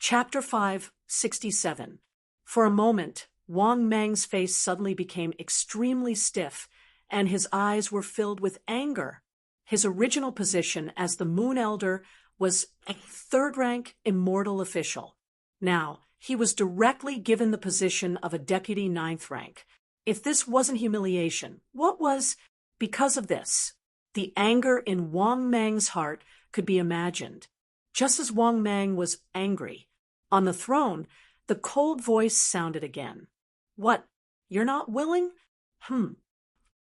Chapter 567. For a moment, Wang Mang's face suddenly became extremely stiff, and his eyes were filled with anger. His original position as the Moon Elder was a third-rank immortal official. Now, he was directly given the position of a deputy ninth rank. If this wasn't humiliation, what was? Because of this, the anger in Wang Mang's heart could be imagined. Just as Wang Mang was angry, on the throne, the cold voice sounded again. What? You're not willing?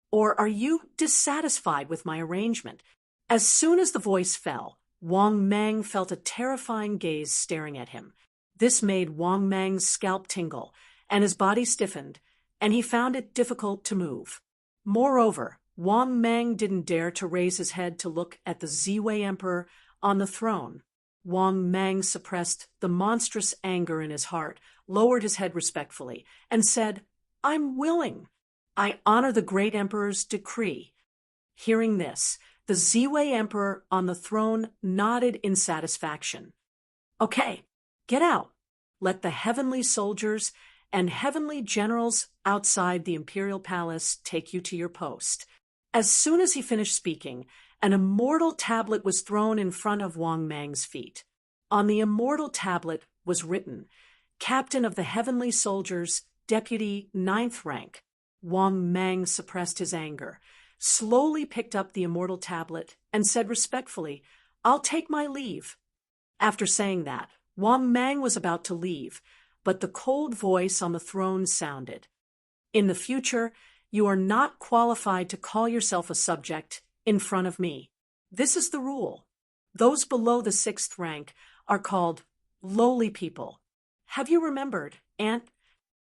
Or are you dissatisfied with my arrangement? As soon as the voice fell, Wang Mang felt a terrifying gaze staring at him. This made Wang Mang's scalp tingle, and his body stiffened, and he found it difficult to move. Moreover, Wang Mang didn't dare to raise his head to look at the Ziwei Emperor on the throne. Wang Mang suppressed the monstrous anger in his heart, lowered his head respectfully, and said, "I'm willing. I honor the great emperor's decree." Hearing this, the Ziwei Emperor on the throne nodded in satisfaction. "Okay, get out. Let the heavenly soldiers and heavenly generals outside the imperial palace take you to your post." As soon as he finished speaking, an immortal tablet was thrown in front of Wang Mang's feet. On the immortal tablet was written, "Captain of the heavenly soldiers, deputy ninth rank." Wang Mang suppressed his anger, slowly picked up the immortal tablet, and said respectfully, "I'll take my leave." After saying that, Wang Mang was about to leave, but the cold voice on the throne sounded. "In the future, you are not qualified to call yourself a subject in front of me. This is the rule. Those below the 6th rank are called lowly people. Have you remembered, Aunt?"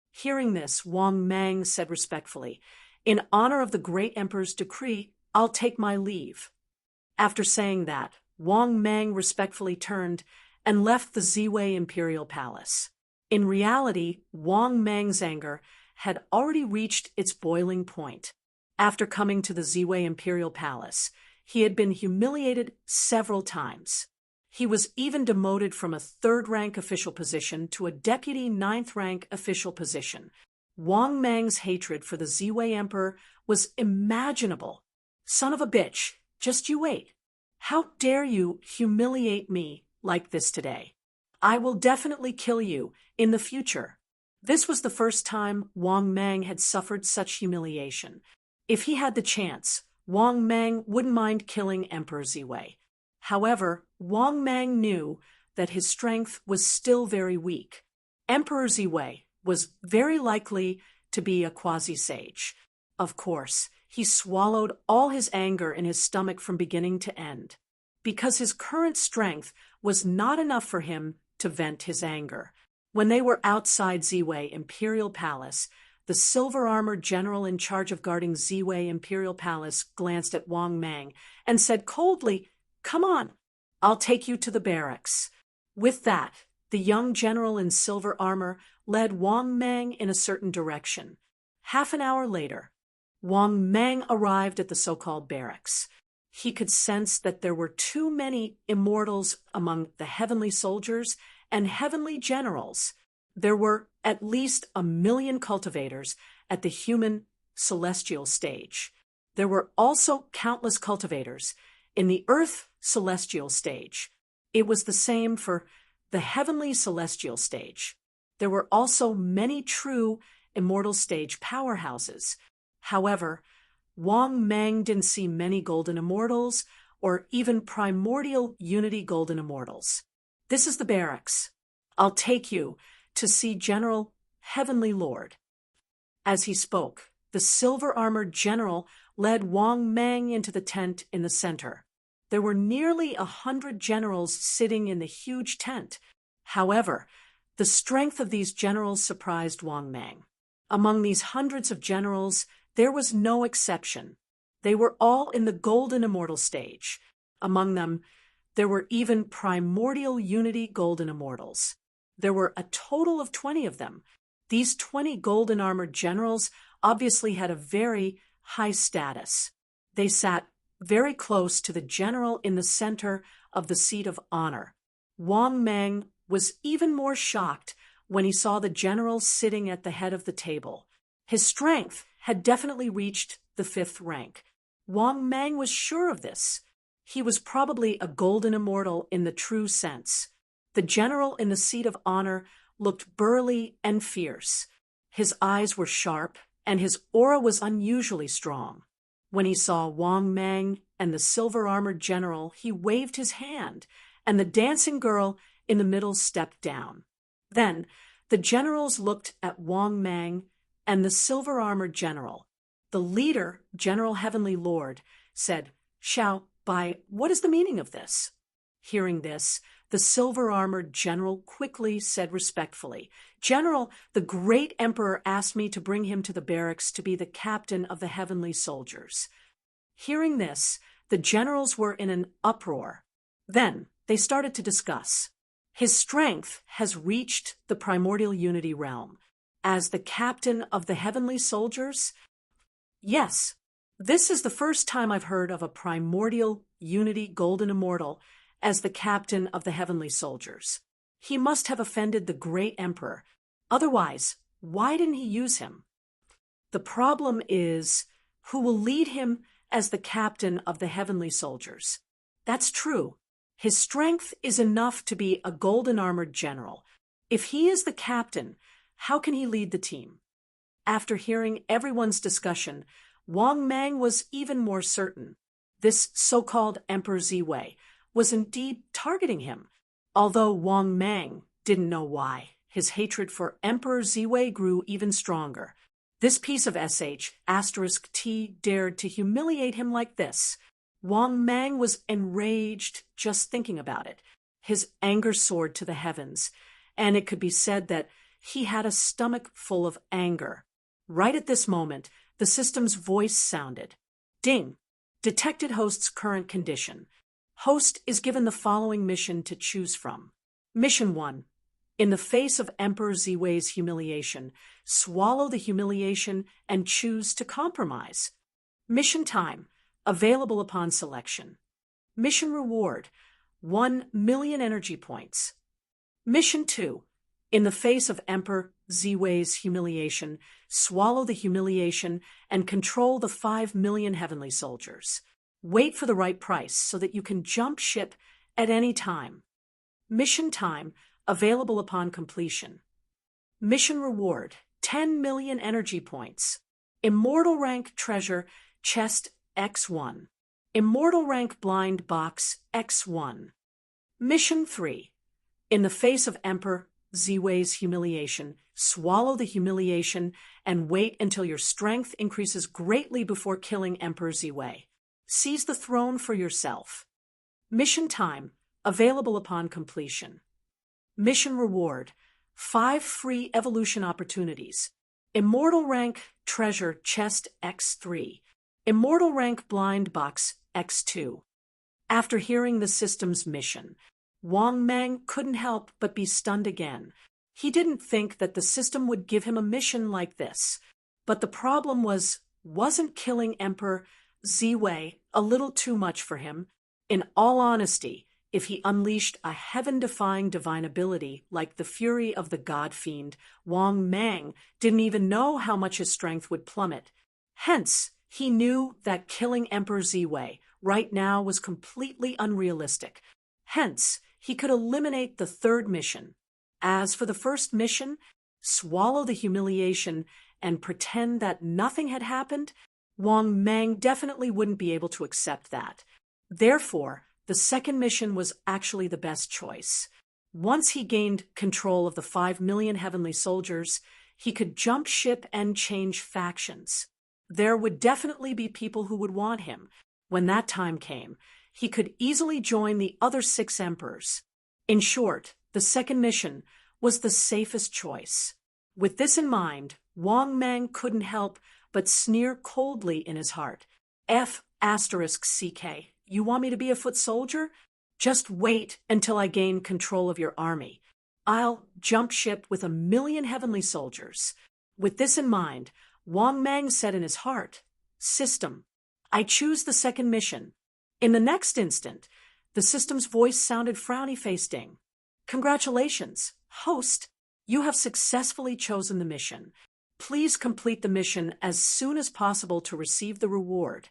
Hearing this, Wang Mang said respectfully, "In honor of the great emperor's decree, I'll take my leave." After saying that, Wang Mang respectfully turned and left the Ziwei imperial palace. In reality, Wang Mang's anger had already reached its boiling point. After coming to the Ziwei imperial palace, he had been humiliated several times. He was even demoted from a third-rank official position to a deputy ninth-rank official position. Wang Mang's hatred for the Ziwei Emperor was imaginable. "Son of a bitch, just you wait. How dare you humiliate me like this today? I will definitely kill you in the future." This was the first time Wang Mang had suffered such humiliation. If he had the chance, Wang Mang wouldn't mind killing Emperor Ziwei. However, Wang Mang knew that his strength was still very weak. Emperor Ziwei was very likely to be a quasi-sage. Of course, he swallowed all his anger in his stomach from beginning to end, because his current strength was not enough for him to vent his anger. When they were outside Ziwei Imperial Palace, the silver-armored general in charge of guarding Ziwei Imperial Palace glanced at Wang Mang and said coldly, "Come on, I'll take you to the barracks." With that, the young general in silver armor led Wang Mang in a certain direction. Half an hour later, Wang Mang arrived at the so-called barracks. He could sense that there were too many immortals among the heavenly soldiers and heavenly generals. There were at least 1 million cultivators at the human celestial stage. There were also countless cultivators in the earth celestial stage. It was the same for the heavenly celestial stage. There were also many true immortal stage powerhouses. However, Wang Mang didn't see many golden immortals or even primordial unity golden immortals. "This is the barracks. I'll take you to see General Heavenly Lord." As he spoke, the silver-armored general led Wang Mang into the tent in the center. There were nearly 100 generals sitting in the huge tent. However, the strength of these generals surprised Wang Mang. Among these hundreds of generals, there was no exception. They were all in the golden immortal stage. Among them, there were even primordial unity golden immortals. There were a total of 20 of them. These 20 golden armored generals obviously had a very high status. They sat very close to the general in the center of the seat of honor. Wang Mang was even more shocked when he saw the general sitting at the head of the table. His strength had definitely reached the 5th rank. Wang Mang was sure of this. He was probably a golden immortal in the true sense. The general in the seat of honor looked burly and fierce. His eyes were sharp, and his aura was unusually strong. When he saw Wang Mang and the silver-armored general, he waved his hand, and the dancing girl in the middle stepped down. Then the generals looked at Wang Mang and the silver-armored general. The leader, General Heavenly Lord, said, "Xiao Bai, what is the meaning of this?" Hearing this, the silver-armored general quickly said respectfully, "General, the great emperor asked me to bring him to the barracks to be the captain of the heavenly soldiers." Hearing this, the generals were in an uproar. Then they started to discuss. His strength has reached the primordial unity realm. As the captain of the heavenly soldiers? Yes, this is the first time I've heard of a primordial unity golden immortal as the captain of the heavenly soldiers. He must have offended the great emperor. Otherwise, why didn't he use him? The problem is, who will lead him as the captain of the heavenly soldiers? That's true. His strength is enough to be a golden-armored general. If he is the captain, how can he lead the team? After hearing everyone's discussion, Wang Mang was even more certain. This so-called Emperor Ziwei was indeed targeting him. Although Wang Mang didn't know why, his hatred for Emperor Ziwei grew even stronger. This piece of **T dared to humiliate him like this. Wang Mang was enraged just thinking about it. His anger soared to the heavens, and it could be said that he had a stomach full of anger. Right at this moment, the system's voice sounded. Ding! Detected host's current condition. Host is given the following mission to choose from. Mission 1. In the face of Emperor Ziwei's humiliation, swallow the humiliation and choose to compromise. Mission time. Available upon selection. Mission reward. 1,000,000 energy points. Mission 2. In the face of Emperor Ziwei's humiliation, swallow the humiliation and control the 5,000,000 heavenly soldiers. Wait for the right price so that you can jump ship at any time. Mission time. Available upon completion. Mission reward. 10,000,000 energy points. Immortal rank treasure chest X1. Immortal rank blind box X1. Mission 3. In the face of Emperor Ziwei's humiliation, swallow the humiliation and wait until your strength increases greatly before killing Emperor Ziwei. Seize the throne for yourself. Mission time. Available upon completion. Mission reward. 5 free evolution opportunities. Immortal rank treasure chest X3. Immortal rank blind box X2. After hearing the system's mission, Wang Mang couldn't help but be stunned again. He didn't think that the system would give him a mission like this. But the problem wasn't killing Emperor Ziwei a little too much for him? In all honesty, if he unleashed a heaven-defying divine ability like the fury of the god fiend, Wang Mang didn't even know how much his strength would plummet. Hence, he knew that killing Emperor Ziwei right now was completely unrealistic. Hence, he could eliminate the 3rd mission. As for the 1st mission, swallow the humiliation and pretend that nothing had happened, Wang Mang definitely wouldn't be able to accept that. Therefore, the 2nd mission was actually the best choice. Once he gained control of the 5,000,000 heavenly soldiers, he could jump ship and change factions. There would definitely be people who would want him. When that time came, he could easily join the other 6 emperors. In short, the 2nd mission was the safest choice. With this in mind, Wang Mang couldn't help but sneer coldly in his heart. **CK, you want me to be a foot soldier? Just wait until I gain control of your army. I'll jump ship with 1,000,000 heavenly soldiers. With this in mind, Wang Mang said in his heart, System, I choose the 2nd mission. In the next instant, the system's voice sounded frowny-faced. Ding. Congratulations, host! You have successfully chosen the mission. Please complete the mission as soon as possible to receive the reward.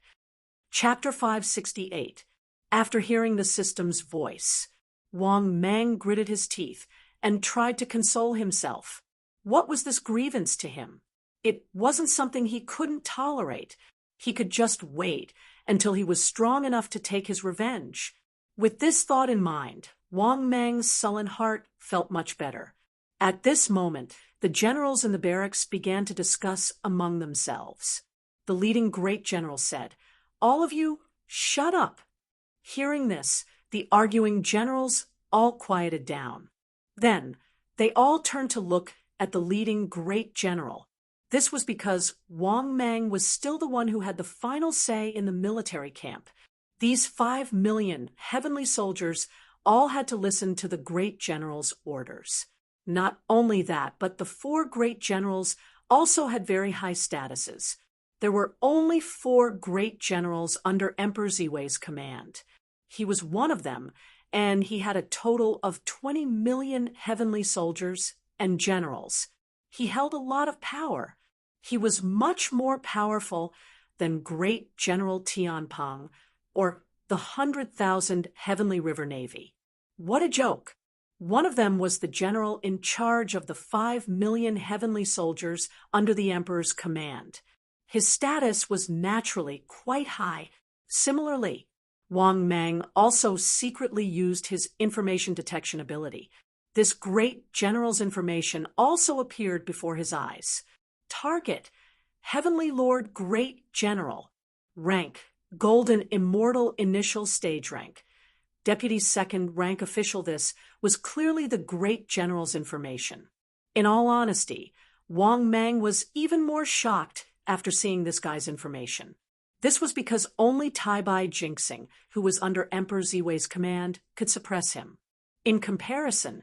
Chapter 568. After hearing the system's voice, Wang Mang gritted his teeth and tried to console himself. What was this grievance to him? It wasn't something he couldn't tolerate. He could just wait until he was strong enough to take his revenge. With this thought in mind, Wang Mang's sullen heart felt much better. At this moment, the generals in the barracks began to discuss among themselves. The leading great general said, "All of you, shut up." Hearing this, the arguing generals all quieted down. Then, they all turned to look at the leading great general. This was because Wang Mang was still the one who had the final say in the military camp. These 5 million heavenly soldiers all had to listen to the great general's orders. Not only that, but the 4 great generals also had very high statuses. There were only 4 great generals under Emperor Ziwei's command. He was one of them, and he had a total of 20 million heavenly soldiers and generals. He held a lot of power. He was much more powerful than Great General Tianpeng or the 100,000 Heavenly River Navy. What a joke! One of them was the general in charge of the 5 million heavenly soldiers under the emperor's command. His status was naturally quite high. Similarly, Wang Mang also secretly used his information detection ability. This great general's information also appeared before his eyes. Target: Heavenly Lord Great General. Rank: Golden Immortal Initial Stage Rank. Deputy Second Rank Official. This was clearly the great general's information. In all honesty, Wang Mang was even more shocked after seeing this guy's information. This was because only Tai-Bai Jinxing, who was under Emperor Ziwei's command, could suppress him. In comparison,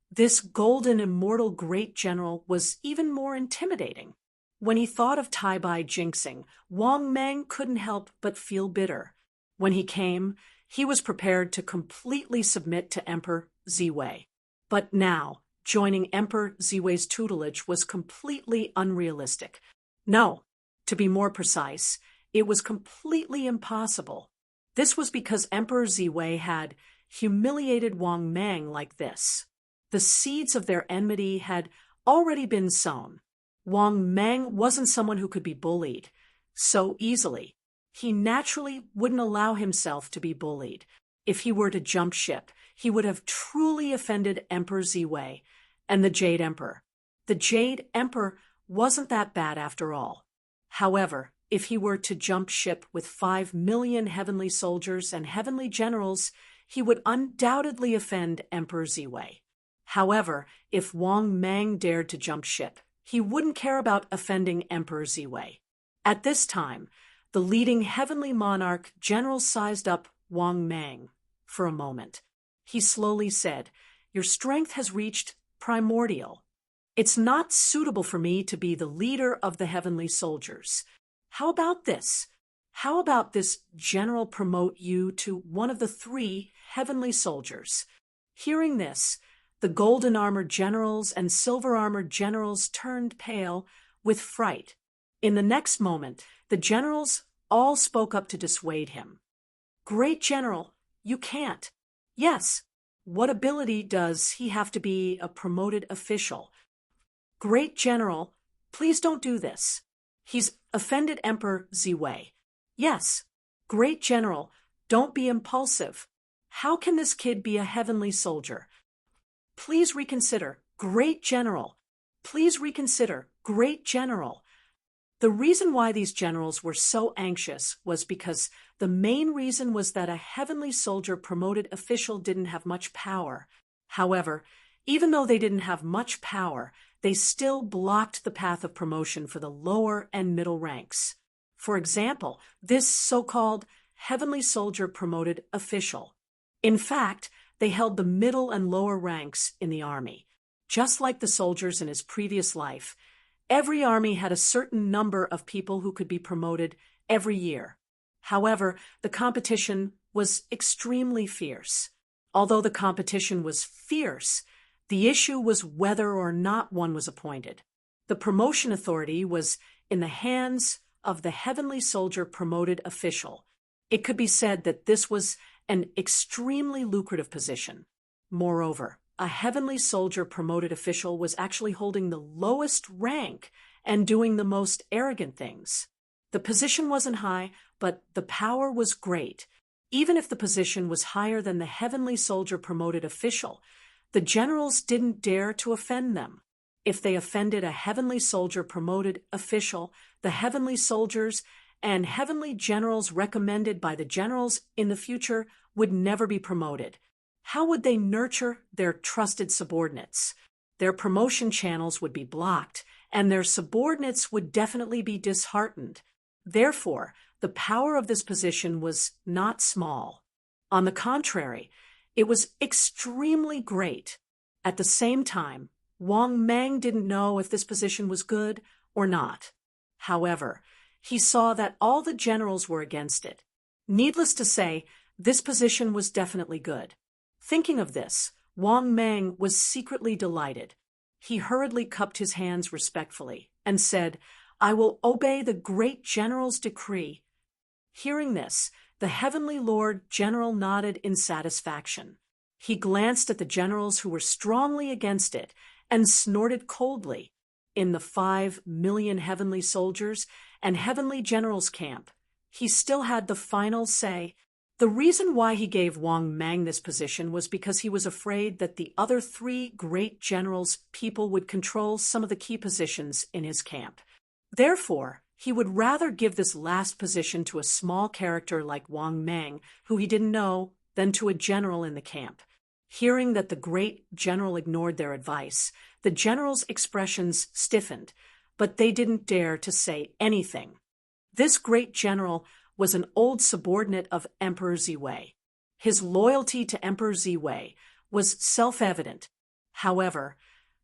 this golden immortal great general was even more intimidating. When he thought of Tai-Bai Jinxing, Wang Mang couldn't help but feel bitter. When he came, he was prepared to completely submit to Emperor Ziwei. But now, joining Emperor Ziwei's tutelage was completely unrealistic. No, to be more precise, it was completely impossible. This was because Emperor Ziwei had humiliated Wang Mang like this. The seeds of their enmity had already been sown. Wang Mang wasn't someone who could be bullied so easily. He naturally wouldn't allow himself to be bullied. If he were to jump ship, he would have truly offended Emperor Ziwei and the Jade Emperor. The Jade Emperor wasn't that bad after all. However, if he were to jump ship with 5 million heavenly soldiers and heavenly generals, he would undoubtedly offend Emperor Ziwei. However, if Wang Mang dared to jump ship, he wouldn't care about offending Emperor Ziwei. At this time, the leading heavenly monarch general sized up Wang Mang for a moment. He slowly said, "Your strength has reached primordial. It's not suitable for me to be the leader of the heavenly soldiers. How about this? How about this general promote you to one of the 3 heavenly soldiers?" Hearing this, the golden-armored generals and silver-armored generals turned pale with fright. In the next moment, the generals all spoke up to dissuade him. "Great General, you can't." "Yes, what ability does he have to be a promoted official?" "Great General, please don't do this. He's offended Emperor Ziwei." "Yes, Great General, don't be impulsive. How can this kid be a heavenly soldier?" "Please reconsider, Great General. Please reconsider, Great General." The reason why these generals were so anxious was because the main reason was that a heavenly soldier promoted official didn't have much power. However, even though they didn't have much power, they still blocked the path of promotion for the lower and middle ranks. For example, this so-called heavenly soldier promoted official. In fact, they held the middle and lower ranks in the army. Just like the soldiers in his previous life, every army had a certain number of people who could be promoted every year. However, the competition was extremely fierce. Although the competition was fierce, the issue was whether or not one was appointed. The promotion authority was in the hands of the heavenly soldier promoted official. It could be said that this was an extremely lucrative position. Moreover, a heavenly soldier promoted official was actually holding the lowest rank and doing the most arrogant things. The position wasn't high, but the power was great. Even if the position was higher than the heavenly soldier promoted official, the generals didn't dare to offend them. If they offended a heavenly soldier promoted official, the heavenly soldiers and heavenly generals recommended by the generals in the future would never be promoted. How would they nurture their trusted subordinates? Their promotion channels would be blocked, and their subordinates would definitely be disheartened. Therefore, the power of this position was not small. On the contrary, it was extremely great. At the same time, Wang Mang didn't know if this position was good or not. However, he saw that all the generals were against it. Needless to say, this position was definitely good. Thinking of this, Wang Mang was secretly delighted. He hurriedly cupped his hands respectfully and said, "I will obey the great general's decree." Hearing this, the heavenly Lord General nodded in satisfaction. He glanced at the generals who were strongly against it and snorted coldly. In the 5 million heavenly soldiers and heavenly generals camp, he still had the final say. The reason why he gave Wang Mang this position was because he was afraid that the other 3 great generals' people would control some of the key positions in his camp. Therefore, he would rather give this last position to a small character like Wang Mang, who he didn't know, than to a general in the camp. Hearing that the great general ignored their advice, the general's expressions stiffened, but they didn't dare to say anything. This great general was an old subordinate of Emperor Ziwei. His loyalty to Emperor Ziwei was self-evident. However,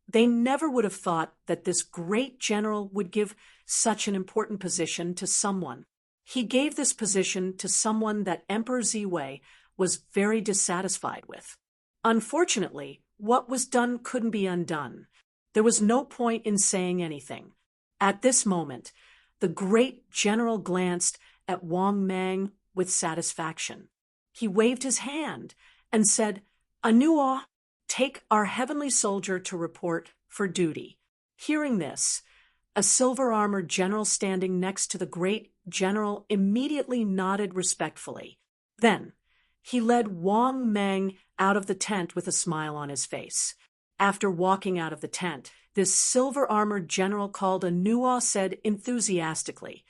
they never would have thought that this great general would give such an important position to someone. He gave this position to someone that Emperor Ziwei was very dissatisfied with. Unfortunately, what was done couldn't be undone. There was no point in saying anything. At this moment, the great general glanced at Wang Mang with satisfaction. He waved his hand and said, "Anua, take our heavenly soldier to report for duty." Hearing this, a silver-armored general standing next to the great general immediately nodded respectfully. Then, he led Wang Mang out of the tent with a smile on his face. After walking out of the tent, this silver-armored general called Anua said enthusiastically,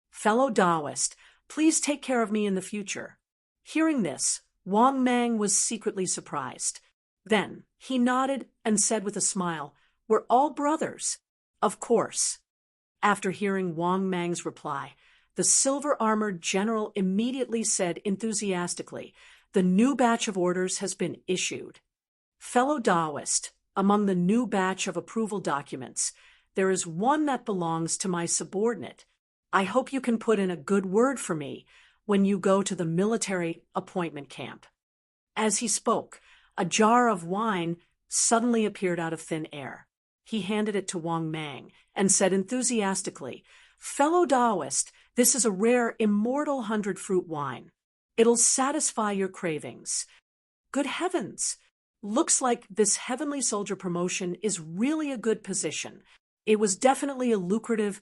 "Fellow Taoist, please take care of me in the future." Hearing this, Wang Mang was secretly surprised. Then, he nodded and said with a smile, "We're all brothers." "Of course." After hearing Wang Mang's reply, the silver-armored general immediately said enthusiastically, "The new batch of orders has been issued. Fellow Taoist, among the new batch of approval documents, there is one that belongs to my subordinate. I hope you can put in a good word for me when you go to the military appointment camp." As he spoke, a jar of wine suddenly appeared out of thin air. He handed it to Wang Mang and said enthusiastically, "Fellow Taoist, this is a rare immortal 100-fruit wine. It'll satisfy your cravings." Good heavens! Looks like this heavenly soldier promotion is really a good position. It was definitely a lucrative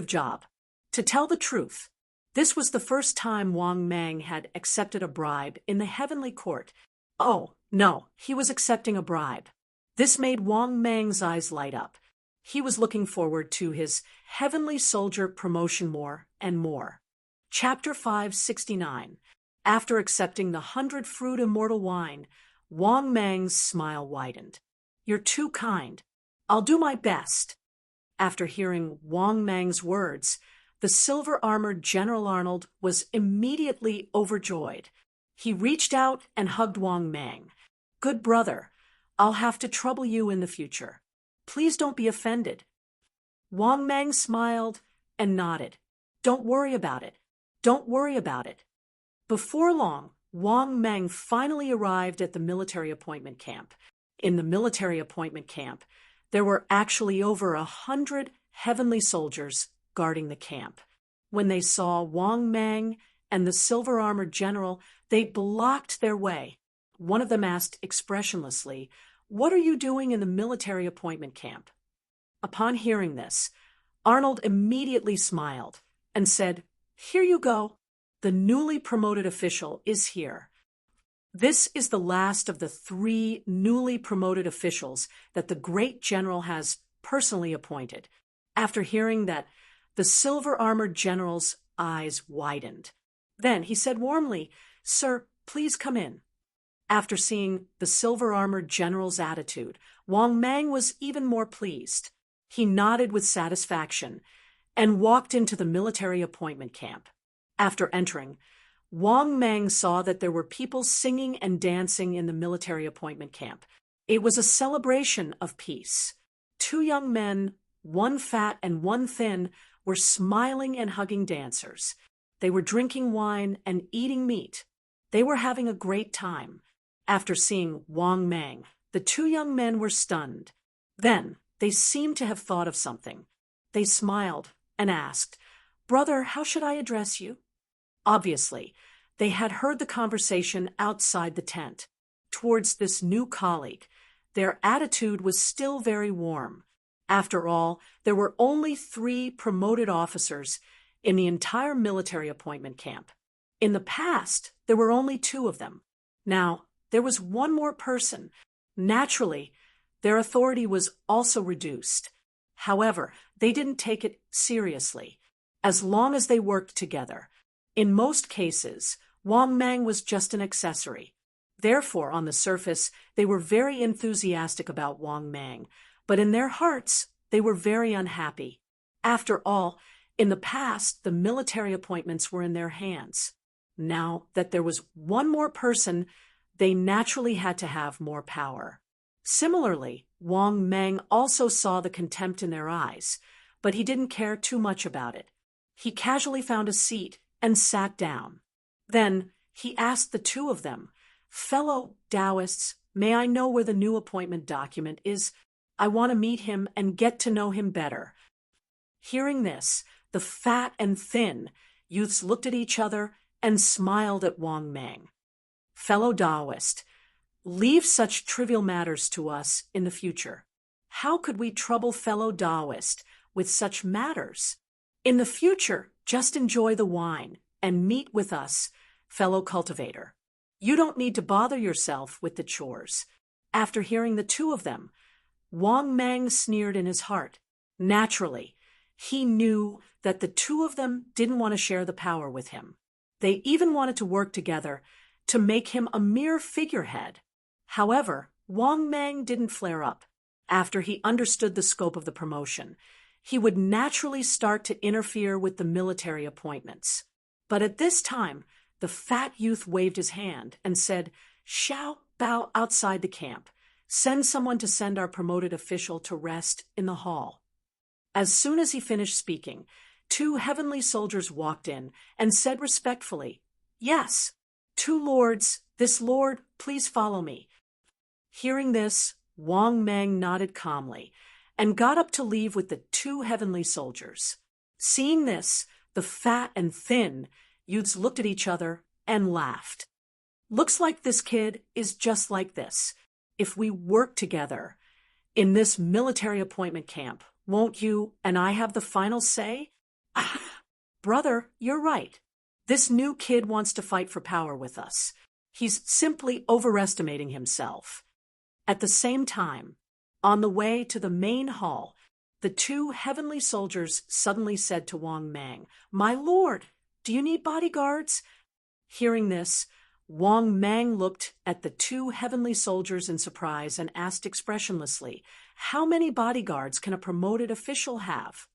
job. To tell the truth, this was the first time Wang Mang had accepted a bribe in the heavenly court. Oh, no, he was accepting a bribe. This made Wang Mang's eyes light up. He was looking forward to his heavenly soldier promotion more and more. Chapter 569. After accepting the 100-fruit immortal wine, Wang Mang's smile widened. "You're too kind. I'll do my best." After hearing Wang Mang's words, the silver-armored General Arnold was immediately overjoyed. He reached out and hugged Wang Mang. "Good brother, I'll have to trouble you in the future. Please don't be offended." Wang Mang smiled and nodded. "Don't worry about it. Don't worry about it." Before long, Wang Meng finally arrived at the military appointment camp. In the military appointment camp, there were actually over 100 heavenly soldiers guarding the camp. When they saw Wang Meng and the silver-armored general, they blocked their way. One of them asked expressionlessly, "What are you doing in the military appointment camp?" Upon hearing this, Arnold immediately smiled and said, "Here you go. The newly promoted official is here." This is the last of the 3 newly promoted officials that the great general has personally appointed. After hearing that, the silver-armored general's eyes widened. Then he said warmly, "Sir, please come in." After seeing the silver-armored general's attitude, Wang Meng was even more pleased. He nodded with satisfaction and walked into the military appointment camp. After entering, Wang Meng saw that there were people singing and dancing in the military appointment camp. It was a celebration of peace. 2 young men, one fat and one thin, were smiling and hugging dancers. They were drinking wine and eating meat. They were having a great time. After seeing Wang Meng, the 2 young men were stunned. Then they seemed to have thought of something. They smiled and asked, "Brother, how should I address you?" Obviously, they had heard the conversation outside the tent. Towards this new colleague, their attitude was still very warm. After all, there were only 3 promoted officers in the entire military appointment camp. In the past, there were only 2 of them. Now, there was one more person. Naturally, their authority was also reduced. However, they didn't take it seriously, as long as they worked together. In most cases, Wang Meng was just an accessory. Therefore, on the surface, they were very enthusiastic about Wang Meng, but in their hearts, they were very unhappy. After all, in the past, the military appointments were in their hands. Now that there was one more person, they naturally had to have more power. Similarly, Wang Meng also saw the contempt in their eyes, but he didn't care too much about it. He casually found a seat and sat down. Then he asked the 2 of them, "Fellow Taoists, may I know where the new appointment document is? I want to meet him and get to know him better." Hearing this, the fat and thin youths looked at each other and smiled at Wang Meng. "Fellow Taoist, leave such trivial matters to us in the future. How could we trouble fellow Taoist with such matters? In the future, just enjoy the wine and meet with us, fellow cultivator. You don't need to bother yourself with the chores." After hearing the 2 of them, Wang Meng sneered in his heart. Naturally, he knew that the 2 of them didn't want to share the power with him. They even wanted to work together to make him a mere figurehead. However, Wang Meng didn't flare up. After he understood the scope of the promotion, he would naturally start to interfere with the military appointments. But at this time, the fat youth waved his hand and said, "Xiao Bao outside the camp. Send someone to send our promoted official to rest in the hall." As soon as he finished speaking, 2 heavenly soldiers walked in and said respectfully, "Yes, 2 lords, this lord, please follow me." Hearing this, Wang Meng nodded calmly and got up to leave with the 2 heavenly soldiers. Seeing this, the fat and thin youths looked at each other and laughed. "Looks like this kid is just like this. If we work together in this military appointment camp, won't you and I have the final say?" "Brother, you're right. This new kid wants to fight for power with us. He's simply overestimating himself." At the same time, on the way to the main hall, the 2 heavenly soldiers suddenly said to Wang Meng, "My lord, do you need bodyguards?" Hearing this, Wang Meng looked at the 2 heavenly soldiers in surprise and asked expressionlessly, "How many bodyguards can a promoted official have?"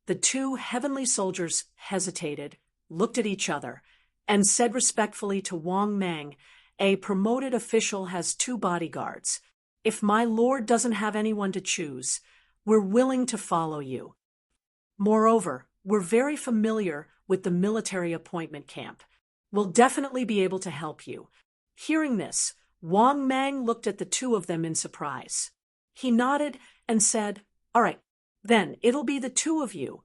The 2 heavenly soldiers hesitated, looked at each other, and said respectfully to Wang Meng, "A promoted official has 2 bodyguards. If my lord doesn't have anyone to choose, we're willing to follow you. Moreover, we're very familiar with the military appointment camp. We'll definitely be able to help you." Hearing this, Wang Mang looked at the two of them in surprise. He nodded and said, "All right, then it'll be the two of you.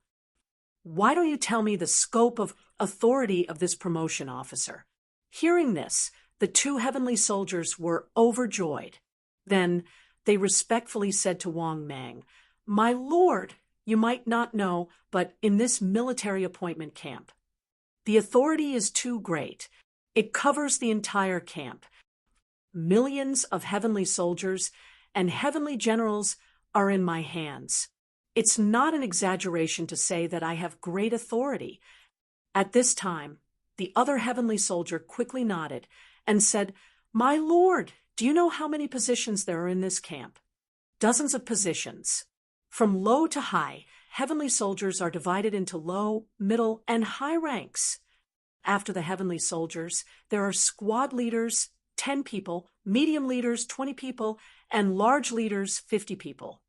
Why don't you tell me the scope of authority of this promotion, officer?" Hearing this, the two heavenly soldiers were overjoyed. Then they respectfully said to Wang Mang, "My lord, you might not know, but in this military appointment camp, the authority is too great. It covers the entire camp. Millions of heavenly soldiers and heavenly generals are in my hands. It's not an exaggeration to say that I have great authority." At this time, the other heavenly soldier quickly nodded and said, "My lord, do you know how many positions there are in this camp?" "Dozens of positions. From low to high, heavenly soldiers are divided into low, middle, and high ranks. After the heavenly soldiers, there are squad leaders, 10 people, medium leaders, 20 people, and large leaders, 50 people.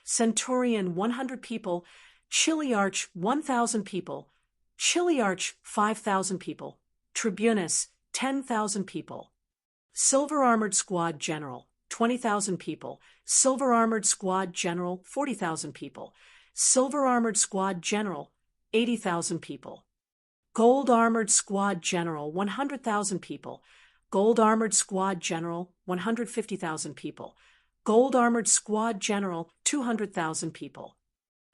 Centurion, 100 people, Chiliarch, 1,000 people, Chiliarch, 5,000 people, Tribunus, 10,000 people. Silver Armored Squad General, 20,000 people, Silver Armored Squad General, 40,000 people, Silver Armored Squad General, 80,000 people. Gold Armored Squad General, 100,000 people, Gold Armored Squad General, 150,000 people, Gold Armored Squad General, 200,000 people.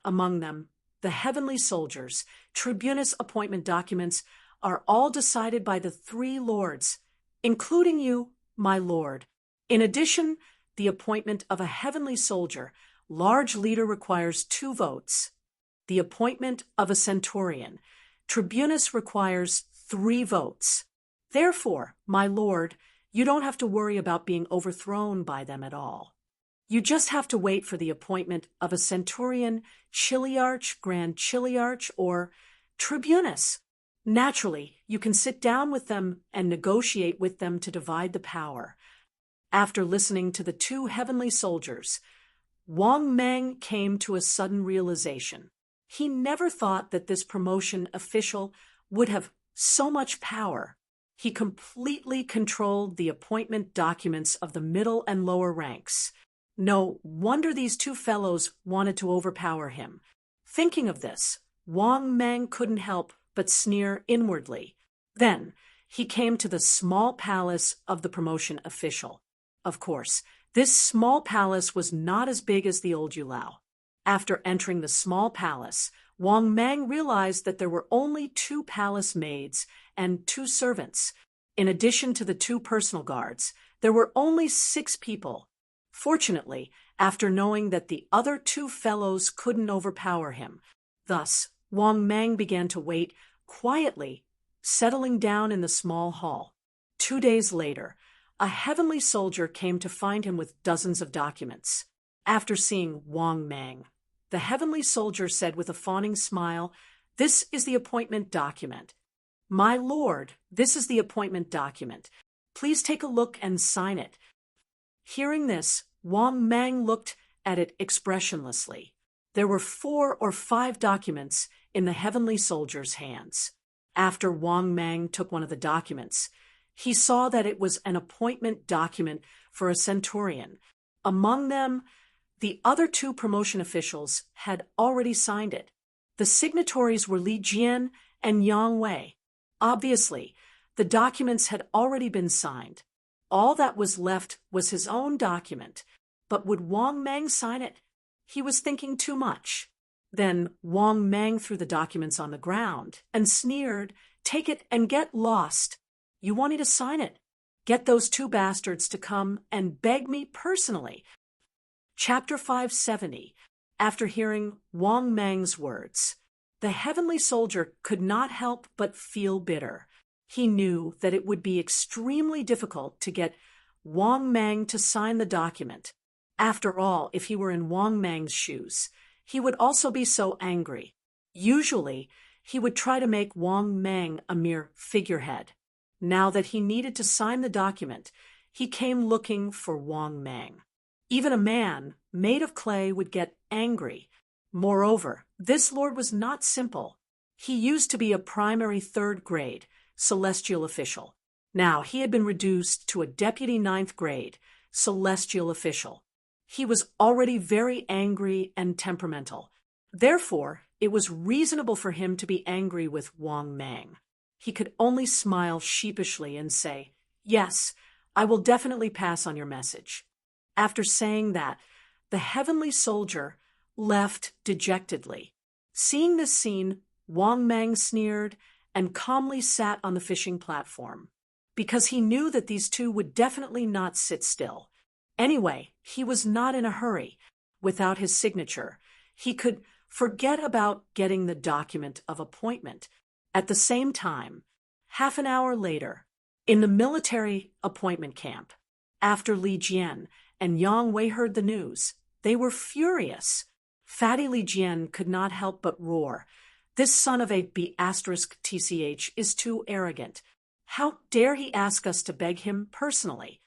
Among them, the heavenly soldiers, Tribunus appointment documents are all decided by the three lords, including you, my lord. In addition, the appointment of a heavenly soldier, large leader, requires 2 votes. The appointment of a centurion, Tribunus, requires 3 votes. Therefore, my lord, you don't have to worry about being overthrown by them at all. You just have to wait for the appointment of a centurion, Chiliarch, Grand Chiliarch, or Tribunus. Naturally, you can sit down with them and negotiate with them to divide the power." After listening to the 2 heavenly soldiers, Wang Mang came to a sudden realization. He never thought that this promotion official would have so much power. He completely controlled the appointment documents of the middle and lower ranks. No wonder these 2 fellows wanted to overpower him. Thinking of this, Wang Mang couldn't help but sneer inwardly. Then he came to the small palace of the promotion official. Of course, this small palace was not as big as the old Yulao. After entering the small palace, Wang Mang realized that there were only 2 palace maids and 2 servants. In addition to the 2 personal guards, there were only 6 people. Fortunately, after knowing that the other 2 fellows couldn't overpower him, thus Wang Mang began to wait quietly, settling down in the small hall. 2 days later, a heavenly soldier came to find him with dozens of documents. After seeing Wang Mang, the heavenly soldier said with a fawning smile, "This is the appointment document. My lord, this is the appointment document. Please take a look and sign it." Hearing this, Wang Mang looked at it expressionlessly. There were 4 or 5 documents in the heavenly soldier's hands. After Wang Mang took one of the documents, he saw that it was an appointment document for a centurion. Among them, the other 2 promotion officials had already signed it. The signatories were Li Jian and Yang Wei. Obviously, the documents had already been signed. All that was left was his own document. But would Wang Mang sign it? He was thinking too much. Then Wang Mang threw the documents on the ground and sneered, "Take it and get lost. You want me to sign it? Get those 2 bastards to come and beg me personally." Chapter 570. After hearing Wang Mang's words, the heavenly soldier could not help but feel bitter. He knew that it would be extremely difficult to get Wang Mang to sign the document. After all, if he were in Wang Mang's shoes, he would also be so angry. Usually, he would try to make Wang Mang a mere figurehead. Now that he needed to sign the document, he came looking for Wang Mang. Even a man made of clay would get angry. Moreover, this lord was not simple. He used to be a primary 3rd grade, celestial official. Now, he had been reduced to a deputy ninth grade, celestial official. He was already very angry and temperamental. Therefore, it was reasonable for him to be angry with Wang Mang. He could only smile sheepishly and say, "Yes, I will definitely pass on your message." After saying that, the heavenly soldier left dejectedly. Seeing this scene, Wang Mang sneered and calmly sat on the fishing platform, because he knew that these two would definitely not sit still. Anyway, he was not in a hurry. Without his signature, he could forget about getting the document of appointment. At the same time, half an hour later, in the military appointment camp, after Li Jian and Yang Wei heard the news, they were furious. Fatty Li Jian could not help but roar. "This son of a B***TCH is too arrogant. How dare he ask us to beg him personally?"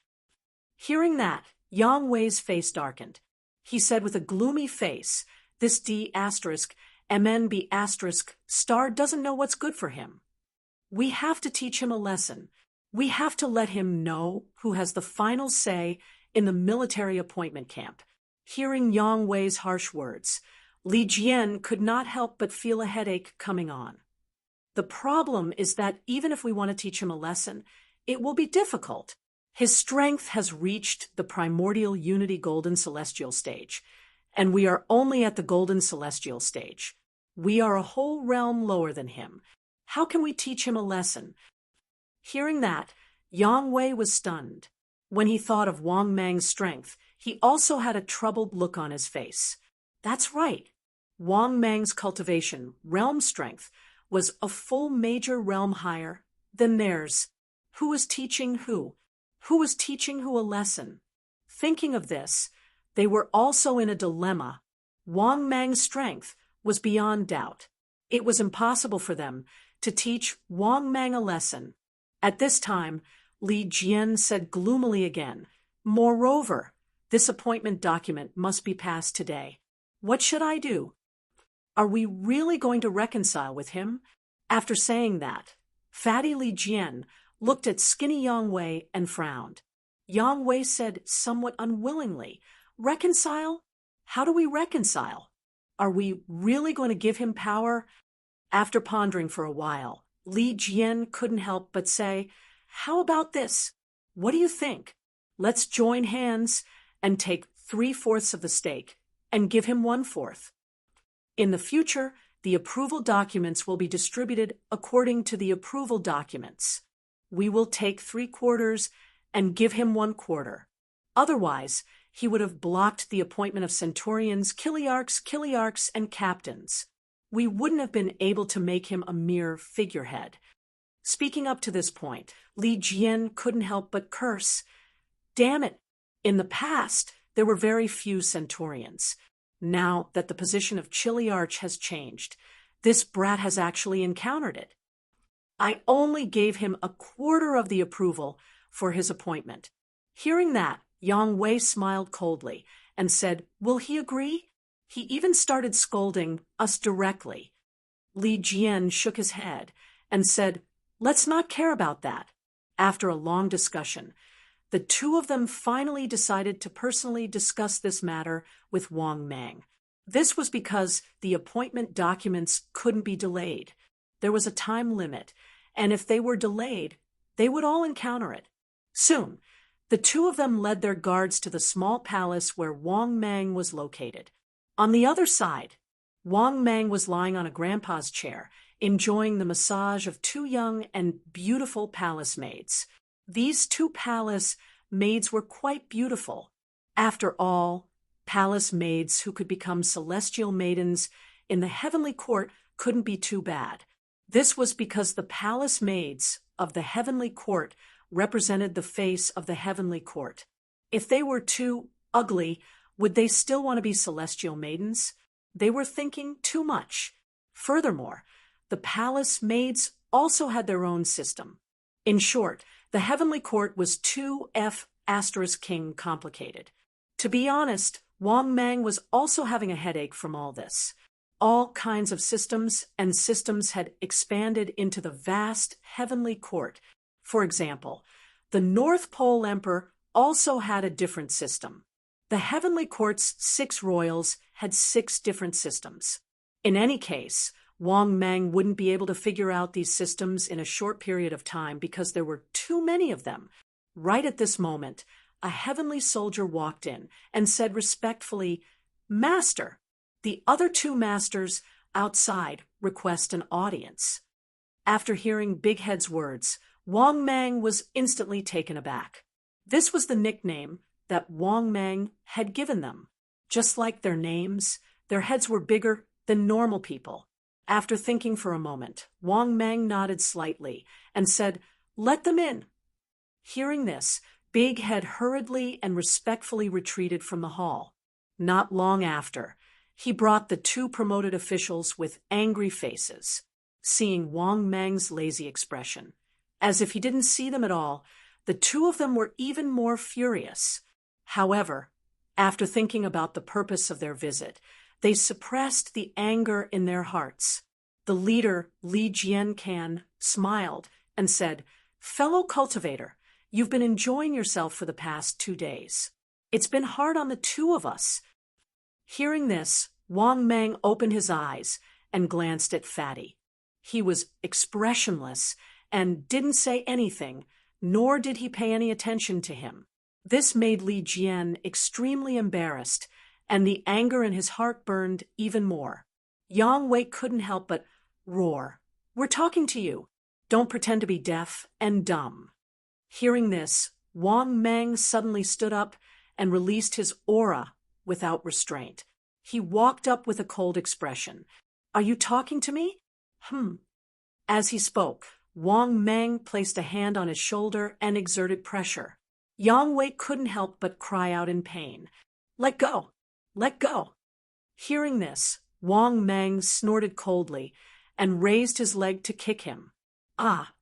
Hearing that, Yang Wei's face darkened. He said with a gloomy face, "This D***MNB** star doesn't know what's good for him. We have to teach him a lesson. We have to let him know who has the final say in the military appointment camp." Hearing Yang Wei's harsh words, Li Jian could not help but feel a headache coming on. The problem is that even if we want to teach him a lesson, it will be difficult. His strength has reached the primordial unity golden celestial stage, and we are only at the golden celestial stage. We are a whole realm lower than him. How can we teach him a lesson? Hearing that, Yang Wei was stunned. When he thought of Wang Mang's strength, he also had a troubled look on his face. That's right. Wang Mang's cultivation, realm strength, was a full major realm higher than theirs. Who was teaching who? Who was teaching who a lesson? Thinking of this, they were also in a dilemma. Wang Mang's strength was beyond doubt. It was impossible for them to teach Wang Mang a lesson. At this time, Li Jian said gloomily again, "Moreover, this appointment document must be passed today. What should I do? Are we really going to reconcile with him?" After saying that, Fatty Li Jian looked at skinny Yang Wei and frowned. Yang Wei said somewhat unwillingly, "Reconcile? How do we reconcile? Are we really going to give him power?" After pondering for a while, Li Jian couldn't help but say, "How about this? What do you think? Let's join hands and take 3/4 of the stake and give him 1/4. In the future, the approval documents will be distributed according to the approval documents. We will take 3/4 and give him 1/4. Otherwise, he would have blocked the appointment of centurions, chiliarchs, and captains. We wouldn't have been able to make him a mere figurehead." Speaking up to this point, Li Jian couldn't help but curse. Damn it! In the past, there were very few centurions. Now that the position of chiliarch has changed, this brat has actually encountered it. I only gave him 1/4 of the approval for his appointment. Hearing that, Yang Wei smiled coldly and said, "Will he agree?" He even started scolding us directly. Li Jian shook his head and said, "Let's not care about that." After a long discussion, the two of them finally decided to personally discuss this matter with Wang Mang. This was because the appointment documents couldn't be delayed. There was a time limit, and if they were delayed, they would all encounter it. Soon, the two of them led their guards to the small palace where Wang Mang was located. On the other side, Wang Mang was lying on a grandpa's chair, enjoying the massage of two young and beautiful palace maids. These two palace maids were quite beautiful. After all, palace maids who could become celestial maidens in the heavenly court couldn't be too bad. This was because the palace maids of the heavenly court represented the face of the heavenly court. If they were too ugly, would they still want to be celestial maidens? They were thinking too much. Furthermore, the palace maids also had their own system. In short, the heavenly court was too **king complicated. To be honest, Wang Mang was also having a headache from all this. All kinds of systems and systems had expanded into the vast heavenly court. For example, the North Pole Emperor also had a different system. The heavenly court's 6 royals had 6 different systems. In any case, Wang Mang wouldn't be able to figure out these systems in a short period of time because there were too many of them. Right at this moment, a heavenly soldier walked in and said respectfully, "Master." The other 2 masters outside request an audience. After hearing Big Head's words, Wang Mang was instantly taken aback. This was the nickname that Wang Mang had given them. Just like their names, their heads were bigger than normal people. After thinking for a moment, Wang Mang nodded slightly and said, "Let them in." Hearing this, Big Head hurriedly and respectfully retreated from the hall. Not long after, he brought the 2 promoted officials with angry faces. Seeing Wang Mang's lazy expression, as if he didn't see them at all, the 2 of them were even more furious. However, after thinking about the purpose of their visit, they suppressed the anger in their hearts. The leader, Li Jiankan, smiled and said, "Fellow cultivator, you've been enjoying yourself for the past 2 days. It's been hard on the 2 of us." Hearing this, Wang Mang opened his eyes and glanced at Fatty. He was expressionless and didn't say anything, nor did he pay any attention to him. This made Li Jian extremely embarrassed, and the anger in his heart burned even more. Yang Wei couldn't help but roar, "We're talking to you. Don't pretend to be deaf and dumb." Hearing this, Wang Mang suddenly stood up and released his aura without restraint. He walked up with a cold expression. "Are you talking to me?" As he spoke, Wang Mang placed a hand on his shoulder and exerted pressure. Yang Wei couldn't help but cry out in pain. "Let go! Let go!" Hearing this, Wang Mang snorted coldly and raised his leg to kick him. Ah!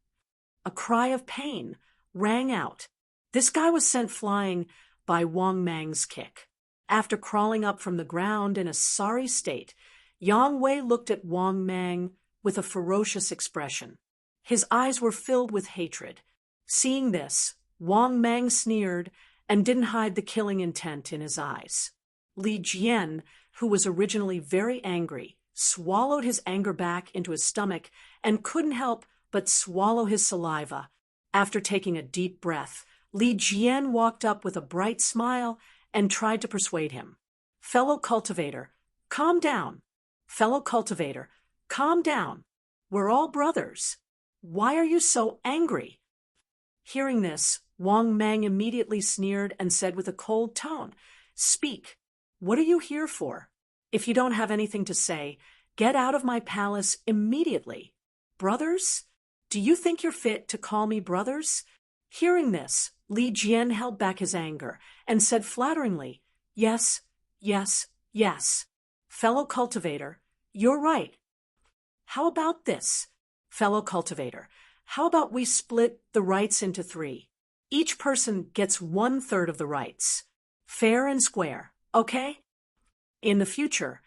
A cry of pain rang out. This guy was sent flying by Wang Mang's kick. After crawling up from the ground in a sorry state, Yang Wei looked at Wang Mang with a ferocious expression. His eyes were filled with hatred. Seeing this, Wang Mang sneered and didn't hide the killing intent in his eyes. Li Jian, who was originally very angry, swallowed his anger back into his stomach and couldn't help but swallow his saliva. After taking a deep breath, Li Jian walked up with a bright smile and tried to persuade him. "Fellow cultivator, calm down. Fellow cultivator, calm down. We're all brothers. Why are you so angry?" Hearing this, Wang Mang immediately sneered and said with a cold tone, "Speak. What are you here for? If you don't have anything to say, get out of my palace immediately. Brothers? Do you think you're fit to call me brothers?" Hearing this, Li Jian held back his anger and said flatteringly, "Yes, yes, yes. Fellow cultivator, you're right. How about this? Fellow cultivator, how about we split the rights into 3? Each person gets 1/3 of the rights. Fair and square, okay? In the future,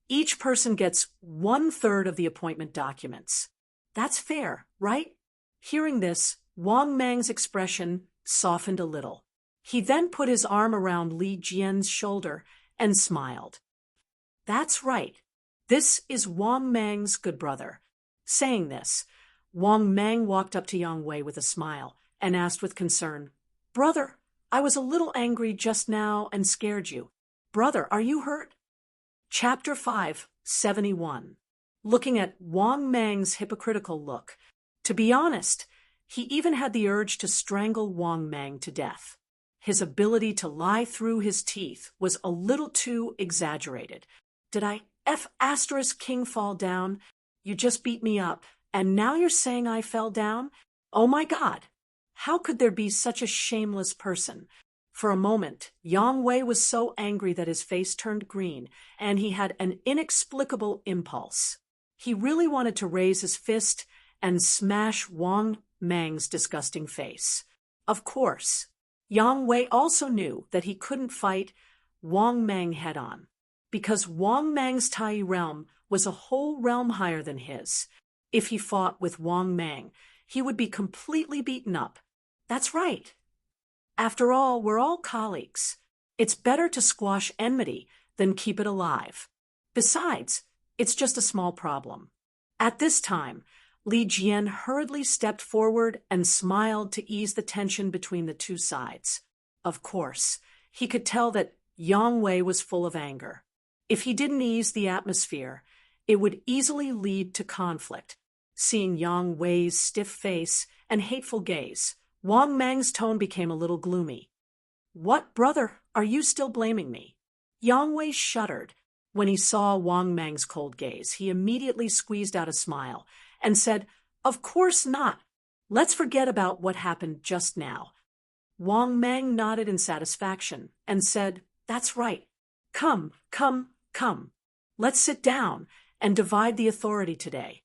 each person gets 1/3 of the appointment documents. That's fair, right?" Hearing this, Wang Mang's expression softened a little. He then put his arm around Li Jian's shoulder and smiled. "That's right. This is Wang Mang's good brother." Saying this, Wang Mang walked up to Yang Wei with a smile and asked with concern, "Brother, I was a little angry just now and scared you. Brother, are you hurt?" Chapter 571. Looking at Wang Mang's hypocritical look, to be honest, he even had the urge to strangle Wang Mang to death. His ability to lie through his teeth was a little too exaggerated. "Did I King fall down? You just beat me up, and now you're saying I fell down? Oh my God! How could there be such a shameless person?" For a moment, Yang Wei was so angry that his face turned green, and he had an inexplicable impulse. He really wanted to raise his fist and smash Wang Mang's disgusting face. Of course, Yang Wei also knew that he couldn't fight Wang Mang head-on. because Wang Mang's Tai realm was a whole realm higher than his. If he fought with Wang Mang, he would be completely beaten up. That's right. After all, we're all colleagues. It's better to squash enmity than keep it alive. Besides, it's just a small problem. At this time, Li Jian hurriedly stepped forward and smiled to ease the tension between the two sides. Of course, he could tell that Yang Wei was full of anger. If he didn't ease the atmosphere, it would easily lead to conflict. Seeing Yang Wei's stiff face and hateful gaze, Wang Mang's tone became a little gloomy. "What, brother, are you still blaming me?" Yang Wei shuddered. When he saw Wang Mang's cold gaze, he immediately squeezed out a smile and said, "Of course not. Let's forget about what happened just now." Wang Mang nodded in satisfaction and said, "That's right. Come, come, come. Let's sit down and divide the authority today."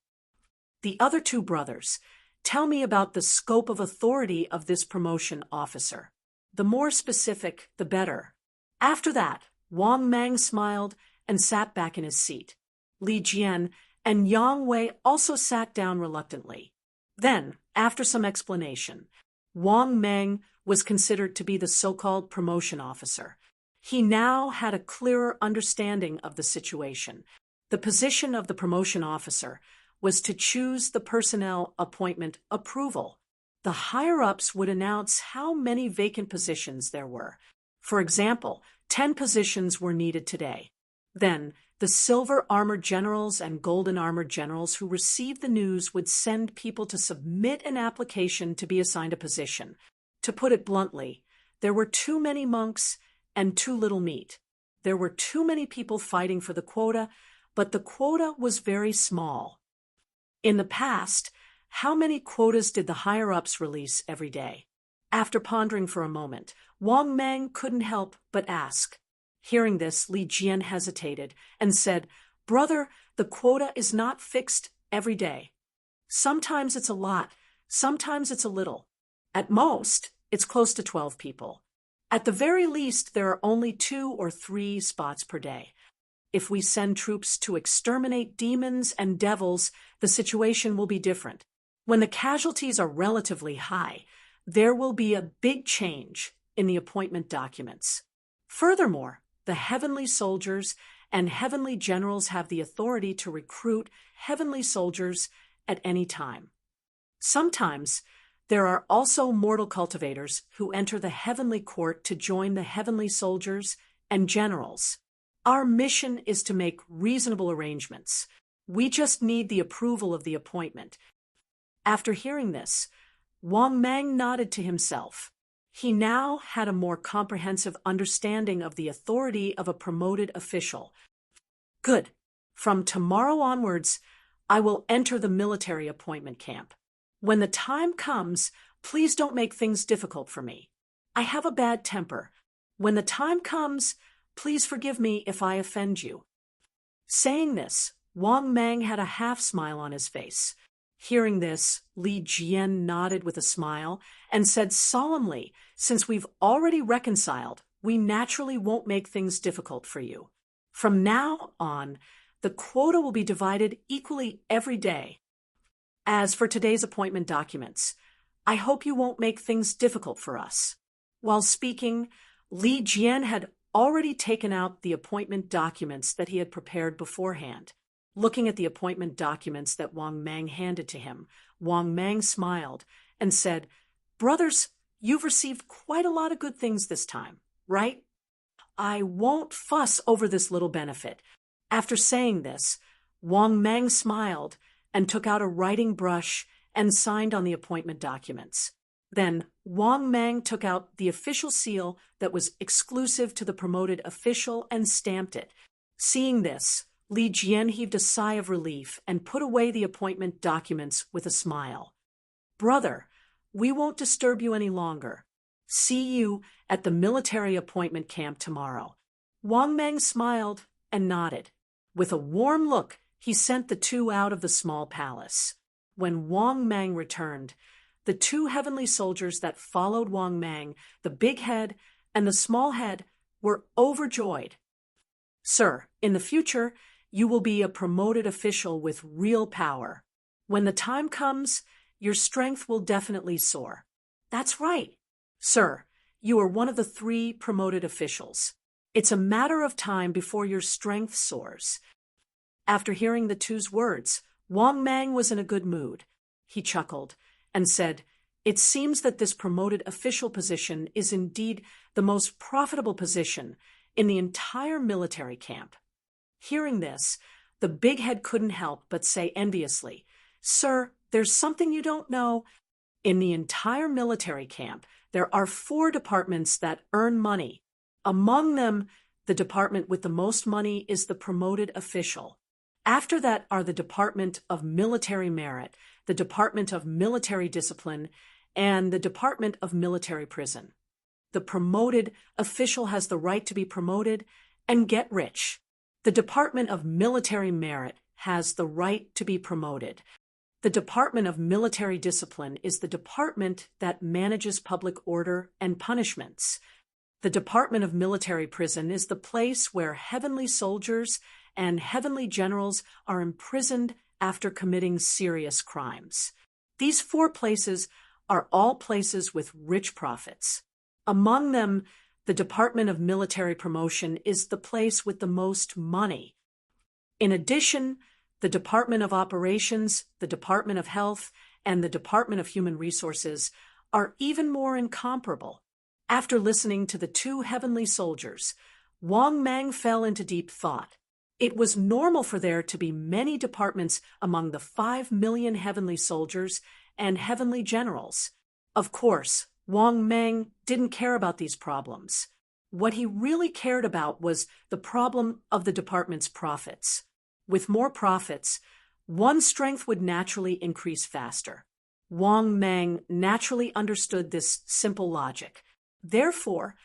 The other two brothers, tell me about the scope of authority of this promotion officer. The more specific, the better. After that, Wang Mang smiled and sat back in his seat. Li Jian and Yang Wei also sat down reluctantly. Then, after some explanation, Wang Mang was considered to be the so-called promotion officer. He now had a clearer understanding of the situation. The position of the promotion officer was to choose the personnel appointment approval. The higher-ups would announce how many vacant positions there were. For example, 10 positions were needed today. Then, the silver armored generals and golden armored generals who received the news would send people to submit an application to be assigned a position. To put it bluntly, there were too many monks and too little meat. There were too many people fighting for the quota, but the quota was very small. In the past, how many quotas did the higher-ups release every day? After pondering for a moment, Wang Mang couldn't help but ask. Hearing this, Li Jian hesitated and said, "Brother, the quota is not fixed every day. Sometimes it's a lot, sometimes it's a little. At most, it's close to 12 people. At the very least, there are only 2 or 3 spots per day. If we send troops to exterminate demons and devils, the situation will be different. When the casualties are relatively high, there will be a big change in the appointment documents. Furthermore, the heavenly soldiers and heavenly generals have the authority to recruit heavenly soldiers at any time. Sometimes, there are also mortal cultivators who enter the heavenly court to join the heavenly soldiers and generals. Our mission is to make reasonable arrangements. We just need the approval of the appointment." After hearing this, Wang Mang nodded to himself. He now had a more comprehensive understanding of the authority of a promoted official. "Good. From tomorrow onwards, I will enter the military appointment camp. When the time comes, please don't make things difficult for me. I have a bad temper. When the time comes, please forgive me if I offend you." Saying this, Wang Mang had a half-smile on his face. Hearing this, Li Jian nodded with a smile and said solemnly, "Since we've already reconciled, we naturally won't make things difficult for you. From now on, the quota will be divided equally every day. As for today's appointment documents, I hope you won't make things difficult for us." While speaking, Li Jian had already taken out the appointment documents that he had prepared beforehand. Looking at the appointment documents that Wang Mang handed to him, Wang Mang smiled and said, "Brothers, you've received quite a lot of good things this time, right? I won't fuss over this little benefit." After saying this, Wang Mang smiled and took out a writing brush and signed on the appointment documents. Then Wang Mang took out the official seal that was exclusive to the promoted official and stamped it. Seeing this, Li Jian heaved a sigh of relief and put away the appointment documents with a smile. "Brother, we won't disturb you any longer. See you at the military appointment camp tomorrow." Wang Mang smiled and nodded. With a warm look, he sent the two out of the small palace. When Wang Mang returned, the 2 heavenly soldiers that followed Wang Mang, the big head and the small head, were overjoyed. Sir, in the future, you will be a promoted official with real power. When the time comes, your strength will definitely soar. That's right. Sir, you are one of the 3 promoted officials. It's a matter of time before your strength soars. After hearing the two's words, Wang Mang was in a good mood. He chuckled and said, "It seems that this promoted official position is indeed the most profitable position in the entire military camp." Hearing this, the big head couldn't help but say enviously, "Sir, there's something you don't know. In the entire military camp, there are 4 departments that earn money. Among them, the department with the most money is the promoted official. After that are the Department of Military Merit, the Department of Military Discipline, and the Department of Military Prison. The promoted official has the right to be promoted and get rich. The Department of Military Merit has the right to be promoted. The Department of Military Discipline is the department that manages public order and punishments. The Department of Military Prison is the place where heavenly soldiers and heavenly generals are imprisoned after committing serious crimes. These 4 places are all places with rich profits. Among them, the Department of Military Promotion is the place with the most money. In addition, the Department of Operations, the Department of Health, and the Department of Human Resources are even more incomparable. After listening to the 2 heavenly soldiers, Wang Mang fell into deep thought. It was normal for there to be many departments among the 5 million heavenly soldiers and heavenly generals. Of course, Wang Mang didn't care about these problems. What he really cared about was the problem of the department's profits. With more profits, one's strength would naturally increase faster. Wang Mang naturally understood this simple logic. Therefore,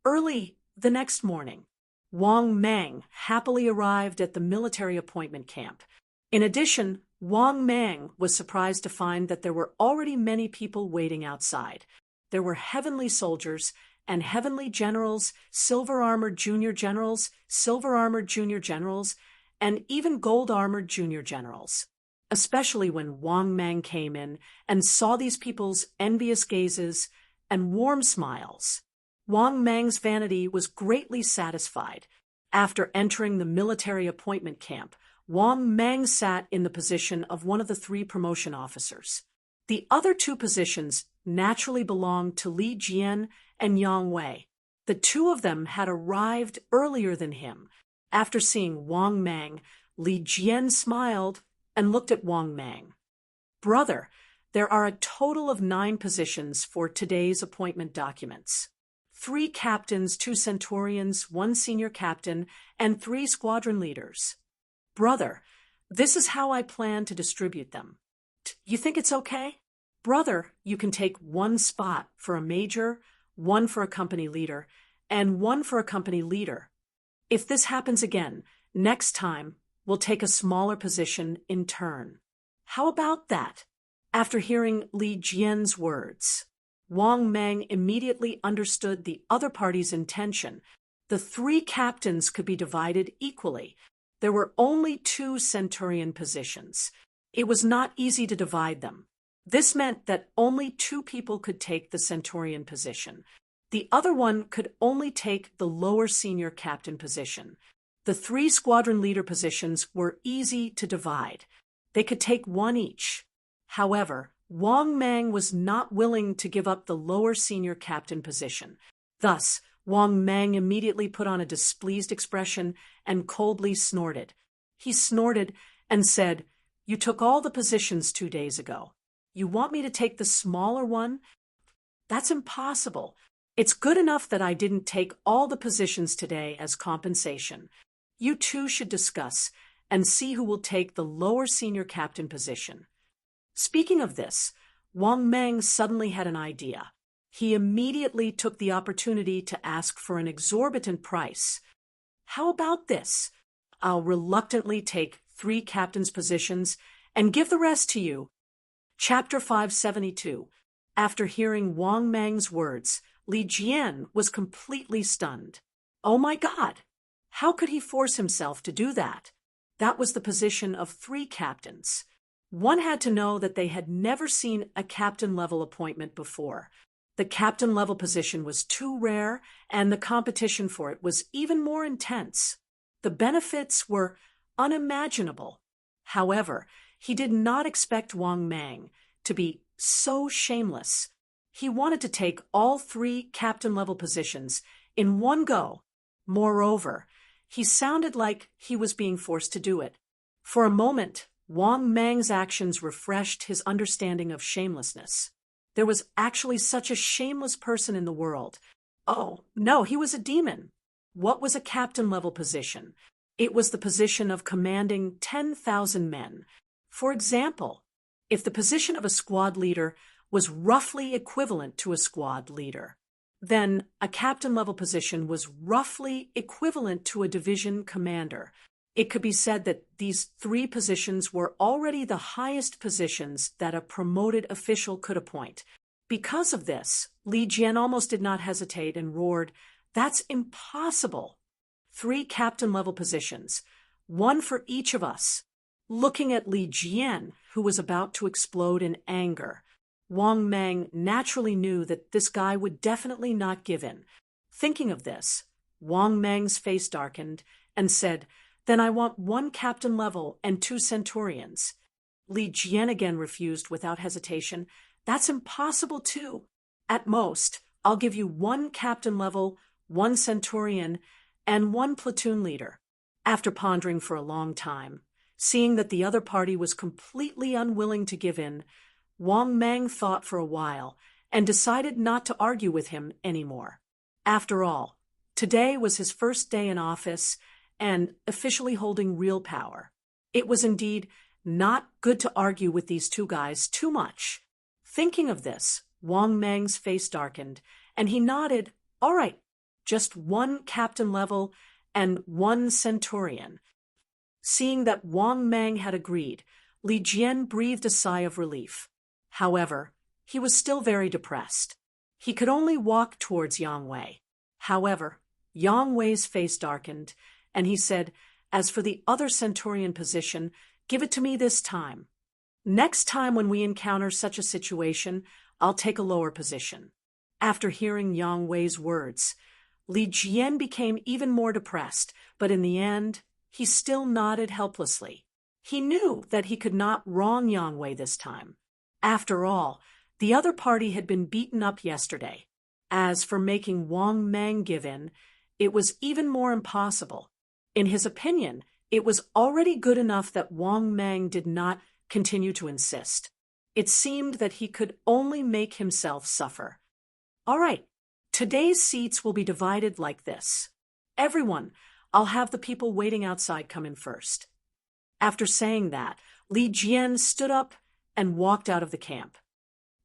early the next morning, Wang Mang happily arrived at the military appointment camp. In addition, Wang Mang was surprised to find that there were already many people waiting outside. There were heavenly soldiers and heavenly generals, silver-armored junior generals, silver-armored junior generals, and even gold-armored junior generals. Especially when Wang Mang came in and saw these people's envious gazes and warm smiles, Wang Mang's vanity was greatly satisfied. After entering the military appointment camp, Wang Mang sat in the position of one of the 3 promotion officers. The other 2 positions naturally belonged to Li Jian and Yang Wei. The 2 of them had arrived earlier than him. After seeing Wang Mang, Li Jian smiled and looked at Wang Mang. "Brother, there are a total of 9 positions for today's appointment documents. 3 captains, 2 centurions, 1 senior captain, and 3 squadron leaders. Brother, this is how I plan to distribute them. You think it's okay? Brother, you can take 1 spot for a major, 1 for a company leader, and 1 for a company leader. If this happens again, next time, we'll take a smaller position in turn. How about that?" After hearing Li Jian's words, Wang Mang immediately understood the other party's intention. The 3 captains could be divided equally. There were only 2 centurion positions. It was not easy to divide them. This meant that only 2 people could take the centurion position. The other one could only take the lower senior captain position. The 3 squadron leader positions were easy to divide. They could take 1 each. However, Wang Mang was not willing to give up the lower senior captain position. Thus, Wang Mang immediately put on a displeased expression and coldly snorted. He snorted and said, "You took all the positions 2 days ago. You want me to take the smaller one? That's impossible. It's good enough that I didn't take all the positions today as compensation. You 2 should discuss and see who will take the lower senior captain position." Speaking of this, Wang Mang suddenly had an idea. He immediately took the opportunity to ask for an exorbitant price. "How about this? I'll reluctantly take 3 captains' positions and give the rest to you." Chapter 572. After hearing Wang Mang's words, Li Jian was completely stunned. "Oh my God! How could he force himself to do that? That was the position of 3 captains. One had to know that they had never seen a captain-level appointment before. The captain-level position was too rare, and the competition for it was even more intense. The benefits were unimaginable. However, he did not expect Wang Mang to be so shameless. He wanted to take all 3 captain-level positions in one go. Moreover, he sounded like he was being forced to do it. For a moment, Wang Mang's actions refreshed his understanding of shamelessness. There was actually such a shameless person in the world. Oh, no, he was a demon. What was a captain-level position? It was the position of commanding 10,000 men. For example, if the position of a squad leader was roughly equivalent to a squad leader, then a captain-level position was roughly equivalent to a division commander. It could be said that these 3 positions were already the highest positions that a promoted official could appoint. Because of this, Li Jian almost did not hesitate and roared, "That's impossible! 3 captain-level positions, 1 for each of us." Looking at Li Jian, who was about to explode in anger, Wang Mang naturally knew that this guy would definitely not give in. Thinking of this, Wang Mang's face darkened and said, "Then I want 1 captain level and 2 centurions." Li Jian again refused without hesitation. "That's impossible too. At most, I'll give you 1 captain level, 1 centurion, and 1 platoon leader." After pondering for a long time, seeing that the other party was completely unwilling to give in, Wang Mang thought for a while and decided not to argue with him anymore. After all, today was his first day in office and officially holding real power. It was indeed not good to argue with these 2 guys too much. Thinking of this, Wang Mang's face darkened, and he nodded, "All right, just 1 captain level and 1 centurion." Seeing that Wang Mang had agreed, Li Jian breathed a sigh of relief. However, he was still very depressed. He could only walk towards Yang Wei. However, Yang Wei's face darkened, and he said, "As for the other centurion position, give it to me this time. Next time when we encounter such a situation, I'll take a lower position." After hearing Yang Wei's words, Li Jian became even more depressed, but in the end, he still nodded helplessly. He knew that he could not wrong Yang Wei this time. After all, the other party had been beaten up yesterday. As for making Wang Mang give in, it was even more impossible. In his opinion, it was already good enough that Wang Mang did not continue to insist. It seemed that he could only make himself suffer. "All right, today's seats will be divided like this. Everyone, I'll have the people waiting outside come in first." After saying that, Li Jian stood up and walked out of the camp.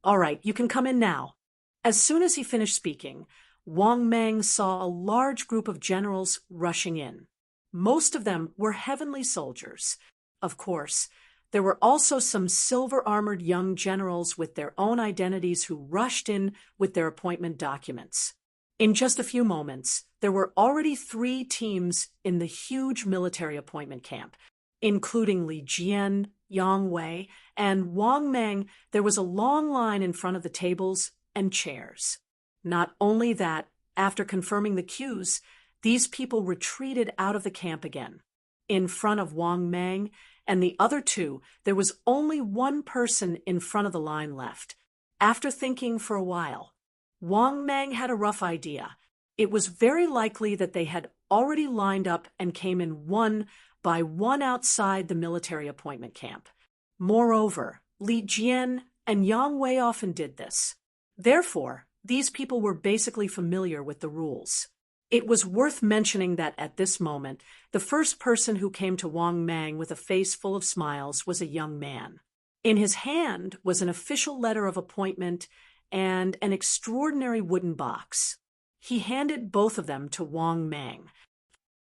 "All right, you can come in now." As soon as he finished speaking, Wang Mang saw a large group of generals rushing in. Most of them were heavenly soldiers. Of course, there were also some silver-armored young generals with their own identities who rushed in with their appointment documents. In just a few moments, there were already 3 teams in the huge military appointment camp, including Li Jian, Yang Wei, and Wang Mang. There was a long line in front of the tables and chairs. Not only that, after confirming the queues, these people retreated out of the camp again. In front of Wang Mang and the other 2, there was only 1 person in front of the line left. After thinking for a while, Wang Mang had a rough idea. It was very likely that they had already lined up and came in 1 by 1 outside the military appointment camp. Moreover, Li Jian and Yang Wei often did this. Therefore, these people were basically familiar with the rules. It was worth mentioning that at this moment, the first person who came to Wang Mang with a face full of smiles was a young man. In his hand was an official letter of appointment and an extraordinary wooden box. He handed both of them to Wang Mang.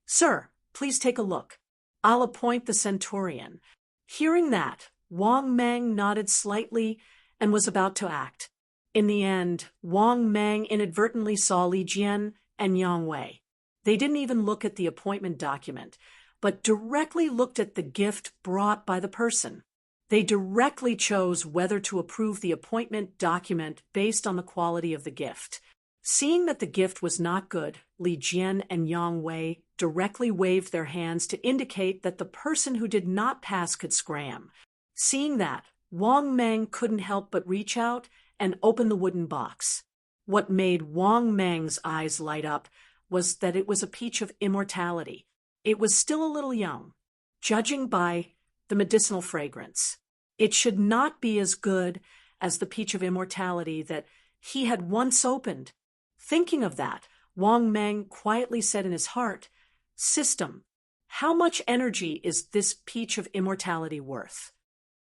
"Sir, please take a look. I'll appoint the centurion." Hearing that, Wang Mang nodded slightly and was about to act. In the end, Wang Mang inadvertently saw Li Jian and Yang Wei. They didn't even look at the appointment document, but directly looked at the gift brought by the person. They directly chose whether to approve the appointment document based on the quality of the gift. Seeing that the gift was not good, Li Jian and Yang Wei directly waved their hands to indicate that the person who did not pass could scram. Seeing that, Wang Mang couldn't help but reach out and open the wooden box. What made Wang Mang's eyes light up was that it was a peach of immortality. It was still a little young, judging by the medicinal fragrance. It should not be as good as the peach of immortality that he had once opened. Thinking of that, Wang Mang quietly said in his heart, "System, how much energy is this peach of immortality worth?"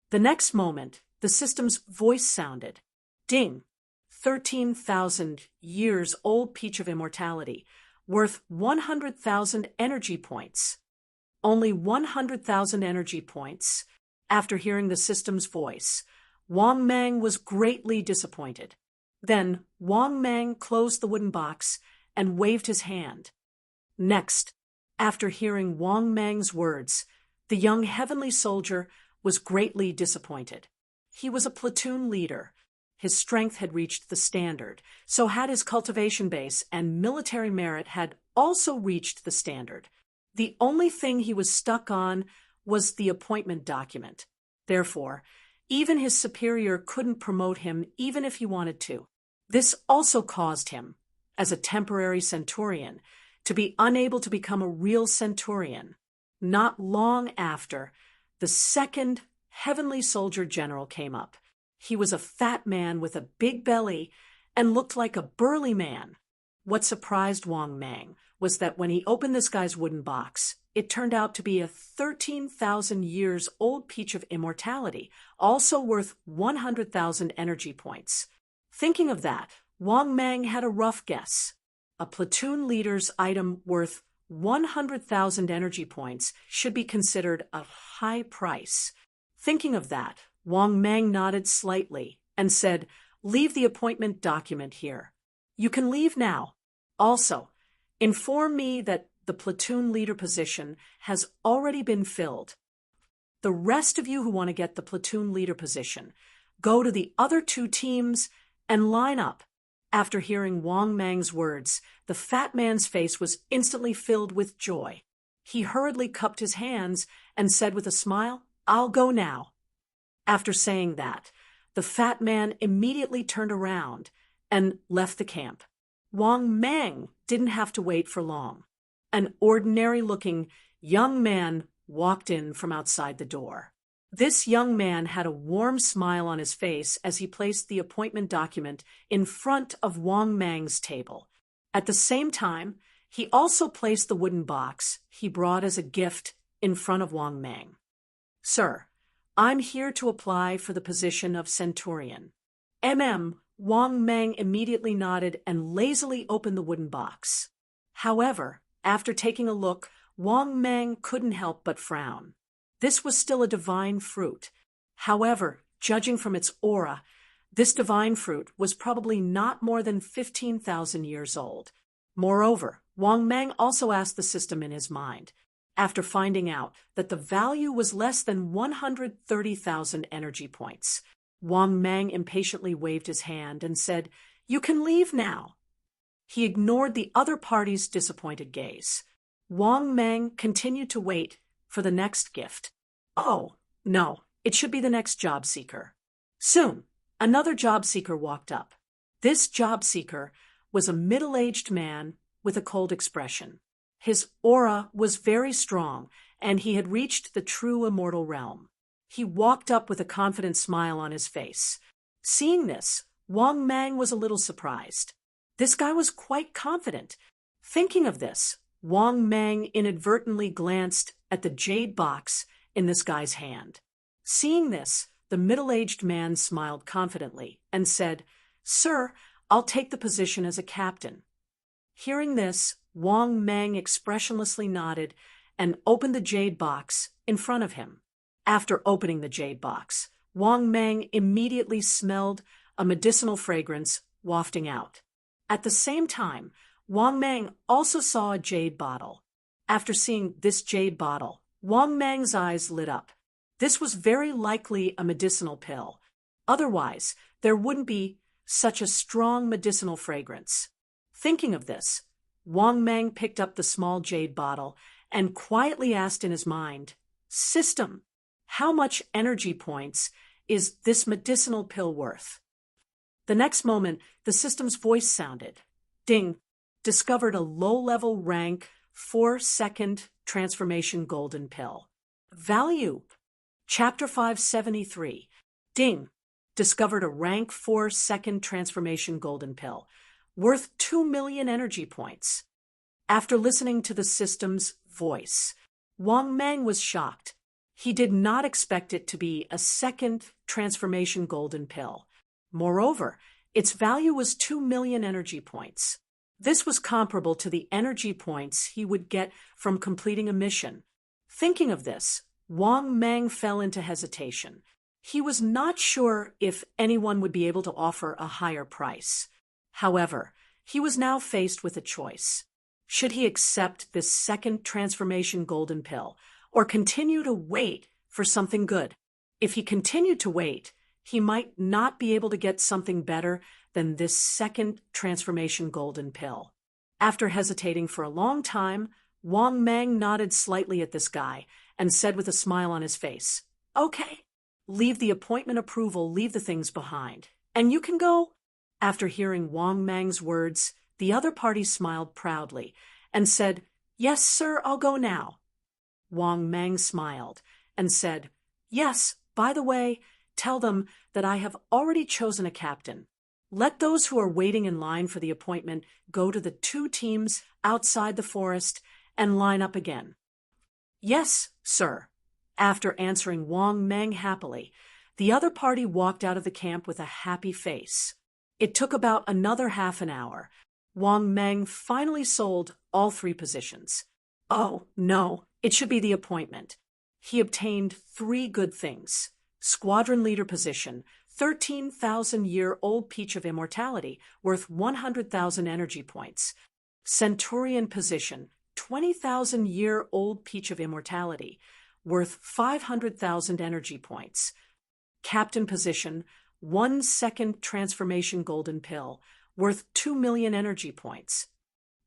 The next moment, the system's voice sounded. Ding! 13,000 years old peach of immortality, worth 100,000 energy points. Only 100,000 energy points. After hearing the system's voice, Wang Mang was greatly disappointed. Then Wang Mang closed the wooden box and waved his hand. Next, after hearing Wang Mang's words, the young heavenly soldier was greatly disappointed. He was a platoon leader. His strength had reached the standard, so had his cultivation base, and military merit had also reached the standard. The only thing he was stuck on was the appointment document. Therefore, even his superior couldn't promote him even if he wanted to. This also caused him, as a temporary centurion, to be unable to become a real centurion. Not long after, the second heavenly soldier general came up. He was a fat man with a big belly and looked like a burly man. What surprised Wang Mang was that when he opened this guy's wooden box, it turned out to be a 13,000 years old peach of immortality, also worth 100,000 energy points. Thinking of that, Wang Mang had a rough guess. A platoon leader's item worth 100,000 energy points should be considered a high price. Thinking of that, Wang Mang nodded slightly and said, "Leave the appointment document here. You can leave now. Also, inform me that the platoon leader position has already been filled. The rest of you who want to get the platoon leader position, go to the other two teams and line up." After hearing Wang Mang's words, the fat man's face was instantly filled with joy. He hurriedly cupped his hands and said with a smile, "I'll go now." After saying that, the fat man immediately turned around and left the camp. Wang Mang didn't have to wait for long. An ordinary-looking young man walked in from outside the door. This young man had a warm smile on his face as he placed the appointment document in front of Wang Mang's table. At the same time, he also placed the wooden box he brought as a gift in front of Wang Mang. "Sir, I'm here to apply for the position of centurion." Wang Mang immediately nodded and lazily opened the wooden box. However, after taking a look, Wang Mang couldn't help but frown. This was still a divine fruit. However, judging from its aura, this divine fruit was probably not more than 15,000 years old. Moreover, Wang Mang also asked the system in his mind, after finding out that the value was less than 130,000 energy points. Wang Mang impatiently waved his hand and said, "You can leave now." He ignored the other party's disappointed gaze. Wang Mang continued to wait for the next gift. Oh, no, it should be the next job seeker. Soon, another job seeker walked up. This job seeker was a middle-aged man with a cold expression. His aura was very strong, and he had reached the true immortal realm. He walked up with a confident smile on his face. Seeing this, Wang Mang was a little surprised. This guy was quite confident. Thinking of this, Wang Mang inadvertently glanced at the jade box in this guy's hand. Seeing this, the middle-aged man smiled confidently and said, "Sir, I'll take the position as a captain." Hearing this, Wang Mang expressionlessly nodded and opened the jade box in front of him. After opening the jade box, Wang Mang immediately smelled a medicinal fragrance wafting out. At the same time, Wang Mang also saw a jade bottle. After seeing this jade bottle, Wang Mang's eyes lit up. This was very likely a medicinal pill. Otherwise, there wouldn't be such a strong medicinal fragrance. Thinking of this, Wang Mang picked up the small jade bottle and quietly asked in his mind, "System, how much energy points is this medicinal pill worth?" The next moment, the system's voice sounded. Ding! Discovered a low-level rank 4-second transformation golden pill. Value. Chapter 573. Ding! Discovered a rank 4-second transformation golden pill. Worth 2 million energy points. After listening to the system's voice, Wang Mang was shocked. He did not expect it to be a second transformation golden pill. Moreover, its value was 2 million energy points. This was comparable to the energy points he would get from completing a mission. Thinking of this, Wang Mang fell into hesitation. He was not sure if anyone would be able to offer a higher price. However, he was now faced with a choice. Should he accept this second transformation golden pill, or continue to wait for something good? If he continued to wait, he might not be able to get something better than this second transformation golden pill. After hesitating for a long time, Wang Mang nodded slightly at this guy and said with a smile on his face, "Okay, leave the appointment approval, leave the things behind, and you can go." After hearing Wang Mang's words, the other party smiled proudly and said, "Yes, sir, I'll go now." Wang Mang smiled and said, "Yes, by the way, tell them that I have already chosen a captain. Let those who are waiting in line for the appointment go to the 2 teams outside the forest and line up again." "Yes, sir." After answering Wang Mang happily, the other party walked out of the camp with a happy face. It took about another half an hour. Wang Mang finally sold all 3 positions. Oh, no, it should be the appointment. He obtained 3 good things. Squadron leader position, 13,000-year-old peach of immortality, worth 100,000 energy points. Centurion position, 20,000-year-old peach of immortality, worth 500,000 energy points. Captain position, 1-second transformation golden pill, worth 2 million energy points.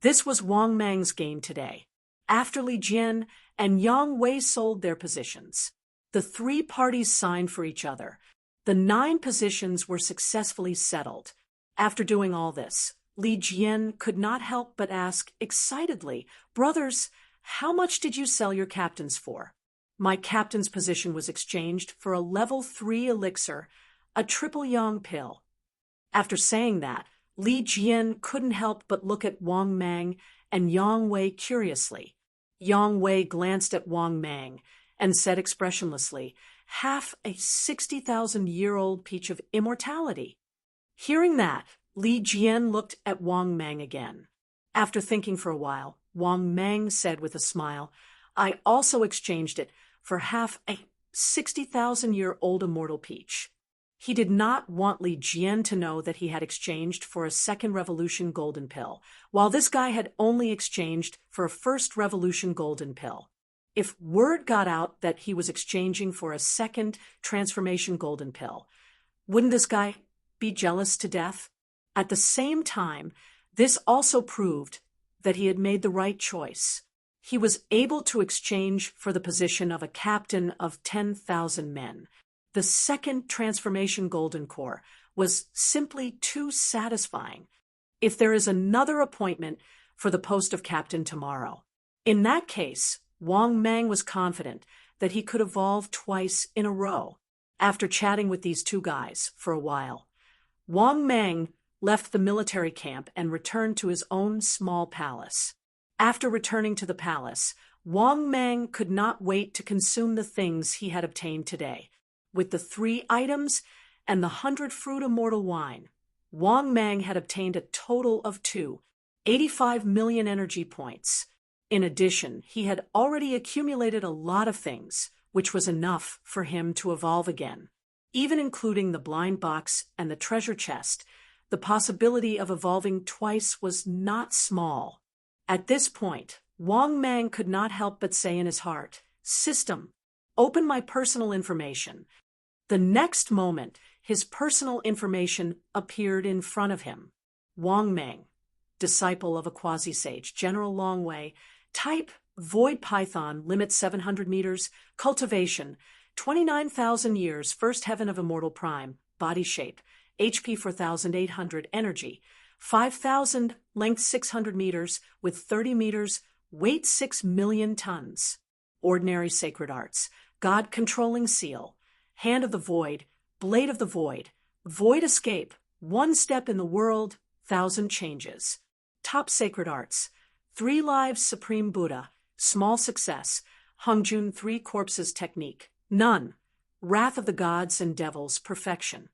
This was Wang Mang's gain today. After Li Jian and Yang Wei sold their positions, the 3 parties signed for each other. The 9 positions were successfully settled. After doing all this, Li Jian could not help but ask excitedly, "Brothers, how much did you sell your captains for?" "My captain's position was exchanged for a level 3 elixir, a triple yang pill." After saying that, Li Jian couldn't help but look at Wang Mang and Yang Wei curiously. Yang Wei glanced at Wang Mang and said expressionlessly, "Half a 60,000-year-old peach of immortality." Hearing that, Li Jian looked at Wang Mang again. After thinking for a while, Wang Mang said with a smile, "I also exchanged it for half a 60,000-year-old immortal peach." He did not want Li Jian to know that he had exchanged for a second revolution golden pill, while this guy had only exchanged for a first revolution golden pill. If word got out that he was exchanging for a second transformation golden pill, wouldn't this guy be jealous to death? At the same time, this also proved that he had made the right choice. He was able to exchange for the position of a captain of 10,000 men. The second transformation golden core was simply too satisfying. If there is another appointment for the post of captain tomorrow, in that case, Wang Mang was confident that he could evolve twice in a row. After chatting with these 2 guys for a while, Wang Mang left the military camp and returned to his own small palace. After returning to the palace, Wang Mang could not wait to consume the things he had obtained today. With the 3 items and the 100-fruit immortal wine, Wang Mang had obtained a total of 85 million energy points. In addition, he had already accumulated a lot of things, which was enough for him to evolve again. Even including the blind box and the treasure chest, The possibility of evolving twice was not small. At this point, Wang Mang could not help but say in his heart, "System, open my personal information." The next moment, his personal information appeared in front of him. Wang Mang, disciple of a quasi-sage, General Longwei, type Void Python, limit 700 meters, cultivation, 29,000 years, first heaven of immortal prime, body shape, HP 4,800, energy, 5,000, length 600 meters, width 30 meters, weight 6 million tons. Ordinary sacred arts, God controlling seal, hand of the void, blade of the void, void escape, one step in the world, 1,000 changes. Top sacred arts, 3 lives supreme Buddha, small success, Hongjun 3 corpses technique, none, wrath of the gods and devils, perfection.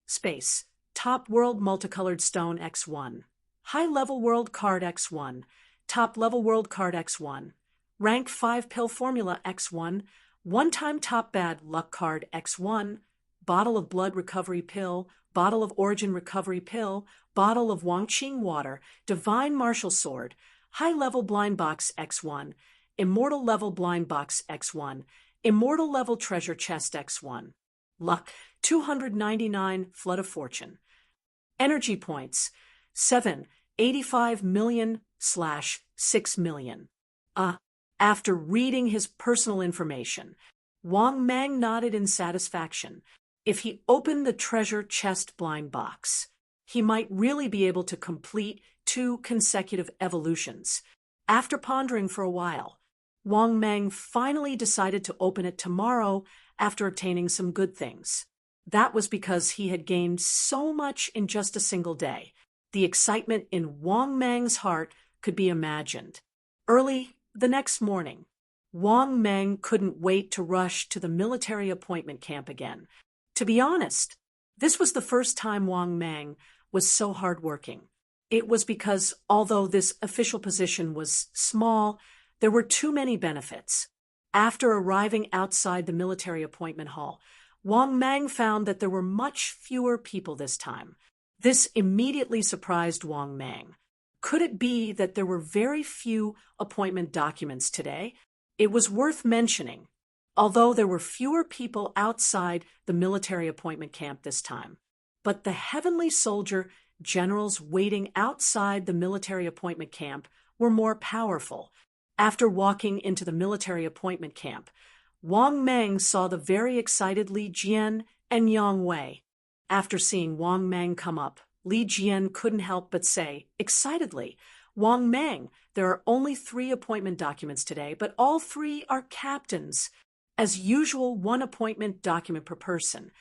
Space, top world multicolored stone X1, high level world card X1, top level world card X1, rank 5 pill formula X1, one-time top bad luck card X1, bottle of blood recovery pill, bottle of origin recovery pill, bottle of Wangqing water, divine martial sword, high-level blind box X1, immortal level blind box X1, immortal level treasure chest X1. Luck, 299, flood of fortune. Energy points, 785 million / 6 million. After reading his personal information, Wang Mang nodded in satisfaction. If he opened the treasure chest blind box, he might really be able to complete 2 consecutive evolutions. After pondering for a while, Wang Mang finally decided to open it tomorrow after obtaining some good things. That was because he had gained so much in just a single day. The excitement in Wang Mang's heart could be imagined. Early the next morning, Wang Mang couldn't wait to rush to the military appointment camp again. To be honest, this was the first time Wang Mang was so hardworking. It was because, although this official position was small, there were too many benefits. After arriving outside the military appointment hall, Wang Mang found that there were much fewer people this time. This immediately surprised Wang Mang. Could it be that there were very few appointment documents today? It was worth mentioning, although there were fewer people outside the military appointment camp this time. But the heavenly soldier generals waiting outside the military appointment camp were more powerful. After walking into the military appointment camp, Wang Mang saw the very excited Li Jian and Yang Wei. After seeing Wang Mang come up, Li Jian couldn't help but say, excitedly, "Wang Mang, there are only 3 appointment documents today, but all 3 are captains. As usual, 1 appointment document per person."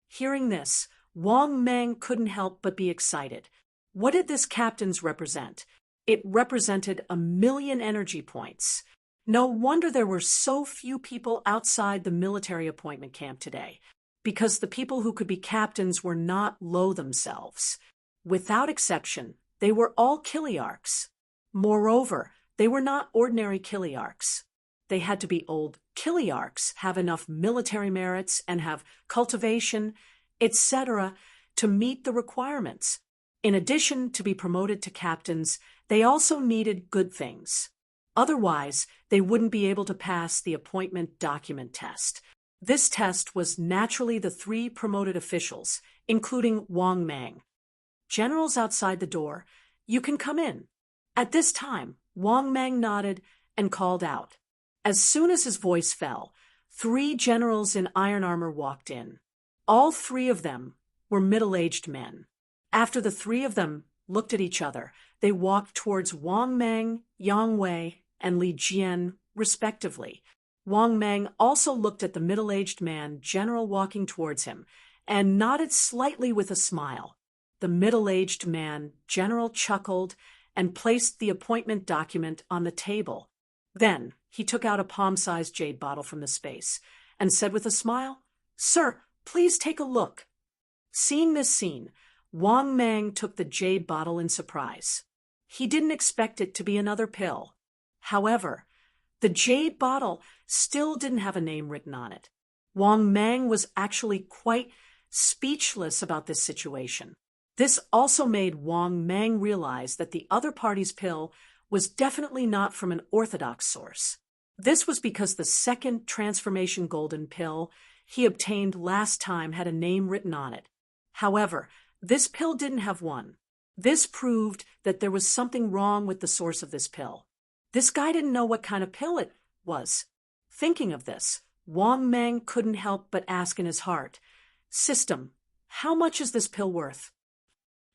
Hearing this, Wang Mang couldn't help but be excited. What did this captains represent? It represented 1,000,000 energy points. No wonder there were so few people outside the military appointment camp today, because the people who could be captains were not low themselves. Without exception, they were all Kiliarchs. Moreover, they were not ordinary Kiliarchs. They had to be old Kiliarchs, have enough military merits, and have cultivation, etc., to meet the requirements. In addition to be promoted to captains, they also needed good things. Otherwise, they wouldn't be able to pass the appointment document test. This test was naturally the 3 promoted officials, including Wang Mang. Generals outside the door, "You can come in." At this time, Wang Mang nodded and called out. As soon as his voice fell, 3 generals in iron armor walked in. All 3 of them were middle-aged men. After the 3 of them looked at each other, they walked towards Wang Mang, Yang Wei, and Li Jian, respectively. Wang Mang also looked at the middle-aged man, general, walking towards him, and nodded slightly with a smile. The middle-aged man, general, chuckled and placed the appointment document on the table. Then he took out a palm-sized jade bottle from the space and said with a smile, "Sir, please take a look." Seeing this scene, Wang Mang took the jade bottle in surprise. He didn't expect it to be another pill. However, the jade bottle still didn't have a name written on it. Wang Mang was actually quite speechless about this situation. This also made Wang Mang realize that the other party's pill was definitely not from an orthodox source. This was because the second transformation golden pill he obtained last time had a name written on it. However, this pill didn't have one. This proved that there was something wrong with the source of this pill. This guy didn't know what kind of pill it was. Thinking of this, Wang Mang couldn't help but ask in his heart, "System, how much is this pill worth?"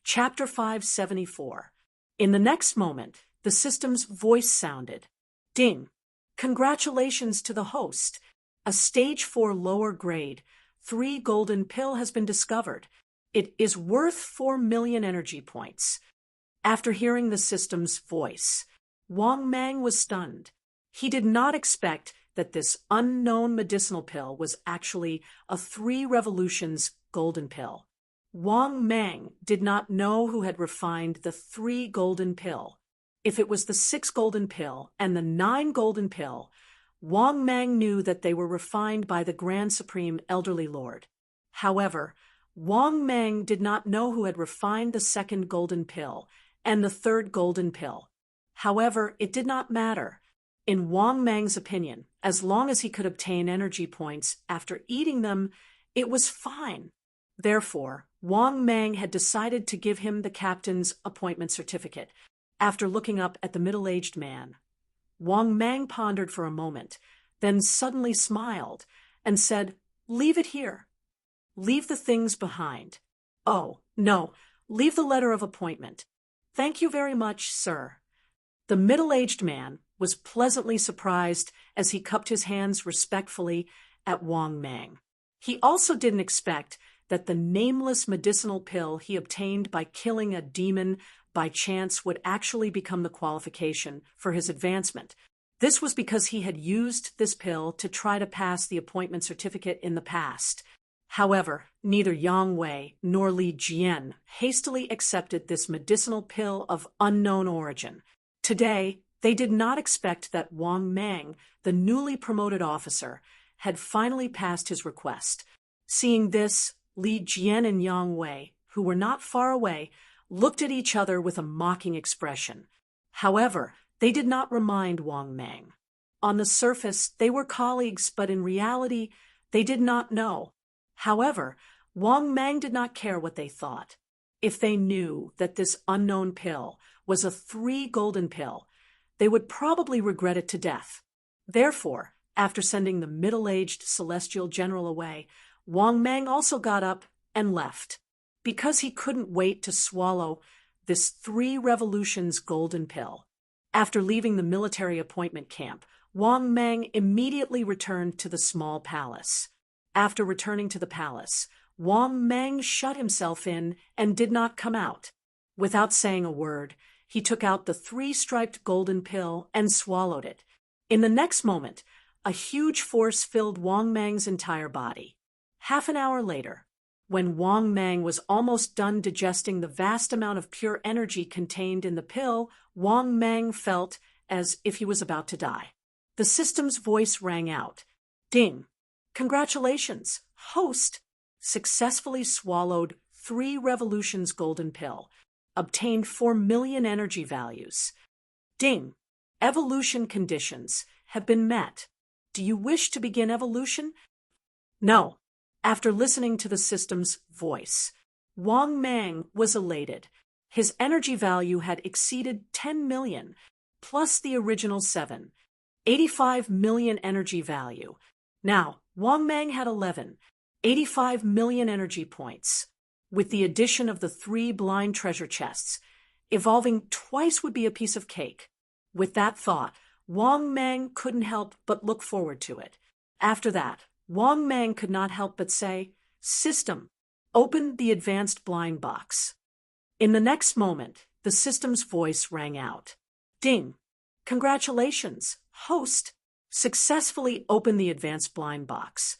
Chapter 574. In the next moment, the system's voice sounded. Ding! Congratulations to the host. A stage 4 lower grade, 3 golden pill has been discovered. It is worth 4 million energy points. After hearing the system's voice, Wang Mang was stunned. He did not expect that this unknown medicinal pill was actually a 3 revolutions golden pill. Wang Mang did not know who had refined the 3 golden pill. If it was the 6 golden pill and the 9 golden pill, Wang Mang knew that they were refined by the Grand Supreme Elderly Lord. However, Wang Mang did not know who had refined the 2nd golden pill and the 3rd golden pill. However, it did not matter. In Wang Mang's opinion, as long as he could obtain energy points after eating them, it was fine. Therefore, Wang Mang had decided to give him the captain's appointment certificate. After looking up at the middle-aged man, Wang Mang pondered for a moment, then suddenly smiled and said, "Leave it here. Leave the things behind. Oh, no, leave the letter of appointment. Thank you very much, sir." The middle-aged man was pleasantly surprised as he cupped his hands respectfully at Wang Mang. He also didn't expect that the nameless medicinal pill he obtained by killing a demon by chance would actually become the qualification for his advancement. This was because he had used this pill to try to pass the appointment certificate in the past. However, neither Yang Wei nor Li Jian hastily accepted this medicinal pill of unknown origin. Today, they did not expect that Wang Mang, the newly promoted officer, had finally passed his request. Seeing this, Li Jian and Yang Wei, who were not far away, looked at each other with a mocking expression. However, they did not remind Wang Mang. On the surface, they were colleagues, but in reality, they did not know. However, Wang Mang did not care what they thought. If they knew that this unknown pill was a 3 golden pill, they would probably regret it to death. Therefore, after sending the middle-aged celestial general away, Wang Mang also got up and left. Because he couldn't wait to swallow this 3 revolutions golden pill. After leaving the military appointment camp, Wang Mang immediately returned to the small palace. After returning to the palace, Wang Mang shut himself in and did not come out. Without saying a word, he took out the 3-striped golden pill and swallowed it. In the next moment, a huge force filled Wang Mang's entire body. Half an hour later, when Wang Mang was almost done digesting the vast amount of pure energy contained in the pill, Wang Mang felt as if he was about to die. The system's voice rang out. Ding! Congratulations, host! Successfully swallowed 3 revolutions golden pill. Obtained 4 million energy values. Ding! Evolution conditions have been met. Do you wish to begin evolution? No. After listening to the system's voice, Wang Mang was elated. His energy value had exceeded 10 million, plus the original 7. 85 million energy value. Now, Wang Mang had 85 million energy points. With the addition of the 3 blind treasure chests, evolving twice would be a piece of cake. With that thought, Wang Mang couldn't help but look forward to it. After that, Wang Mang could not help but say, "System, open the advanced blind box." In the next moment, the system's voice rang out. Ding! Congratulations, host! Successfully open the advanced blind box.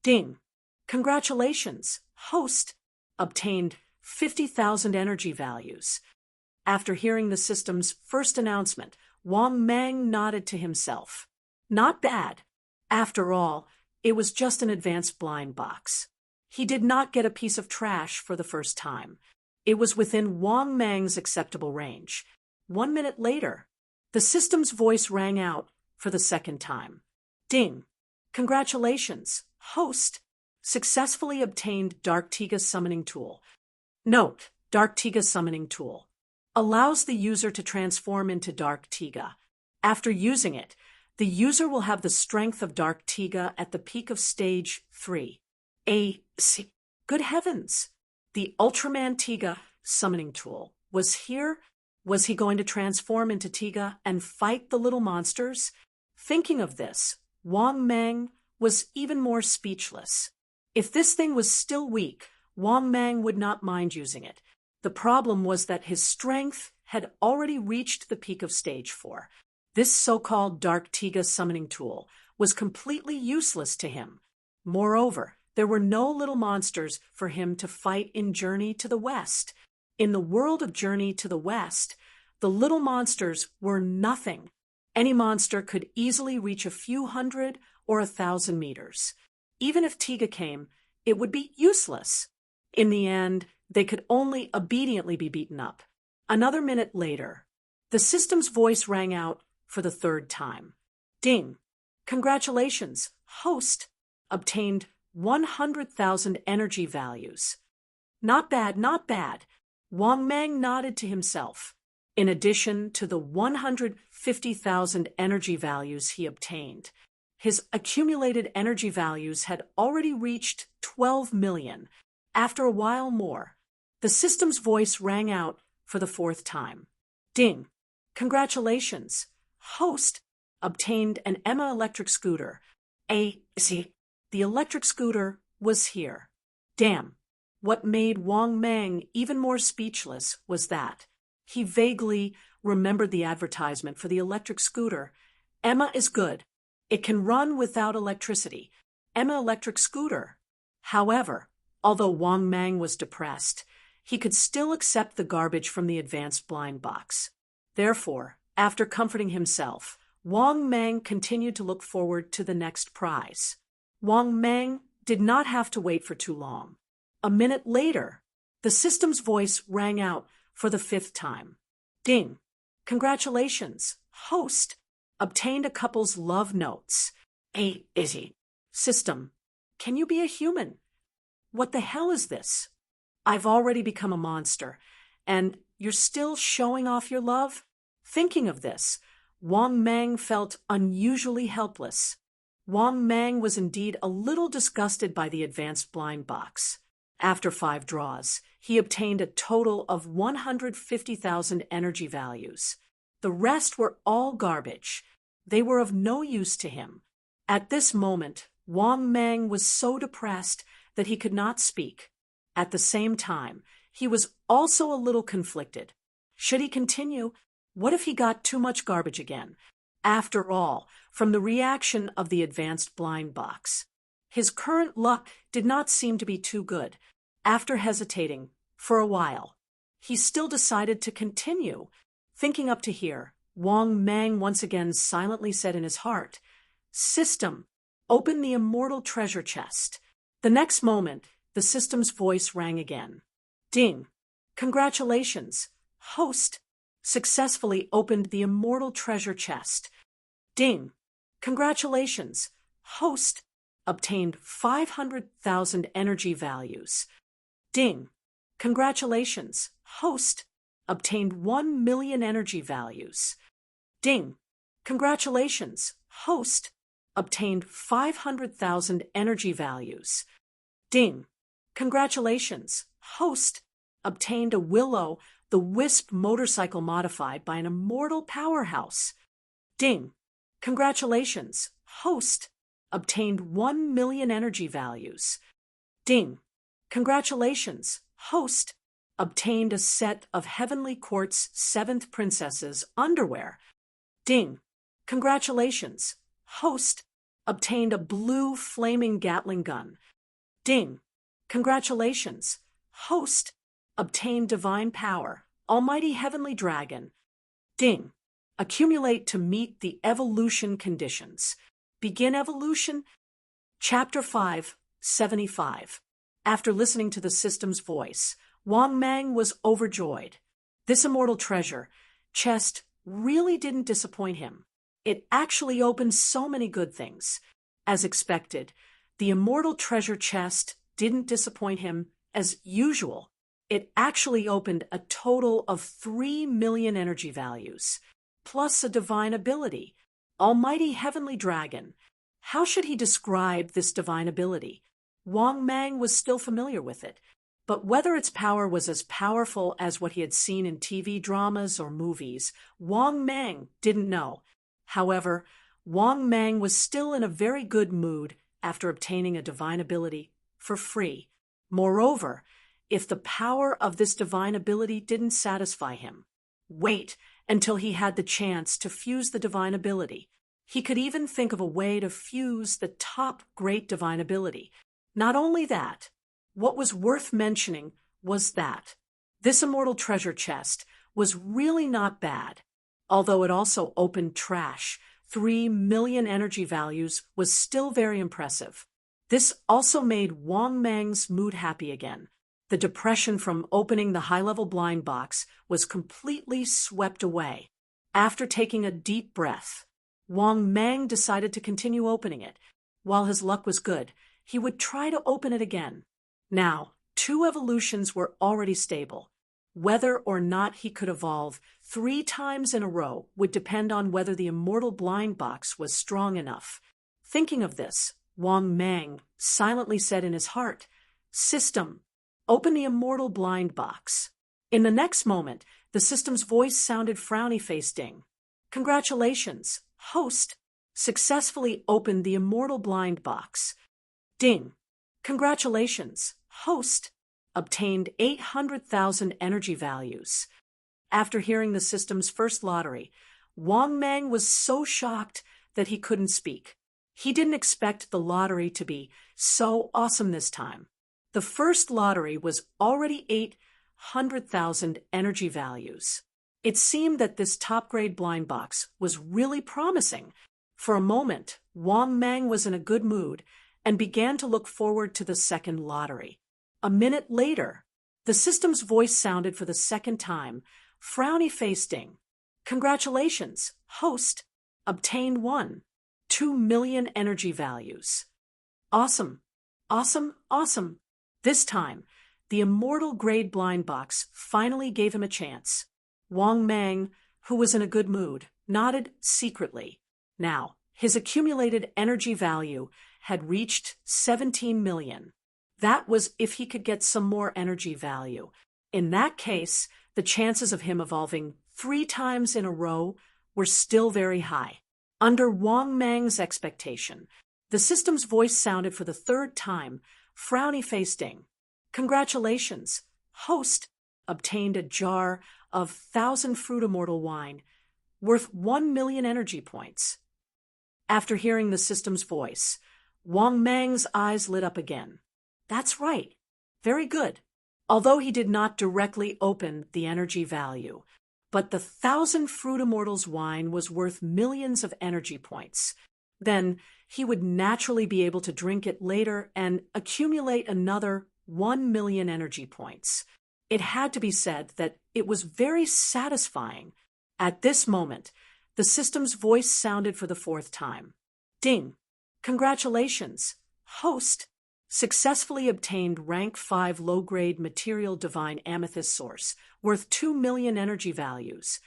Ding! Congratulations, host! Obtained 50,000 energy values. After hearing the system's first announcement, Wang Mang nodded to himself. Not bad. After all, it was just an advanced blind box. He did not get a piece of trash for the first time. It was within Wang Mang's acceptable range. 1 minute later, the system's voice rang out for the second time. Ding! Congratulations, host! Successfully obtained Dark Tiga Summoning Tool. Note: Dark Tiga Summoning Tool allows the user to transform into Dark Tiga. After using it, the user will have the strength of Dark Tiga at the peak of Stage 3. Good heavens! The Ultraman Tiga Summoning Tool was here. Was he going to transform into Tiga and fight the little monsters? Thinking of this, Wang Mang was even more speechless. If this thing was still weak, Wang Mang would not mind using it. The problem was that his strength had already reached the peak of Stage 4. This so-called Dark Tiga Summoning Tool was completely useless to him. Moreover, there were no little monsters for him to fight in Journey to the West. In the world of Journey to the West, the little monsters were nothing. Any monster could easily reach a few hundred or 1,000 meters. Even if Tiga came, it would be useless. In the end, they could only obediently be beaten up. Another minute later, the system's voice rang out for the third time. Ding! Congratulations, host! Obtained 100,000 energy values. Not bad, not bad. Wang Mang nodded to himself. In addition to the 150,000 energy values he obtained, his accumulated energy values had already reached 12 million. After a while more, the system's voice rang out for the fourth time. Ding! Congratulations, host! Obtained an Emma electric scooter. The electric scooter was here. Damn! What made Wang Mang even more speechless was that he vaguely remembered the advertisement for the electric scooter. Emma is good. It can run without electricity. Emma electric scooter. However, although Wang Mang was depressed, he could still accept the garbage from the advanced blind box. Therefore, after comforting himself, Wang Mang continued to look forward to the next prize. Wang Mang did not have to wait for too long. A minute later, the system's voice rang out for the fifth time. Ding! Congratulations, host! Obtained a couple's love notes. System, can you be a human? What the hell is this? I've already become a monster, and you're still showing off your love? Thinking of this, Wang Mang felt unusually helpless. Wang Mang was indeed a little disgusted by the advanced blind box. After 5 draws, he obtained a total of 150,000 energy values. The rest were all garbage. They were of no use to him. At this moment, Wang Mang was so depressed that he could not speak. At the same time, he was also a little conflicted. Should he continue? What if he got too much garbage again? After all, from the reaction of the advanced blind box, his current luck did not seem to be too good. After hesitating for a while, he still decided to continue. Thinking up to here, Wang Mang once again silently said in his heart, "System, open the immortal treasure chest." The next moment, the system's voice rang again. Ding! Congratulations, host! Successfully opened the immortal treasure chest. Ding! Congratulations, host! Obtained 500,000 energy values. Ding! Congratulations, host! Obtained 1 million energy values. Ding! Congratulations, host! Obtained 500,000 energy values. Ding! Congratulations, host! Obtained a Willow the Wisp motorcycle modified by an immortal powerhouse. Ding! Congratulations, host! Obtained 1 million energy values. Ding! Congratulations, host! Obtained a set of Heavenly Quartz 7th Princess's underwear. Ding! Congratulations, host! Obtained a blue flaming Gatling gun. Ding! Congratulations, host! Obtained divine power, almighty heavenly dragon. Ding! Accumulate to meet the evolution conditions. Begin evolution. Chapter 5, 75. After listening to the system's voice, Wang Mang was overjoyed. This immortal treasure chest really didn't disappoint him. It actually opened so many good things. As expected, the immortal treasure chest didn't disappoint him as usual. It actually opened a total of 3 million energy values, plus a divine ability, Almighty Heavenly Dragon. How should he describe this divine ability? Wang Mang was still familiar with it, but whether its power was as powerful as what he had seen in TV dramas or movies, Wang Mang didn't know. However, Wang Mang was still in a very good mood after obtaining a divine ability for free. Moreover, if the power of this divine ability didn't satisfy him, wait until he had the chance to fuse the divine ability. He could even think of a way to fuse the top great divine ability. Not only that, what was worth mentioning was that this immortal treasure chest was really not bad. Although it also opened trash, 3 million energy values was still very impressive. This also made Wang Mang's mood happy again. The depression from opening the high-level blind box was completely swept away. After taking a deep breath, Wang Mang decided to continue opening it. While his luck was good, he would try to open it again. Now, 2 evolutions were already stable. Whether or not he could evolve 3 times in a row would depend on whether the immortal blind box was strong enough. Thinking of this, Wang Mang silently said in his heart, "System, open the immortal blind box." In the next moment, the system's voice sounded frowny-faced ding. "Congratulations, host, successfully opened the immortal blind box." Ding. "Congratulations, host, obtained 800,000 energy values." After hearing the system's first lottery, Wang Mang was so shocked that he couldn't speak. He didn't expect the lottery to be so awesome this time. The first lottery was already 800,000 energy values. It seemed that this top-grade blind box was really promising. For a moment, Wang Mang was in a good mood and began to look forward to the second lottery. A minute later, the system's voice sounded for the second time, frowny-faced ding. "Congratulations, host, obtained 2 million energy values." Awesome, awesome, awesome. This time, the immortal grade blind box finally gave him a chance. Wang Mang, who was in a good mood, nodded secretly. Now, his accumulated energy value had reached 17 million. That was if he could get some more energy value. In that case, the chances of him evolving 3 times in a row were still very high. Under Wang Mang's expectation, the system's voice sounded for the third time, frowny-faced ding. "Congratulations, host, obtained a jar of 1,000 fruit immortal wine, worth 1 million energy points." After hearing the system's voice, Wang Mang's eyes lit up again. That's right. Very good. Although he did not directly open the energy value, but the 1,000 fruit immortals wine was worth millions of energy points. Then he would naturally be able to drink it later and accumulate another 1 million energy points. It had to be said that it was very satisfying. At this moment, the system's voice sounded for the 4th time. "Ding! Congratulations, host, successfully obtained rank 5 low-grade material divine amethyst source, worth 2 million energy values."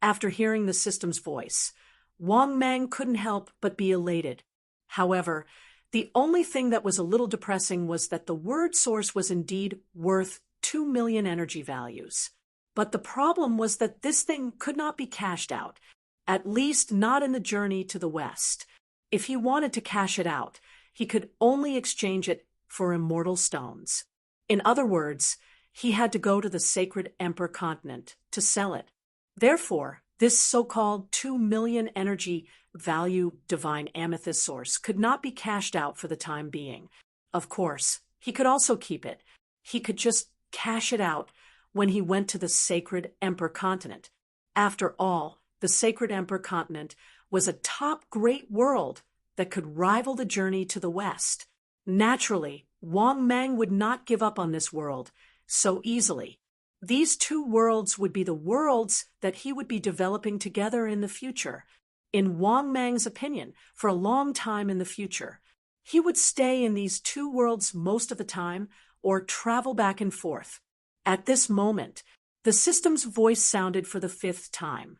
After hearing the system's voice, Wang Mang couldn't help but be elated. However, the only thing that was a little depressing was that the word source was indeed worth 2 million energy values. But the problem was that this thing could not be cashed out, at least not in the journey to the west. If he wanted to cash it out, he could only exchange it for immortal stones. In other words, he had to go to the sacred Emperor continent to sell it. Therefore, this so-called 2 million energy value divine amethyst source could not be cashed out for the time being. Of course, he could also keep it. He could just cash it out when he went to the sacred Emperor continent. After all, the sacred Emperor continent was a top great world that could rival the journey to the west. Naturally, Wang Mang would not give up on this world, so easily. These two worlds would be the worlds that he would be developing together in the future. In Wang Mang's opinion, for a long time in the future, he would stay in these two worlds most of the time or travel back and forth. At this moment, the system's voice sounded for the 5th time.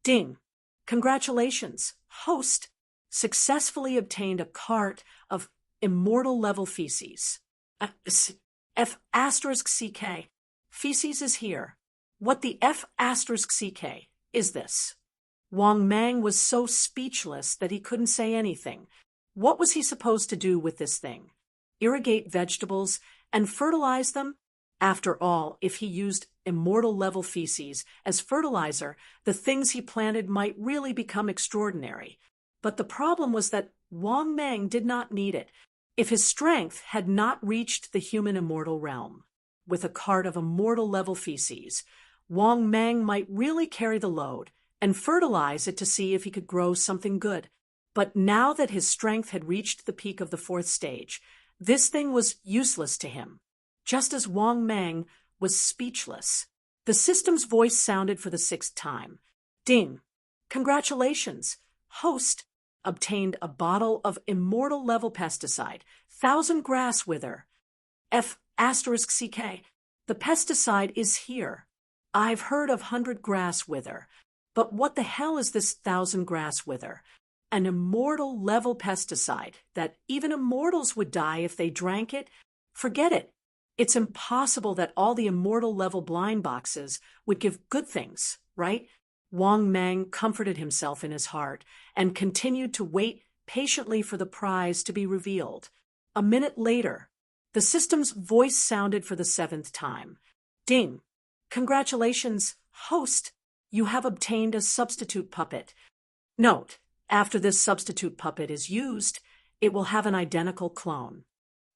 Ding! Congratulations, host! Successfully obtained a cart of immortal level feces. F*CK. Feces is here. What the F*CK is this? Wang Mang was so speechless that he couldn't say anything. What was he supposed to do with this thing? Irrigate vegetables and fertilize them? After all, if he used immortal level feces as fertilizer, the things he planted might really become extraordinary. But the problem was that Wang Mang did not need it. If his strength had not reached the human immortal realm, with a cart of immortal level feces, Wang Mang might really carry the load and fertilize it to see if he could grow something good. But now that his strength had reached the peak of the 4th stage, this thing was useless to him. Just as Wang Mang was speechless, the system's voice sounded for the 6th time. Ding! Congratulations, host! Obtained a bottle of immortal level pesticide, 1,000 grass wither. F*CK. The pesticide is here. I've heard of 100 grass wither, but what the hell is this 1,000 grass wither? An immortal level pesticide that even immortals would die if they drank it? Forget it. It's impossible that all the immortal level blind boxes would give good things, right? Wang Mang comforted himself in his heart and continued to wait patiently for the prize to be revealed. A minute later, the system's voice sounded for the 7th time. Ding! Congratulations, host! You have obtained a substitute puppet. Note, after this substitute puppet is used, it will have an identical clone.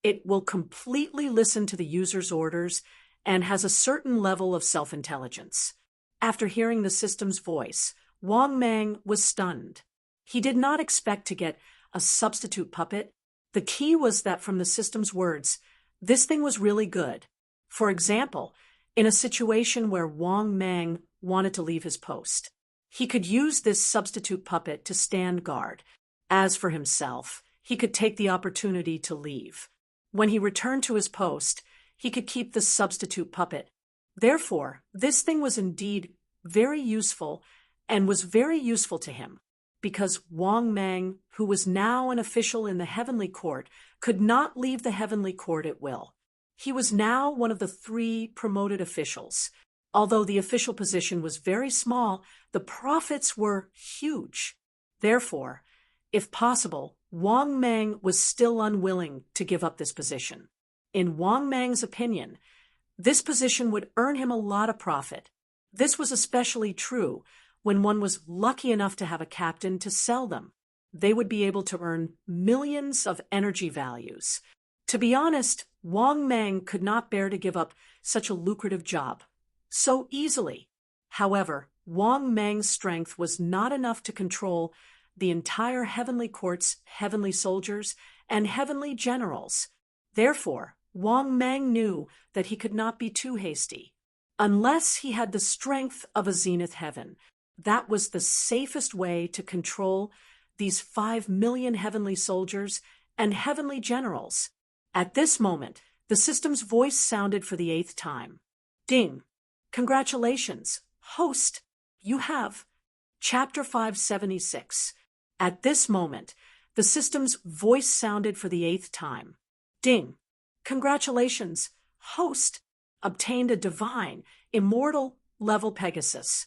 It will completely listen to the user's orders and has a certain level of self-intelligence. After hearing the system's voice, Wang Mang was stunned. He did not expect to get a substitute puppet. The key was that from the system's words, this thing was really good. For example, in a situation where Wang Mang wanted to leave his post, he could use this substitute puppet to stand guard. As for himself, he could take the opportunity to leave. When he returned to his post, he could keep the substitute puppet. Therefore, this thing was indeed very useful and was very useful to him, because Wang Mang, who was now an official in the heavenly court, could not leave the heavenly court at will. He was now one of the 3 promoted officials. Although the official position was very small, the profits were huge. Therefore, if possible, Wang Mang was still unwilling to give up this position. In Wang Mang's opinion, this position would earn him a lot of profit. This was especially true when one was lucky enough to have a captain to sell them. They would be able to earn millions of energy values. To be honest, Wang Mang could not bear to give up such a lucrative job so easily. However, Wang Mang's strength was not enough to control the entire heavenly court's heavenly soldiers and heavenly generals. Therefore, Wang Mang knew that he could not be too hasty. Unless he had the strength of a zenith heaven, that was the safest way to control these 5 million heavenly soldiers and heavenly generals. At this moment, the system's voice sounded for the 8th time. Ding! Congratulations, host! You have Chapter 576. At this moment, the system's voice sounded for the 8th time. Ding! Congratulations, host! Obtained a divine, immortal level Pegasus.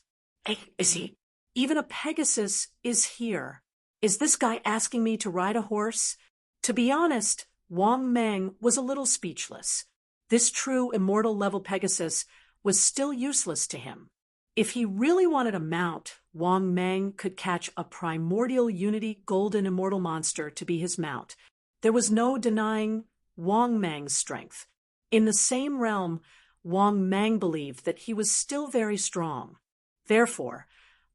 Is he? Even a Pegasus is here. Is this guy asking me to ride a horse? To be honest, Wang Mang was a little speechless. This true immortal level Pegasus was still useless to him. If he really wanted a mount, Wang Mang could catch a primordial unity golden immortal monster to be his mount. There was no denying Wang Mang's strength. In the same realm, Wang Mang believed that he was still very strong. Therefore,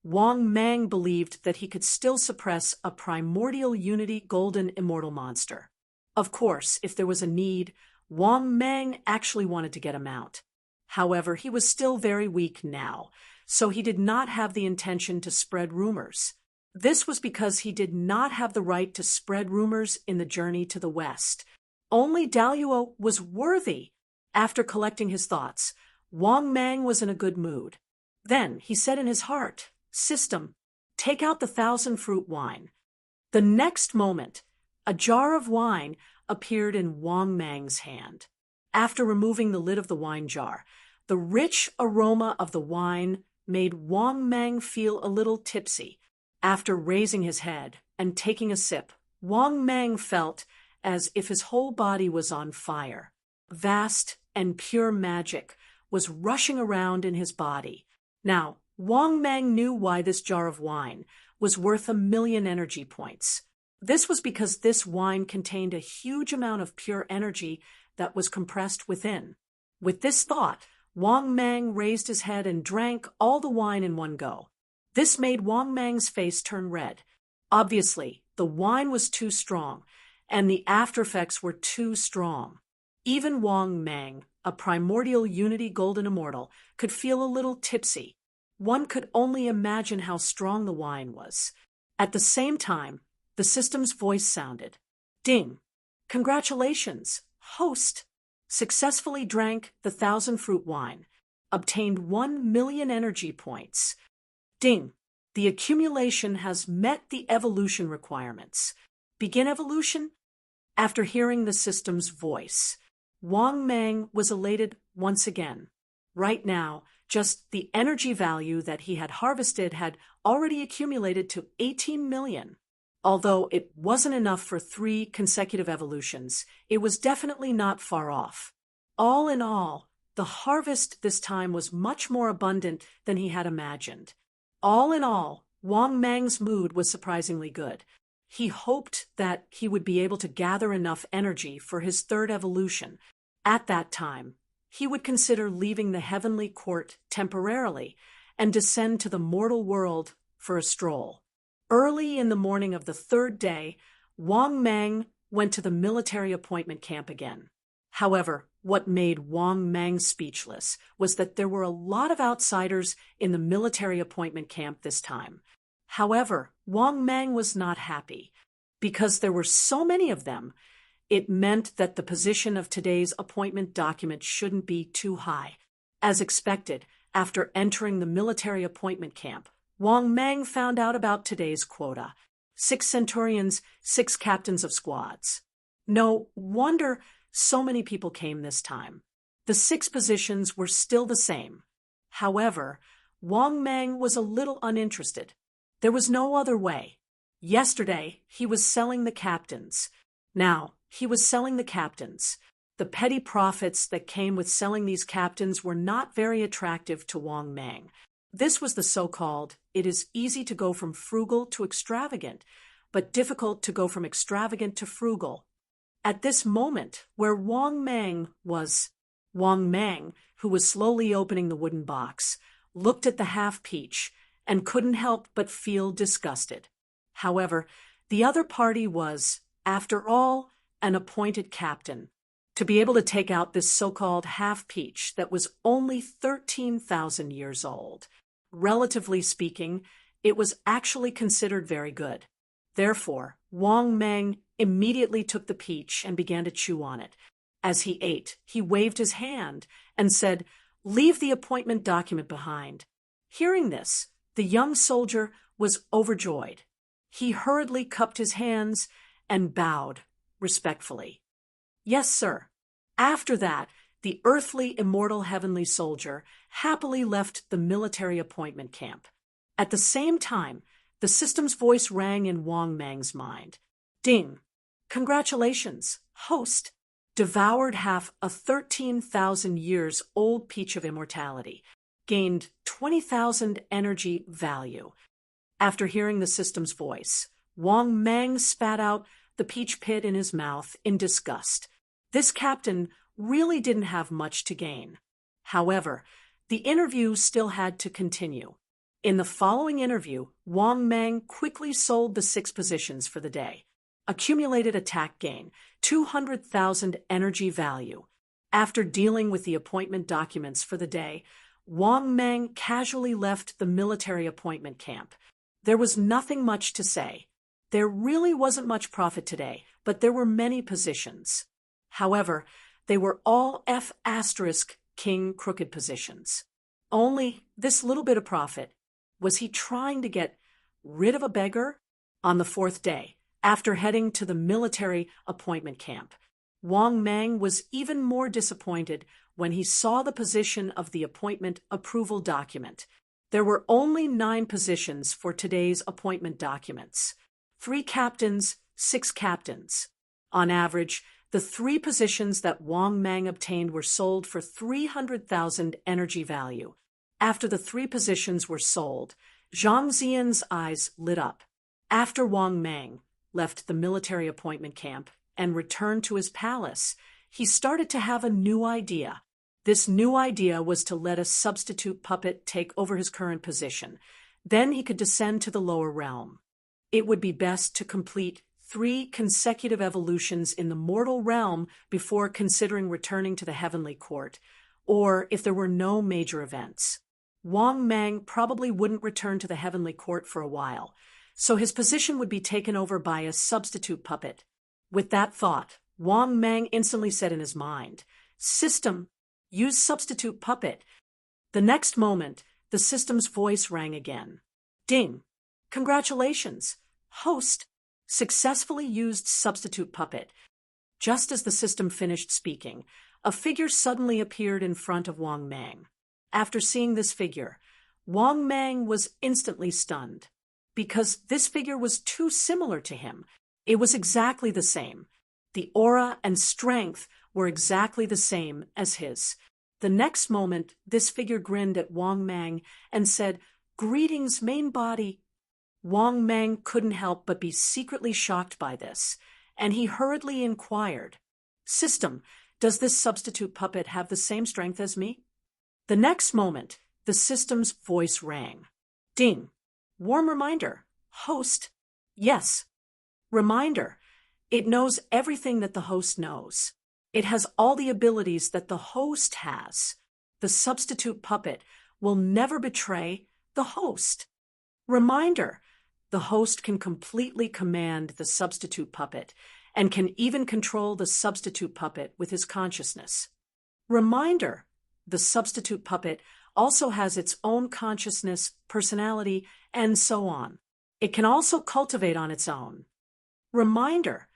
Wang Mang believed that he could still suppress a primordial unity golden immortal monster. Of course, if there was a need, Wang Mang actually wanted to get a mount. However, he was still very weak now, so he did not have the intention to spread rumors. This was because he did not have the right to spread rumors in the journey to the west. Only Daluo was worthy. After collecting his thoughts, Wang Mang was in a good mood. Then he said in his heart, "System, take out the 1,000-fruit wine." The next moment, a jar of wine appeared in Wang Mang's hand. After removing the lid of the wine jar, the rich aroma of the wine made Wang Mang feel a little tipsy. After raising his head and taking a sip, Wang Mang felt as if his whole body was on fire. Vast and pure magic was rushing around in his body. Now, Wang Mang knew why this jar of wine was worth 1,000,000 energy points. This was because this wine contained a huge amount of pure energy that was compressed within. With this thought, Wang Mang raised his head and drank all the wine in one go. This made Wang Mang's face turn red. Obviously, the wine was too strong, and the aftereffects were too strong. Even Wang Mang, a primordial unity golden immortal, could feel a little tipsy. One could only imagine how strong the wine was. At the same time, the system's voice sounded. "Ding! Congratulations, host! Successfully drank the 1,000-fruit wine. Obtained 1,000,000 energy points. Ding! The accumulation has met the evolution requirements. Begin evolution?" After hearing the system's voice, Wang Mang was elated once again. Right now, just the energy value that he had harvested had already accumulated to 18 million. Although it wasn't enough for 3 consecutive evolutions, it was definitely not far off. All in all, the harvest this time was much more abundant than he had imagined. All in all, Wang Mang's mood was surprisingly good. He hoped that he would be able to gather enough energy for his 3rd evolution. At that time, he would consider leaving the heavenly court temporarily and descend to the mortal world for a stroll. Early in the morning of the 3rd day, Wang Mang went to the military appointment camp again. However, what made Wang Mang speechless was that there were a lot of outsiders in the military appointment camp this time. However, Wang Mang was not happy. Because there were so many of them, it meant that the position of today's appointment document shouldn't be too high. As expected, after entering the military appointment camp, Wang Mang found out about today's quota. 6 centurions, 6 captains of squads. No wonder so many people came this time. The 6 positions were still the same. However, Wang Mang was a little uninterested. There was no other way. Yesterday, he was selling the captains. Now, he was selling the captains. The petty profits that came with selling these captains were not very attractive to Wang Mang. This was the so-called, it is easy to go from frugal to extravagant, but difficult to go from extravagant to frugal. At this moment, where Wang Mang, who was slowly opening the wooden box, looked at the half-peach and couldn't help but feel disgusted. However, the other party was, after all, an appointed captain. To be able to take out this so-called half-peach that was only 13,000 years old. Relatively speaking, it was actually considered very good. Therefore, Wang Mang immediately took the peach and began to chew on it. As he ate, he waved his hand and said, "Leave the appointment document behind." Hearing this, the young soldier was overjoyed. He hurriedly cupped his hands and bowed respectfully. "Yes, sir." After that, the earthly immortal heavenly soldier happily left the military appointment camp. At the same time, the system's voice rang in Wang Mang's mind. "Ding! Congratulations, host! Devoured half a 13,000 years old peach of immortality. Gained 20,000 energy value." After hearing the system's voice, Wang Mang spat out the peach pit in his mouth in disgust. This captain really didn't have much to gain. However, the interview still had to continue. In the following interview, Wang Mang quickly sold the 6 positions for the day. Accumulated attack gain, 200,000 energy value. After dealing with the appointment documents for the day, Wang Mang casually left the military appointment camp. There was nothing much to say. There really wasn't much profit today, but there were many positions. However, they were all F** king crooked positions. Only this little bit of profit. Was he trying to get rid of a beggar? On the fourth day, after heading to the military appointment camp, Wang Mang was even more disappointed when he saw the position of the appointment approval document. There were only 9 positions for today's appointment documents. 3 captains, 6 captains. On average, the 3 positions that Wang Mang obtained were sold for 300,000 energy value. After the 3 positions were sold, Zhang Ziyan's eyes lit up. After Wang Mang left the military appointment camp and returned to his palace, he started to have a new idea. This new idea was to let a substitute puppet take over his current position. Then he could descend to the lower realm. It would be best to complete 3 consecutive evolutions in the mortal realm before considering returning to the heavenly court, or if there were no major events. Wang Mang probably wouldn't return to the heavenly court for a while, so his position would be taken over by a substitute puppet. With that thought, Wang Mang instantly said in his mind, "System, use substitute puppet." The next moment, the system's voice rang again. Ding! Congratulations! Host successfully used substitute puppet. Just as the system finished speaking, a figure suddenly appeared in front of Wang Mang. After seeing this figure, Wang Mang was instantly stunned, because this figure was too similar to him. It was exactly the same. The aura and strength were exactly the same as his. The next moment, this figure grinned at Wang Mang and said, "Greetings, main body." Wang Mang couldn't help but be secretly shocked by this, and he hurriedly inquired, "System, does this substitute puppet have the same strength as me?" The next moment, the system's voice rang. Ding! Warm reminder. Host. Yes. Reminder. It knows everything that the host knows. It has all the abilities that the host has. The substitute puppet will never betray the host. Reminder. The host can completely command the substitute puppet and can even control the substitute puppet with his consciousness. Reminder. The substitute puppet also has its own consciousness, personality, and so on. It can also cultivate on its own. Reminder.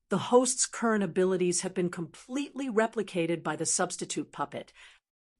The host's current abilities have been completely replicated by the substitute puppet.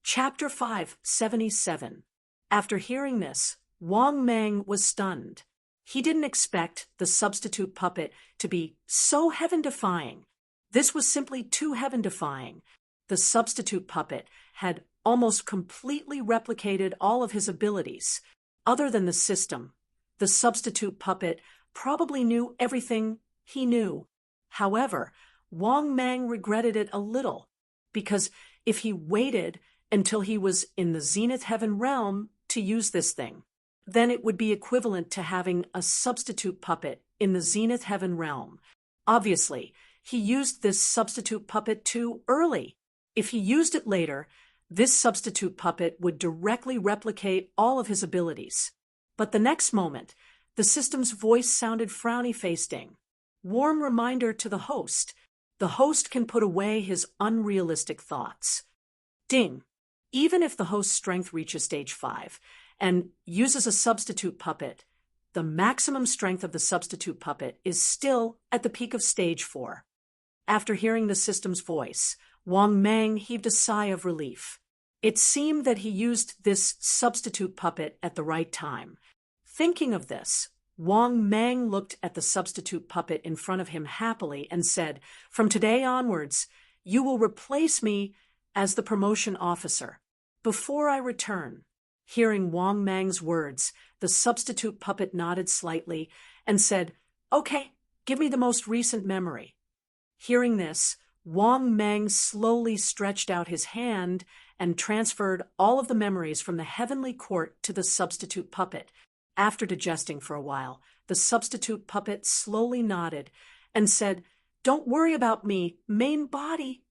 Chapter 577. After hearing this, Wang Mang was stunned. He didn't expect the substitute puppet to be so heaven-defying. This was simply too heaven-defying. The substitute puppet had almost completely replicated all of his abilities. Other than the system, the substitute puppet probably knew everything he knew. However, Wang Mang regretted it a little, because if he waited until he was in the Zenith Heaven realm to use this thing, then it would be equivalent to having a substitute puppet in the Zenith Heaven realm. Obviously, he used this substitute puppet too early. If he used it later, this substitute puppet would directly replicate all of his abilities. But the next moment, the system's voice sounded frowny-faced. Ding. Warm reminder to the host. The host can put away his unrealistic thoughts. Ding. Even if the host's strength reaches stage 5 and uses a substitute puppet, the maximum strength of the substitute puppet is still at the peak of stage 4. After hearing the system's voice, Wang Mang heaved a sigh of relief. It seemed that he used this substitute puppet at the right time. Thinking of this, Wang Mang looked at the substitute puppet in front of him happily and said, "From today onwards, you will replace me as the promotion officer. Before I return." Hearing Wang Mang's words, the substitute puppet nodded slightly and said, "Okay, give me the most recent memory." Hearing this, Wang Mang slowly stretched out his hand and transferred all of the memories from the heavenly court to the substitute puppet. After digesting for a while, the substitute puppet slowly nodded and said, "Don't worry about me, main body."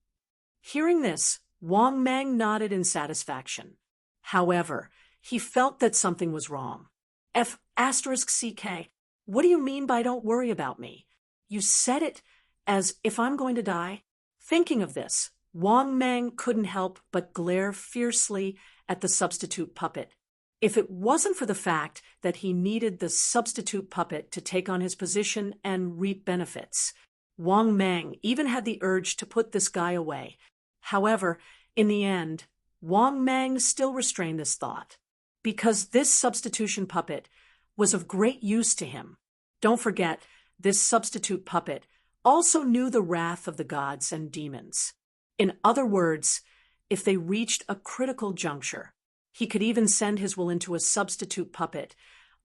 Hearing this, Wang Mang nodded in satisfaction. However, he felt that something was wrong. F***CK, what do you mean by don't worry about me? You said it as if I'm going to die? Thinking of this, Wang Mang couldn't help but glare fiercely at the substitute puppet. If it wasn't for the fact that he needed the substitute puppet to take on his position and reap benefits, Wang Mang even had the urge to put this guy away. However, in the end, Wang Mang still restrained this thought, because this substitution puppet was of great use to him. Don't forget, this substitute puppet also knew the wrath of the gods and demons. In other words, if they reached a critical juncture, he could even send his will into a substitute puppet,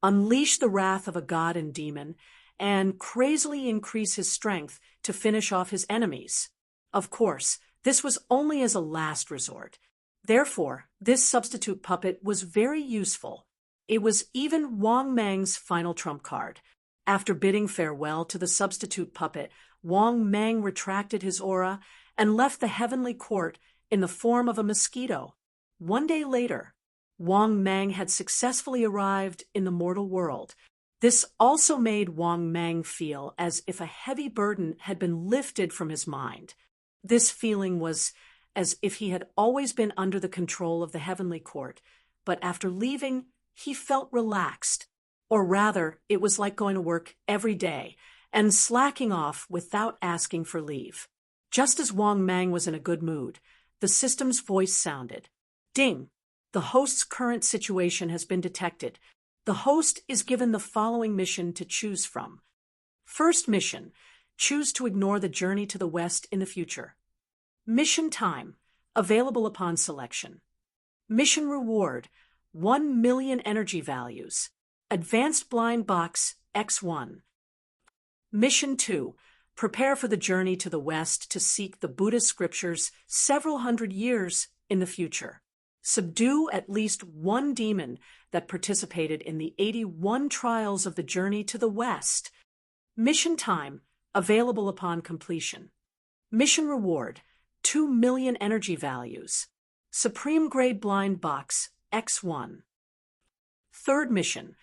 unleash the wrath of a god and demon, and crazily increase his strength to finish off his enemies. Of course, this was only as a last resort. Therefore, this substitute puppet was very useful. It was even Wang Mang's final trump card. After bidding farewell to the substitute puppet, Wang Mang retracted his aura and left the heavenly court in the form of a mosquito. One day later, Wang Mang had successfully arrived in the mortal world. This also made Wang Mang feel as if a heavy burden had been lifted from his mind. This feeling was as if he had always been under the control of the heavenly court, but after leaving, he felt relaxed. Or rather, it was like going to work every day and slacking off without asking for leave. Just as Wang Mang was in a good mood, the system's voice sounded. Ding! The host's current situation has been detected. The host is given the following mission to choose from. First mission, choose to ignore the journey to the west in the future. Mission time, available upon selection. Mission reward, 1 million energy values. Advanced blind box X1. Mission 2, prepare for the journey to the west to seek the Buddhist scriptures several hundred years in the future. Subdue at least one demon that participated in the 81 trials of the journey to the west. Mission time, available upon completion. Mission reward, 2 million energy values. Supreme grade blind box X1. Third mission,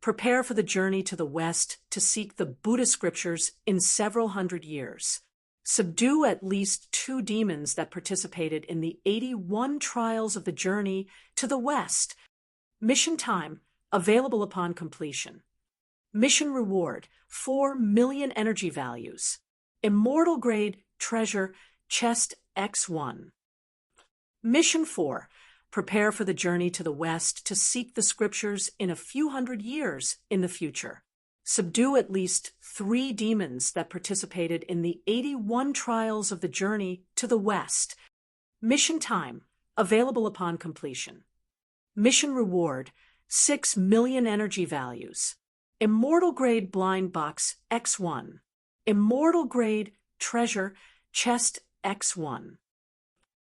prepare for the journey to the west to seek the Buddhist scriptures in several hundred years. Subdue at least 2 demons that participated in the 81 trials of the journey to the west. Mission time, available upon completion. Mission reward, 4 million energy values. Immortal grade treasure chest X1. Mission 4, prepare for the journey to the west to seek the scriptures in a few hundred years in the future. Subdue at least 3 demons that participated in the 81 trials of the journey to the west. Mission time, available upon completion. Mission reward, 6 million energy values. Immortal grade blind box X1. Immortal grade treasure chest X1.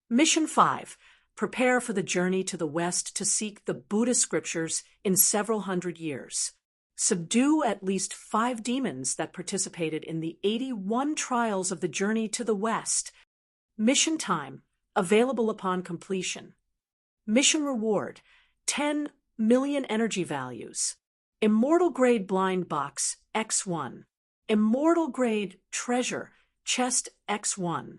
Mission 5, prepare for the journey to the west to seek the Buddhist scriptures in several hundred years. Subdue at least 5 demons that participated in the 81 trials of the journey to the west. Mission time, available upon completion. Mission reward, 10 million energy values. Immortal grade blind box X1. Immortal grade treasure chest X1.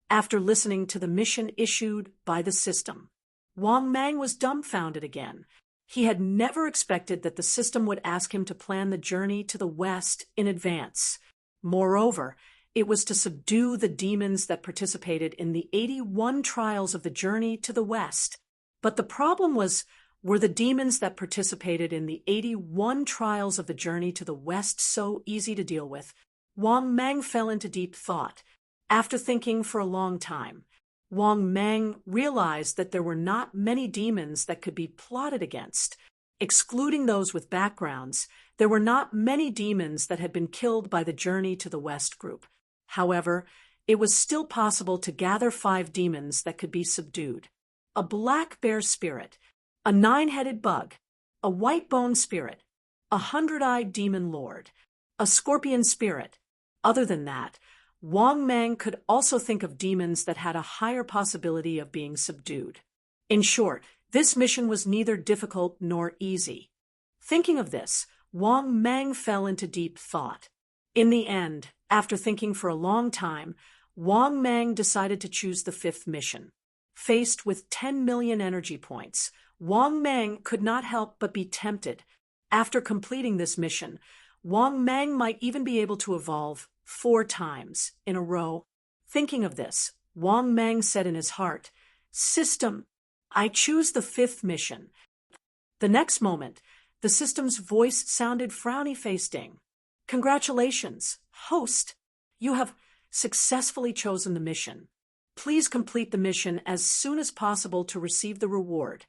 After listening to the mission issued by the system, Wang Mang was dumbfounded again. He had never expected that the system would ask him to plan the journey to the west in advance. Moreover, it was to subdue the demons that participated in the 81 trials of the journey to the west. But the problem was, were the demons that participated in the 81 trials of the journey to the west so easy to deal with? Wang Mang fell into deep thought. After thinking for a long time, Wang Mang realized that there were not many demons that could be plotted against. Excluding those with backgrounds, there were not many demons that had been killed by the Journey to the West group. However, it was still possible to gather 5 demons that could be subdued. A black bear spirit, a 9-headed bug, a white bone spirit, a 100-eyed demon lord, a scorpion spirit. Other than that, Wang Mang could also think of demons that had a higher possibility of being subdued. In short, this mission was neither difficult nor easy. Thinking of this, Wang Mang fell into deep thought. In the end, after thinking for a long time, Wang Mang decided to choose the fifth mission. Faced with 10 million energy points, Wang Mang could not help but be tempted. After completing this mission, Wang Mang might even be able to evolve 4 times in a row. Thinking of this, Wang Mang said in his heart, "System, I choose the fifth mission." The next moment, the system's voice sounded frowny-faced. "Congratulations, host! You have successfully chosen the mission. Please complete the mission as soon as possible to receive the reward."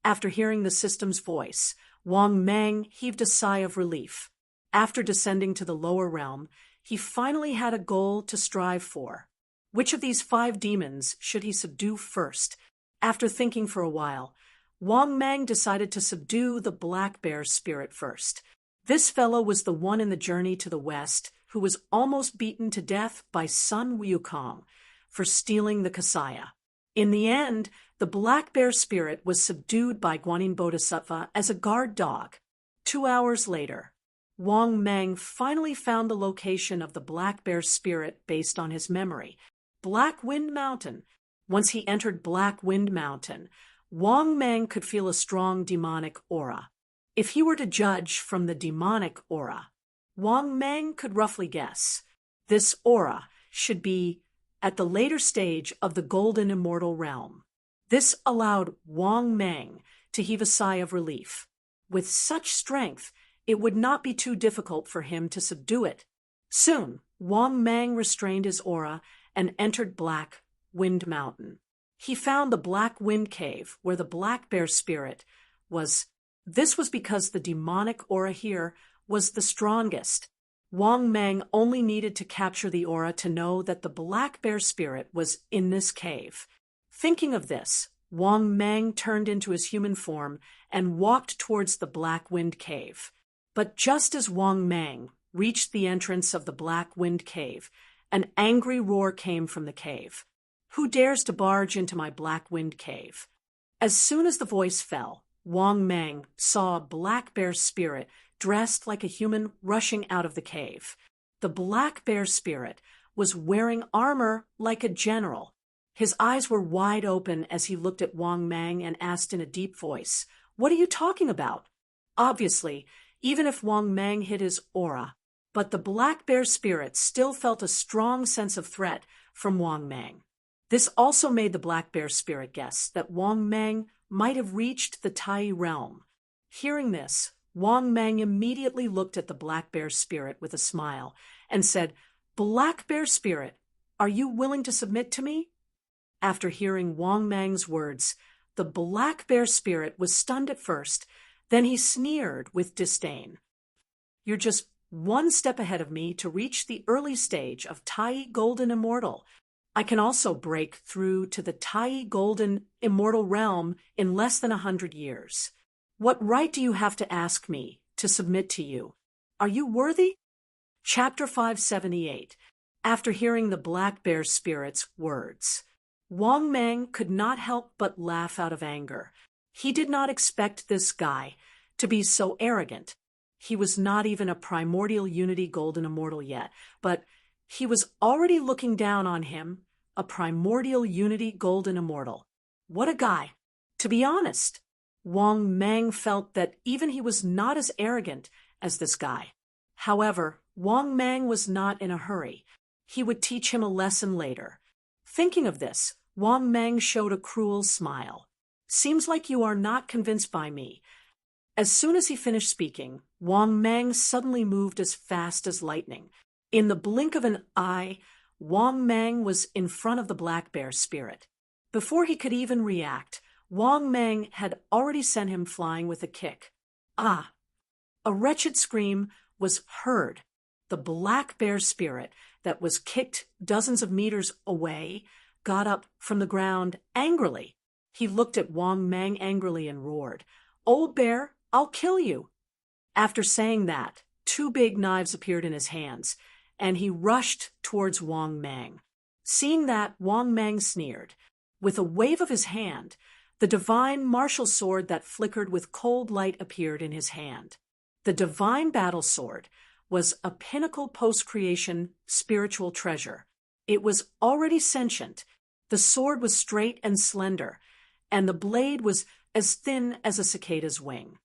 After hearing the system's voice, Wang Mang heaved a sigh of relief. After descending to the lower realm, he finally had a goal to strive for. Which of these 5 demons should he subdue first? After thinking for a while, Wang Mang decided to subdue the black bear spirit first. This fellow was the one in the journey to the west who was almost beaten to death by Sun Wukong for stealing the Kasaya. In the end, the black bear spirit was subdued by Guanyin Bodhisattva as a guard dog. 2 hours later, Wang Mang finally found the location of the black bear spirit based on his memory, Black Wind Mountain. Once he entered Black Wind Mountain, Wang Mang could feel a strong demonic aura. If he were to judge from the demonic aura, Wang Mang could roughly guess this aura should be at the later stage of the golden immortal realm. This allowed Wang Mang to heave a sigh of relief. With such strength, it would not be too difficult for him to subdue it. Soon, Wang Mang restrained his aura and entered Black Wind Mountain. He found the Black Wind Cave where the black bear spirit was. This was because the demonic aura here was the strongest. Wang Mang only needed to capture the aura to know that the black bear spirit was in this cave. Thinking of this, Wang Mang turned into his human form and walked towards the Black Wind Cave. But just as Wang Mang reached the entrance of the Black Wind Cave, an angry roar came from the cave. "Who dares to barge into my Black Wind Cave?" As soon as the voice fell, Wang Mang saw a black bear spirit dressed like a human rushing out of the cave. The black bear spirit was wearing armor like a general. His eyes were wide open as he looked at Wang Mang and asked in a deep voice, "What are you talking about?" Obviously, even if Wang Mang hid his aura, but the black bear spirit still felt a strong sense of threat from Wang Mang. This also made the black bear spirit guess that Wang Mang might have reached the Tai realm. Hearing this, Wang Mang immediately looked at the black bear spirit with a smile and said, "Black bear spirit, are you willing to submit to me?" After hearing Wang Mang's words, the black bear spirit was stunned at first, then he sneered with disdain. "You're just 1 step ahead of me to reach the early stage of Tai Golden Immortal. I can also break through to the Tai Golden Immortal realm in less than 100 years. What right do you have to ask me to submit to you? Are you worthy?" Chapter 578. After hearing the black bear spirit's words, Wang Mang could not help but laugh out of anger. He did not expect this guy to be so arrogant. He was not even a primordial unity golden immortal yet, but he was already looking down on him, a primordial unity golden immortal. What a guy! To be honest, Wang Mang felt that even he was not as arrogant as this guy. However, Wang Mang was not in a hurry. He would teach him a lesson later. Thinking of this, Wang Mang showed a cruel smile. "Seems like you are not convinced by me." As soon as he finished speaking, Wang Mang suddenly moved as fast as lightning. In the blink of an eye, Wang Mang was in front of the black bear spirit. Before he could even react, Wang Mang had already sent him flying with a kick. Ah! A wretched scream was heard. The black bear spirit that was kicked dozens of meters away got up from the ground angrily. He looked at Wang Mang angrily and roared, "Old bear, I'll kill you." After saying that, 2 big knives appeared in his hands, and he rushed towards Wang Mang. Seeing that, Wang Mang sneered. With a wave of his hand, the divine martial sword that flickered with cold light appeared in his hand. The divine battle sword was a pinnacle post-creation spiritual treasure. It was already sentient. The sword was straight and slender, and the blade was as thin as a cicada's wing.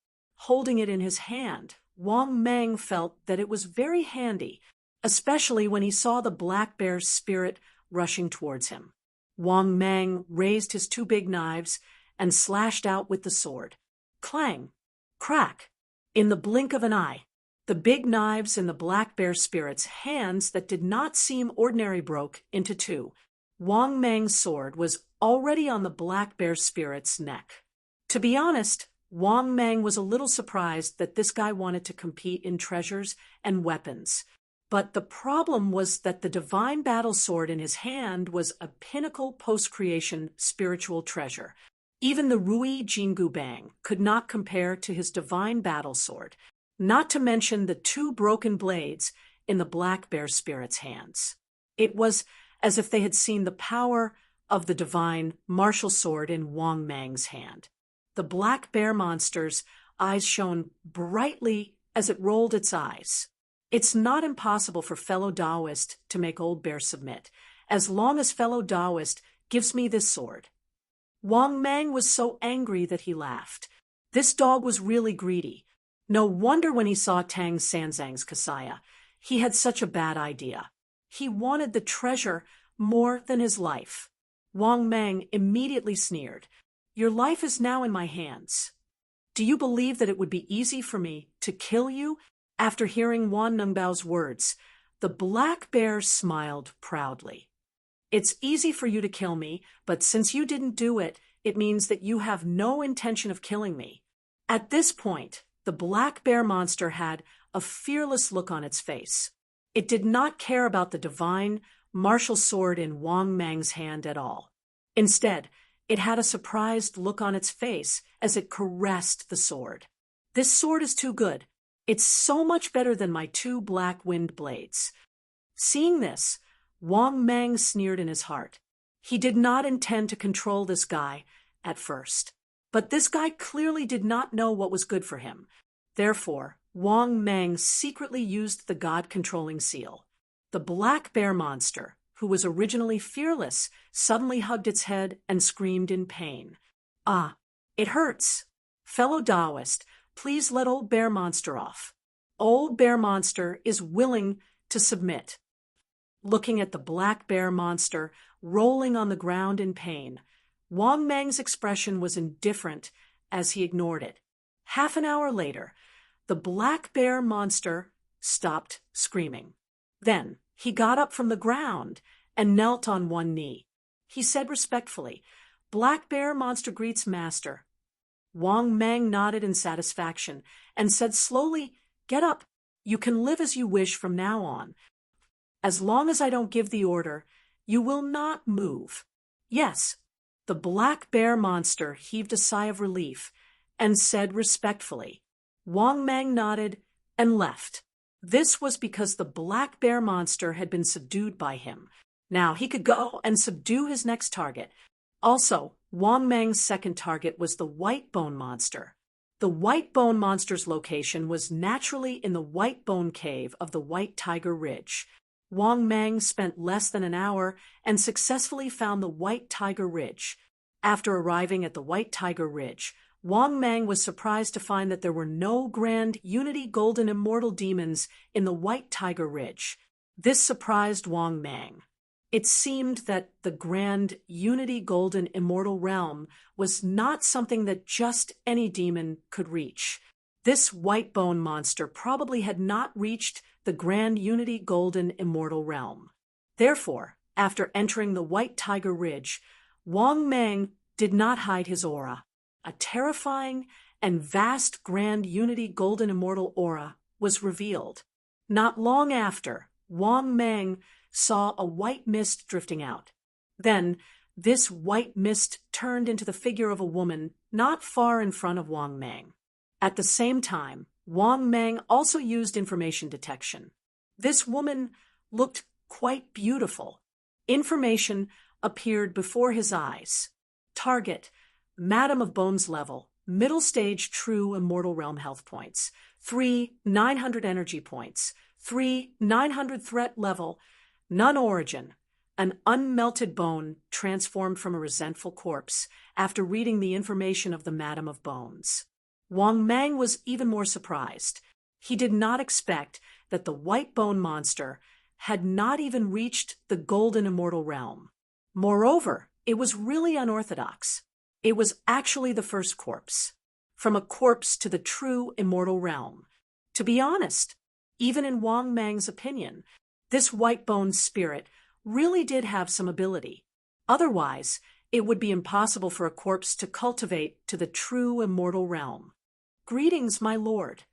Holding it in his hand, Wang Mang felt that it was very handy, especially when he saw the black bear's spirit rushing towards him. Wang Mang raised his two big knives and slashed out with the sword. Clang! Crack! In the blink of an eye, the big knives in the black bear spirit's hands that did not seem ordinary broke into two. Wang Mang's sword was already on the black bear spirit's neck. To be honest, Wang Mang was a little surprised that this guy wanted to compete in treasures and weapons. But the problem was that the divine battle sword in his hand was a pinnacle post-creation spiritual treasure. Even the Rui Jingu Bang could not compare to his divine battle sword, not to mention the two broken blades in the black bear spirit's hands. It was as if they had seen the power of the divine martial sword in Wang Mang's hand. The black bear monster's eyes shone brightly as it rolled its eyes. It's not impossible for fellow Taoist to make old bear submit, as long as fellow Taoist gives me this sword. Wang Mang was so angry that he laughed. This dog was really greedy. No wonder when he saw Tang Sanzang's Kasaya, he had such a bad idea. He wanted the treasure more than his life. Wang Mang immediately sneered. Your life is now in my hands. Do you believe that it would be easy for me to kill you? After hearing Wan Nungbao's words, the black bear smiled proudly. It's easy for you to kill me, but since you didn't do it, it means that you have no intention of killing me. At this point, the black bear monster had a fearless look on its face. It did not care about the divine martial sword in Wang Mang's hand at all. Instead, it had a surprised look on its face as it caressed the sword. This sword is too good. It's so much better than my two black wind blades. Seeing this, Wang Mang sneered in his heart. He did not intend to control this guy at first. But this guy clearly did not know what was good for him. Therefore, Wang Mang secretly used the God-controlling seal. The black bear monster, who was originally fearless, suddenly hugged its head and screamed in pain. Ah, it hurts. Fellow Taoist, please let Old Bear Monster off. Old Bear Monster is willing to submit. Looking at the black bear monster rolling on the ground in pain, Wang Mang's expression was indifferent as he ignored it. Half an hour later, the black bear monster stopped screaming. Then he got up from the ground and knelt on one knee. He said respectfully, "Black bear monster greets master." Wang Mang nodded in satisfaction and said slowly, "Get up. You can live as you wish from now on. As long as I don't give the order, you will not move." Yes. The black bear monster heaved a sigh of relief and said respectfully. Wang Mang nodded and left. This was because the black bear monster had been subdued by him. Now he could go and subdue his next target. Also, Wang Mang's second target was the white bone monster. The white bone monster's location was naturally in the white bone cave of the White Tiger Ridge. Wang Mang spent less than an hour and successfully found the White Tiger Ridge. After arriving at the White Tiger Ridge, Wang Mang was surprised to find that there were no grand Unity Golden Immortal demons in the White Tiger Ridge. This surprised Wang Mang. It seemed that the grand Unity Golden Immortal realm was not something that just any demon could reach. This white bone monster probably had not reached the grand Unity Golden Immortal realm. Therefore, after entering the White Tiger Ridge, Wang Mang did not hide his aura. A terrifying and vast grand Unity Golden Immortal aura was revealed. Not long after, Wang Mang saw a white mist drifting out. Then, this white mist turned into the figure of a woman not far in front of Wang Mang. At the same time, Wang Mang also used information detection. This woman looked quite beautiful. Information appeared before his eyes. Target, Madam of Bones level, middle stage true immortal realm health points. 3, 900 energy points. 3, 900 threat level. None origin. An unmelted bone transformed from a resentful corpse after reading the information of the Madam of Bones. Wang Mang was even more surprised. He did not expect that the white bone monster had not even reached the golden immortal realm. Moreover, it was really unorthodox. It was actually the first corpse. From a corpse to the true immortal realm. To be honest, even in Wang Mang's opinion, this white bone spirit really did have some ability. Otherwise, it would be impossible for a corpse to cultivate to the true immortal realm. Greetings, my lord.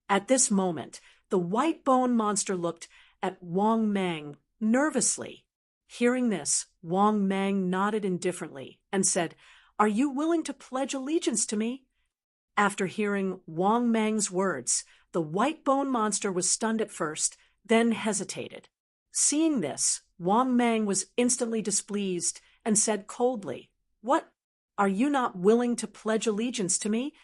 At this moment, the white bone monster looked at Wang Mang nervously. Hearing this, Wang Mang nodded indifferently and said, "Are you willing to pledge allegiance to me?" After hearing Wang Mang's words, the white bone monster was stunned at first, then hesitated. Seeing this, Wang Mang was instantly displeased and said coldly, "What? Are you not willing to pledge allegiance to me?"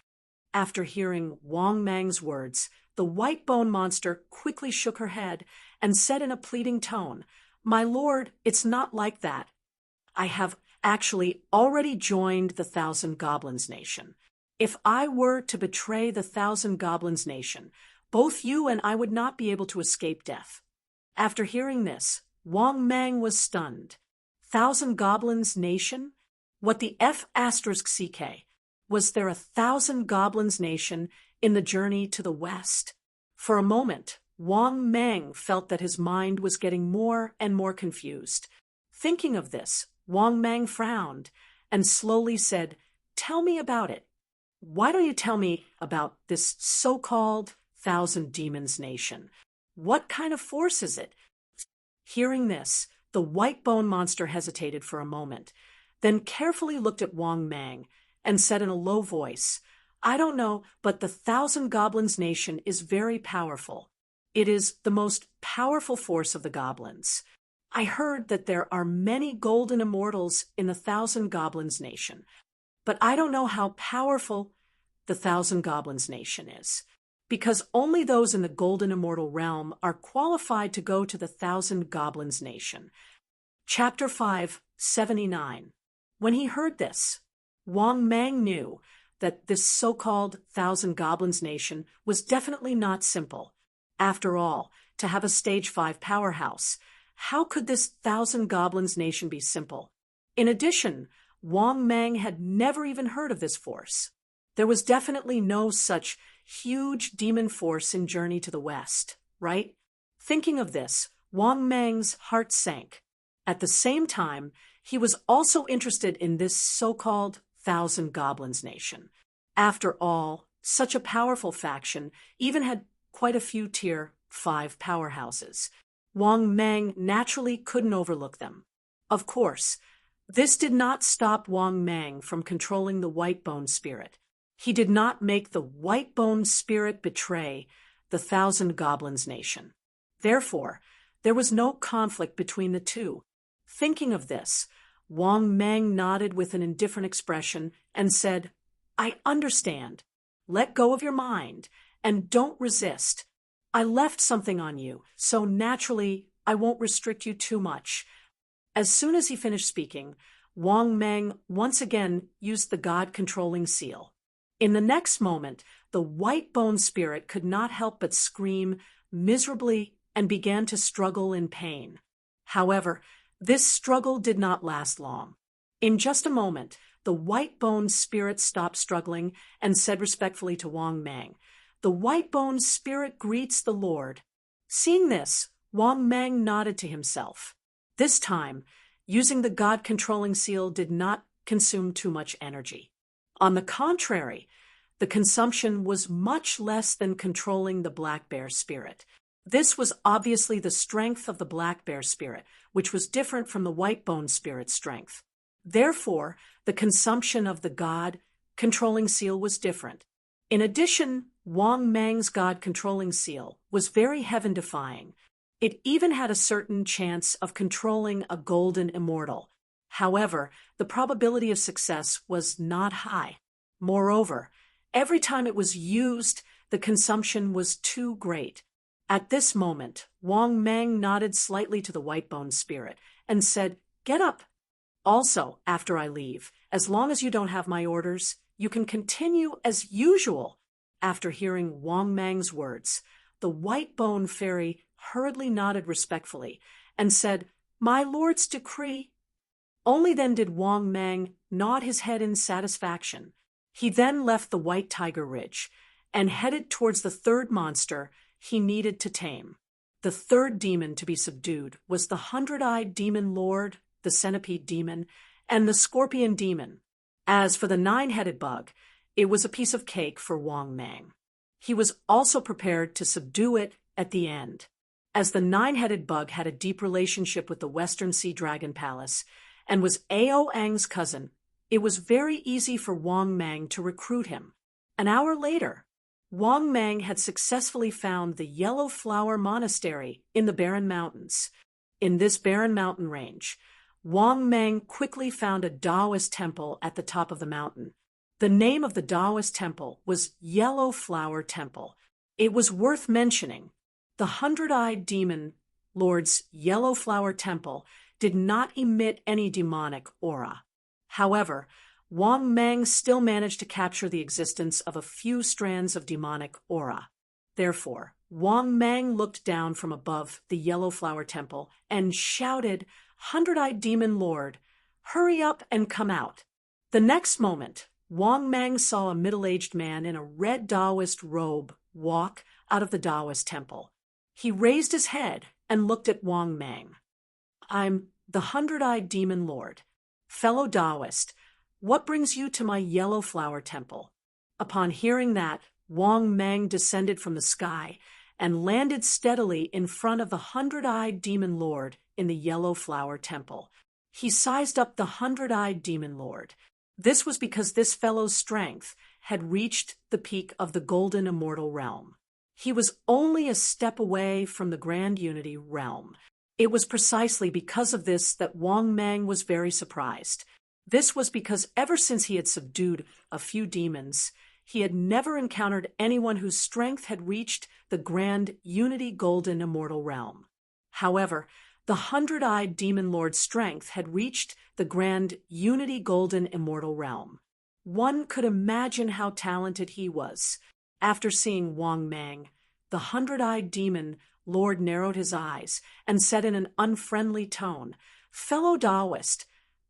After hearing Wang Mang's words, the white bone monster quickly shook her head and said in a pleading tone, "My lord, it's not like that. I have actually already joined the Thousand Goblins Nation. If I were to betray the Thousand Goblins Nation, both you and I would not be able to escape death." After hearing this, Wang Mang was stunned. Thousand Goblins Nation? What the F***CK? Was there a Thousand Goblins Nation in the journey to the west? For a moment, Wang Mang felt that his mind was getting more and more confused. Thinking of this, Wang Mang frowned and slowly said, "Tell me about it. Why don't you tell me about this so-called Thousand Demons Nation? What kind of force is it?" Hearing this, the white bone monster hesitated for a moment, then carefully looked at Wang Mang and said in a low voice, "I don't know, but the Thousand Goblins Nation is very powerful. It is the most powerful force of the goblins. I heard that there are many golden immortals in the Thousand Goblins Nation, but I don't know how powerful the Thousand Goblins Nation is, because only those in the golden immortal realm are qualified to go to the Thousand Goblins Nation." Chapter 5, 79. When he heard this, Wang Mang knew that this so-called Thousand Goblins Nation was definitely not simple. After all, to have a Stage 5 powerhouse, how could this Thousand Goblins Nation be simple? In addition, Wang Mang had never even heard of this force. There was definitely no such huge demon force in Journey to the West, right? Thinking of this, Wang Mang's heart sank. At the same time, he was also interested in this so-called Thousand Goblins Nation. After all, such a powerful faction even had quite a few Tier 5 powerhouses. Wang Mang naturally couldn't overlook them. Of course, this did not stop Wang Mang from controlling the white bone spirit. He did not make the white bone spirit betray the Thousand Goblins Nation. Therefore, there was no conflict between the two. Thinking of this, Wang Mang nodded with an indifferent expression and said, "I understand. Let go of your mind and don't resist. I left something on you, so naturally I won't restrict you too much." As soon as he finished speaking, Wang Mang once again used the God-controlling seal. In the next moment, the white bone spirit could not help but scream miserably and began to struggle in pain. However, this struggle did not last long. In just a moment, the white bone spirit stopped struggling and said respectfully to Wang Mang, "The white bone spirit greets the Lord." Seeing this, Wang Mang nodded to himself. This time, using the God-controlling seal did not consume too much energy. On the contrary, the consumption was much less than controlling the black bear spirit. This was obviously the strength of the black bear spirit, which was different from the white bone spirit's strength. Therefore, the consumption of the God-controlling seal was different. In addition, Wang Mang's God-controlling seal was very heaven-defying. It even had a certain chance of controlling a golden immortal. However, the probability of success was not high. Moreover, every time it was used, the consumption was too great. At this moment, Wang Mang nodded slightly to the white-boned spirit and said, "Get up. Also, after I leave, as long as you don't have my orders, you can continue as usual." After hearing Wang Mang's words, the white-boned fairy hurriedly nodded respectfully and said, "My lord's decree." Only then did Wang Mang nod his head in satisfaction. He then left the White Tiger Ridge and headed towards the third monster he needed to tame. The third demon to be subdued was the 100-eyed demon lord, the centipede demon, and the scorpion demon. As for the 9-headed bug, it was a piece of cake for Wang Mang. He was also prepared to subdue it at the end. As the 9-headed bug had a deep relationship with the Western Sea Dragon Palace and was Ao Ang's cousin, it was very easy for Wang Mang to recruit him. An hour later, Wang Mang had successfully found the Yellow Flower Monastery in the Barren Mountains. In this barren mountain range, Wang Mang quickly found a Taoist temple at the top of the mountain. The name of the Taoist temple was Yellow Flower Temple. It was worth mentioning. The 100-eyed demon lord's Yellow Flower Temple did not emit any demonic aura. However, Wang Mang still managed to capture the existence of a few strands of demonic aura. Therefore, Wang Mang looked down from above the Yellow Flower Temple and shouted, "100-eyed demon lord, hurry up and come out." The next moment, Wang Mang saw a middle-aged man in a red Taoist robe walk out of the Taoist temple. He raised his head and looked at Wang Mang. "I'm the 100-eyed demon lord. Fellow Taoist, what brings you to my Yellow Flower Temple?" Upon hearing that, Wang Mang descended from the sky and landed steadily in front of the 100-eyed demon lord in the Yellow Flower Temple. He sized up the 100-eyed demon lord. This was because this fellow's strength had reached the peak of the Golden Immortal Realm. He was only a step away from the Grand Unity Realm. It was precisely because of this that Wang Mang was very surprised. This was because ever since he had subdued a few demons, he had never encountered anyone whose strength had reached the Grand Unity Golden Immortal Realm. However, the 100-eyed demon lord's strength had reached the Grand Unity Golden Immortal Realm. One could imagine how talented he was. After seeing Wang Mang, the 100-eyed demon lord narrowed his eyes and said in an unfriendly tone, "Fellow Taoist,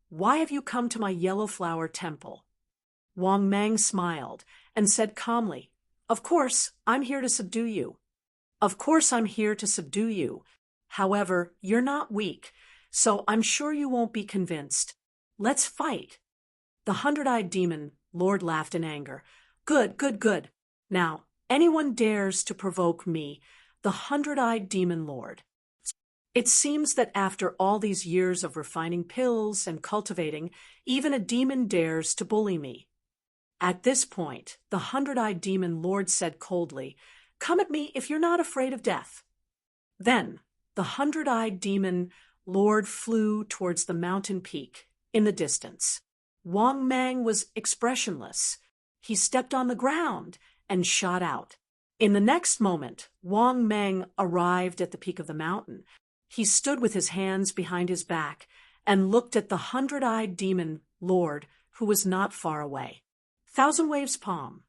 why have you come to my Yellow Flower Temple?" Wang Mang smiled and said calmly, "Of course, I'm here to subdue you. Of course, I'm here to subdue you. However, you're not weak, so I'm sure you won't be convinced. Let's fight." The 100-eyed demon lord laughed in anger. "Good, good, good. Now, anyone dares to provoke me, the 100-eyed demon lord." It seems that after all these years of refining pills and cultivating, even a demon dares to bully me. At this point, the 100-eyed demon lord said coldly, "Come at me if you're not afraid of death." Then, the 100-eyed demon lord flew towards the mountain peak in the distance. Wang Mang was expressionless. He stepped on the ground and shot out. In the next moment, Wang Mang arrived at the peak of the mountain. He stood with his hands behind his back and looked at the 100-eyed demon lord who was not far away. Thousand Waves Palm.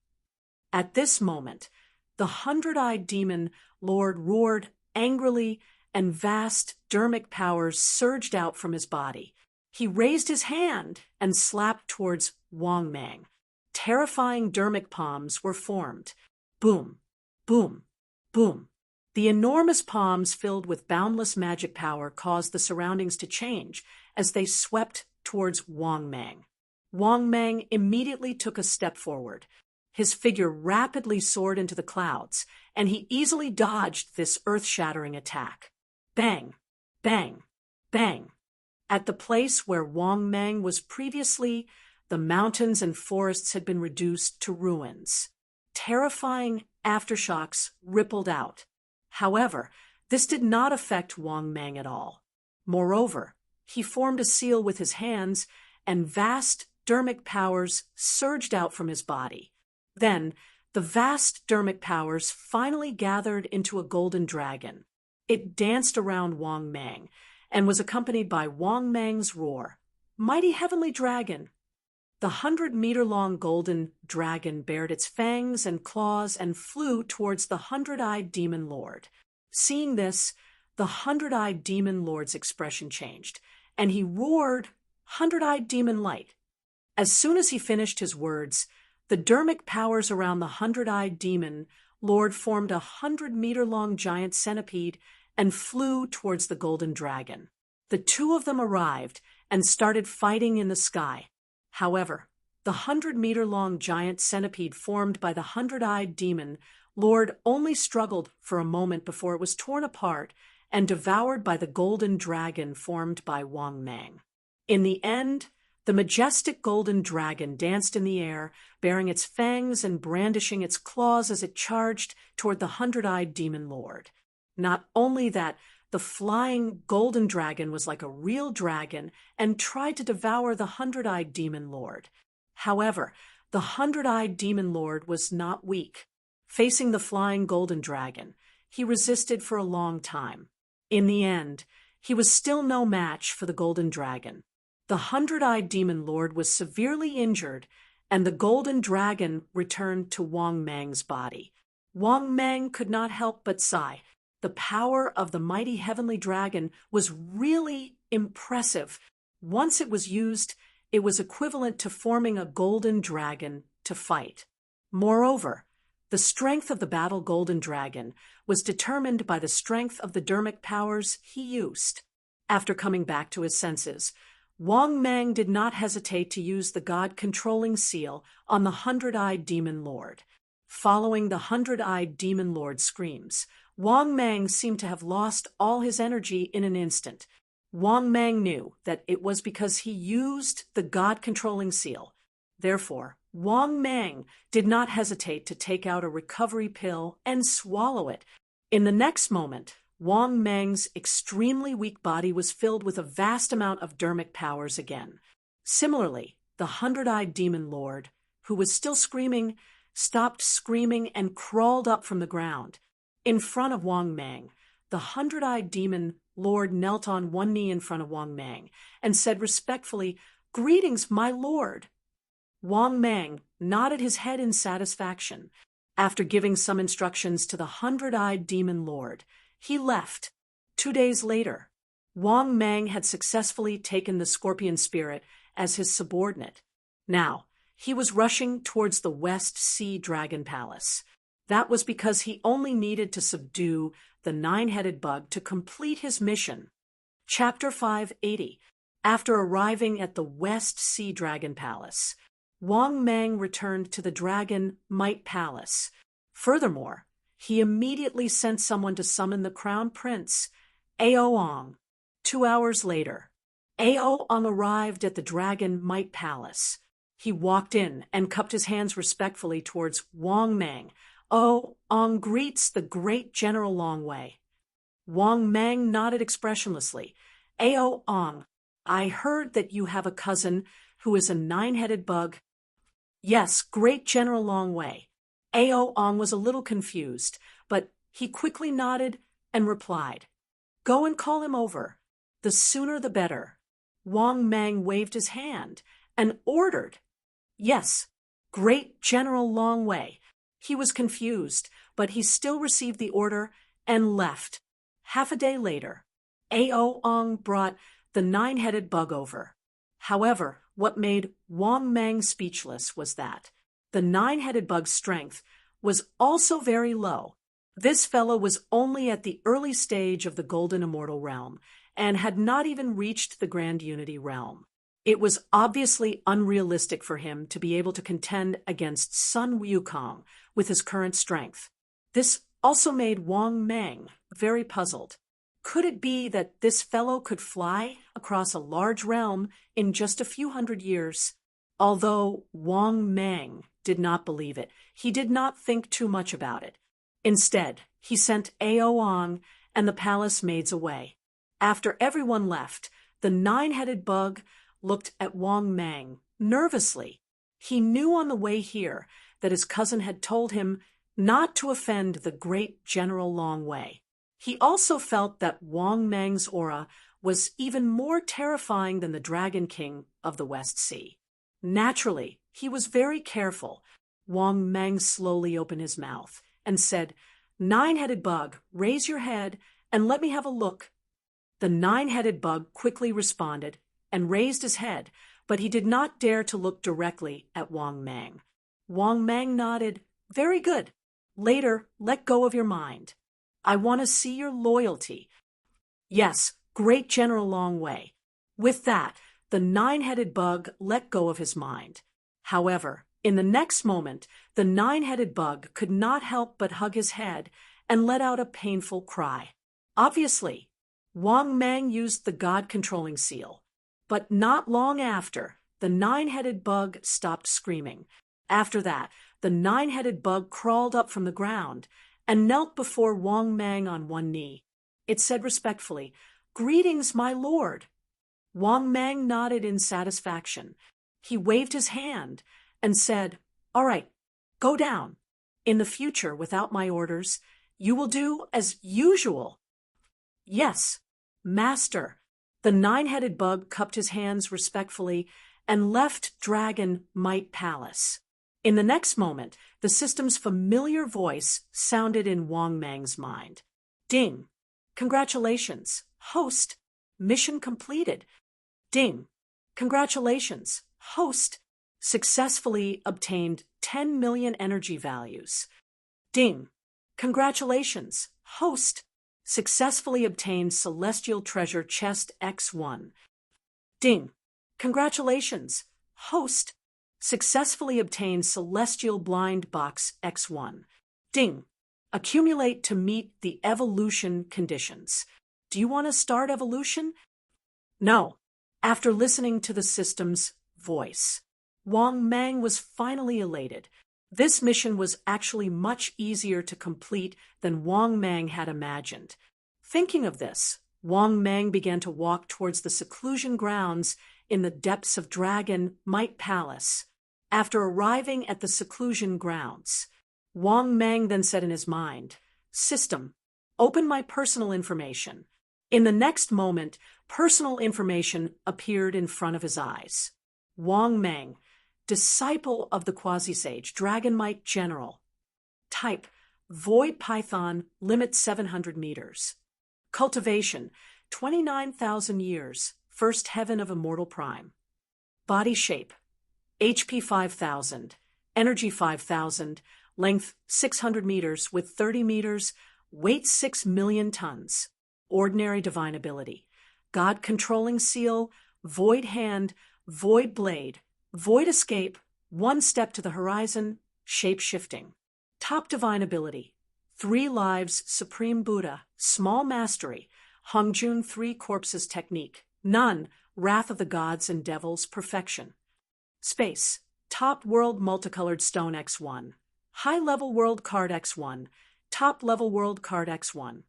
At this moment, the 100-eyed demon lord roared angrily and vast dermic powers surged out from his body. He raised his hand and slapped towards Wang Mang. Terrifying dermic palms were formed. Boom, boom, boom. The enormous palms filled with boundless magic power caused the surroundings to change as they swept towards Wang Mang. Wang Mang immediately took a step forward. His figure rapidly soared into the clouds, and he easily dodged this earth-shattering attack. Bang, bang, bang. At the place where Wang Mang was previously, the mountains and forests had been reduced to ruins. Terrifying aftershocks rippled out. However, This did not affect Wang Mang at all. Moreover, he formed a seal with his hands, and vast dermic powers surged out from his body. Then, the vast dermic powers finally gathered into a golden dragon. It danced around Wang Mang, and was accompanied by Wang Mang's roar, "Mighty heavenly dragon!" The 100-meter-long golden dragon bared its fangs and claws and flew towards the 100-eyed demon lord. Seeing this, the 100-eyed demon lord's expression changed, and he roared, "100-eyed demon light!" As soon as he finished his words, the dermic powers around the 100-eyed demon lord formed a 100-meter-long giant centipede and flew towards the golden dragon. The two of them arrived and started fighting in the sky. However, the 100-meter-long giant centipede formed by the 100-eyed demon lord only struggled for a moment before it was torn apart and devoured by the golden dragon formed by Wang Mang. In the end, the majestic golden dragon danced in the air, baring its fangs and brandishing its claws as it charged toward the 100-eyed demon lord. Not only that, the flying golden dragon was like a real dragon and tried to devour the 100-eyed demon lord. However, the 100-eyed demon lord was not weak. Facing the flying golden dragon, he resisted for a long time. In the end, he was still no match for the golden dragon. The 100-eyed demon lord was severely injured, and the golden dragon returned to Wang Mang's body. Wang Mang could not help but sigh. The power of the mighty heavenly dragon was really impressive. Once it was used, it was equivalent to forming a golden dragon to fight. Moreover, the strength of the battle golden dragon was determined by the strength of the dermic powers he used. After coming back to his senses, Wang Mang did not hesitate to use the god-controlling seal on the 100-eyed demon lord. Following the 100-eyed demon lord's screams, Wang Mang seemed to have lost all his energy in an instant. Wang Mang knew that it was because he used the god-controlling seal. Therefore, Wang Mang did not hesitate to take out a recovery pill and swallow it. In the next moment, Wang Mang's extremely weak body was filled with a vast amount of dermic powers again. Similarly, the 100-eyed demon lord, who was still screaming, stopped screaming and crawled up from the ground. In front of Wang Mang, the 100-eyed demon lord knelt on one knee in front of Wang Mang and said respectfully, "Greetings, my lord." Wang Mang nodded his head in satisfaction. After giving some instructions to the 100-eyed demon lord, he left. 2 days later, Wang Mang had successfully taken the scorpion spirit as his subordinate. Now, he was rushing towards the West Sea Dragon Palace. That was because he only needed to subdue the 9-headed bug to complete his mission. Chapter 580. After arriving at the West Sea Dragon Palace, Wang Mang returned to the Dragon Might Palace. Furthermore, he immediately sent someone to summon the Crown Prince, Aoang. 2 hours later, Aoang arrived at the Dragon Might Palace. He walked in and cupped his hands respectfully towards Wang Mang. Aoang greets the great General Longwei. Wang Mang nodded expressionlessly. Aoang, I heard that you have a cousin who is a 9-headed bug. Yes, great General Longwei. Aoang was a little confused, but he quickly nodded and replied, "Go and call him over. The sooner the better." Wang Mang waved his hand and ordered, "Yes, great General Longwei." He was confused, but he still received the order and left. Half a day later, Aoang brought the 9-headed bug over. However, what made Wang Mang speechless was that the 9-headed bug's strength was also very low. This fellow was only at the early stage of the Golden Immortal Realm and had not even reached the Grand Unity Realm. It was obviously unrealistic for him to be able to contend against Sun Wukong with his current strength. This also made Wang Mang very puzzled. Could it be that this fellow could fly across a large realm in just a few hundred years? Although Wang Mang did not believe it, he did not think too much about it. Instead, he sent Aoang and the palace maids away. After everyone left, the nine-headed bug looked at Wang Mang nervously. He knew on the way here that his cousin had told him not to offend the great General Long Wei. He also felt that Wang Mang's aura was even more terrifying than the Dragon King of the West Sea. Naturally, he was very careful. Wang Mang slowly opened his mouth and said, "Nine-headed bug, raise your head and let me have a look." The nine-headed bug quickly responded and raised his head, but he did not dare to look directly at Wang Mang. Wang Mang nodded, "Very good. Later, let go of your mind. I want to see your loyalty." "Yes, great General Long Wei." With that, the nine-headed bug let go of his mind. However, in the next moment, the nine-headed bug could not help but hug his head and let out a painful cry. Obviously, Wang Mang used the God-controlling seal. But not long after, the nine-headed bug stopped screaming. After that, the nine-headed bug crawled up from the ground and knelt before Wang Mang on one knee. It said respectfully, "Greetings, my lord." Wang Mang nodded in satisfaction. He waved his hand and said, "All right, go down. In the future, without my orders, you will do as usual." "Yes, master." The nine-headed bug cupped his hands respectfully and left Dragon Might Palace. In the next moment, the system's familiar voice sounded in Wang Mang's mind. "Ding. Congratulations, host. Mission completed." "Ding. Congratulations, host. Successfully obtained 10 million energy values." "Ding. Congratulations, host. Successfully obtained Celestial Treasure Chest X1. "Ding. Congratulations, host. Successfully obtained Celestial Blind Box X1. "Ding. Accumulate to meet the evolution conditions." Do you want to start evolution? No. After listening to the system's voice, Wang Mang was finally elated. This mission was actually much easier to complete than Wang Mang had imagined. Thinking of this, Wang Mang began to walk towards the seclusion grounds in the depths of Dragon Might Palace. After arriving at the seclusion grounds, Wang Mang then said in his mind, "System, open my personal information." In the next moment, personal information appeared in front of his eyes. Wang Mang, disciple of the Quasi-Sage, Dragon Might General. Type, Void Python, limit 700 meters. Cultivation, 29,000 years, first heaven of Immortal Prime. Body shape, HP 5,000, Energy 5,000, length 600 meters with 30 meters, weight 6 million tons. Ordinary divine ability. God controlling seal, void hand, void blade, void escape, one step to the horizon, shape-shifting. Top divine ability. 3 lives, Supreme Buddha, small mastery, Hongjun 3 corpses technique. None, Wrath of the Gods and Devils, perfection. Space. Top world multicolored stone X1. High-level world card X1. Top-level world card X1.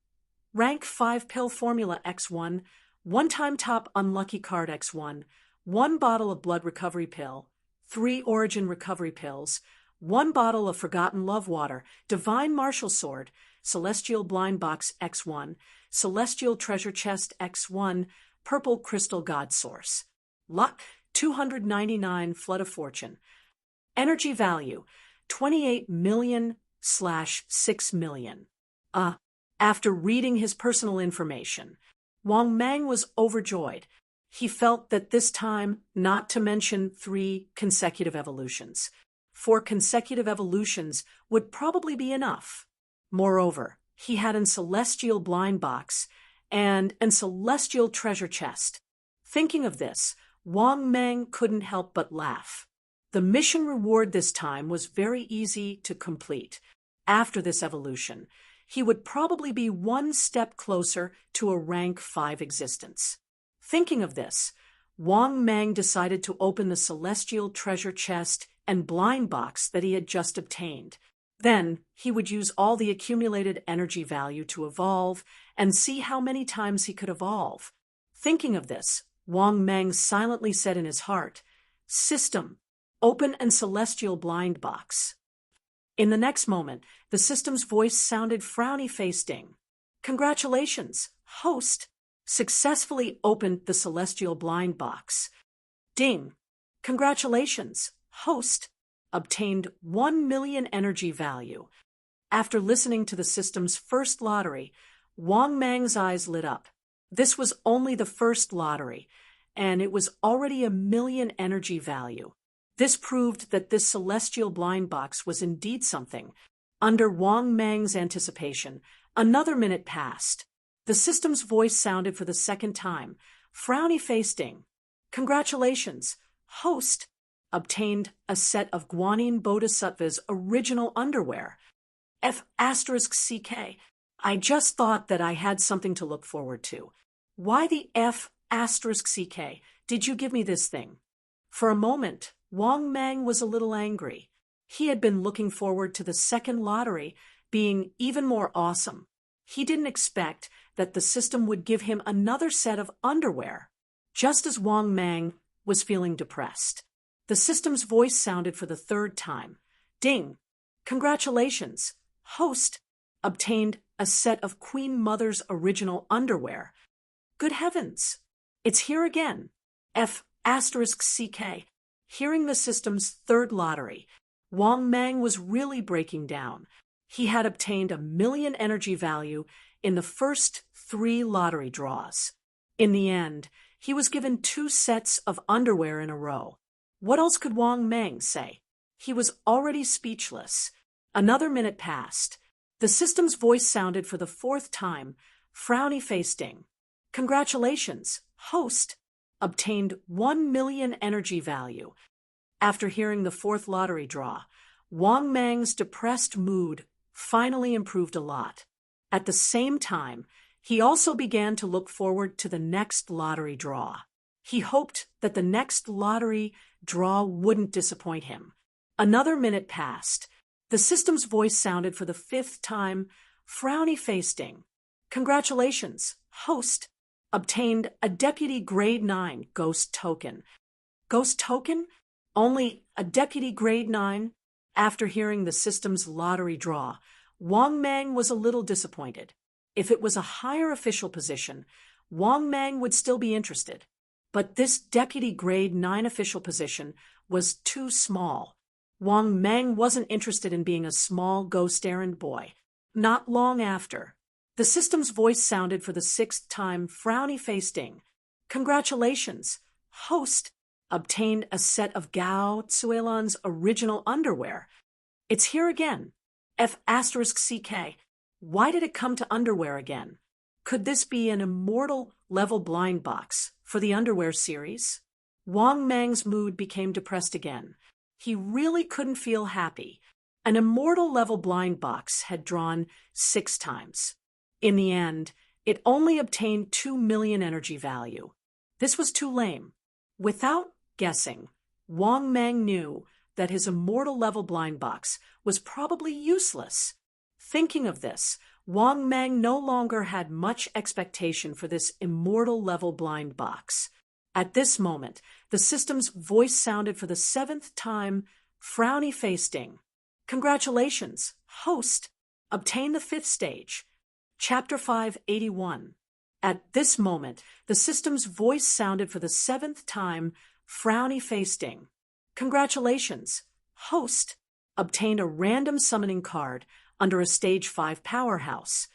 Rank 5 pill formula X1. One-time top unlucky card X1. 1 bottle of blood recovery pill. 3 origin recovery pills. 1 bottle of forgotten love water. Divine martial sword. Celestial blind box X1. Celestial treasure chest X1. Purple crystal god source. Lot 299 flood of fortune. Energy value 28 million/6 million. After reading his personal information, Wang Mang was overjoyed. He felt that this time, not to mention 3 consecutive evolutions. 4 consecutive evolutions would probably be enough. Moreover, he had an celestial blind box and an celestial treasure chest. Thinking of this, Wang Mang couldn't help but laugh. The mission reward this time was very easy to complete. After this evolution, he would probably be 1 step closer to a rank 5 existence. Thinking of this, Wang Mang decided to open the celestial treasure chest and blind box that he had just obtained. Then, he would use all the accumulated energy value to evolve and see how many times he could evolve. Thinking of this, Wang Meng silently said in his heart, "System, open and celestial blind box." In the next moment, the system's voice sounded frowny-faced ding. "Congratulations, host! Successfully opened the celestial blind box." Ding! "Congratulations, host! Obtained 1 million energy value." After listening to the system's first lottery, Wang Meng's eyes lit up. This was only the first lottery, and it was already 1 million energy value. This proved that this celestial blind box was indeed something. Under Wang Meng's anticipation, another minute passed. The system's voice sounded for the second time, frowny-faced ding. "Congratulations, host! Obtained a set of Guanyin Bodhisattva's original underwear. F*CK. I just thought that I had something to look forward to. Why the F*CK did you give me this thing?" For a moment, Wang Meng was a little angry. He had been looking forward to the second lottery being even more awesome. He didn't expect that the system would give him another set of underwear. Just as Wang Meng was feeling depressed, the system's voice sounded for the third time. "Ding! Congratulations, host! Obtained a set of Queen Mother's original underwear." Good heavens! It's here again. F*CK. Hearing the system's third lottery, Wang Meng was really breaking down. He had obtained 1 million energy value in the first 3 lottery draws. In the end, he was given 2 sets of underwear in a row. What else could Wang Meng say? He was already speechless. Another minute passed. The system's voice sounded for the 4th time, frowny-faced ding. "Congratulations, host! Obtained 1 million energy value." After hearing the 4th lottery draw, Wang Meng's depressed mood finally improved a lot. At the same time, he also began to look forward to the next lottery draw. He hoped that the next lottery draw wouldn't disappoint him. Another minute passed. The system's voice sounded for the 5th time, frowny-faced ding. "Congratulations, host! Obtained a Deputy Grade 9 Ghost Token." Ghost Token? Only a Deputy Grade 9? After hearing the system's lottery draw, Wang Meng was a little disappointed. If it was a higher official position, Wang Meng would still be interested. But this Deputy Grade 9 official position was too small. Wang Meng wasn't interested in being a small ghost errand boy. Not long after, the system's voice sounded for the 6th time, frowny-faced ding. "Congratulations, host! Obtained a set of Gao Tsuelan's original underwear." It's here again. F*CK. Why did it come to underwear again? Could this be an immortal level blind box for the underwear series? Wang Meng's mood became depressed again. He really couldn't feel happy. An immortal level blind box had drawn 6 times. In the end, it only obtained 2 million energy value. This was too lame. Without guessing, Wang Meng knew that his immortal level blind box was probably useless. Thinking of this, Wang Meng no longer had much expectation for this immortal level blind box. At this moment, the system's voice sounded for the 7th time, frowny-faced ding. "Congratulations, host! Obtain the 5th stage." Chapter 581. At this moment, the system's voice sounded for the 7th time, frowny-faced ding. "Congratulations, host! Obtained a random summoning card under a Stage 5 powerhouse."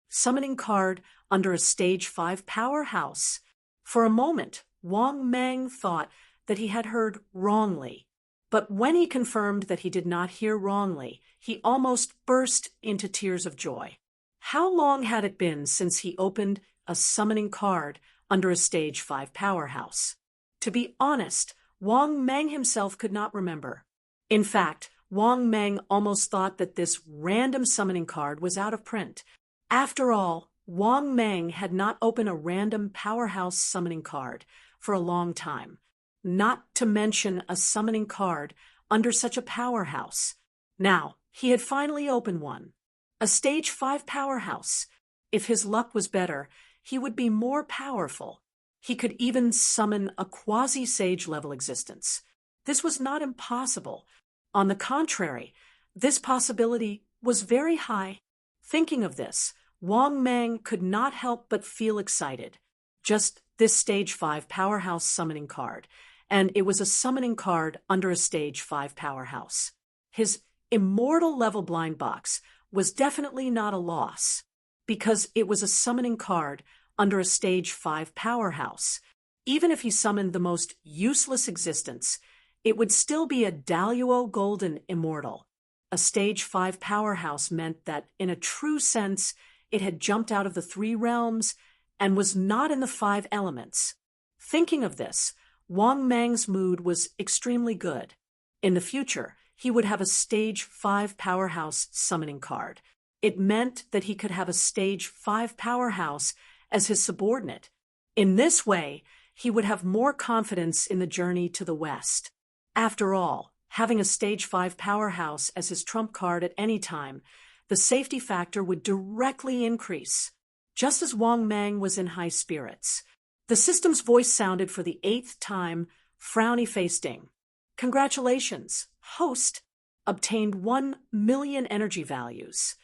Summoning card under a Stage 5 powerhouse. For a moment, Wang Meng thought that he had heard wrongly. But when he confirmed that he did not hear wrongly, he almost burst into tears of joy. How long had it been since he opened a summoning card under a Stage 5 powerhouse? To be honest, Wang Meng himself could not remember. In fact, Wang Meng almost thought that this random summoning card was out of print. After all, Wang Meng had not opened a random powerhouse summoning card for a long time, not to mention a summoning card under such a powerhouse. Now, He had finally opened one. A stage 5 powerhouse. If his luck was better, he would be more powerful. He could even summon a quasi-sage level existence. This was not impossible. On the contrary, this possibility was very high. Thinking of this, Wang Mang could not help but feel excited. Just this stage 5 powerhouse summoning card, and it was a summoning card under a stage 5 powerhouse. His immortal level blind box was definitely not a loss, because it was a summoning card under a stage 5 powerhouse. Even if he summoned the most useless existence, it would still be a Daluo Golden Immortal. A stage 5 powerhouse meant that, in a true sense, it had jumped out of the 3 realms and was not in the 5 elements. Thinking of this, Wang Mang's mood was extremely good. In the future, he would have a stage 5 powerhouse summoning card. It meant that he could have a stage 5 powerhouse as his subordinate. In this way, he would have more confidence in the journey to the west. After all, having a stage 5 powerhouse as his trump card at any time, the safety factor would directly increase. Just as Wang Mang was in high spirits, the system's voice sounded for the 8th time, frowny-faced ding. Congratulations, host, obtained 1 million energy values.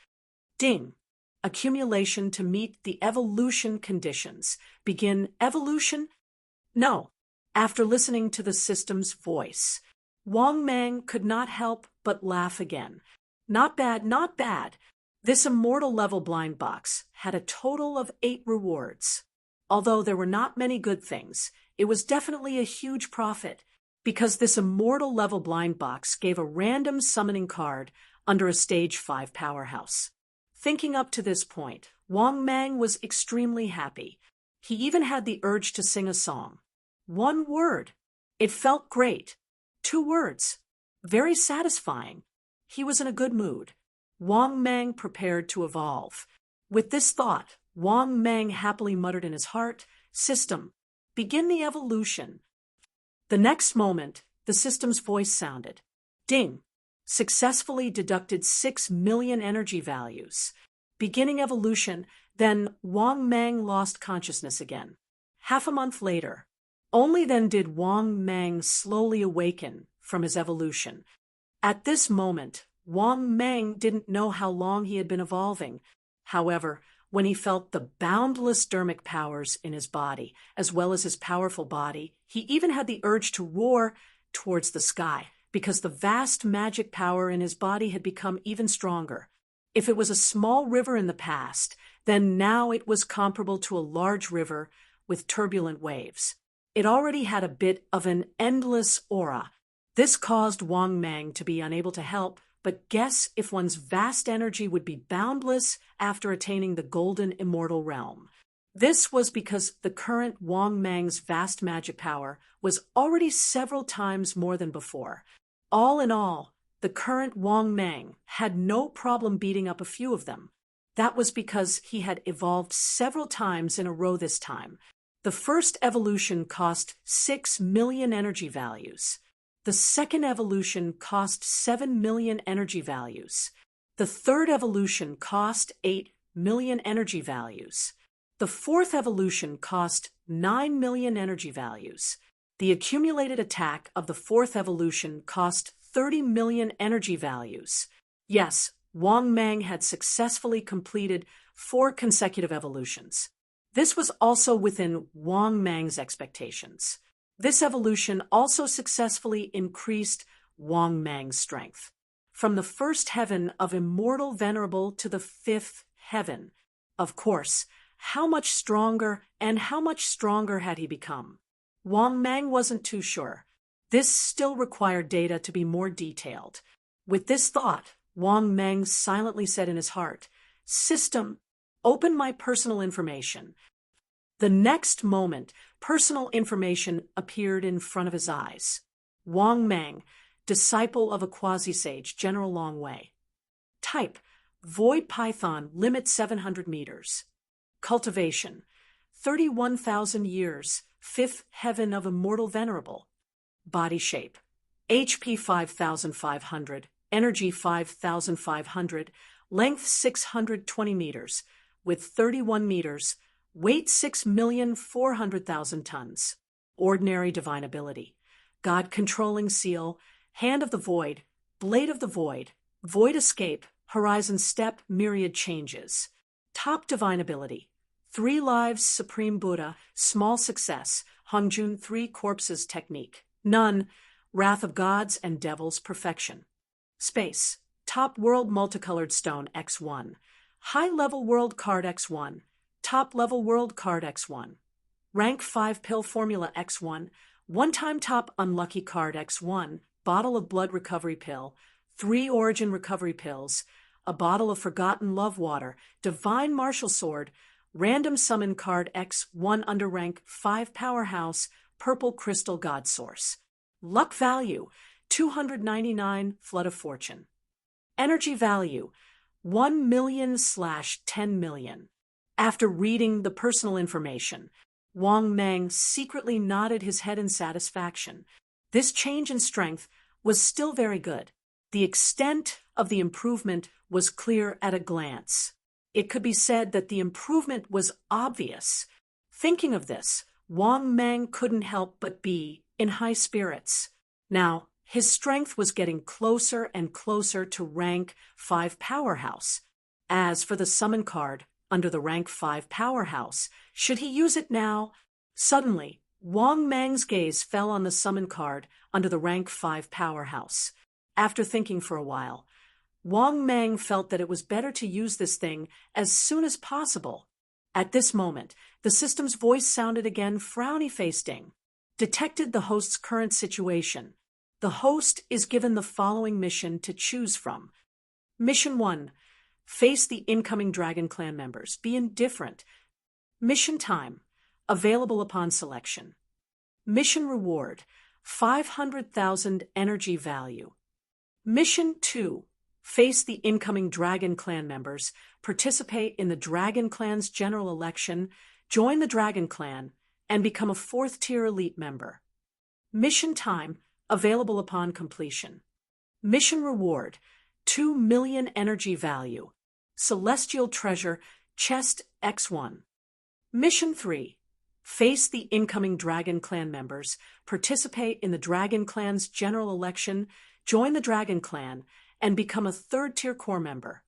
Ding. Accumulation to meet the evolution conditions. Begin evolution? No. After listening to the system's voice, Wang Mang could not help but laugh again. Not bad, not bad. This immortal level blind box had a total of 8 rewards. Although there were not many good things, it was definitely a huge profit, because this immortal level blind box gave a random summoning card under a stage 5 powerhouse. Thinking up to this point, Wang Mang was extremely happy. He even had the urge to sing a song. 1 word. It felt great. 2 words. Very satisfying. He was in a good mood. Wang Mang prepared to evolve. With this thought, Wang Mang happily muttered in his heart, "System, begin the evolution." The next moment, the system's voice sounded. Ding. Successfully deducted 6 million energy values. Beginning evolution, then Wang Mang lost consciousness again. Half a month later, only then did Wang Mang slowly awaken from his evolution. At this moment, Wang Mang didn't know how long he had been evolving. However, when he felt the boundless dermic powers in his body, as well as his powerful body, he even had the urge to roar towards the sky, because the vast magic power in his body had become even stronger. If it was a small river in the past, then now it was comparable to a large river with turbulent waves. It already had a bit of an endless aura. This caused Wang Mang to be unable to help but guess if one's vast energy would be boundless after attaining the golden immortal realm. This was because the current Wang Mang's vast magic power was already several times more than before. All in all, the current Wang Mang had no problem beating up a few of them. That was because he had evolved several times in a row this time. The first evolution cost 6 million energy values. The second evolution cost 7 million energy values. The third evolution cost 8 million energy values. The fourth evolution cost 9 million energy values. The accumulated attack of the fourth evolution cost 30 million energy values. Yes, Wang Mang had successfully completed 4 consecutive evolutions. This was also within Wang Mang's expectations. This evolution also successfully increased Wang Mang's strength. From the first heaven of Immortal Venerable to the 5th heaven. Of course, how much stronger had he become? Wang Mang wasn't too sure. This still required data to be more detailed. With this thought, Wang Mang silently said in his heart, "System, open my personal information." The next moment, personal information appeared in front of his eyes. Wang Mang, disciple of a quasi-sage, General Long Wei. Type, Void Python, limit 700 meters. Cultivation, 31,000 years, 5th heaven of Immortal Venerable. Body shape, HP 5,500, energy 5,500, length 620 meters, width 31 meters, weight 6,400,000 tons. Ordinary divine ability. God controlling seal, hand of the void, blade of the void, void escape, horizon step, myriad changes. Top divine ability. 3 lives, supreme Buddha, small success, Hongjun 3 corpses technique. None, wrath of gods and devils, perfection. Space. Top world multicolored stone X1. High level world card X1. Top level world card X1. Rank 5 pill formula X1. One-time top unlucky card X1. Bottle of blood recovery pill. 3 origin recovery pills. A bottle of forgotten love water. Divine martial sword. Random summon card X1 under rank 5 powerhouse. Purple crystal god source. Luck value 299. Flood of fortune. Energy value 1 million/10 million. After reading the personal information, Wang Mang secretly nodded his head in satisfaction. This change in strength was still very good. The extent of the improvement was clear at a glance. It could be said that the improvement was obvious. Thinking of this, Wang Mang couldn't help but be in high spirits. Now, his strength was getting closer and closer to rank 5 powerhouse. As for the summon card under the rank 5 powerhouse, should he use it now? Suddenly, Wang Mang's gaze fell on the summon card under the rank 5 powerhouse. After thinking for a while, Wang Mang felt that it was better to use this thing as soon as possible. At this moment, the system's voice sounded again, frowny-faced Ding. Detected the host's current situation. The host is given the following mission to choose from. Mission 1. Face the incoming Dragon Clan members. Be indifferent. Mission time. Available upon selection. Mission reward. 500,000 energy value. Mission 2. Face the incoming Dragon Clan members. Participate in the Dragon Clan's general election. Join the Dragon Clan and become a 4th-tier elite member. Mission time. Available upon completion. Mission reward. 2 million energy value. Celestial treasure, chest X1. Mission 3. Face the incoming Dragon Clan members. Participate in the Dragon Clan's general election. Join the Dragon Clan and become a 3rd-tier core member.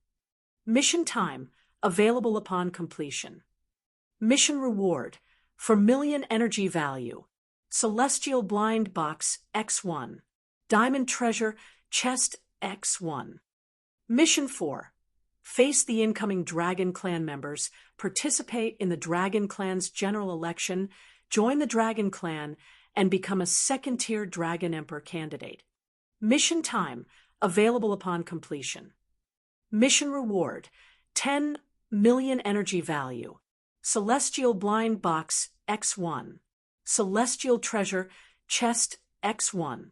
Mission time. Available upon completion. Mission reward. 4 million energy value. Celestial blind box X1. Diamond treasure, chest X1. Mission 4. Face the incoming Dragon Clan members. Participate in the Dragon Clan's general election. Join the Dragon Clan and become a 2nd-tier Dragon Emperor candidate. Mission time. Available upon completion. Mission reward. 10 million energy value. Celestial blind box X1. Celestial treasure, chest X1.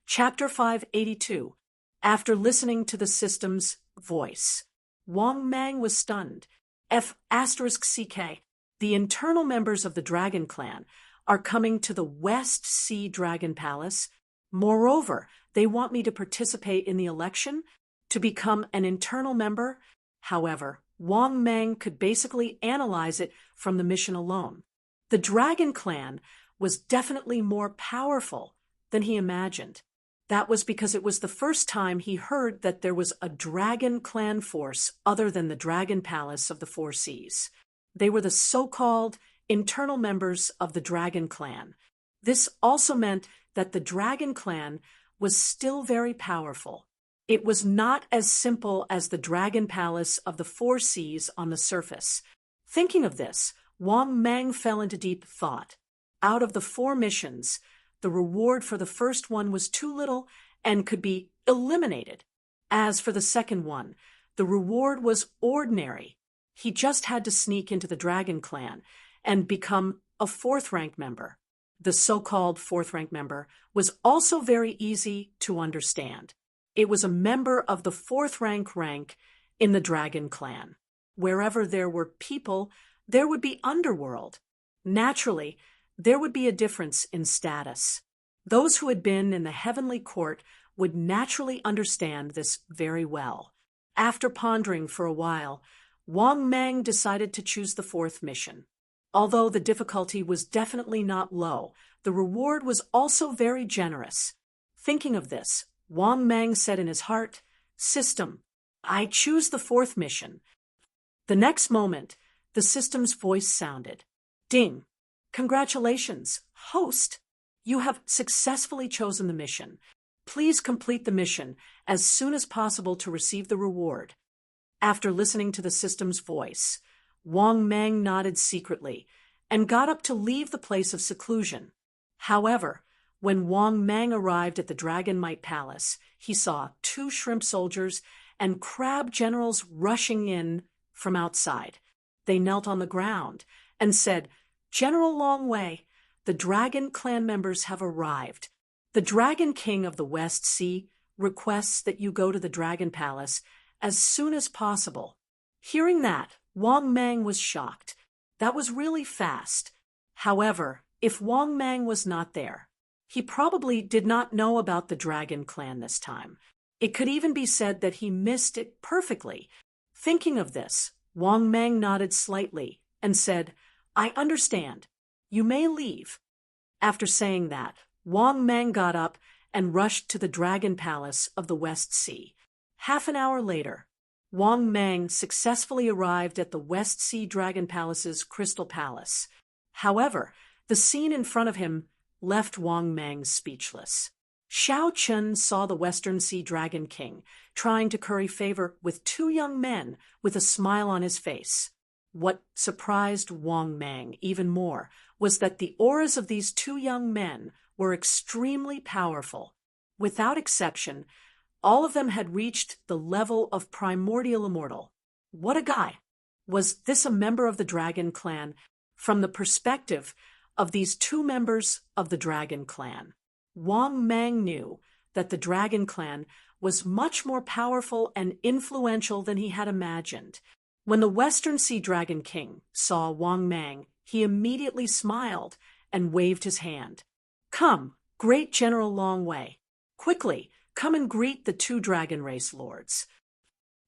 Chapter 582. After listening to the system's voice, Wang Mang was stunned. F***CK. The internal members of the Dragon Clan are coming to the West Sea Dragon Palace. Moreover, they want me to participate in the election to become an internal member. However, Wang Mang could basically analyze it from the mission alone. The Dragon Clan was definitely more powerful than he imagined. That was because it was the first time he heard that there was a Dragon Clan force other than the Dragon Palace of the Four Seas. They were the so-called internal members of the Dragon Clan. This also meant that the Dragon Clan was still very powerful. It was not as simple as the Dragon Palace of the Four Seas on the surface. Thinking of this, Wang Mang fell into deep thought. Out of the 4 missions, the reward for the first one was too little and could be eliminated. As for the second one, the reward was ordinary. He just had to sneak into the Dragon Clan and become a 4th-rank member. The so-called 4th-rank member was also very easy to understand. It was a member of the 4th-rank in the Dragon Clan. Wherever there were people, there would be underworld. Naturally, there would be a difference in status. Those who had been in the heavenly court would naturally understand this very well. After pondering for a while, Wang Mang decided to choose the fourth mission. Although the difficulty was definitely not low, the reward was also very generous. Thinking of this, Wang Mang said in his heart, "System, I choose the fourth mission." The next moment, the system's voice sounded. "Ding! Congratulations, host! You have successfully chosen the mission. Please complete the mission as soon as possible to receive the reward." After listening to the system's voice, Wang Mang nodded secretly and got up to leave the place of seclusion. However, when Wang Mang arrived at the Dragon Might Palace, he saw 2 shrimp soldiers and crab generals rushing in from outside. They knelt on the ground and said, "General Longway, the Dragon Clan members have arrived. The Dragon King of the West Sea requests that you go to the Dragon Palace as soon as possible." Hearing that, Wang Mang was shocked. That was really fast. However, if Wang Mang was not there, he probably did not know about the Dragon Clan this time. It could even be said that he missed it perfectly. Thinking of this, Wang Mang nodded slightly and said, "I understand. You may leave." After saying that, Wang Mang got up and rushed to the Dragon Palace of the West Sea. Half an hour later, Wang Mang successfully arrived at the West Sea Dragon Palace's Crystal Palace. However, the scene in front of him left Wang Mang speechless. Xiao Chun saw the Western Sea Dragon King trying to curry favor with 2 young men with a smile on his face. What surprised Wang Mang even more was that the auras of these 2 young men were extremely powerful. Without exception, all of them had reached the level of primordial immortal. What a guy! Was this a member of the Dragon Clan? From the perspective of these 2 members of the Dragon Clan, Wang Mang knew that the Dragon Clan was much more powerful and influential than he had imagined. When the Western Sea Dragon King saw Wang Mang, he immediately smiled and waved his hand. "Come, great General Longway, quickly, come and greet the 2 dragon race lords."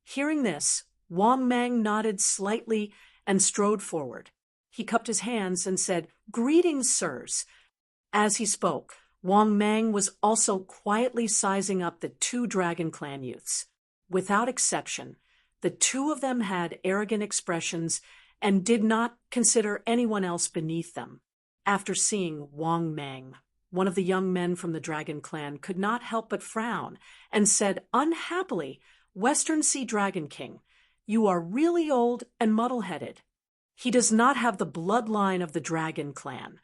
Hearing this, Wang Mang nodded slightly and strode forward. He cupped his hands and said, "Greetings, sirs." As he spoke, Wang Mang was also quietly sizing up the 2 Dragon Clan youths. Without exception, the 2 of them had arrogant expressions and did not consider anyone else beneath them. After seeing Wang Mang, one of the young men from the Dragon Clan could not help but frown and said unhappily, "Western Sea Dragon King, you are really old and muddle-headed. He does not have the bloodline of the Dragon Clan.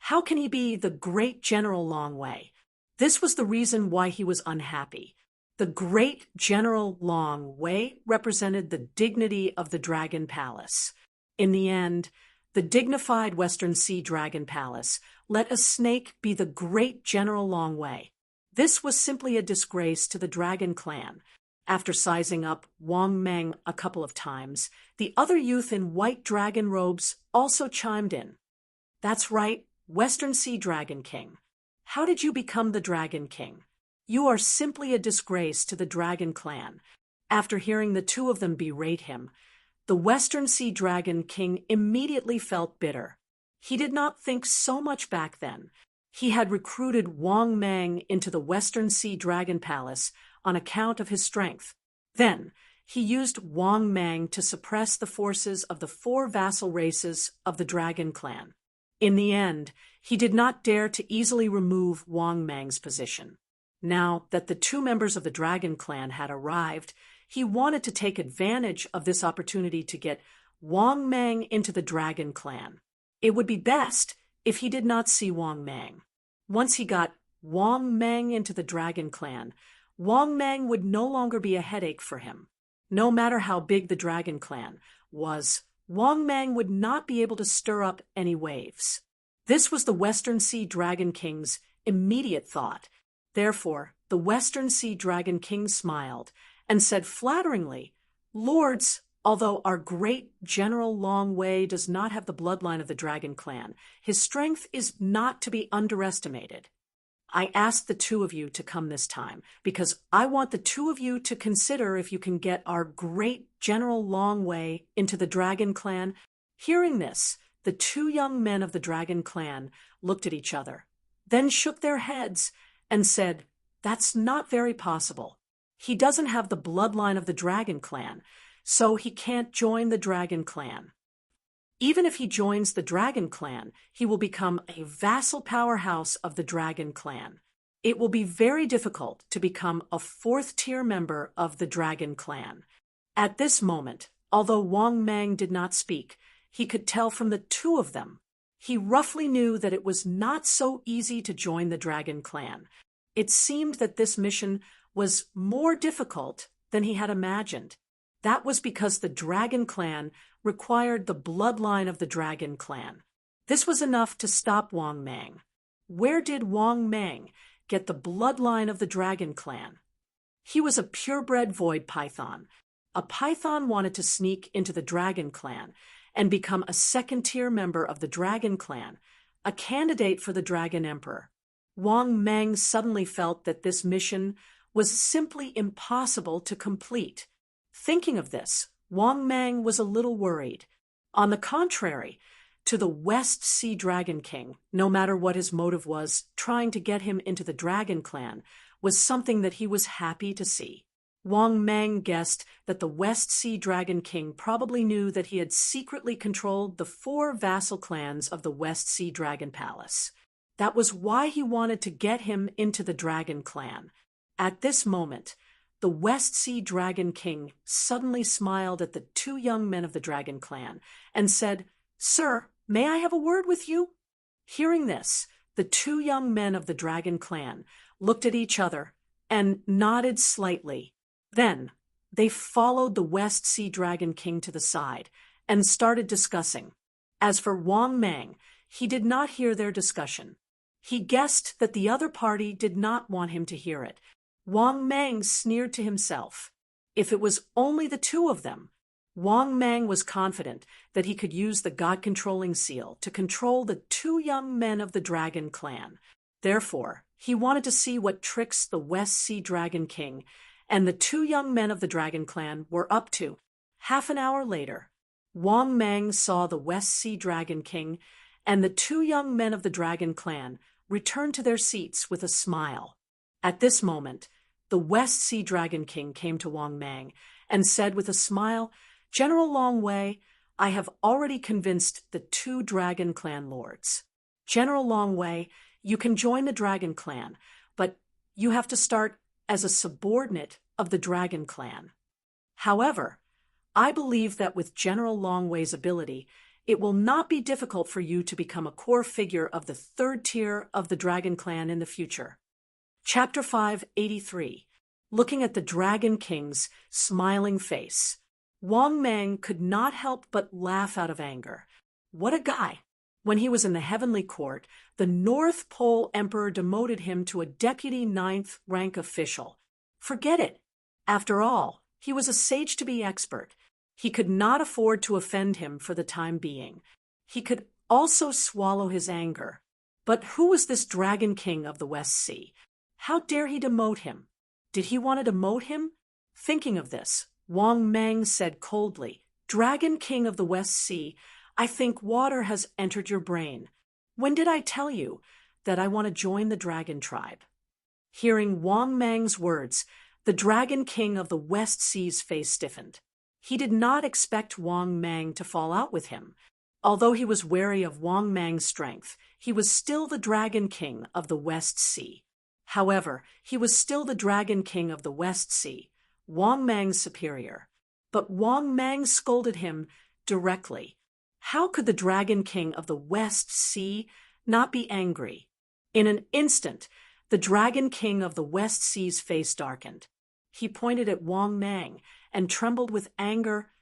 How can he be the great General Longway?" This was the reason why he was unhappy. The great General Longway represented the dignity of the Dragon Palace. In the end, the dignified Western Sea Dragon Palace let a snake be the great General Longway. This was simply a disgrace to the Dragon Clan. After sizing up Wang Mang a couple of times, the other youth in white dragon robes also chimed in. "That's right, Western Sea Dragon King. How did you become the Dragon King? You are simply a disgrace to the Dragon Clan." After hearing the 2 of them berate him, the Western Sea Dragon King immediately felt bitter. He did not think so much back then. He had recruited Wang Mang into the Western Sea Dragon Palace on account of his strength. Then, he used Wang Mang to suppress the forces of the 4 vassal races of the Dragon Clan. In the end, he did not dare to easily remove Wang Mang's position. Now that the 2 members of the Dragon Clan had arrived, he wanted to take advantage of this opportunity to get Wang Mang into the Dragon Clan. It would be best if he did not see Wang Mang. Once he got Wang Mang into the Dragon Clan, Wang Mang would no longer be a headache for him. No matter how big the Dragon Clan was, Wang Mang would not be able to stir up any waves. This was the Western Sea Dragon King's immediate thought. Therefore, the Western Sea Dragon King smiled and said flatteringly, "Lords, although our great General Longway does not have the bloodline of the Dragon Clan, his strength is not to be underestimated. I asked the two of you to come this time because I want the two of you to consider if you can get our great General Longway into the Dragon Clan. Hearing this, the two young men of the Dragon Clan looked at each other, then shook their heads and said, "That's not very possible. He doesn't have the bloodline of the Dragon Clan, so he can't join the Dragon Clan. Even if he joins the Dragon Clan, he will become a vassal powerhouse of the Dragon Clan. It will be very difficult to become a fourth-tier member of the Dragon Clan." At this moment, although Wang Mang did not speak, he could tell from the two of them. He roughly knew that it was not so easy to join the Dragon Clan. It seemed that this mission was more difficult than he had imagined. That was because the Dragon Clan required the bloodline of the Dragon Clan. This was enough to stop Wang Mang. Where did Wang Mang get the bloodline of the Dragon Clan? He was a purebred void python. A python wanted to sneak into the Dragon Clan and become a second-tier member of the Dragon Clan, a candidate for the Dragon Emperor. Wang Mang suddenly felt that this mission was simply impossible to complete. Thinking of this, Wang Mang was a little worried. On the contrary, to the West Sea Dragon King, no matter what his motive was, trying to get him into the Dragon Clan was something that he was happy to see. Wang Mang guessed that the West Sea Dragon King probably knew that he had secretly controlled the 4 vassal clans of the West Sea Dragon Palace. That was why he wanted to get him into the Dragon Clan. At this moment, the West Sea Dragon King suddenly smiled at the two young men of the Dragon Clan and said, "Sir, may I have a word with you?" Hearing this, the two young men of the Dragon Clan looked at each other and nodded slightly. Then, they followed the West Sea Dragon King to the side and started discussing. As for Wang Mang, he did not hear their discussion. He guessed that the other party did not want him to hear it. Wang Mang sneered to himself. If it was only the two of them, Wang Mang was confident that he could use the God-controlling seal to control the two young men of the Dragon Clan. Therefore, he wanted to see what tricks the West Sea Dragon King and the two young men of the Dragon Clan were up to. Half an hour later, Wang Mang saw the West Sea Dragon King and the two young men of the Dragon Clan return to their seats with a smile. At this moment, the West Sea Dragon King came to Wang Mang and said with a smile, "General Longway, I have already convinced the two Dragon Clan lords. General Longway, you can join the Dragon Clan, but you have to start as a subordinate of the Dragon Clan. However, I believe that with General Longway's ability, it will not be difficult for you to become a core figure of the 3rd tier of the Dragon Clan in the future." Chapter 583. Looking at the Dragon King's smiling face, Wang Mang could not help but laugh out of anger. What a guy! When he was in the Heavenly Court, the North Pole Emperor demoted him to a Deputy 9th rank official. Forget it. After all, he was a sage-to-be expert. He could not afford to offend him for the time being. He could also swallow his anger. But who was this Dragon King of the West Sea? How dare he demote him? Did he want to demote him? Thinking of this, Wang Mang said coldly, "Dragon King of the West Sea, I think water has entered your brain. When did I tell you that I want to join the Dragon Tribe?" Hearing Wang Mang's words, the Dragon King of the West Sea's face stiffened. He did not expect Wang Mang to fall out with him. Although he was wary of Wang Mang's strength, he was still the Dragon King of the West Sea. However, he was still the Dragon King of the West Sea, Wang Mang's superior. But Wang Mang scolded him directly. How could the Dragon King of the West Sea not be angry? In an instant, the Dragon King of the West Sea's face darkened. He pointed at Wang Mang and trembled with anger.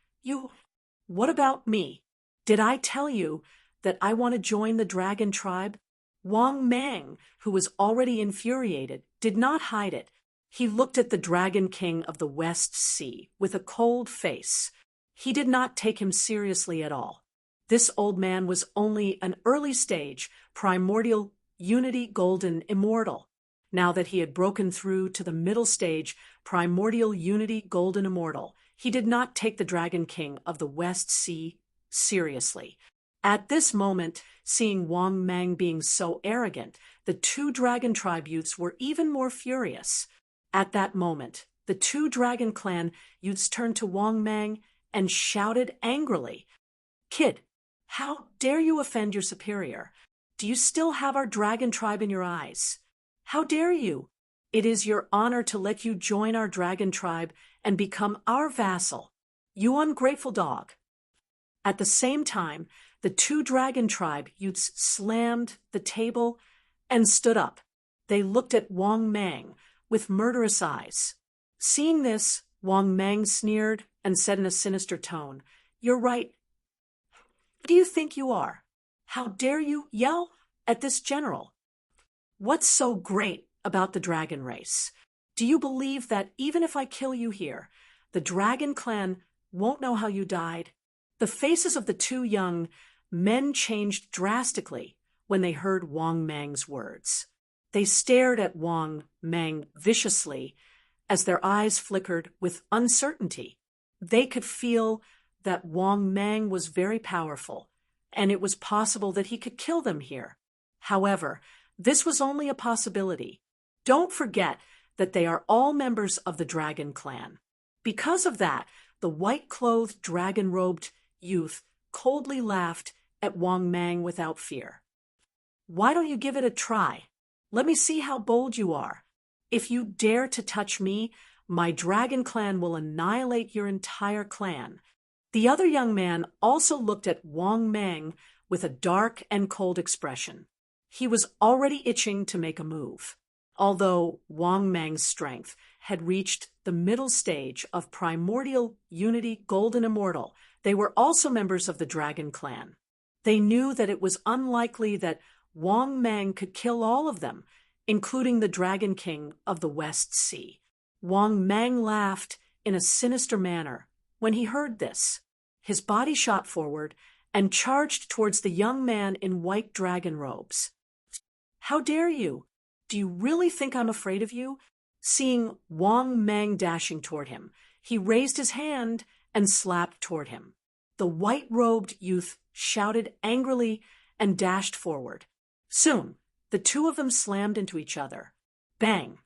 What about me? Did I tell you that I want to join the Dragon Tribe?" Wang Mang, who was already infuriated, did not hide it. He looked at the Dragon King of the West Sea with a cold face. He did not take him seriously at all. This old man was only an early stage, primordial, unity golden immortal. Now that he had broken through to the middle stage, primordial unity, golden immortal, he did not take the Dragon King of the West Sea seriously. At this moment, seeing Wang Mang being so arrogant, the two Dragon Tribe youths were even more furious. At that moment, the two Dragon Clan youths turned to Wang Mang and shouted angrily, "Kid, how dare you offend your superior? Do you still have our Dragon Tribe in your eyes? How dare you? It is your honor to let you join our Dragon Tribe and become our vassal. You ungrateful dog." At the same time, the two Dragon Tribe youths slammed the table and stood up. They looked at Wang Mang with murderous eyes. Seeing this, Wang Mang sneered and said in a sinister tone, "You're right. Who do you think you are? How dare you yell at this general? What's so great about the dragon race? Do you believe that even if I kill you here, the Dragon Clan won't know how you died?" The faces of the two young men changed drastically when they heard Wang Mang's words. They stared at Wang Mang viciously as their eyes flickered with uncertainty. They could feel that Wang Mang was very powerful, and it was possible that he could kill them here. However, this was only a possibility. Don't forget that they are all members of the Dragon Clan. Because of that, the white-clothed, dragon-robed youth coldly laughed at Wang Mang without fear. "Why don't you give it a try? Let me see how bold you are. If you dare to touch me, my Dragon Clan will annihilate your entire clan." The other young man also looked at Wang Mang with a dark and cold expression. He was already itching to make a move. Although Wang Mang's strength had reached the middle stage of primordial unity, golden immortal, they were also members of the Dragon Clan. They knew that it was unlikely that Wang Mang could kill all of them, including the Dragon King of the West Sea. Wang Mang laughed in a sinister manner when he heard this. His body shot forward and charged towards the young man in white dragon robes. "How dare you? Do you really think I'm afraid of you?" Seeing Wang Mang dashing toward him, he raised his hand and slapped toward him. The white-robed youth shouted angrily and dashed forward. Soon, the two of them slammed into each other. Bang!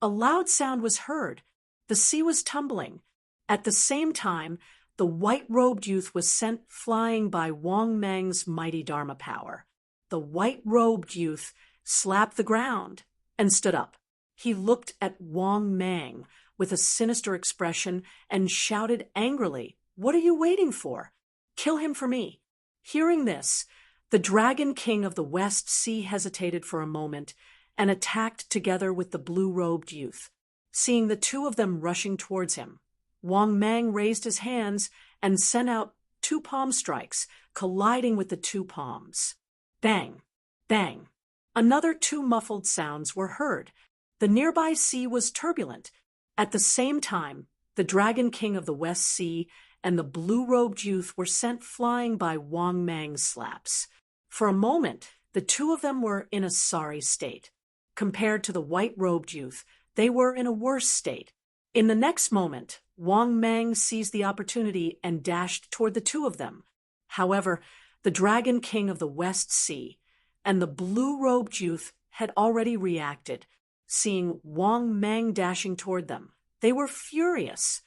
A loud sound was heard. The sea was tumbling. At the same time, the white-robed youth was sent flying by Wang Mang's mighty Dharma power. The white-robed youth slapped the ground and stood up. He looked at Wang Mang with a sinister expression and shouted angrily, "What are you waiting for? Kill him for me." Hearing this, the Dragon King of the West Sea hesitated for a moment and attacked together with the blue-robed youth. Seeing the two of them rushing towards him, Wang Mang raised his hands and sent out two palm strikes, colliding with the two palms. Bang! Bang! Another two muffled sounds were heard. The nearby sea was turbulent. At the same time, the Dragon King of the West Sea and the blue-robed youth were sent flying by Wang Mang's slaps. For a moment, the two of them were in a sorry state. Compared to the white-robed youth, they were in a worse state. In the next moment, Wang Mang seized the opportunity and dashed toward the two of them. However, the Dragon King of the West Sea and the blue-robed youth had already reacted. Seeing Wang Mang dashing toward them, they were furious.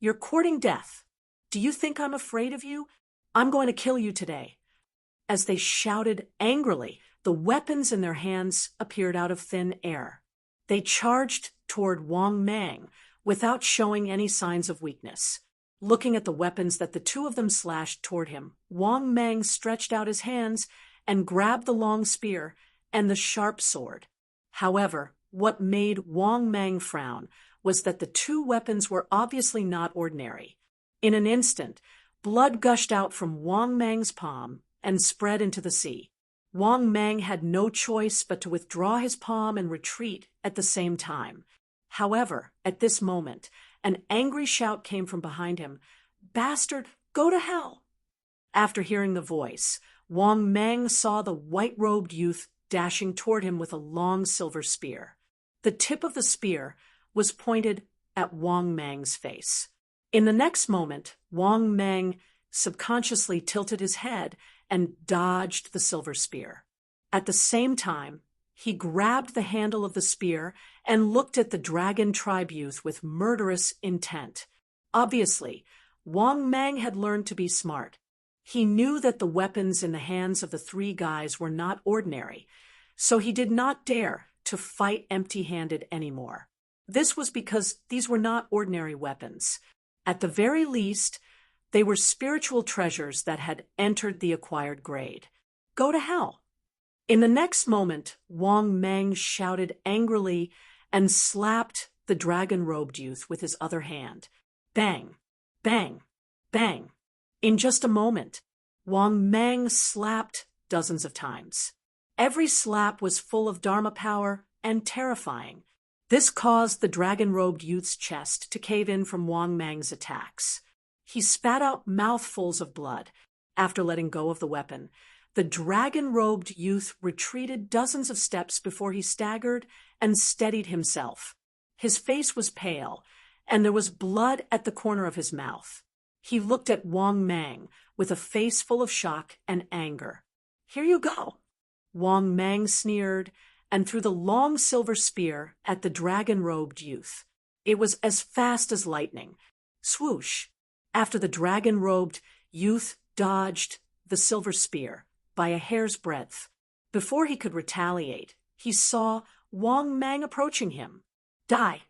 "You're courting death. Do you think I'm afraid of you? I'm going to kill you today." As they shouted angrily, the weapons in their hands appeared out of thin air. They charged toward Wang Mang without showing any signs of weakness. Looking at the weapons that the two of them slashed toward him, Wang Mang stretched out his hands and grabbed the long spear and the sharp sword. However, what made Wang Mang frown was that the two weapons were obviously not ordinary. In an instant, blood gushed out from Wang Mang's palm and spread into the sea. Wang Mang had no choice but to withdraw his palm and retreat at the same time. However, at this moment, an angry shout came from behind him. "Bastard, go to hell!" After hearing the voice, Wang Mang saw the white-robed youth dashing toward him with a long silver spear. The tip of the spear was pointed at Wang Mang's face. In the next moment, Wang Mang subconsciously tilted his head and dodged the silver spear. At the same time, he grabbed the handle of the spear and looked at the dragon tribe youth with murderous intent. Obviously, Wang Mang had learned to be smart. He knew that the weapons in the hands of the three guys were not ordinary, so he did not dare to fight empty-handed anymore. This was because these were not ordinary weapons. At the very least, they were spiritual treasures that had entered the acquired grade. Go to hell. In the next moment, Wang Mang shouted angrily and slapped the dragon-robed youth with his other hand. Bang, bang, bang. In just a moment, Wang Mang slapped dozens of times. Every slap was full of Dharma power and terrifying. This caused the dragon-robed youth's chest to cave in from Wang Mang's attacks. He spat out mouthfuls of blood. After letting go of the weapon, the dragon-robed youth retreated dozens of steps before he staggered and steadied himself. His face was pale, and there was blood at the corner of his mouth. He looked at Wang Mang with a face full of shock and anger. "Here you go." Wang Mang sneered and threw the long silver spear at the dragon-robed youth. It was as fast as lightning. Swoosh! After the dragon-robed youth dodged the silver spear by a hair's breadth. Before he could retaliate, he saw Wang Mang approaching him. Die!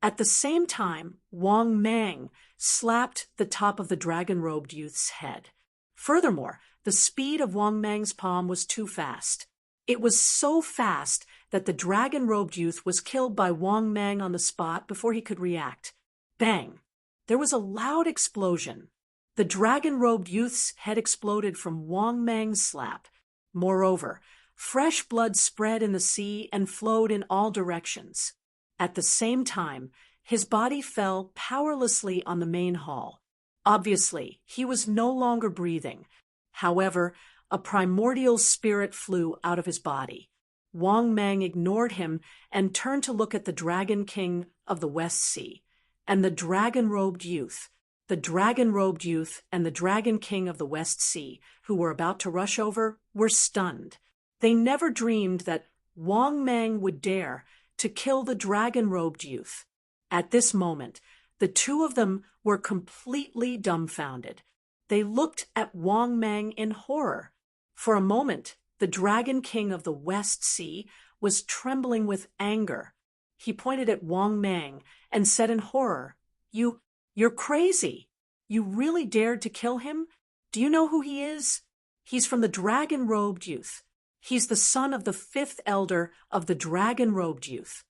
At the same time, Wang Mang slapped the top of the dragon-robed youth's head. Furthermore, the speed of Wang Mang's palm was too fast. It was so fast that the dragon-robed youth was killed by Wang Mang on the spot before he could react. Bang! There was a loud explosion. The dragon-robed youth's head exploded from Wang Mang's slap. Moreover, fresh blood spread in the sea and flowed in all directions. At the same time, his body fell powerlessly on the main hall. Obviously, he was no longer breathing. However, a primordial spirit flew out of his body. Wang Mang ignored him and turned to look at the Dragon King of the West Sea and the dragon-robed youth. The dragon-robed youth and the Dragon King of the West Sea, who were about to rush over, were stunned. They never dreamed that Wang Mang would dare to kill the dragon-robed youth. At this moment, the two of them were completely dumbfounded. They looked at Wang Mang in horror. For a moment, the Dragon King of the West Sea was trembling with anger. He pointed at Wang Mang and said in horror, You're crazy. You really dared to kill him? Do you know who he is? He's from the dragon-robed youth. He's the son of the fifth elder of the dragon-robed youth.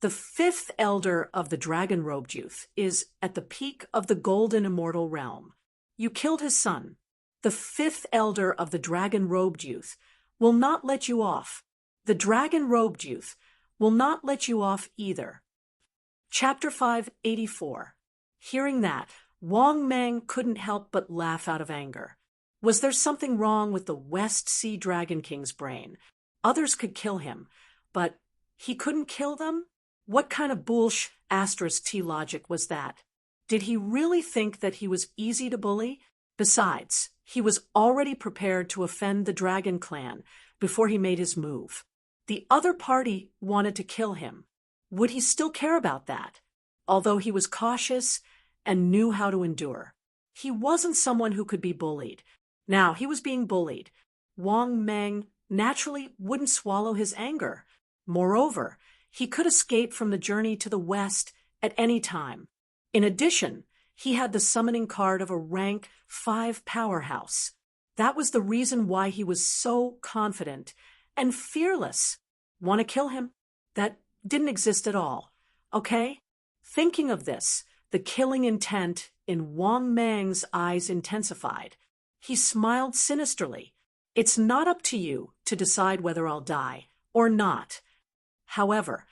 The fifth elder of the dragon-robed youth is at the peak of the golden immortal realm. You killed his son. The fifth elder of the dragon-robed youth will not let you off. The dragon-robed youth will not let you off either. Chapter 584. Hearing that, Wang Mang couldn't help but laugh out of anger. Was there something wrong with the West Sea Dragon King's brain? Others could kill him, but he couldn't kill them? What kind of **T logic was that? Did he really think that he was easy to bully? Besides, he was already prepared to offend the Dragon Clan before he made his move. The other party wanted to kill him. Would he still care about that? Although he was cautious and knew how to endure. He wasn't someone who could be bullied. Now he was being bullied. Wang Mang naturally wouldn't swallow his anger. Moreover, he could escape from the journey to the west at any time. In addition, he had the summoning card of a rank 5 powerhouse. That was the reason why he was so confident and fearless. Want to kill him? That didn't exist at all. Okay? Thinking of this, the killing intent in Wang Mang's eyes intensified. He smiled sinisterly. It's not up to you to decide whether I'll die or not. However,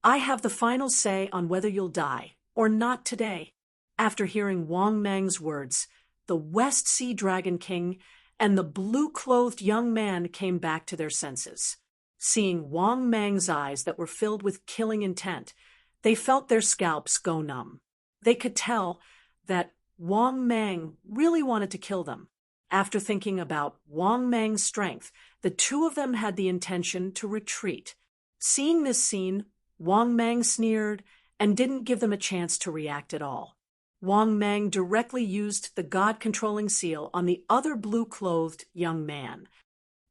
I have the final say on whether you'll die or not today. After hearing Wang Mang's words, the West Sea Dragon King and the blue-clothed young man came back to their senses. Seeing Wang Mang's eyes that were filled with killing intent, they felt their scalps go numb. They could tell that Wang Mang really wanted to kill them. After thinking about Wang Mang's strength, the two of them had the intention to retreat. Seeing this scene, Wang Mang sneered and didn't give them a chance to react at all. Wang Mang directly used the God-controlling seal on the other blue-clothed young man.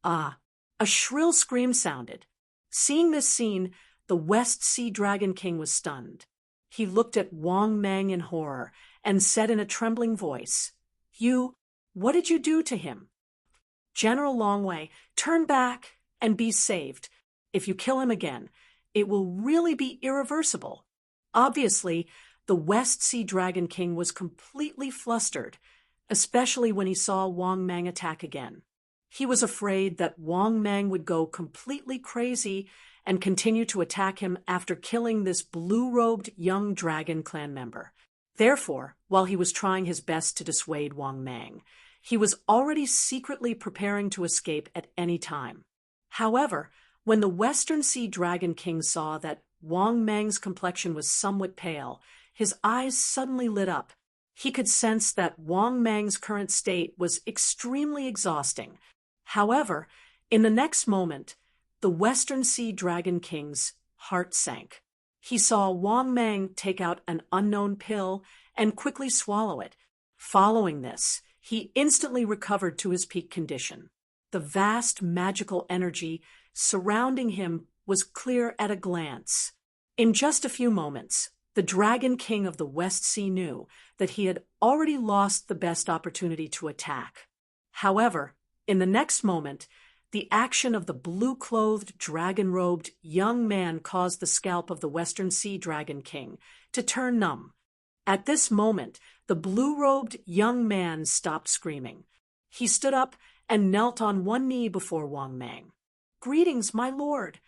Ah! A shrill scream sounded. Seeing this scene, the West Sea Dragon King was stunned. He looked at Wang Mang in horror and said in a trembling voice, What did you do to him? General Longwei, turn back and be saved. If you kill him again, it will really be irreversible. Obviously, the West Sea Dragon King was completely flustered, especially when he saw Wang Mang attack again. He was afraid that Wang Mang would go completely crazy and continue to attack him after killing this blue-robed young dragon clan member. Therefore, while he was trying his best to dissuade Wang Mang, he was already secretly preparing to escape at any time. However, when the Western Sea Dragon King saw that Wang Mang's complexion was somewhat pale, his eyes suddenly lit up. He could sense that Wang Mang's current state was extremely exhausting. However, in the next moment, the Western Sea Dragon King's heart sank. He saw Wang Mang take out an unknown pill and quickly swallow it. Following this, he instantly recovered to his peak condition. The vast magical energy surrounding him was clear at a glance. In just a few moments, the Dragon King of the West Sea knew that he had already lost the best opportunity to attack. However, in the next moment, the action of the blue-clothed, dragon-robed young man caused the scalp of the Western Sea Dragon King to turn numb. At this moment, the blue-robed young man stopped screaming. He stood up and knelt on one knee before Wang Mang. "Greetings, my lord."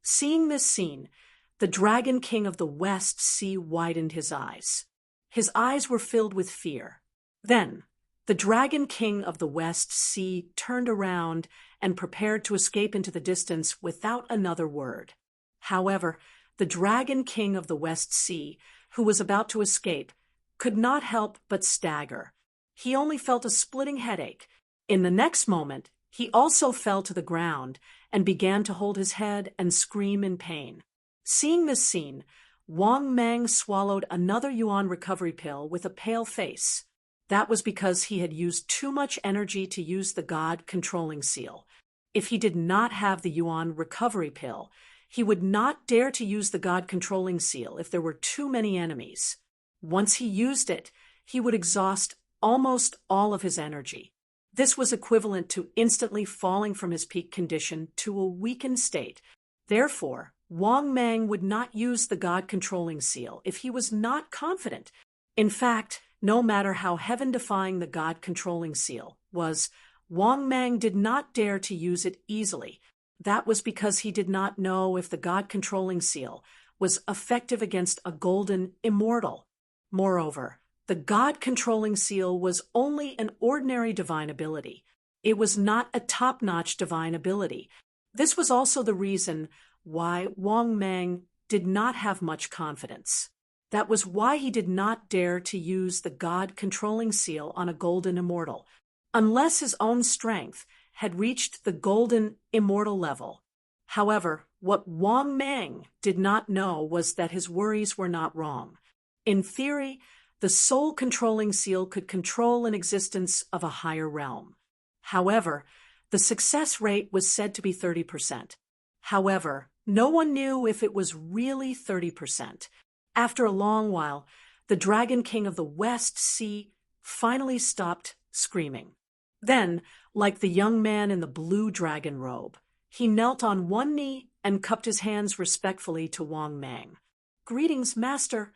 Seeing this scene, the Dragon King of the West Sea widened his eyes. His eyes were filled with fear. Then, the Dragon King of the West Sea turned around and prepared to escape into the distance without another word. However, the Dragon King of the West Sea, who was about to escape, could not help but stagger. He only felt a splitting headache. In the next moment, he also fell to the ground and began to hold his head and scream in pain. Seeing this scene, Wang Mang swallowed another yuan recovery pill with a pale face. That was because he had used too much energy to use the God-controlling seal. If he did not have the yuan recovery pill, he would not dare to use the God-controlling seal if there were too many enemies. Once he used it, he would exhaust almost all of his energy. This was equivalent to instantly falling from his peak condition to a weakened state. Therefore, Wang Mang would not use the God-controlling seal if he was not confident. In fact, no matter how heaven-defying the God-controlling seal was, Wang Mang did not dare to use it easily. That was because he did not know if the God-controlling seal was effective against a golden immortal. Moreover, the God-controlling seal was only an ordinary divine ability. It was not a top-notch divine ability. This was also the reason why Wang Mang did not have much confidence. That was why he did not dare to use the God-controlling seal on a golden immortal, unless his own strength had reached the golden immortal level. However, what Wang Mang did not know was that his worries were not wrong. In theory, the soul-controlling seal could control an existence of a higher realm. However, the success rate was said to be 30%. However, no one knew if it was really 30%. After a long while, the Dragon King of the West Sea finally stopped screaming. Then, like the young man in the blue dragon robe, he knelt on one knee and cupped his hands respectfully to Wang Mang. "Greetings, master."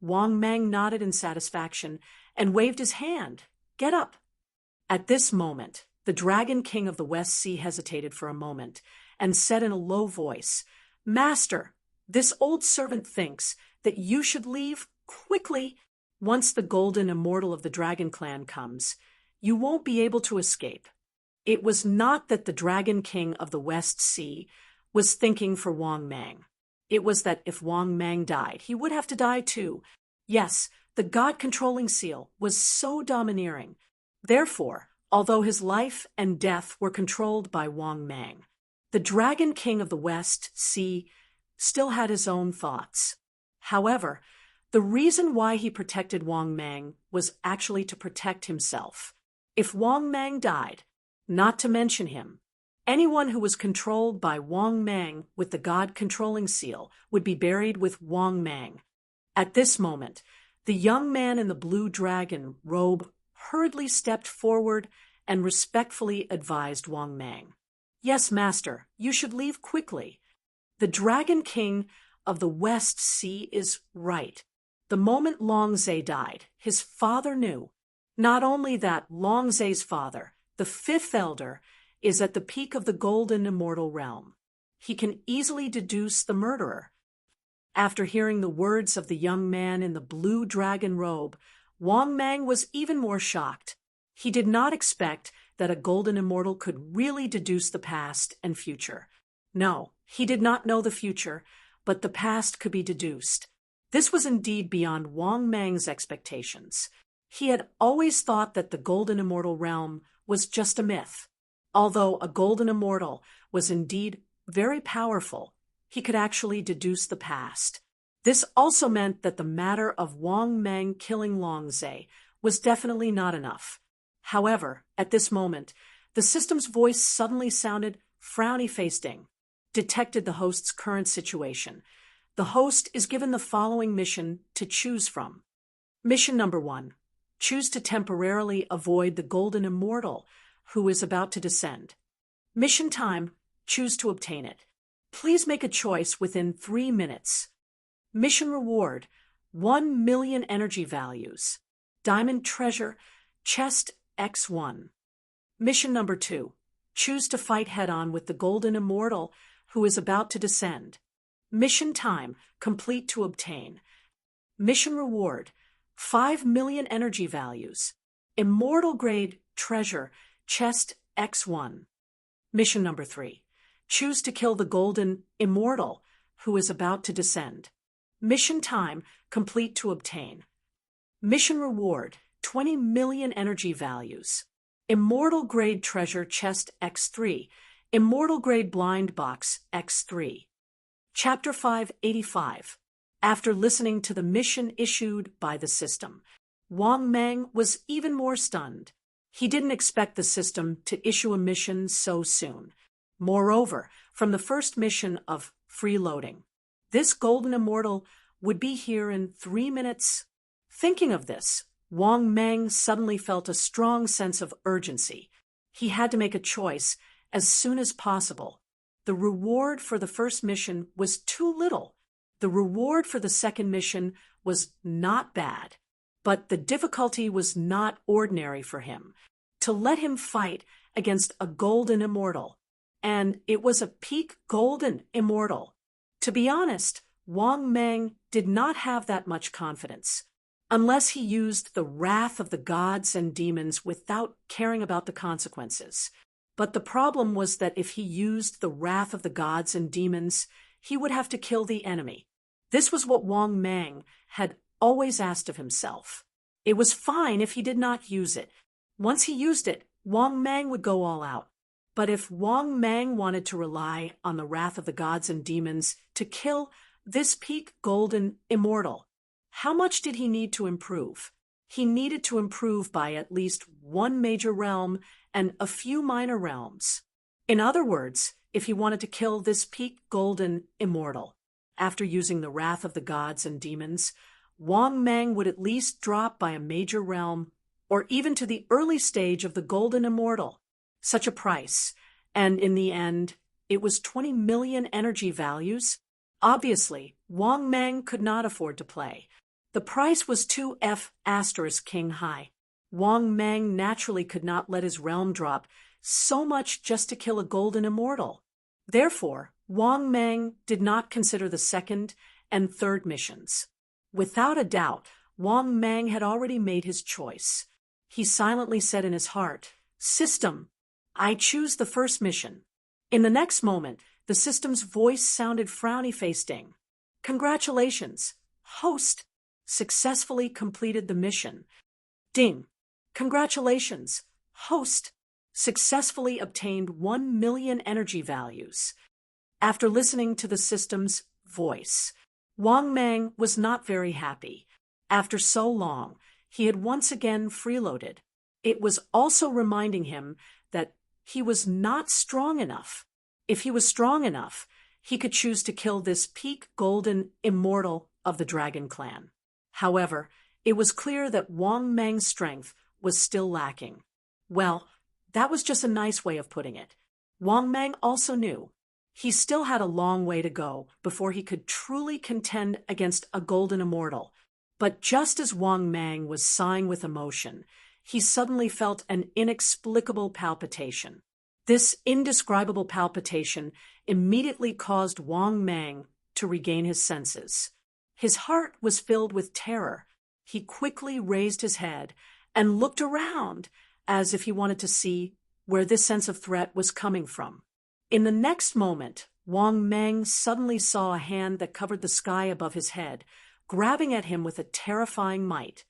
Wang Mang nodded in satisfaction and waved his hand. "Get up." At this moment, the Dragon King of the West Sea hesitated for a moment and said in a low voice, "Master, this old servant thinks that you should leave quickly. Once the golden immortal of the Dragon Clan comes, you won't be able to escape." It was not that the Dragon King of the West Sea was thinking for Wang Mang. It was that if Wang Mang died, he would have to die too. Yes, the God-controlling seal was so domineering. Therefore, although his life and death were controlled by Wang Mang, the Dragon King of the West Sea still had his own thoughts. However, the reason why he protected Wang Mang was actually to protect himself. If Wang Mang died, not to mention him, anyone who was controlled by Wang Mang with the God-controlling seal would be buried with Wang Mang. At this moment, the young man in the blue dragon robe hurriedly stepped forward and respectfully advised Wang Mang. "Yes, master, you should leave quickly. The Dragon King of the West Sea is right. The moment Longzhe died, his father knew. Not only that, Longzhe's father, the fifth elder, is at the peak of the golden immortal realm. He can easily deduce the murderer." After hearing the words of the young man in the blue dragon robe, Wang Mang was even more shocked. He did not expect that a golden immortal could really deduce the past and future. No, he did not know the future, but the past could be deduced. This was indeed beyond Wang Mang's expectations. He had always thought that the golden immortal realm was just a myth. Although a golden immortal was indeed very powerful, he could actually deduce the past. This also meant that the matter of Wang Mang killing Longzhe was definitely not enough. However, at this moment, the system's voice suddenly sounded frowny-facing, detected the host's current situation. The host is given the following mission to choose from. Mission number 1. Choose to temporarily avoid the golden immortal who is about to descend. Mission time, choose to obtain it. Please make a choice within 3 minutes. Mission reward, 1 million energy values. Diamond treasure, chest X1. Mission number 2, choose to fight head-on with the golden immortal who is about to descend. Mission time, complete to obtain. Mission reward, 5 million energy values. Immortal grade treasure, chest X1. Mission number 3. Choose to kill the golden immortal who is about to descend. Mission time, complete to obtain. Mission reward, 20 million energy values. Immortal grade treasure chest X3. Immortal grade blind box X3. Chapter 585. After listening to the mission issued by the system, Wang Mang was even more stunned. He didn't expect the system to issue a mission so soon. Moreover, from the first mission of freeloading, this golden immortal would be here in 3 minutes. Thinking of this, Wang Mang suddenly felt a strong sense of urgency. He had to make a choice as soon as possible. The reward for the first mission was too little. The reward for the second mission was not bad, but the difficulty was not ordinary for him. To let him fight against a golden immortal, and it was a peak golden immortal. To be honest, Wang Mang did not have that much confidence. Unless he used the wrath of the gods and demons without caring about the consequences. But the problem was that if he used the wrath of the gods and demons, he would have to kill the enemy. This was what Wang Mang had always asked of himself. It was fine if he did not use it. Once he used it, Wang Mang would go all out. But if Wang Mang wanted to rely on the wrath of the gods and demons to kill this peak golden immortal, how much did he need to improve? He needed to improve by at least 1 major realm and a few minor realms. In other words, if he wanted to kill this peak golden immortal, after using the wrath of the gods and demons, Wang Mang would at least drop by a major realm or even to the early stage of the golden immortal. Such a price, and in the end, it was 20 million energy values. Obviously, Wang Mang could not afford to play. The price was 2F** king high. Wang Mang naturally could not let his realm drop so much just to kill a golden immortal. Therefore, Wang Mang did not consider the second and third missions. Without a doubt, Wang Mang had already made his choice. He silently said in his heart, "System, I choose the first mission. In the next moment, the system's voice sounded frowny-faced ding. Congratulations, host successfully completed the mission. Ding. Congratulations, host successfully obtained 1 million energy values. After listening to the system's voice, Wang Mang was not very happy. After so long, he had once again freeloaded. It was also reminding him that he was not strong enough. If he was strong enough, he could choose to kill this peak golden immortal of the Dragon Clan. However, it was clear that Wang Mang's strength was still lacking. Well, that was just a nice way of putting it. Wang Mang also knew he still had a long way to go before he could truly contend against a golden immortal. But just as Wang Mang was sighing with emotion, he suddenly felt an inexplicable palpitation. This indescribable palpitation immediately caused Wang Mang to regain his senses. His heart was filled with terror. He quickly raised his head and looked around as if he wanted to see where this sense of threat was coming from. In the next moment, Wang Mang suddenly saw a hand that covered the sky above his head, grabbing at him with a terrifying might.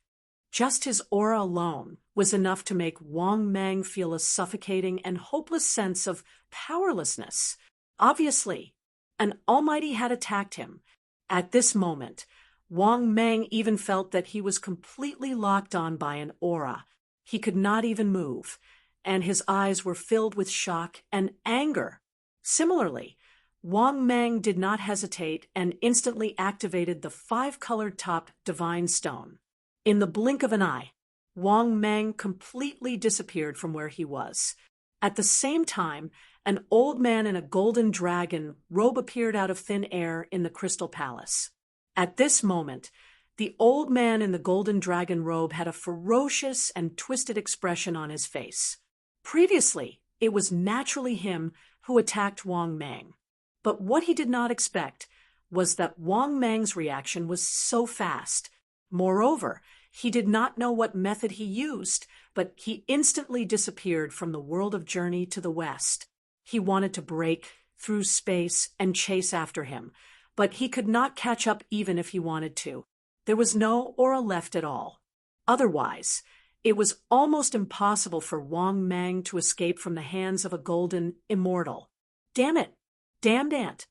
Just his aura alone was enough to make Wang Mang feel a suffocating and hopeless sense of powerlessness. Obviously, an almighty had attacked him. At this moment, Wang Mang even felt that he was completely locked on by an aura. He could not even move, and his eyes were filled with shock and anger. Similarly, Wang Mang did not hesitate and instantly activated the 5-colored top divine stone. In the blink of an eye, Wang Mang completely disappeared from where he was. At the same time, an old man in a golden dragon robe appeared out of thin air in the Crystal Palace. At this moment, the old man in the golden dragon robe had a ferocious and twisted expression on his face. Previously, it was naturally him who attacked Wang Mang. But what he did not expect was that Wang Mang's reaction was so fast. Moreover, he did not know what method he used, but he instantly disappeared from the world of Journey to the West. He wanted to break through space and chase after him, but he could not catch up even if he wanted to. There was no aura left at all. Otherwise, it was almost impossible for Wang Mang to escape from the hands of a golden immortal. Damn it! Damned ant!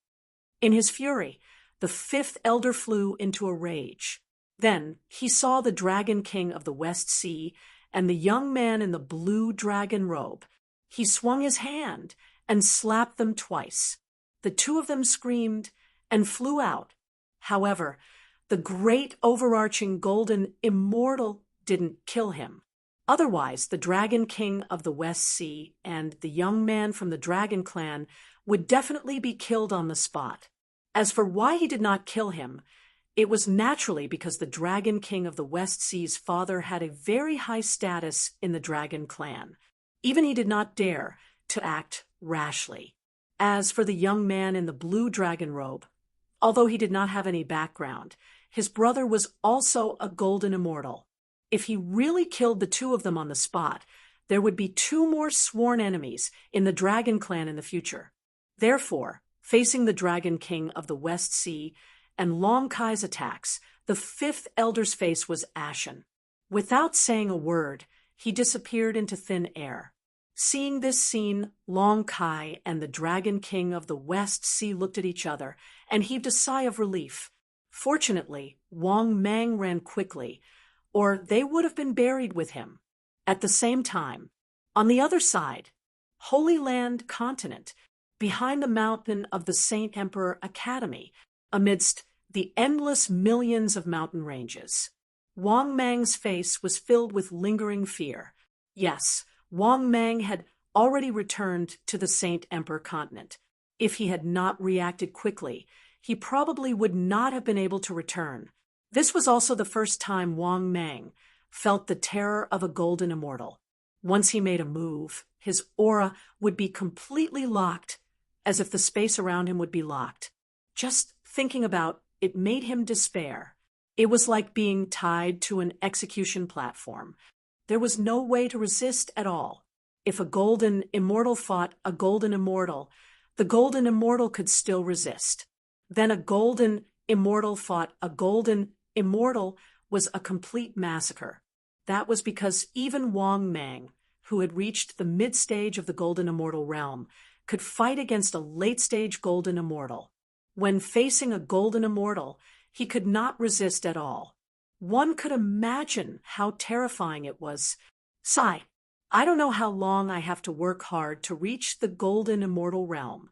In his fury, the 5th elder flew into a rage. Then he saw the Dragon King of the West Sea and the young man in the blue dragon robe. He swung his hand and slapped them twice. The two of them screamed and flew out. However, the great overarching golden immortal didn't kill him. Otherwise, the Dragon King of the West Sea and the young man from the Dragon Clan would definitely be killed on the spot. As for why he did not kill him, it was naturally because the Dragon King of the West Sea's father had a very high status in the Dragon Clan. Even he did not dare to act rashly. As for the young man in the blue dragon robe, although he did not have any background, his brother was also a golden immortal. If he really killed the two of them on the spot, there would be 2 more sworn enemies in the Dragon Clan in the future. Therefore, facing the Dragon King of the West Sea and Long Kai's attacks, the 5th elder's face was ashen. Without saying a word, he disappeared into thin air. Seeing this scene, Long Kai and the Dragon King of the West Sea looked at each other and heaved a sigh of relief. Fortunately, Wang Mang ran quickly, or they would have been buried with him. At the same time, on the other side, Holy Land continent, behind the mountain of the Saint Emperor Academy, amidst the endless millions of mountain ranges, Wang Mang's face was filled with lingering fear. Yes, Wang Mang had already returned to the Saint Emperor continent. If he had not reacted quickly, he probably would not have been able to return. This was also the first time Wang Mang felt the terror of a golden immortal. Once he made a move, his aura would be completely locked, as if the space around him would be locked. Just thinking about it made him despair. It was like being tied to an execution platform. There was no way to resist at all. If a golden immortal fought a golden immortal, the golden immortal could still resist. Then a golden immortal fought a golden immortal was a complete massacre. That was because even Wang Mang, who had reached the mid-stage of the golden immortal realm, could fight against a late-stage golden immortal. When facing a golden immortal, he could not resist at all. One could imagine how terrifying it was. Sigh. I don't know how long I have to work hard to reach the golden immortal realm.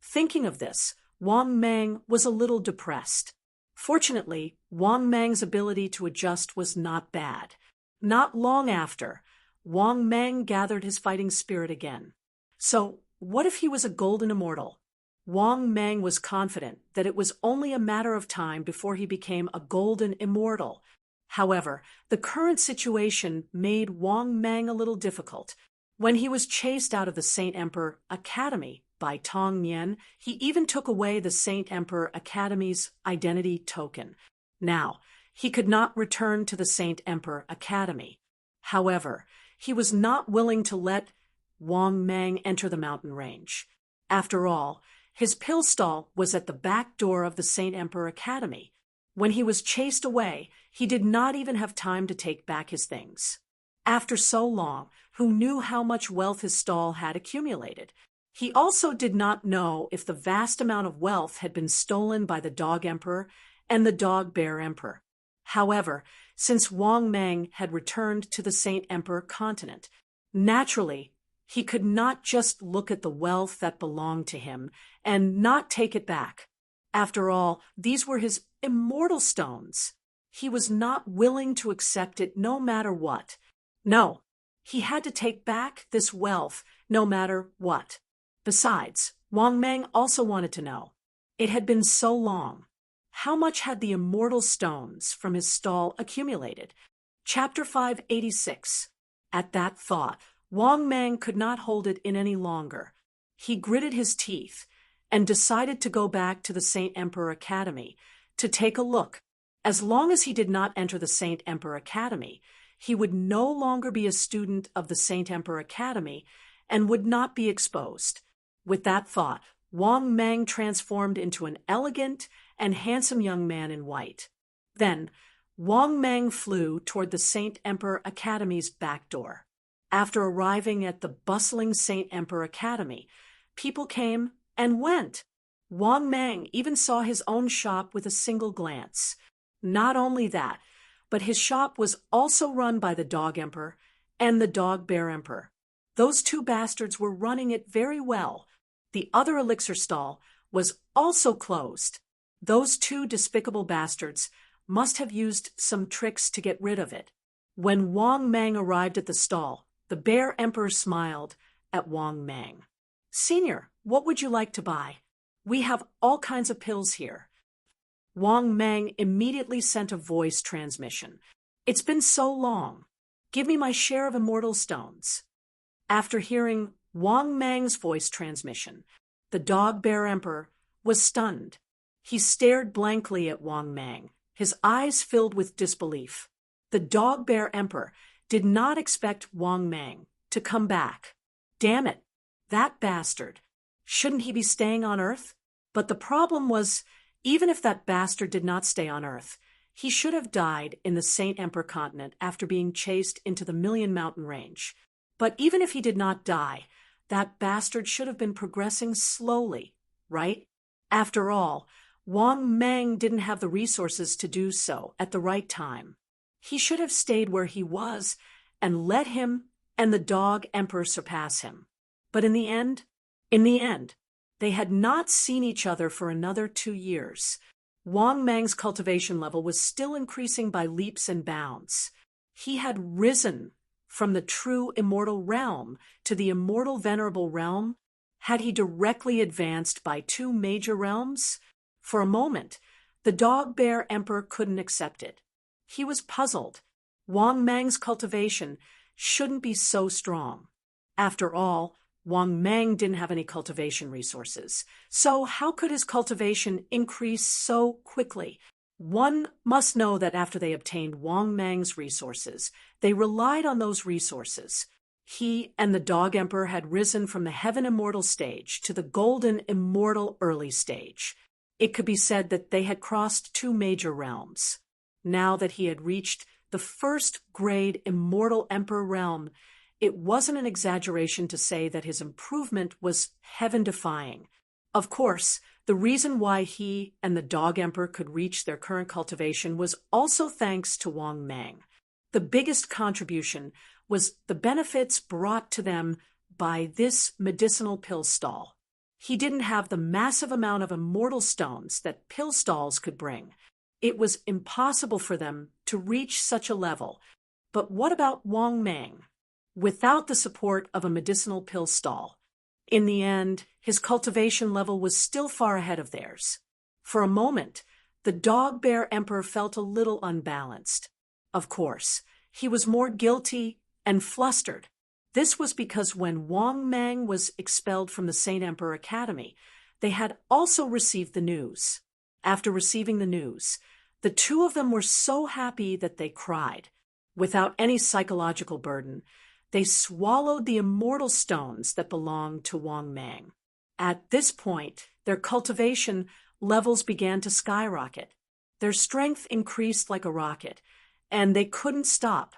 Thinking of this, Wang Mang was a little depressed. Fortunately, Wang Mang's ability to adjust was not bad. Not long after, Wang Mang gathered his fighting spirit again. So, what if he was a golden immortal? Wang Mang was confident that it was only a matter of time before he became a golden immortal. However, the current situation made Wang Mang a little difficult. When he was chased out of the Saint Emperor Academy by Tong Nian, he even took away the Saint Emperor Academy's identity token. Now, he could not return to the Saint Emperor Academy. However, he was not willing to let Wang Mang enter the mountain range. After all, his pill stall was at the back door of the Saint Emperor Academy. When he was chased away, he did not even have time to take back his things. After so long, who knew how much wealth his stall had accumulated? He also did not know if the vast amount of wealth had been stolen by the Dog Emperor and the Dog Bear Emperor. However, since Wang Mang had returned to the Saint Emperor continent, naturally, he could not just look at the wealth that belonged to him and not take it back. After all, these were his immortal stones. He was not willing to accept it no matter what. No, he had to take back this wealth no matter what. Besides, Wang Mang also wanted to know. It had been so long. How much had the immortal stones from his stall accumulated? Chapter 586. At that thought, Wang Mang could not hold it in any longer. He gritted his teeth and decided to go back to the Saint Emperor Academy to take a look. As long as he did not enter the Saint Emperor Academy, he would no longer be a student of the Saint Emperor Academy and would not be exposed. With that thought, Wang Mang transformed into an elegant and handsome young man in white. Then, Wang Mang flew toward the Saint Emperor Academy's back door. After arriving at the bustling Saint Emperor Academy, people came and went. Wang Mang even saw his own shop with a single glance. Not only that, but his shop was also run by the Dog Emperor and the Dog Bear Emperor. Those two bastards were running it very well. The other elixir stall was also closed. Those two despicable bastards must have used some tricks to get rid of it. When Wang Mang arrived at the stall, the Bear Emperor smiled at Wang Mang. "Senior, what would you like to buy? We have all kinds of pills here." Wang Mang immediately sent a voice transmission. "It's been so long. Give me my share of immortal stones." After hearing Wang Mang's voice transmission, the Dog Bear Emperor was stunned. He stared blankly at Wang Mang, his eyes filled with disbelief. The Dog Bear Emperor did not expect Wang Mang to come back. Damn it, that bastard. Shouldn't he be staying on Earth? But the problem was, even if that bastard did not stay on Earth, he should have died in the Saint Emperor continent after being chased into the Million Mountain Range. But even if he did not die, that bastard should have been progressing slowly, right? After all, Wang Mang didn't have the resources to do so at the right time. He should have stayed where he was and let him and the Dog Emperor surpass him. But in the end, they had not seen each other for another 2 years. Wang Mang's cultivation level was still increasing by leaps and bounds. He had risen from the true immortal realm to the immortal venerable realm. Had he directly advanced by 2 major realms? For a moment, the Dog Bear Emperor couldn't accept it. He was puzzled. Wang Mang's cultivation shouldn't be so strong. After all, Wang Mang didn't have any cultivation resources. So how could his cultivation increase so quickly? One must know that after they obtained Wang Mang's resources, they relied on those resources. He and the Dog Emperor had risen from the Heaven Immortal stage to the Golden Immortal Early stage. It could be said that they had crossed two major realms. Now that he had reached the first grade Immortal Emperor realm, it wasn't an exaggeration to say that his improvement was heaven-defying. Of course, the reason why he and the Dog Emperor could reach their current cultivation was also thanks to Wang Mang. The biggest contribution was the benefits brought to them by this medicinal pill stall. He didn't have the massive amount of immortal stones that pill stalls could bring. It was impossible for them to reach such a level. But what about Wang Mang? Without the support of a medicinal pill stall, in the end, his cultivation level was still far ahead of theirs. For a moment, the Dog-Bear Emperor felt a little unbalanced. Of course, he was more guilty and flustered. This was because when Wang Mang was expelled from the Saint Emperor Academy, they had also received the news. After receiving the news, the two of them were so happy that they cried. Without any psychological burden, they swallowed the immortal stones that belonged to Wang Mang. At this point, their cultivation levels began to skyrocket. Their strength increased like a rocket, and they couldn't stop.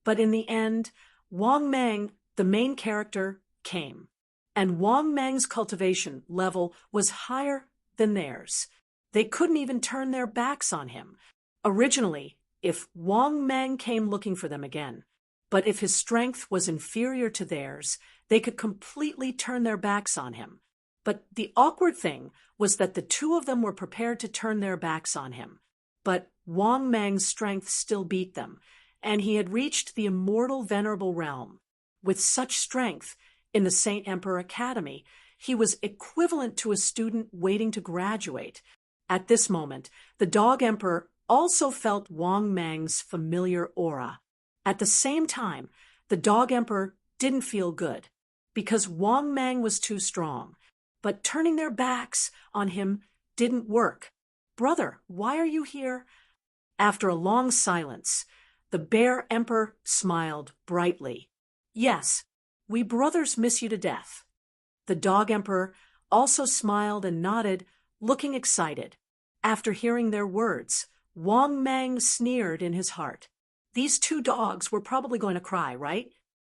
But in the end, Wang Mang, the main character, came. And Wang Mang's cultivation level was higher than theirs. They couldn't even turn their backs on him. Originally, if Wang Mang came looking for them again, but if his strength was inferior to theirs, they could completely turn their backs on him. But the awkward thing was that the two of them were prepared to turn their backs on him. But Wang Mang's strength still beat them, and he had reached the immortal venerable realm. With such strength, in the Saint Emperor Academy, he was equivalent to a student waiting to graduate. At this moment, the Dog Emperor also felt Wang Mang's familiar aura. At the same time, the Dog Emperor didn't feel good, because Wang Mang was too strong. But turning their backs on him didn't work. "Brother, why are you here?" After a long silence, the Bear Emperor smiled brightly. "Yes, we brothers miss you to death." The Dog Emperor also smiled and nodded, looking excited. After hearing their words, Wang Mang sneered in his heart. These two dogs were probably going to cry, right?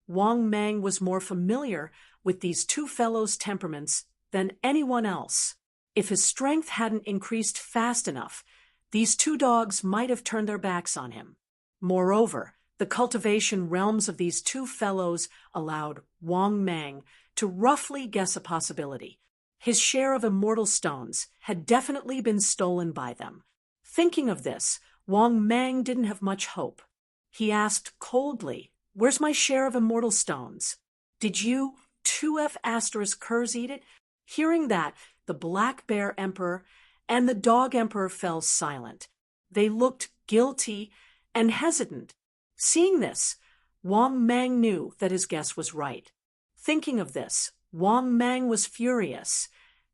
Wang Mang was more familiar with these two fellows' temperaments than anyone else. If his strength hadn't increased fast enough, these two dogs might have turned their backs on him. Moreover, the cultivation realms of these two fellows allowed Wang Mang to roughly guess a possibility. His share of immortal stones had definitely been stolen by them. Thinking of this, Wang Mang didn't have much hope. He asked coldly, "Where's my share of immortal stones? Did you, 2F asterisk curs, eat it?" Hearing that, the Black Bear Emperor and the Dog Emperor fell silent. They looked guilty and hesitant. Seeing this, Wang Mang knew that his guess was right. Thinking of this, Wang Mang was furious,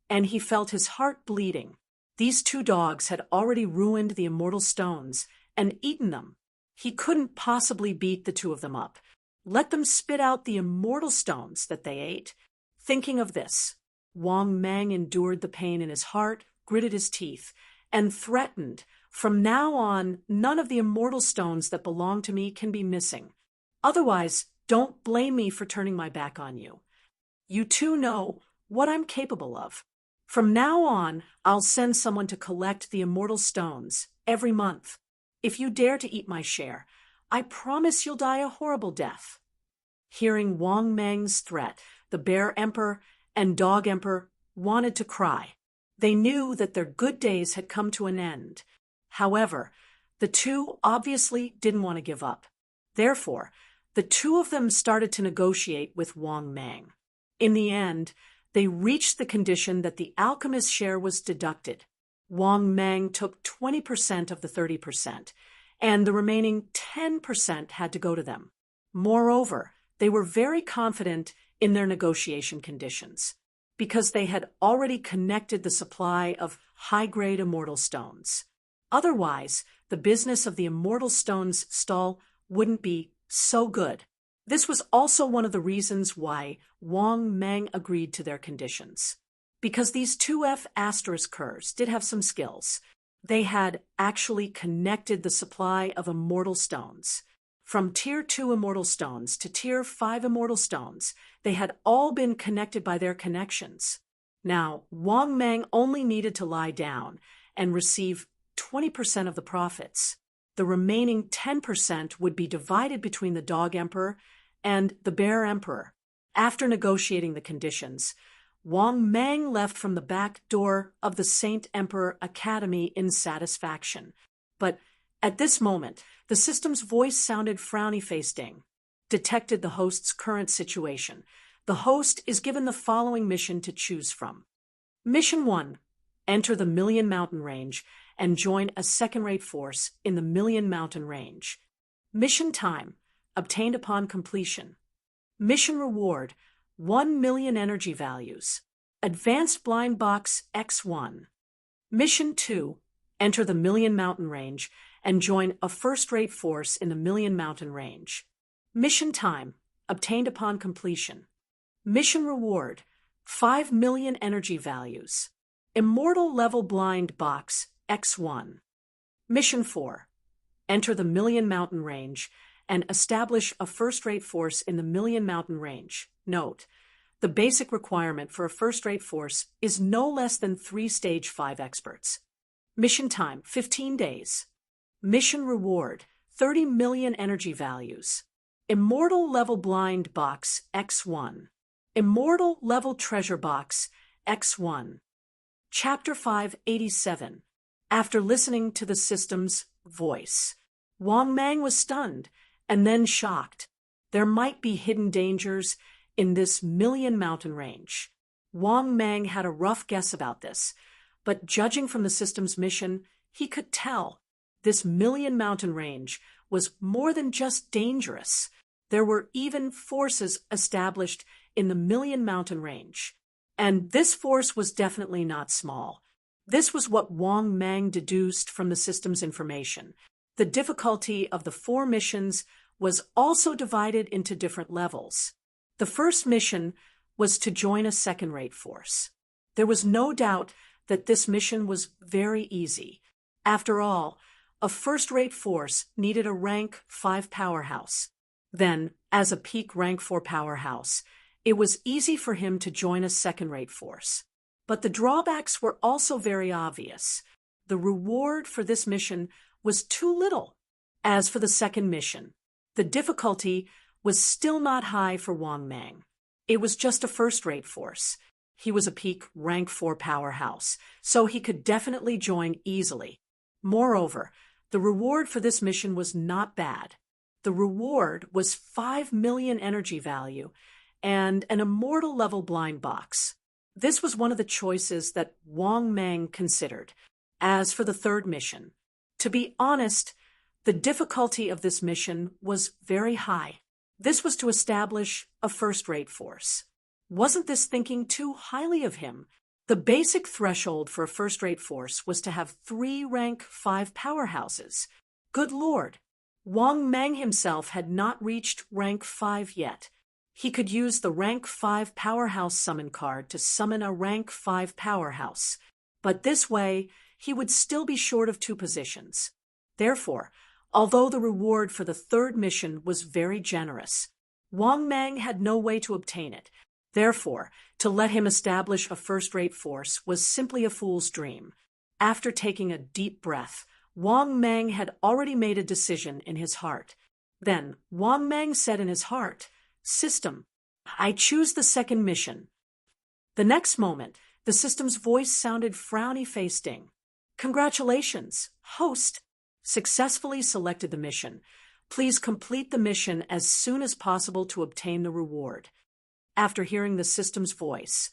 and he felt his heart bleeding. These two dogs had already ruined the immortal stones and eaten them. He couldn't possibly beat the two of them up. Let them spit out the immortal stones that they ate. Thinking of this, Wang Mang endured the pain in his heart, gritted his teeth, and threatened, "From now on, none of the immortal stones that belong to me can be missing. Otherwise, don't blame me for turning my back on you. You two know what I'm capable of. From now on, I'll send someone to collect the immortal stones every month. If you dare to eat my share, I promise you'll die a horrible death." Hearing Wang Mang's threat, the Bear Emperor and Dog Emperor wanted to cry. They knew that their good days had come to an end. However, the two obviously didn't want to give up. Therefore, the two of them started to negotiate with Wang Mang. In the end, they reached the condition that the alchemist's share was deducted. Wang Mang took 20% of the 30%, and the remaining 10% had to go to them. Moreover, they were very confident in their negotiation conditions, because they had already connected the supply of high-grade immortal stones. Otherwise, the business of the immortal stones stall wouldn't be so good. This was also one of the reasons why Wang Mang agreed to their conditions. Because these 2F***ers did have some skills. They had actually connected the supply of immortal stones. From Tier 2 immortal stones to Tier 5 immortal stones, they had all been connected by their connections. Now, Wang Mang only needed to lie down and receive 20% of the profits. The remaining 10% would be divided between the Dog Emperor and the Bear Emperor. After negotiating the conditions, Wang Mang left from the back door of the Saint Emperor Academy in satisfaction. But at this moment, the system's voice sounded frowny-faced. Detected the host's current situation. The host is given the following mission to choose from. Mission 1. Enter the Million Mountain Range and join a second-rate force in the Million Mountain Range. Mission time, obtained upon completion. Mission reward, 1 million energy values. Advanced blind box X1. Mission 2. Enter the Million Mountain Range and join a first-rate force in the Million Mountain Range. Mission time, obtained upon completion. Mission reward, 5 million energy values. Immortal level blind box X1. Mission 4. Enter the Million Mountain Range and establish a first-rate force in the Million Mountain Range. Note, the basic requirement for a first-rate force is no less than 3 Stage 5 experts. Mission time, 15 days. Mission reward, 30 million energy values. Immortal level blind box X1. Immortal level treasure box X1. Chapter 587. After listening to the system's voice, Wang Mang was stunned and then shocked. There might be hidden dangers in this Million Mountain Range. Wang Mang had a rough guess about this, but judging from the system's mission, he could tell this Million Mountain Range was more than just dangerous. There were even forces established in the Million Mountain Range. And this force was definitely not small. This was what Wang Mang deduced from the system's information. The difficulty of the 4 missions was also divided into different levels. The first mission was to join a second-rate force. There was no doubt that this mission was very easy. After all, a first-rate force needed a rank 5 powerhouse. Then, as a peak rank 4 powerhouse, it was easy for him to join a second-rate force. But the drawbacks were also very obvious. The reward for this mission was too little. As for the second mission, the difficulty was still not high for Wang Mang. It was just a first-rate force. He was a peak rank 4 powerhouse, so he could definitely join easily. Moreover, the reward for this mission was not bad. The reward was 5 million energy value and an immortal level blind box. This was one of the choices that Wang Mang considered. As for the third mission, to be honest, the difficulty of this mission was very high. This was to establish a first-rate force. Wasn't this thinking too highly of him? The basic threshold for a first-rate force was to have 3 rank 5 powerhouses. Good Lord! Wang Mang himself had not reached rank 5 yet. He could use the rank 5 powerhouse summon card to summon a rank 5 powerhouse, but this way he would still be short of 2 positions. Therefore, although the reward for the third mission was very generous, Wang Mang had no way to obtain it. Therefore, to let him establish a first-rate force was simply a fool's dream. After taking a deep breath, Wang Mang had already made a decision in his heart. Then Wang Mang said in his heart, "System, I choose the second mission." The next moment, the system's voice sounded frowny-faced. "Congratulations, host! Successfully selected the mission. Please complete the mission as soon as possible to obtain the reward." After hearing the system's voice,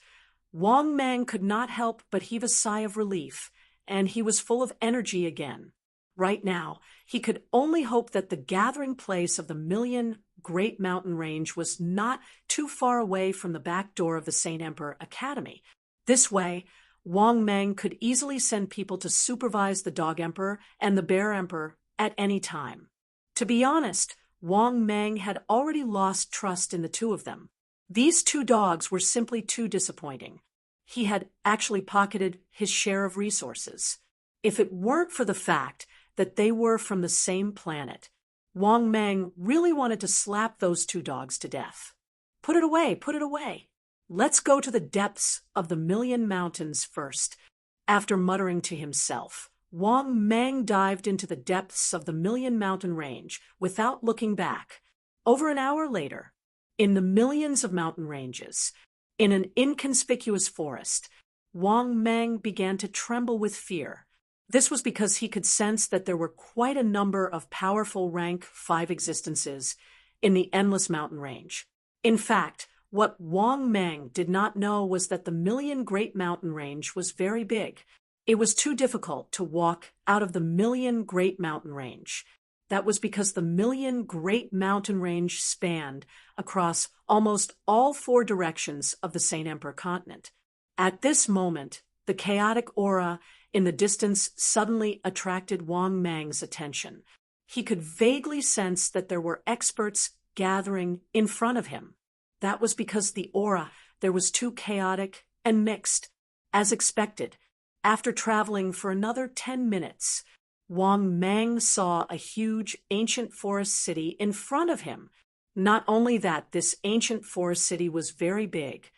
Wang Mang could not help but heave a sigh of relief, and he was full of energy again. Right now, he could only hope that the gathering place of the Million Great Mountain Range was not too far away from the back door of the Saint Emperor Academy. This way, Wang Mang could easily send people to supervise the Dog Emperor and the Bear Emperor at any time. To be honest, Wang Mang had already lost trust in the two of them. These two dogs were simply too disappointing. He had actually pocketed his share of resources. If it weren't for the fact that they were from the same planet, Wang Mang really wanted to slap those two dogs to death. Put it away, put it away. Let's go to the depths of the Million Mountains first. After muttering to himself, Wang Mang dived into the depths of the Million Mountain Range without looking back. Over an hour later, in the millions of mountain ranges, in an inconspicuous forest, Wang Mang began to tremble with fear. This was because he could sense that there were quite a number of powerful rank 5 existences in the endless mountain range. In fact, what Wang Mang did not know was that the Million Great Mountain Range was very big. It was too difficult to walk out of the Million Great Mountain Range. That was because the Million Great Mountain Range spanned across almost all 4 directions of the Saint Emperor continent. At this moment, the chaotic aura in the distance suddenly attracted Wang Mang's attention. He could vaguely sense that there were experts gathering in front of him. That was because the aura there was too chaotic and mixed. As expected, after traveling for another 10 minutes, Wang Mang saw a huge ancient forest city in front of him. Not only that, this ancient forest city was very big,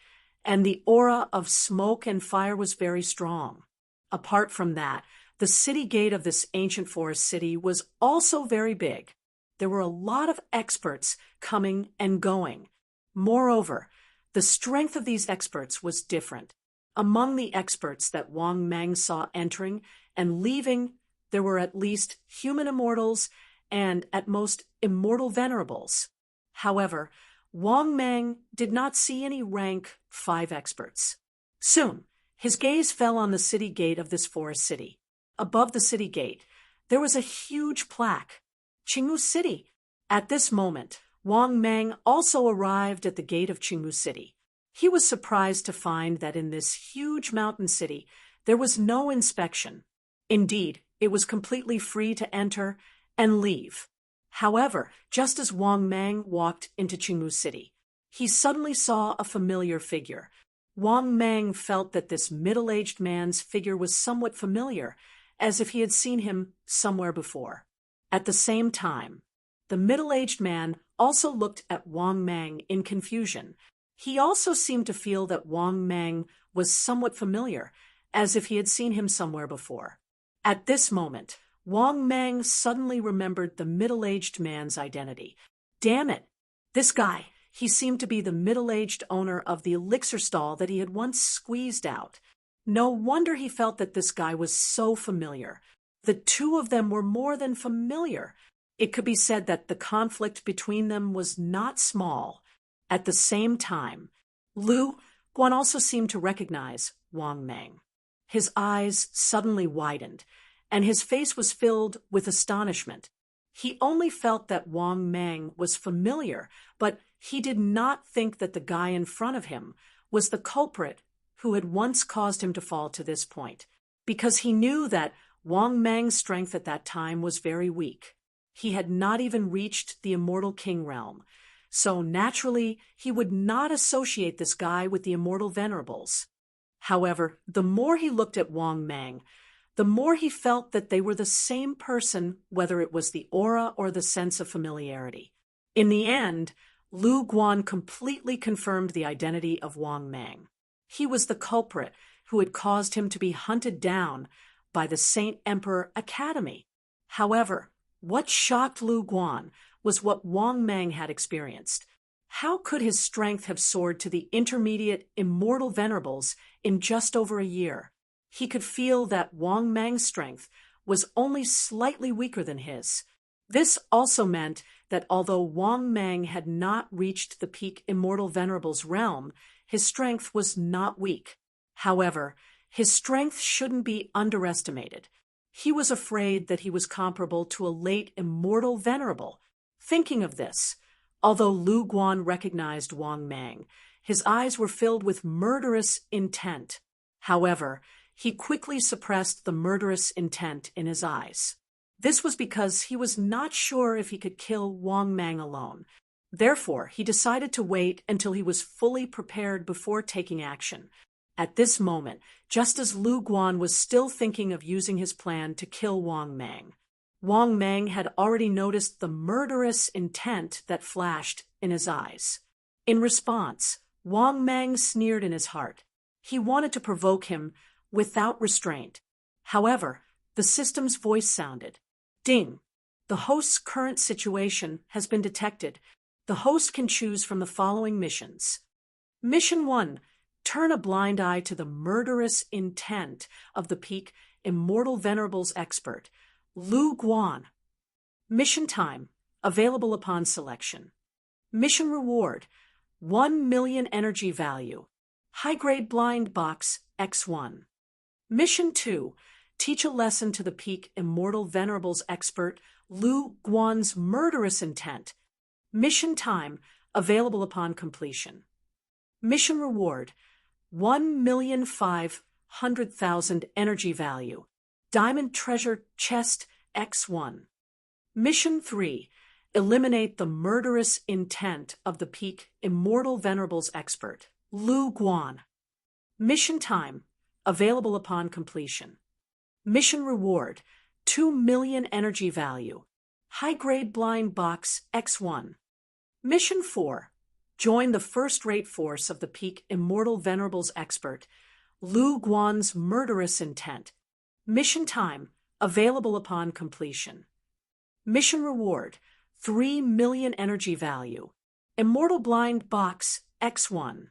and the aura of smoke and fire was very strong. Apart from that, the city gate of this ancient forest city was also very big. There were a lot of experts coming and going. Moreover, the strength of these experts was different. Among the experts that Wang Mang saw entering and leaving, there were at least human immortals and at most immortal venerables. However, Wang Mang did not see any rank 5 experts. Soon, his gaze fell on the city gate of this forest city. Above the city gate, there was a huge plaque, Qingwu City. At this moment, Wang Mang also arrived at the gate of Qingwu City. He was surprised to find that in this huge mountain city, there was no inspection. Indeed, it was completely free to enter and leave. However, just as Wang Mang walked into Qingwu City, he suddenly saw a familiar figure. Wang Mang felt that this middle-aged man's figure was somewhat familiar, as if he had seen him somewhere before. At the same time, the middle-aged man also looked at Wang Mang in confusion. He also seemed to feel that Wang Mang was somewhat familiar, as if he had seen him somewhere before. At this moment, Wang Mang suddenly remembered the middle-aged man's identity. Damn it! This guy, he seemed to be the middle-aged owner of the elixir stall that he had once squeezed out. No wonder he felt that this guy was so familiar. The two of them were more than familiar. It could be said that the conflict between them was not small. At the same time, Lu Guan also seemed to recognize Wang Mang. His eyes suddenly widened, and his face was filled with astonishment. He only felt that Wang Mang was familiar, but he did not think that the guy in front of him was the culprit who had once caused him to fall to this point, because he knew that Wang Mang's strength at that time was very weak. He had not even reached the Immortal King realm, so naturally he would not associate this guy with the Immortal Venerables. However, the more he looked at Wang Mang, the more he felt that they were the same person, whether it was the aura or the sense of familiarity. In the end, Lu Guan completely confirmed the identity of Wang Mang. He was the culprit who had caused him to be hunted down by the Saint Emperor Academy. However, what shocked Lu Guan was what Wang Mang had experienced. How could his strength have soared to the intermediate immortal venerables in just over a year? He could feel that Wang Mang's strength was only slightly weaker than his. This also meant that although Wang Mang had not reached the peak immortal venerables realm, his strength was not weak. However, his strength shouldn't be underestimated. He was afraid that he was comparable to a late immortal venerable. Thinking of this, although Lu Guan recognized Wang Mang, his eyes were filled with murderous intent. However, he quickly suppressed the murderous intent in his eyes. This was because he was not sure if he could kill Wang Mang alone. Therefore, he decided to wait until he was fully prepared before taking action. At this moment, just as Lu Guan was still thinking of using his plan to kill Wang Mang had already noticed the murderous intent that flashed in his eyes. In response, Wang Mang sneered in his heart. He wanted to provoke him without restraint. However, the system's voice sounded. Ding! The host's current situation has been detected. The host can choose from the following missions. Mission 1. Turn a blind eye to the murderous intent of the peak Immortal Venerables expert, Lu Guan. Mission time, available upon selection. Mission reward, 1 million energy value. High-grade blind box X1. Mission 2. Teach a lesson to the peak Immortal Venerables expert, Lu Guan's murderous intent. Mission time, available upon completion. Mission reward, 1,500,000 energy value. Diamond treasure chest X1. Mission 3. Eliminate the murderous intent of the peak Immortal Venerables expert, Lu Guan. Mission time, available upon completion. Mission reward, 2 million energy value. High-grade blind box X1. Mission 4. Join the first-rate force of the peak Immortal Venerables expert, Lu Guan's murderous intent. Mission time, available upon completion. Mission reward, 3 million energy value. Immortal blind box X1.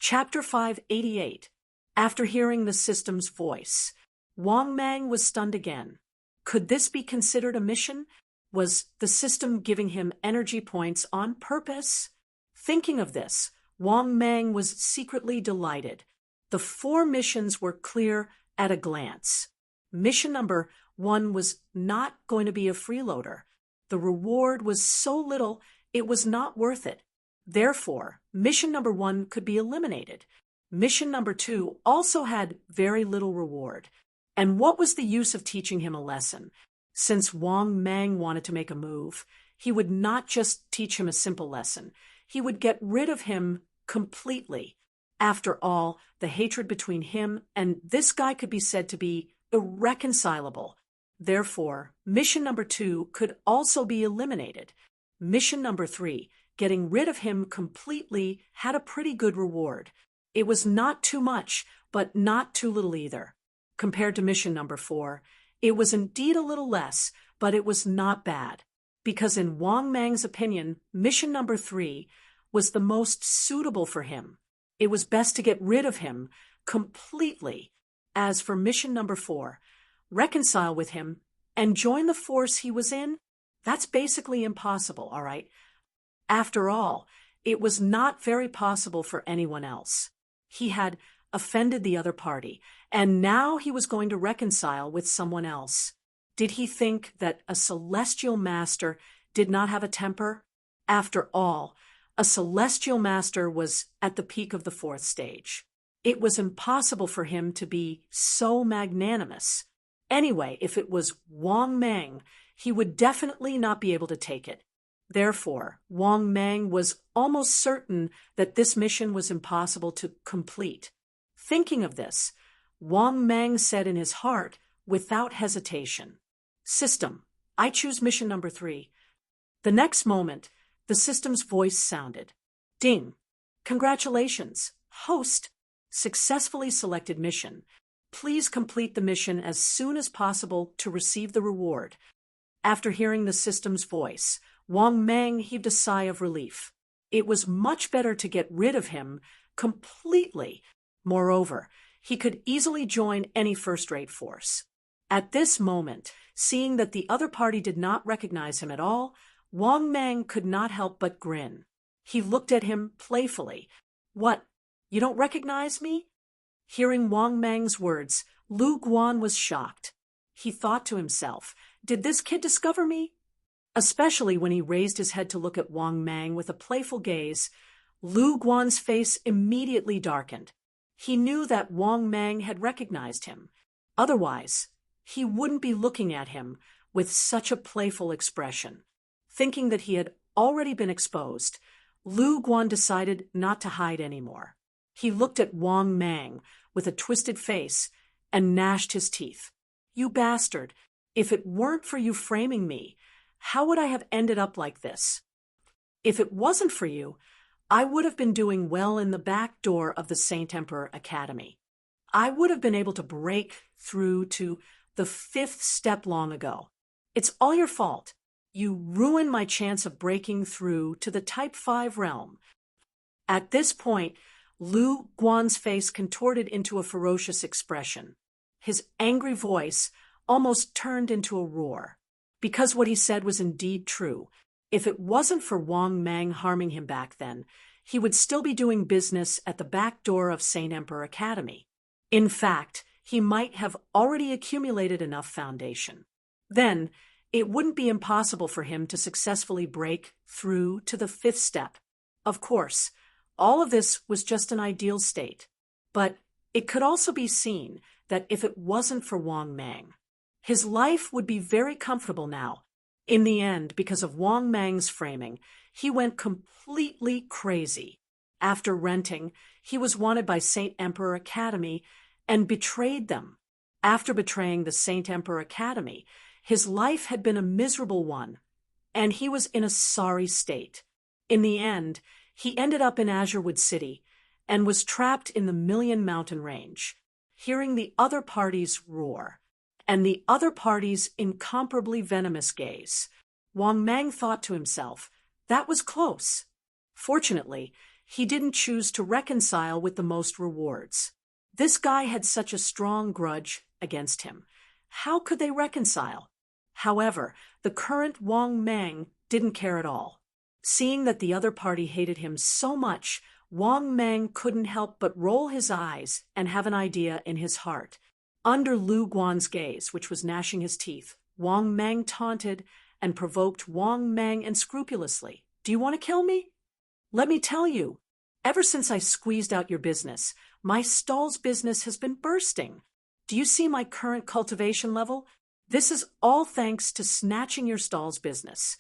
Chapter 588. After hearing the system's voice, Wang Mang was stunned again. Could this be considered a mission? Was the system giving him energy points on purpose? Thinking of this, Wang Mang was secretly delighted. The 4 missions were clear at a glance. Mission number 1 was not going to be a freeloader. The reward was so little, it was not worth it. Therefore, mission number 1 could be eliminated. Mission number 2 also had very little reward. And what was the use of teaching him a lesson? Since Wang Mang wanted to make a move, he would not just teach him a simple lesson. He would get rid of him completely. After all, the hatred between him and this guy could be said to be irreconcilable. Therefore, mission number 2 could also be eliminated. Mission number 3, getting rid of him completely, had a pretty good reward. It was not too much, but not too little either. Compared to mission number 4, it was indeed a little less, but it was not bad. Because in Wang Mang's opinion, mission number 3 was the most suitable for him. It was best to get rid of him completely. As for mission number 4, reconcile with him and join the force he was in, that's basically impossible, all right? After all, it was not very possible for anyone else. He had offended the other party, and now he was going to reconcile with someone else. Did he think that a celestial master did not have a temper? After all, a celestial master was at the peak of the 4th stage. It was impossible for him to be so magnanimous. Anyway, if it was Wang Mang, he would definitely not be able to take it. Therefore, Wang Mang was almost certain that this mission was impossible to complete. Thinking of this, Wang Mang said in his heart, without hesitation, "System, I choose mission number 3. The next moment, the system's voice sounded. Ding! Congratulations, host! Successfully selected mission. Please complete the mission as soon as possible to receive the reward." After hearing the system's voice, Wang Mang heaved a sigh of relief. It was much better to get rid of him completely. Moreover, he could easily join any first-rate force. At this moment, seeing that the other party did not recognize him at all, Wang Mang could not help but grin. He looked at him playfully. "What, you don't recognize me?" Hearing Wang Mang's words, Lu Guan was shocked. He thought to himself, "Did this kid discover me?" Especially when he raised his head to look at Wang Mang with a playful gaze, Lu Guan's face immediately darkened. He knew that Wang Mang had recognized him. Otherwise, he wouldn't be looking at him with such a playful expression. Thinking that he had already been exposed, Lu Guan decided not to hide anymore. He looked at Wang Mang with a twisted face and gnashed his teeth. "You bastard! If it weren't for you framing me, how would I have ended up like this? If it wasn't for you, I would have been doing well in the back door of the Saint Emperor Academy. I would have been able to break through to the 5th step long ago. It's all your fault. You ruined my chance of breaking through to the Type 5 realm." At this point, Lu Guan's face contorted into a ferocious expression. His angry voice almost turned into a roar. Because what he said was indeed true. If it wasn't for Wang Mang harming him back then, he would still be doing business at the back door of Saint Emperor Academy. In fact, he might have already accumulated enough foundation. Then, it wouldn't be impossible for him to successfully break through to the 5th step. Of course, all of this was just an ideal state. But it could also be seen that if it wasn't for Wang Mang, his life would be very comfortable now. In the end, because of Wang Mang's framing, he went completely crazy. After renting, he was wanted by Saint Emperor Academy and betrayed them. After betraying the Saint Emperor Academy, his life had been a miserable one, and he was in a sorry state. In the end, he ended up in Azurewood City and was trapped in the Million Mountain Range, hearing the other party's roar and the other party's incomparably venomous gaze. Wang Mang thought to himself, that was close. Fortunately, he didn't choose to reconcile with the most rewards. This guy had such a strong grudge against him. How could they reconcile? However, the current Wang Mang didn't care at all. Seeing that the other party hated him so much, Wang Mang couldn't help but roll his eyes and have an idea in his heart. Under Lu Guan's gaze, which was gnashing his teeth, Wang Mang taunted and provoked Wang Mang unscrupulously. "Do you want to kill me? Let me tell you, ever since I squeezed out your business, my stall's business has been bursting. Do you see my current cultivation level? This is all thanks to snatching your stall's business.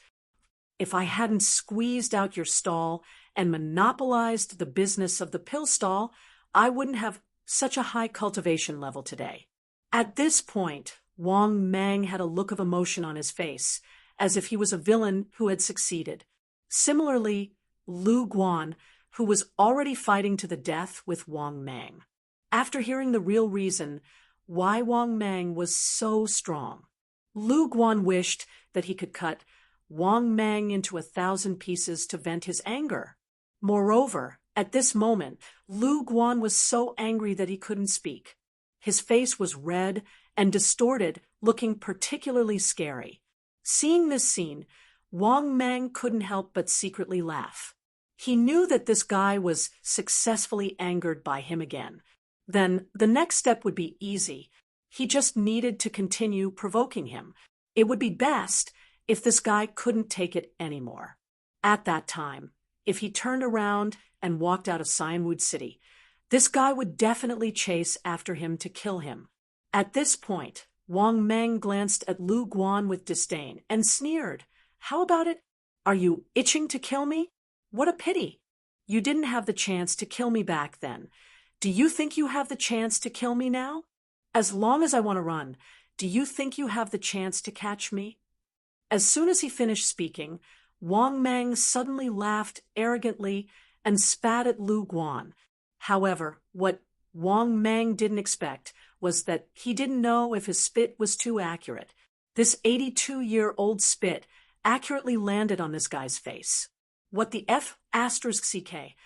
If I hadn't squeezed out your stall and monopolized the business of the pill stall, I wouldn't have such a high cultivation level today." At this point, Wang Mang had a look of emotion on his face, as if he was a villain who had succeeded. Similarly, Lu Guan, who was already fighting to the death with Wang Mang. After hearing the real reason why Wang Mang was so strong, Lu Guan wished that he could cut Wang Mang into 1,000 pieces to vent his anger. Moreover, at this moment, Lu Guan was so angry that he couldn't speak. His face was red and distorted, looking particularly scary. Seeing this scene, Wang Mang couldn't help but secretly laugh. He knew that this guy was successfully angered by him again. Then the next step would be easy. He just needed to continue provoking him. It would be best if this guy couldn't take it anymore. At that time, if he turned around and walked out of Cyanwood City, this guy would definitely chase after him to kill him. At this point, Wang Mang glanced at Lu Guan with disdain and sneered. "How about it? Are you itching to kill me? What a pity. You didn't have the chance to kill me back then. Do you think you have the chance to kill me now? As long as I want to run, do you think you have the chance to catch me?" As soon as he finished speaking, Wang Mang suddenly laughed arrogantly and spat at Lu Guan. However, what Wang Mang didn't expect was that he didn't know if his spit was too accurate. This 82-year-old spit accurately landed on this guy's face. What the F***CK?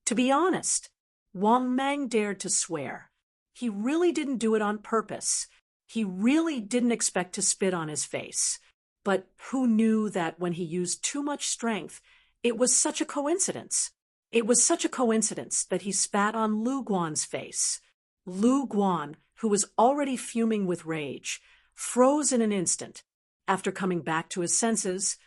To be honest, Wang Mang dared to swear. He really didn't do it on purpose. He really didn't expect to spit on his face. But who knew that when he used too much strength, it was such a coincidence? It was such a coincidence that he spat on Lu Guan's face. Lu Guan, who was already fuming with rage, froze in an instant. After coming back to his senses,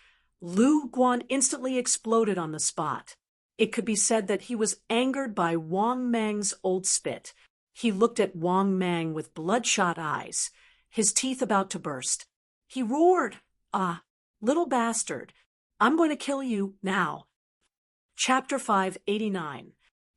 Lu Guan instantly exploded on the spot. It could be said that he was angered by Wang Mang's old spit. He looked at Wang Mang with bloodshot eyes, his teeth about to burst. He roared, "Ah, little bastard, I'm going to kill you now." Chapter 589.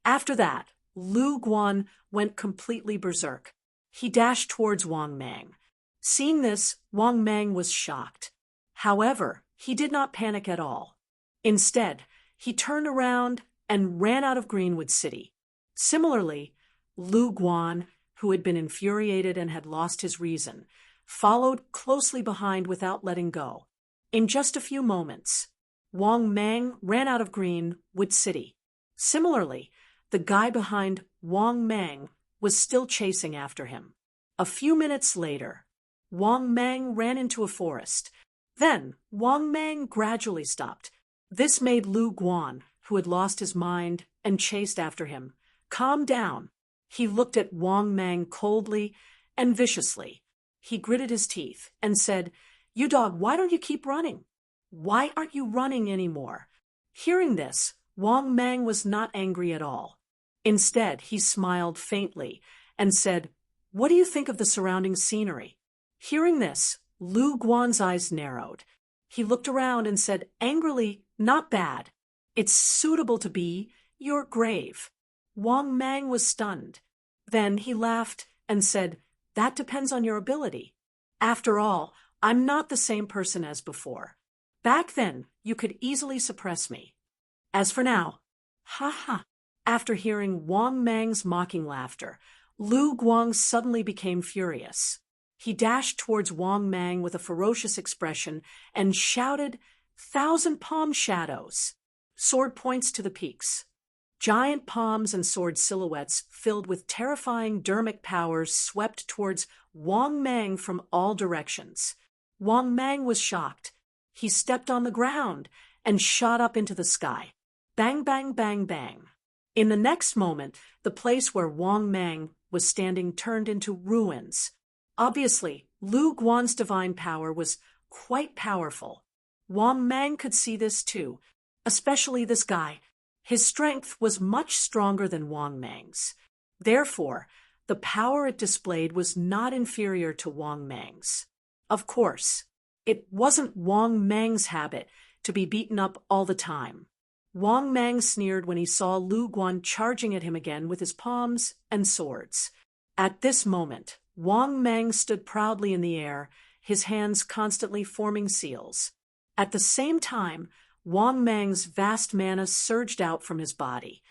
After that, Lu Guan went completely berserk. He dashed towards Wang Mang. Seeing this, Wang Mang was shocked. However, he did not panic at all. Instead, he turned around and ran out of Greenwood City. Similarly, Lu Guan, who had been infuriated and had lost his reason, followed closely behind without letting go. In just a few moments, Wang Mang ran out of Greenwood City. Similarly, the guy behind Wang Mang was still chasing after him. A few minutes later, Wang Mang ran into a forest. Then, Wang Mang gradually stopped. This made Lu Guan, who had lost his mind and chased after him, calm down. He looked at Wang Mang coldly and viciously. He gritted his teeth and said, "You dog, why don't you keep running? Why aren't you running anymore?" Hearing this, Wang Mang was not angry at all. Instead, he smiled faintly and said, "What do you think of the surrounding scenery?" Hearing this, Lu Guan's eyes narrowed. He looked around and said angrily, "Not bad. It's suitable to be your grave." Wang Mang was stunned. Then he laughed and said, "That depends on your ability. After all, I'm not the same person as before. Back then, you could easily suppress me. As for now, ha ha." After hearing Wang Mang's mocking laughter, Lu Guang suddenly became furious. He dashed towards Wang Mang with a ferocious expression and shouted, "Thousand palm shadows!" Sword points to the peaks. Giant palms and sword silhouettes filled with terrifying dermic powers swept towards Wang Mang from all directions. Wang Mang was shocked. He stepped on the ground and shot up into the sky. Bang, bang, bang, bang. In the next moment, the place where Wang Mang was standing turned into ruins. Obviously, Lu Guan's divine power was quite powerful. Wang Mang could see this too, especially this guy. His strength was much stronger than Wang Mang's. Therefore, the power it displayed was not inferior to Wang Mang's. Of course, it wasn't Wang Mang's habit to be beaten up all the time. Wang Mang sneered when he saw Lu Guan charging at him again with his palms and swords. At this moment, Wang Mang stood proudly in the air, his hands constantly forming seals. At the same time, Wang Mang's vast mana surged out from his body.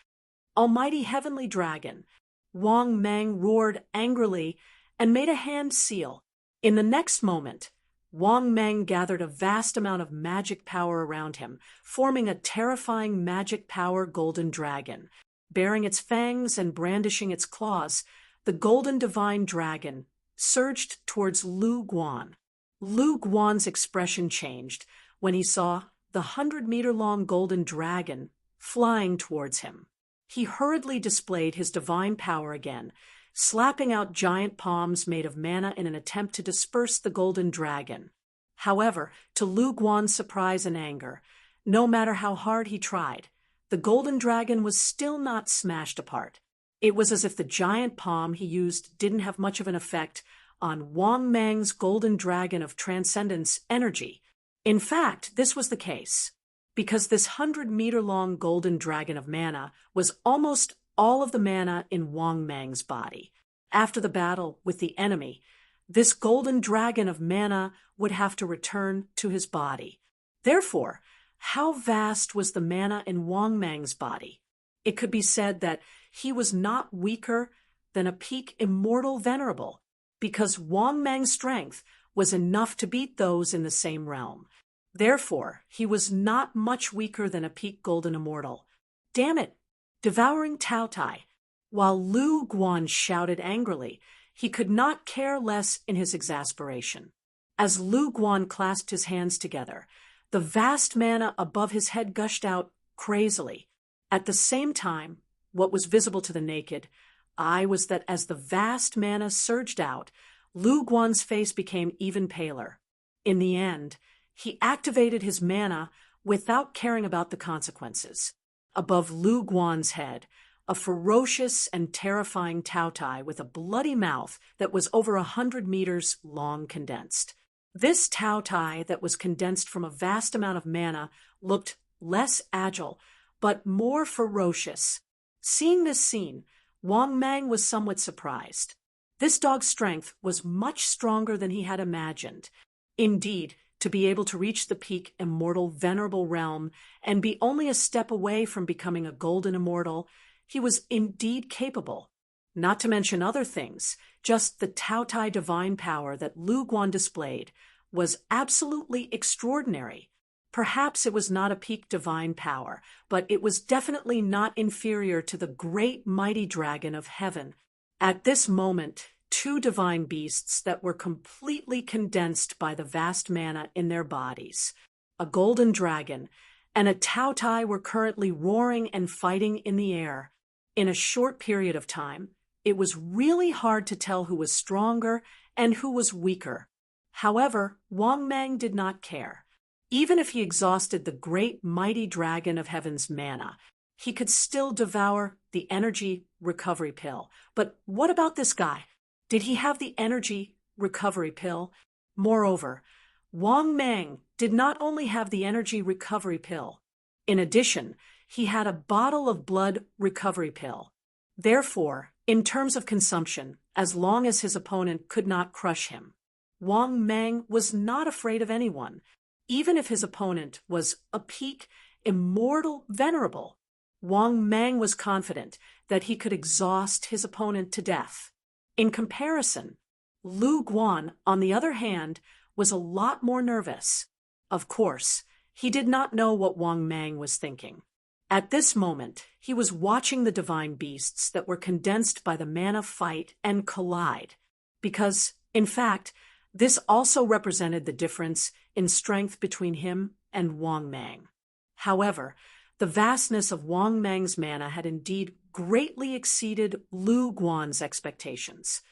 "Almighty heavenly dragon!" Wang Mang roared angrily and made a hand seal. In the next moment, Wang Mang gathered a vast amount of magic power around him, forming a terrifying magic power golden dragon. Bearing its fangs and brandishing its claws, the golden divine dragon surged towards Lu Guan. Lu Guan's expression changed when he saw the 100-meter-long golden dragon flying towards him. He hurriedly displayed his divine power again, slapping out giant palms made of mana in an attempt to disperse the golden dragon. However, to Lu Guan's surprise and anger, no matter how hard he tried, the golden dragon was still not smashed apart. It was as if the giant palm he used didn't have much of an effect on Wang Mang's golden dragon of transcendence energy. In fact, this was the case, because this 100-meter-long golden dragon of mana was almost all of the mana in Wang Mang's body. After the battle with the enemy, this golden dragon of mana would have to return to his body. Therefore, how vast was the mana in Wang Mang's body? It could be said that he was not weaker than a peak immortal venerable, because Wang Mang's strength was enough to beat those in the same realm. Therefore, he was not much weaker than a peak golden immortal. Damn it! Devouring Taotai. While Lu Guan shouted angrily, he could not care less in his exasperation. As Lu Guan clasped his hands together, the vast mana above his head gushed out crazily. At the same time, what was visible to the naked eye was that as the vast mana surged out, Lu Guan's face became even paler. In the end, he activated his mana without caring about the consequences. Above Lu Guan's head, a ferocious and terrifying Taotai with a bloody mouth that was over 100 meters long condensed. This Tao Tai that was condensed from a vast amount of mana looked less agile, but more ferocious. Seeing this scene, Wang Mang was somewhat surprised. This dog's strength was much stronger than he had imagined. Indeed, to be able to reach the peak immortal venerable realm and be only a step away from becoming a golden immortal, he was indeed capable. Not to mention other things, just the Tao Tai divine power that Lu Guan displayed was absolutely extraordinary. Perhaps it was not a peak divine power, but it was definitely not inferior to the great mighty dragon of heaven. At this moment, two divine beasts that were completely condensed by the vast mana in their bodies, a golden dragon and a Tao Tai, were currently roaring and fighting in the air. In a short period of time, it was really hard to tell who was stronger and who was weaker. However, Wang Mang did not care. Even if he exhausted the great mighty dragon of heaven's mana, he could still devour the energy recovery pill. But what about this guy? Did he have the energy recovery pill? Moreover, Wang Mang did not only have the energy recovery pill. In addition, he had a bottle of blood recovery pill. Therefore, in terms of consumption, as long as his opponent could not crush him, Wang Mang was not afraid of anyone. Even if his opponent was a peak immortal venerable, Wang Mang was confident that he could exhaust his opponent to death. In comparison, Lu Guan, on the other hand, was a lot more nervous. Of course, he did not know what Wang Mang was thinking. At this moment, he was watching the divine beasts that were condensed by the mana fight and collide, because, in fact, this also represented the difference in strength between him and Wang Mang. However, the vastness of Wang Mang's mana had indeed greatly exceeded Lu Guan's expectations.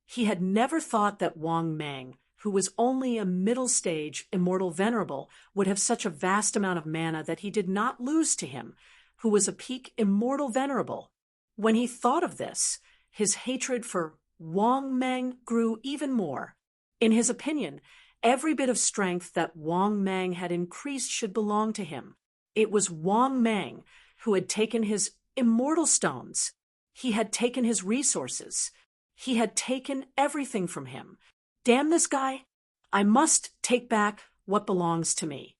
He had never thought that Wang Mang, who was only a middle-stage immortal venerable, would have such a vast amount of mana that he did not lose to him, who was a peak immortal venerable. When he thought of this, his hatred for Wang Mang grew even more. In his opinion, every bit of strength that Wang Mang had increased should belong to him. It was Wang Mang who had taken his immortal stones. He had taken his resources. He had taken everything from him. Damn this guy! I must take back what belongs to me.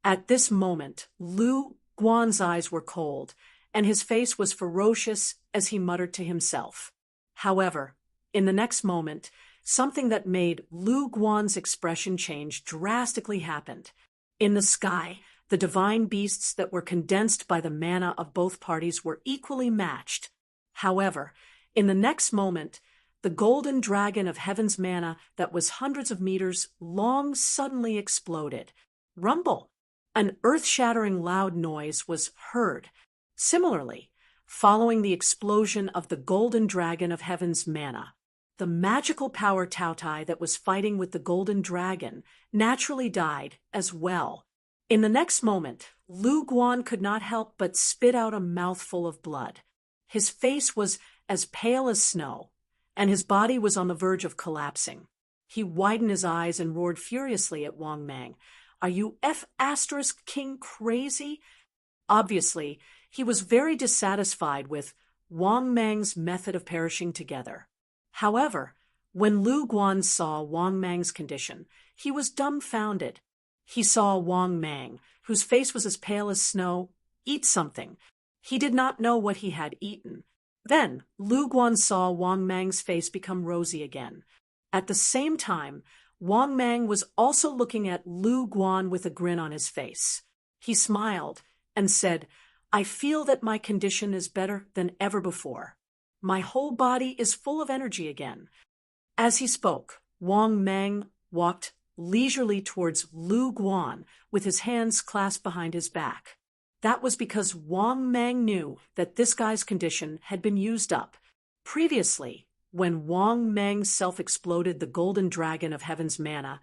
At this moment, Lu Guan's eyes were cold, and his face was ferocious as he muttered to himself. However, in the next moment, something that made Lu Guan's expression change drastically happened. In the sky, the divine beasts that were condensed by the mana of both parties were equally matched. However, in the next moment, the golden dragon of heaven's mana that was hundreds of meters long suddenly exploded. Rumble! An earth-shattering loud noise was heard. Similarly, following the explosion of the golden dragon of heaven's mana, the magical power Tao Tai that was fighting with the golden dragon naturally died as well. In the next moment, Lu Guan could not help but spit out a mouthful of blood. His face was as pale as snow, and his body was on the verge of collapsing. He widened his eyes and roared furiously at Wang Mang. "Are you King crazy?" Obviously, he was very dissatisfied with Wang Mang's method of perishing together. However, when Lu Guan saw Wang Mang's condition, he was dumbfounded. He saw Wang Mang, whose face was as pale as snow, eat something. He did not know what he had eaten. Then, Lu Guan saw Wang Mang's face become rosy again. At the same time, Wang Mang was also looking at Lu Guan with a grin on his face. He smiled and said, "I feel that my condition is better than ever before. My whole body is full of energy again." As he spoke, Wang Mang walked leisurely towards Lu Guan with his hands clasped behind his back. That was because Wang Mang knew that this guy's condition had been used up. Previously, when Wang Mang self-exploded the golden dragon of heaven's mana,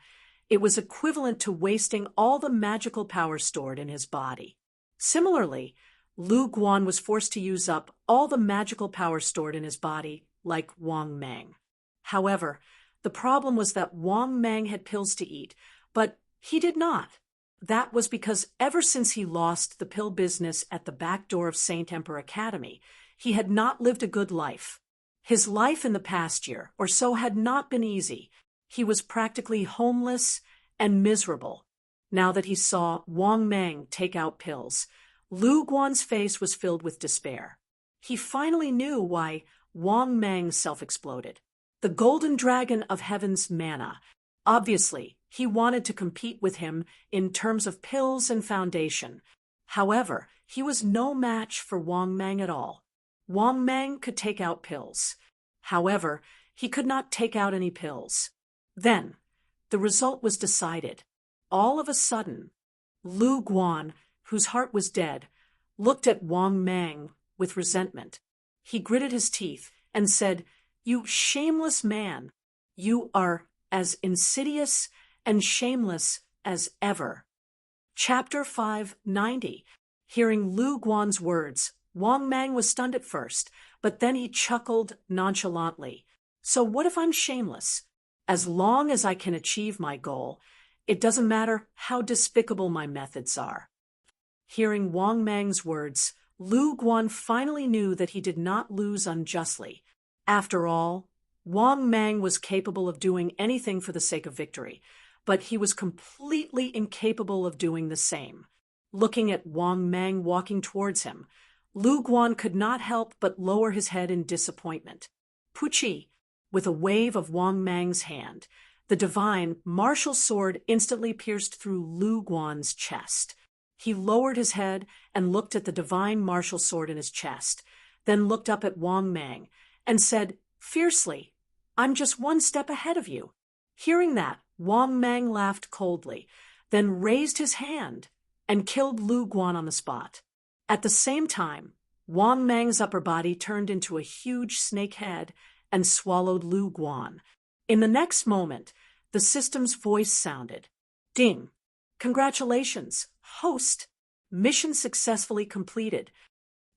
it was equivalent to wasting all the magical power stored in his body. Similarly, Lu Guan was forced to use up all the magical power stored in his body, like Wang Mang. However, The problem was that Wang Mang had pills to eat, but he did not. That was because ever since he lost the pill business at the back door of St. Emperor Academy, he had not lived a good life. His life in the past year or so had not been easy. He was practically homeless and miserable. Now that he saw Wang Mang take out pills, Lu Guan's face was filled with despair. He finally knew why Wang Mang self-exploded. The golden dragon of heaven's manna. Obviously, he wanted to compete with him in terms of pills and foundation. However, he was no match for Wang Mang at all. Wang Mang could take out pills. However, he could not take out any pills. Then, the result was decided. All of a sudden, Lu Guan, whose heart was dead, looked at Wang Mang with resentment. He gritted his teeth and said, "You shameless man, you are as insidious and shameless as ever." Chapter 590. Hearing Lu Guan's words, Wang Mang was stunned at first, but then he chuckled nonchalantly. "So what if I'm shameless? As long as I can achieve my goal, it doesn't matter how despicable my methods are." Hearing Wang Mang's words, Lu Guan finally knew that he did not lose unjustly. After all, Wang Mang was capable of doing anything for the sake of victory, but he was completely incapable of doing the same. Looking at Wang Mang walking towards him, Lu Guan could not help but lower his head in disappointment. Puchi, with a wave of Wang Mang's hand, the divine martial sword instantly pierced through Lu Guan's chest. He lowered his head and looked at the divine martial sword in his chest, then looked up at Wang Mang and said fiercely, "I'm just one step ahead of you." Hearing that, Wang Mang laughed coldly, then raised his hand and killed Lu Guan on the spot. At the same time, Wang Mang's upper body turned into a huge snake head and swallowed Lu Guan. In the next moment, the system's voice sounded. "Ding! Congratulations, host! Mission successfully completed."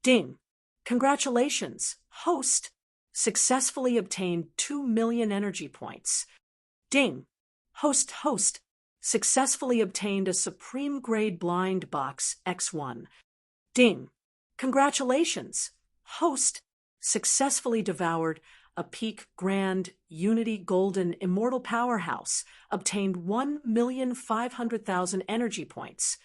"Ding! Congratulations, host! Successfully obtained 2 million energy points." "Ding! Host! Successfully obtained a Supreme Grade Blind Box X1." "Ding! Congratulations, host! Successfully devoured a Peak Grand Unity Golden Immortal Powerhouse, obtained 1,500,000 energy points."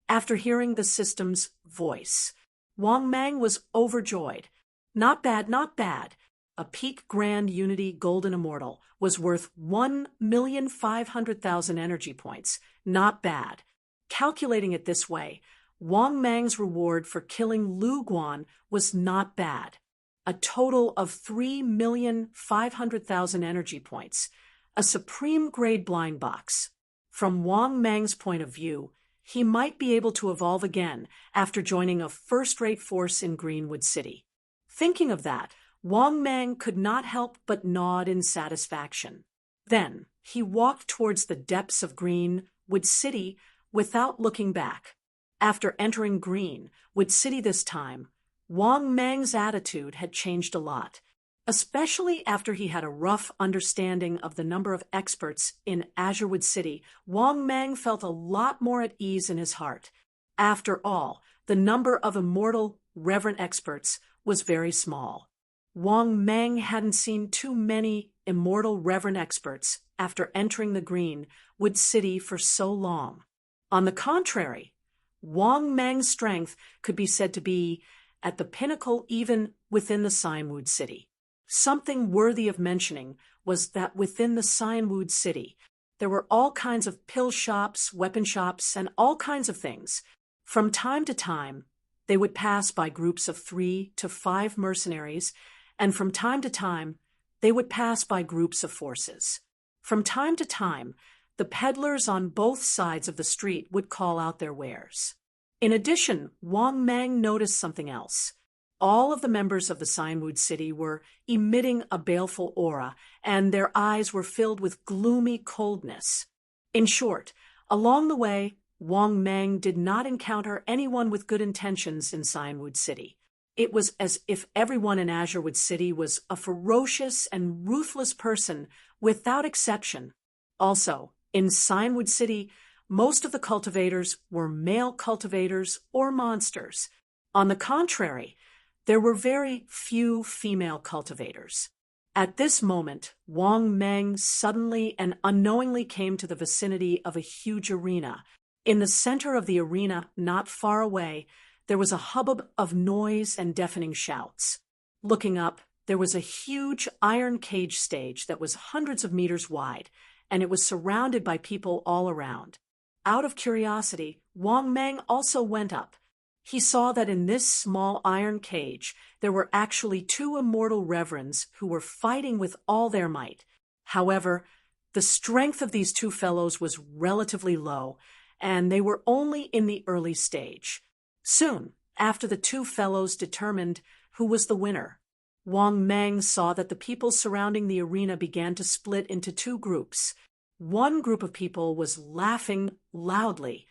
After hearing the system's voice, Wang Mang was overjoyed. Not bad, not bad. A Peak Grand Unity Golden Immortal was worth 1,500,000 energy points. Not bad. Calculating it this way, Wang Mang's reward for killing Lu Guan was not bad. A total of 3,500,000 energy points. A Supreme Grade Blind Box. From Wang Mang's point of view, he might be able to evolve again after joining a first-rate force in Greenwood City. Thinking of that, Wang Mang could not help but nod in satisfaction. Then, he walked towards the depths of Greenwood City without looking back. After entering Greenwood City this time, Wang Mang's attitude had changed a lot, especially after he had a rough understanding of the number of experts in Azurewood City. Wang Mang felt a lot more at ease in his heart. After all, the number of immortal reverend experts was very small. Wang Mang hadn't seen too many immortal reverend experts after entering the Greenwood City for so long. On the contrary, Wang Mang's strength could be said to be at the pinnacle even within the Cyanwood City. Something worthy of mentioning was that within the Cyanwood City, there were all kinds of pill shops, weapon shops, and all kinds of things. From time to time, they would pass by groups of 3 to 5 mercenaries, and from time to time, they would pass by groups of forces. From time to time, the peddlers on both sides of the street would call out their wares. In addition, Wang Mang noticed something else. All of the members of the Cyanwood City were emitting a baleful aura, and their eyes were filled with gloomy coldness. In short, along the way, Wang Mang did not encounter anyone with good intentions in Cyanwood City. It was as if everyone in Azurewood City was a ferocious and ruthless person without exception. Also, in Signwood City, most of the cultivators were male cultivators or monsters. On the contrary, there were very few female cultivators. At this moment, Wang Meng suddenly and unknowingly came to the vicinity of a huge arena. In the center of the arena, not far away, there was a hubbub of noise and deafening shouts. Looking up, there was a huge iron cage stage that was hundreds of meters wide, and it was surrounded by people all around. Out of curiosity, Wang Meng also went up. He saw that in this small iron cage, there were actually two immortal reverends who were fighting with all their might. However, the strength of these two fellows was relatively low, and they were only in the early stage. Soon, after the two fellows determined who was the winner, Wang Meng saw that the people surrounding the arena began to split into two groups. One group of people was laughing loudly,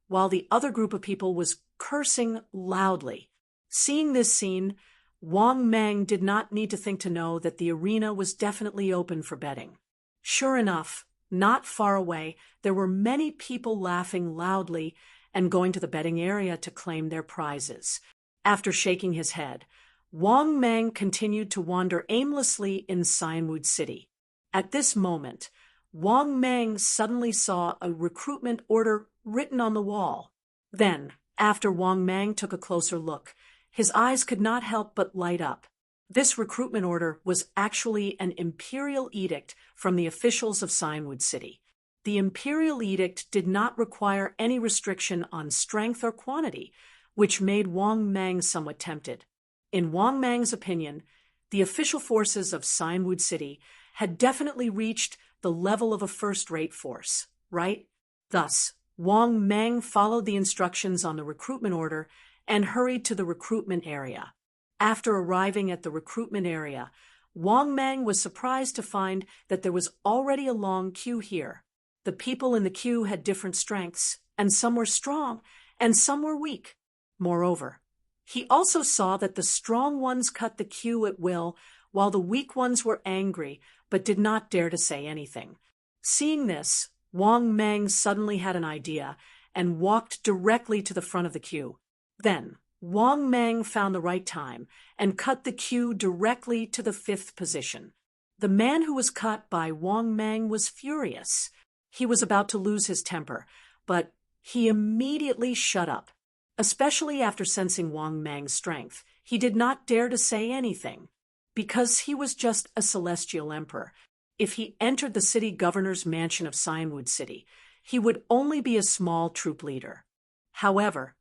while the other group of people was cursing loudly. Seeing this scene, Wang Meng did not need to think to know that the arena was definitely open for betting. Sure enough, not far away, there were many people laughing loudly and going to the betting area to claim their prizes. After shaking his head, Wang Meng continued to wander aimlessly in Signwood City. At this moment, Wang Meng suddenly saw a recruitment order written on the wall. Then, after Wang Meng took a closer look, his eyes could not help but light up. This recruitment order was actually an imperial edict from the officials of Signwood City. The imperial edict did not require any restriction on strength or quantity, which made Wang Meng somewhat tempted. In Wang Meng's opinion, the official forces of Signwood City had definitely reached the level of a first-rate force, right? Thus, Wang Meng followed the instructions on the recruitment order and hurried to the recruitment area. After arriving at the recruitment area, Wang Meng was surprised to find that there was already a long queue here. The people in the queue had different strengths, and some were strong, and some were weak. Moreover, he also saw that the strong ones cut the queue at will, while the weak ones were angry, but did not dare to say anything. Seeing this, Wang Meng suddenly had an idea and walked directly to the front of the queue. Then, Wang Meng found the right time and cut the queue directly to the 5th position. The man who was cut by Wang Meng was furious. He was about to lose his temper, but he immediately shut up. Especially after sensing Wang Meng's strength, he did not dare to say anything. Because he was just a celestial emperor, if he entered the city governor's mansion of Signwood City, he would only be a small troop leader. However,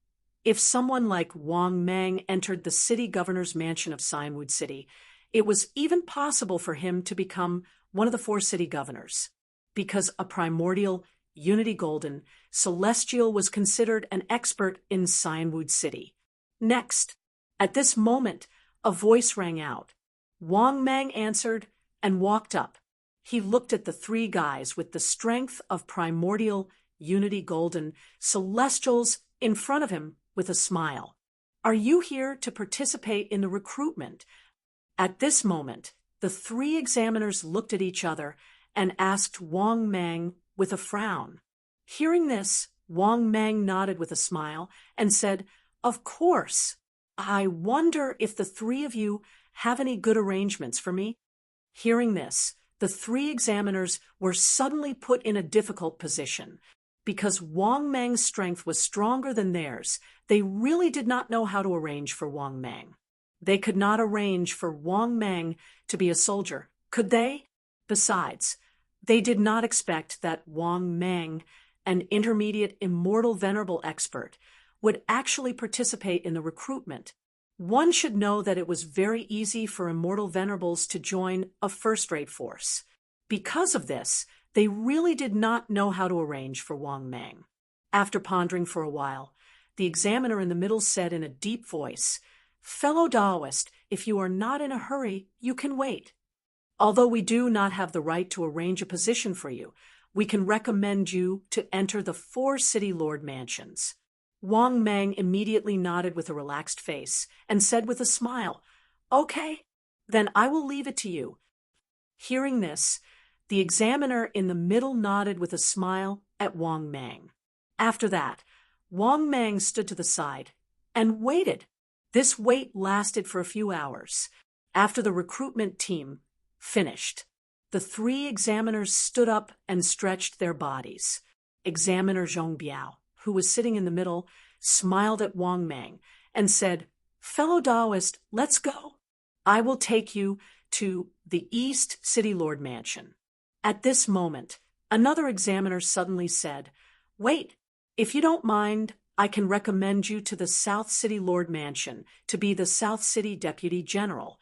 if someone like Wang Meng entered the city governor's mansion of Signwood City, it was even possible for him to become one of the 4 city governors. Because a primordial, Unity Golden, Celestial was considered an expert in Signwood City. Next, at this moment, a voice rang out. Wang Meng answered and walked up. He looked at the 3 guys with the strength of primordial, Unity Golden, Celestials in front of him with a smile. Are you here to participate in the recruitment? At this moment, the 3 examiners looked at each other and asked Wang Meng with a frown. Hearing this, Wang Meng nodded with a smile and said, "Of course. I wonder if the 3 of you have any good arrangements for me?" Hearing this, the 3 examiners were suddenly put in a difficult position. Because Wang Meng's strength was stronger than theirs, they really did not know how to arrange for Wang Meng. They could not arrange for Wang Meng to be a soldier, could they? Besides, they did not expect that Wang Meng, an intermediate immortal venerable expert, would actually participate in the recruitment. One should know that it was very easy for immortal venerables to join a first-rate force. Because of this, they really did not know how to arrange for Wang Meng. After pondering for a while, the examiner in the middle said in a deep voice, "Fellow Taoist, if you are not in a hurry, you can wait. Although we do not have the right to arrange a position for you, we can recommend you to enter the 4 city lord mansions." Wang Meng immediately nodded with a relaxed face and said with a smile, "Okay, then I will leave it to you." Hearing this, The examiner in the middle nodded with a smile at Wang Mang. After that, Wang Mang stood to the side and waited. This wait lasted for a few hours. After the recruitment team finished, the three examiners stood up and stretched their bodies. Examiner Zhong Biao, who was sitting in the middle, smiled at Wang Mang and said, "Fellow Taoist, let's go. I will take you to the East City Lord Mansion." At this moment, another examiner suddenly said, "Wait, if you don't mind, I can recommend you to the South City Lord Mansion to be the South City Deputy General."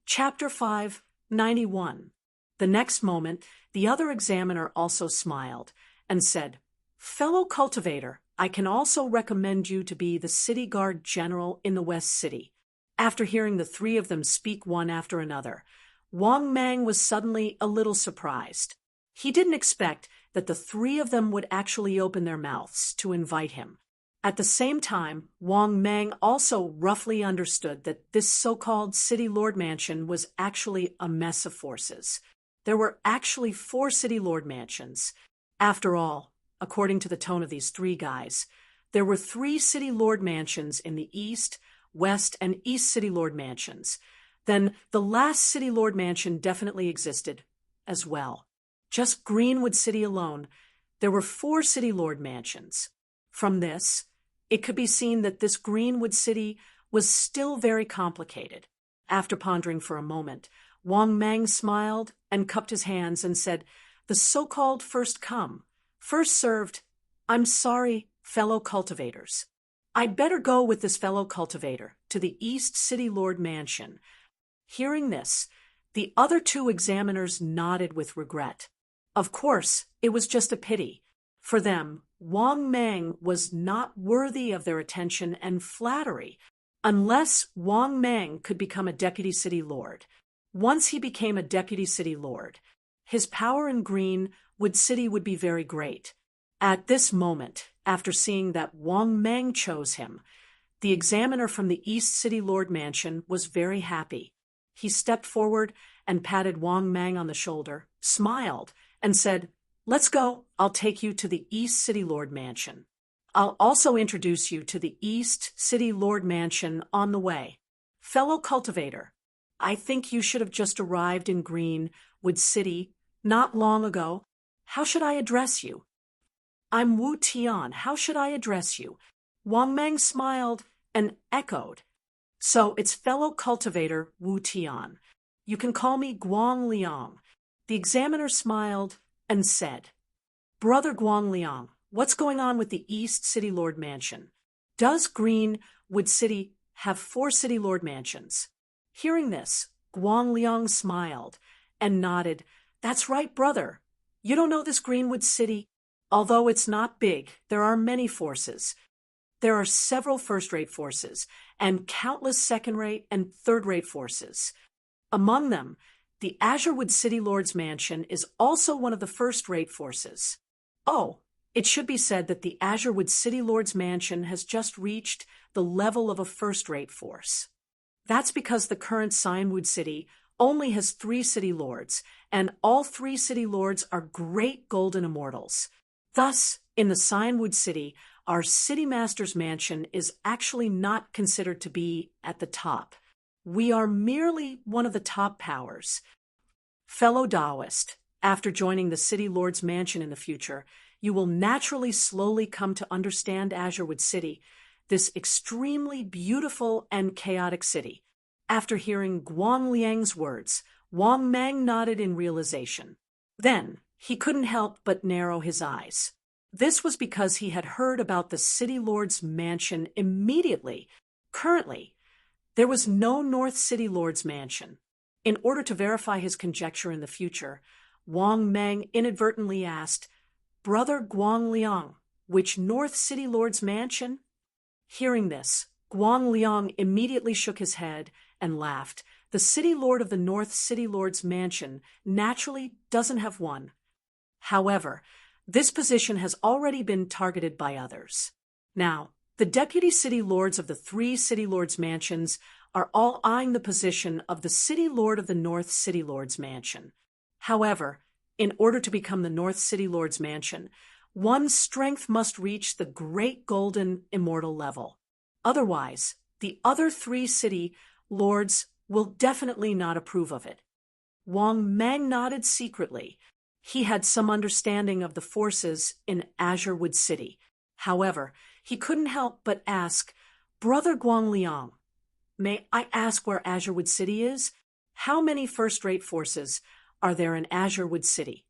Chapter 591. The next moment, the other examiner also smiled and said, "Fellow cultivator, I can also recommend you to be the City Guard General in the West City." After hearing the three of them speak one after another, Wang Mang was suddenly a little surprised. He didn't expect that the three of them would actually open their mouths to invite him. At the same time, Wang Mang also roughly understood that this so-called City Lord Mansion was actually a mess of forces. There were actually 4 City Lord Mansions. After all, according to the tone of these three guys, there were 3 City Lord Mansions in the East, West, and East City Lord Mansions. Then the last City Lord Mansion definitely existed as well. Just Greenwood City alone, there were 4 City Lord Mansions. From this, it could be seen that this Greenwood City was still very complicated. After pondering for a moment, Wang Mang smiled and cupped his hands and said, "The so-called first come, first served. I'm sorry, fellow cultivators. I'd better go with this fellow cultivator to the East City Lord Mansion." Hearing this, the other 2 examiners nodded with regret. Of course, it was just a pity. For them, Wang Mang was not worthy of their attention and flattery, unless Wang Mang could become a deputy city lord. Once he became a deputy city lord, his power in Greenwood City would be very great. At this moment, after seeing that Wang Mang chose him, the examiner from the East City Lord Mansion was very happy. He stepped forward and patted Wang Mang on the shoulder, smiled, and said, "Let's go. I'll take you to the East City Lord Mansion. I'll also introduce you to the East City Lord Mansion on the way. Fellow cultivator, I think you should have just arrived in Greenwood City not long ago. How should I address you?" "I'm Wu Tian. How should I address you?" Wang Mang smiled and echoed, "So it's fellow cultivator Wu Tian. You can call me Guang Liang." The examiner smiled and said, "Brother Guang Liang, what's going on with the East City Lord Mansion? Does Greenwood City have 4 City Lord Mansions?" Hearing this, Guang Liang smiled and nodded. "That's right, brother. You don't know this Greenwood City? Although it's not big, there are many forces. There are several first-rate forces and countless second-rate and third-rate forces. Among them, the Azurewood City Lord's Mansion is also one of the first-rate forces. Oh, it should be said that the Azurewood City Lord's Mansion has just reached the level of a first-rate force. That's because the current Cyanwood City only has 3 city lords, and all 3 city lords are great golden immortals. Thus, in the Cyanwood City, our City Master's Mansion is actually not considered to be at the top. We are merely one of the top powers. Fellow Taoist, after joining the City Lord's Mansion in the future, you will naturally slowly come to understand Azurewood City, this extremely beautiful and chaotic city. After hearing Guang Liang's words, Wang Mang nodded in realization. Then, he couldn't help but narrow his eyes. This was because he had heard about the City Lord's Mansion immediately. Currently, there was no North City Lord's Mansion. In order to verify his conjecture in the future, Wang Mang inadvertently asked, "Brother Guang Liang, which North City Lord's Mansion?" Hearing this, Guang Liang immediately shook his head and laughed. The City Lord of the North City Lord's Mansion naturally doesn't have one. However, this position has already been targeted by others. Now, the deputy city lords of the 3 City Lords' Mansions are all eyeing the position of the City Lord of the North City Lord's Mansion. However, In order to become the North City Lord's mansion, one's strength must reach the great golden immortal level. Otherwise, the other 3 city lords will definitely not approve of it. Wang Mang nodded secretly. He had some understanding of the forces in Azurewood City. However, he couldn't help but ask, "Brother Guangliang, may I ask where Azurewood City is? How many first-rate forces are there in Azurewood City?"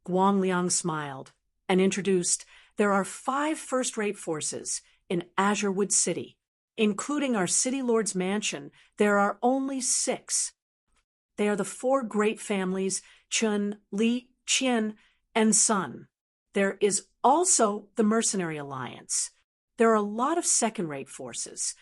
Guangliang smiled and introduced, "There are 5 first-rate forces in Azurewood City. Including our City Lord's mansion, there are only 6. They are the 4 great families, Chun, Li, Qian, and Sun. There is also the Mercenary Alliance. There are a lot of second-rate forces."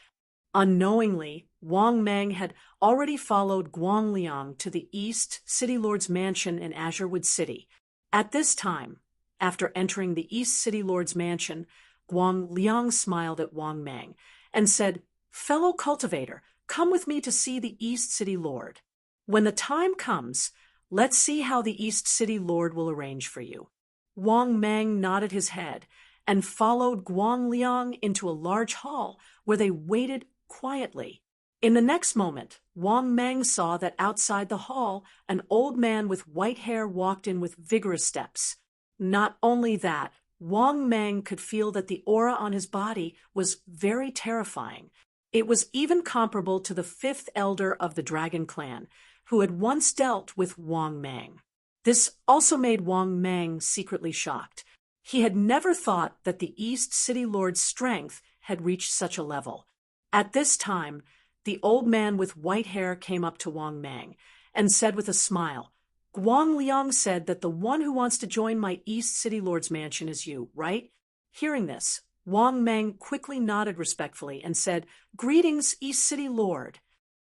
Unknowingly, Wang Mang had already followed Guangliang to the East City Lord's mansion in Azurewood City. At this time, after entering the East City Lord's mansion, Guangliang smiled at Wang Mang and said, "Fellow cultivator, come with me to see the East City Lord. When the time comes, let's see how the East City Lord will arrange for you." Wang Mang nodded his head and followed Guangliang into a large hall where they waited quietly. In the next moment, Wang Mang saw that outside the hall, an old man with white hair walked in with vigorous steps. Not only that, Wang Mang could feel that the aura on his body was very terrifying. It was even comparable to the 5th elder of the Dragon Clan, who had once dealt with Wang Mang. This also made Wang Mang secretly shocked. He had never thought that the East City Lord's strength had reached such a level. At this time, the old man with white hair came up to Wang Mang and said with a smile, "Guangliang said that the one who wants to join my East City Lord's mansion is you, right?" Hearing this, Wang Mang quickly nodded respectfully and said, "Greetings, East City Lord."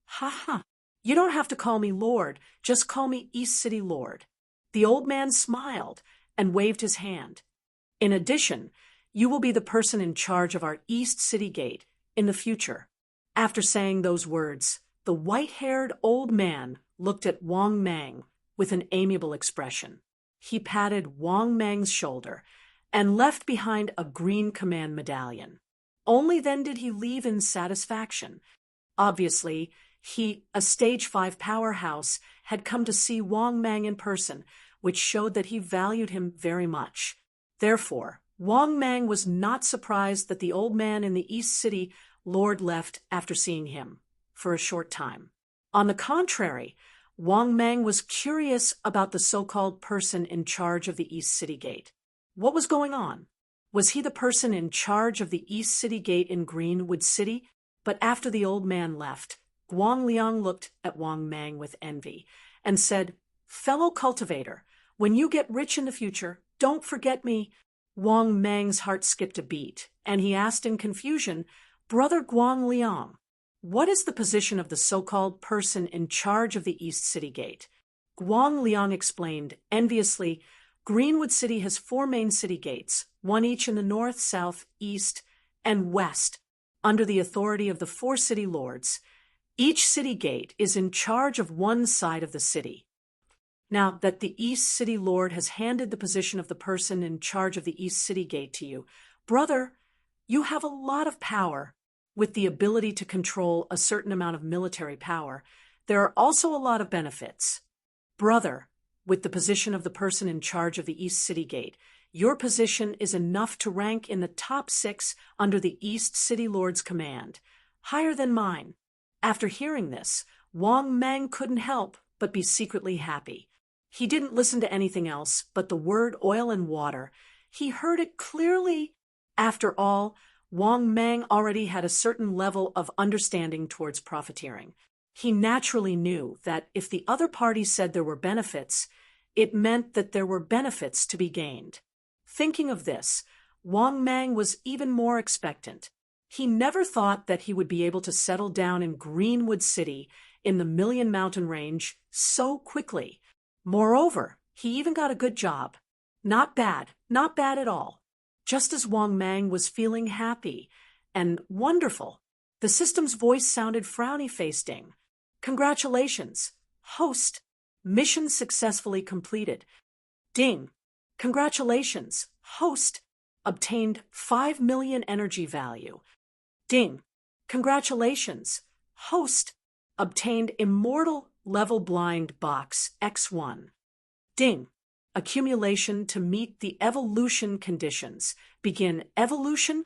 "Ha ha, you don't have to call me Lord, just call me East City Lord." The old man smiled and waved his hand. "In addition, you will be the person in charge of our East City Gate in the future." After saying those words, the white-haired old man looked at Wang Mang with an amiable expression. He patted Wang Mang's shoulder and left behind a green command medallion. Only then did he leave in satisfaction. Obviously, he, a stage 5 powerhouse, had come to see Wang Mang in person, which showed that he valued him very much. Therefore, Wang Mang was not surprised that the old man in the East City Lord left after seeing him for a short time. On the contrary, Wang Mang was curious about the so-called person in charge of the East City Gate. What was going on? Was he the person in charge of the East City Gate in Greenwood City? But after the old man left, Guangliang looked at Wang Mang with envy and said, "Fellow cultivator, when you get rich in the future, don't forget me." Wang Mang's heart skipped a beat, and he asked in confusion, "Brother Guangliang, what is the position of the so-called person in charge of the East City Gate?" Guangliang explained enviously, "Greenwood City has 4 main city gates, one each in the north, south, east, and west, under the authority of the 4 city lords. Each city gate is in charge of one side of the city. Now that the East City Lord has handed the position of the person in charge of the East City Gate to you, brother, you have a lot of power. With the ability to control a certain amount of military power, there are also a lot of benefits. Brother, with the position of the person in charge of the East City Gate, your position is enough to rank in the top 6 under the East City Lord's command, higher than mine." After hearing this, Wang Mang couldn't help but be secretly happy. He didn't listen to anything else but the word oil and water. He heard it clearly. After all, Wang Mang already had a certain level of understanding towards profiteering. He naturally knew that if the other party said there were benefits, it meant that there were benefits to be gained. Thinking of this, Wang Mang was even more expectant. He never thought that he would be able to settle down in Greenwood City in the Million Mountain Range so quickly. Moreover, he even got a good job. Not bad at all. Just as Wang Mang was feeling happy and wonderful, the system's voice sounded frowny-facing. "Congratulations, host. Mission successfully completed. Ding! Congratulations, host! Obtained 5 million energy value. Ding! Congratulations, host! Obtained immortal level blind box X1. Ding! Accumulation to meet the evolution conditions. Begin evolution?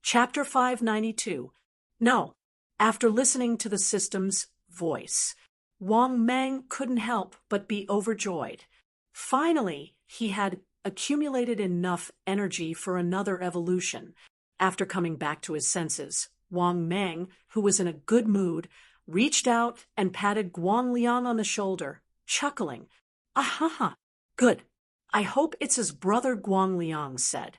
Chapter 592. No. After listening to the system's voice, Wang Mang couldn't help but be overjoyed. Finally, he had accumulated enough energy for another evolution. After coming back to his senses, Wang Mang, who was in a good mood, reached out and patted Guang Liang on the shoulder, chuckling. "Ahaha, good. I hope it's his brother," Guang Liang said.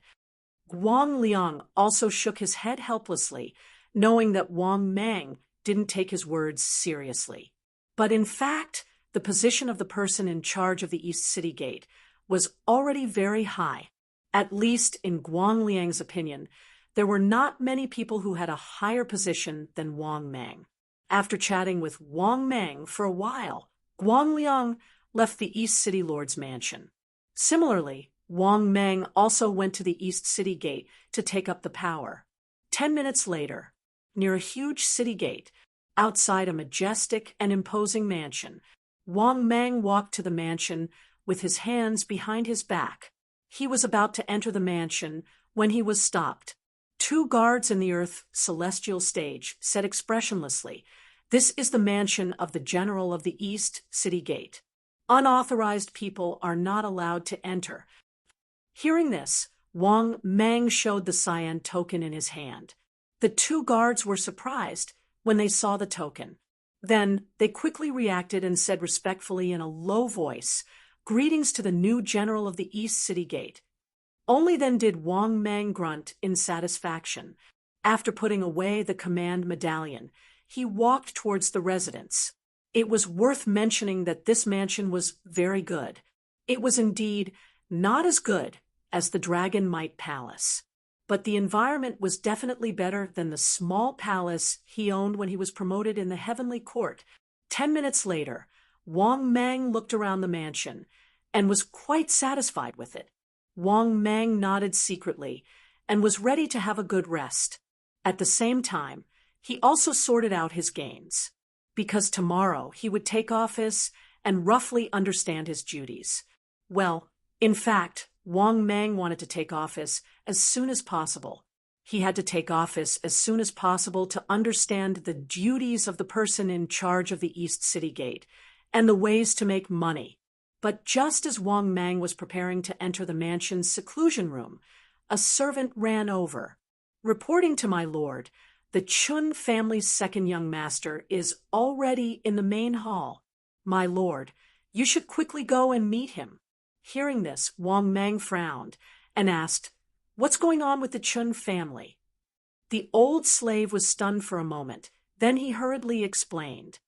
Guang Liang also shook his head helplessly, knowing that Wang Mang didn't take his words seriously. But in fact, the position of the person in charge of the East City Gate was already very high. At least in Guang Liang's opinion, there were not many people who had a higher position than Wang Mang. After chatting with Wang Mang for a while, Guang Liang left the East City Lord's mansion. Similarly, Wang Mang also went to the East City Gate to take up the power. 10 minutes later, near a huge city gate, outside a majestic and imposing mansion, Wang Mang walked to the mansion with his hands behind his back. He was about to enter the mansion when he was stopped. 2 guards in the Earth celestial stage said expressionlessly, "This is the mansion of the General of the East City Gate. Unauthorized people are not allowed to enter." Hearing this, Wang Mang showed the cyan token in his hand. The 2 guards were surprised when they saw the token. Then they quickly reacted and said respectfully in a low voice, "Greetings to the new General of the East City Gate." Only then did Wang Mang grunt in satisfaction. After putting away the command medallion, he walked towards the residence. It was worth mentioning that this mansion was very good. It was indeed not as good as the Dragon Might Palace, but the environment was definitely better than the small palace he owned when he was promoted in the Heavenly Court. 10 minutes later, Wang Mang looked around the mansion and was quite satisfied with it. Wang Mang nodded secretly and was ready to have a good rest. At the same time, he also sorted out his gains, because tomorrow he would take office and roughly understand his duties. Well, in fact, Wang Mang wanted to take office as soon as possible. He had to take office as soon as possible to understand the duties of the person in charge of the East City Gate and the ways to make money. But just as Wang Mang was preparing to enter the mansion's seclusion room, a servant ran over. "Reporting to my lord, the Chun family's second young master is already in the main hall. My lord, you should quickly go and meet him." Hearing this, Wang Mang frowned and asked, "What's going on with the Chun family?" The old slave was stunned for a moment. Then he hurriedly explained,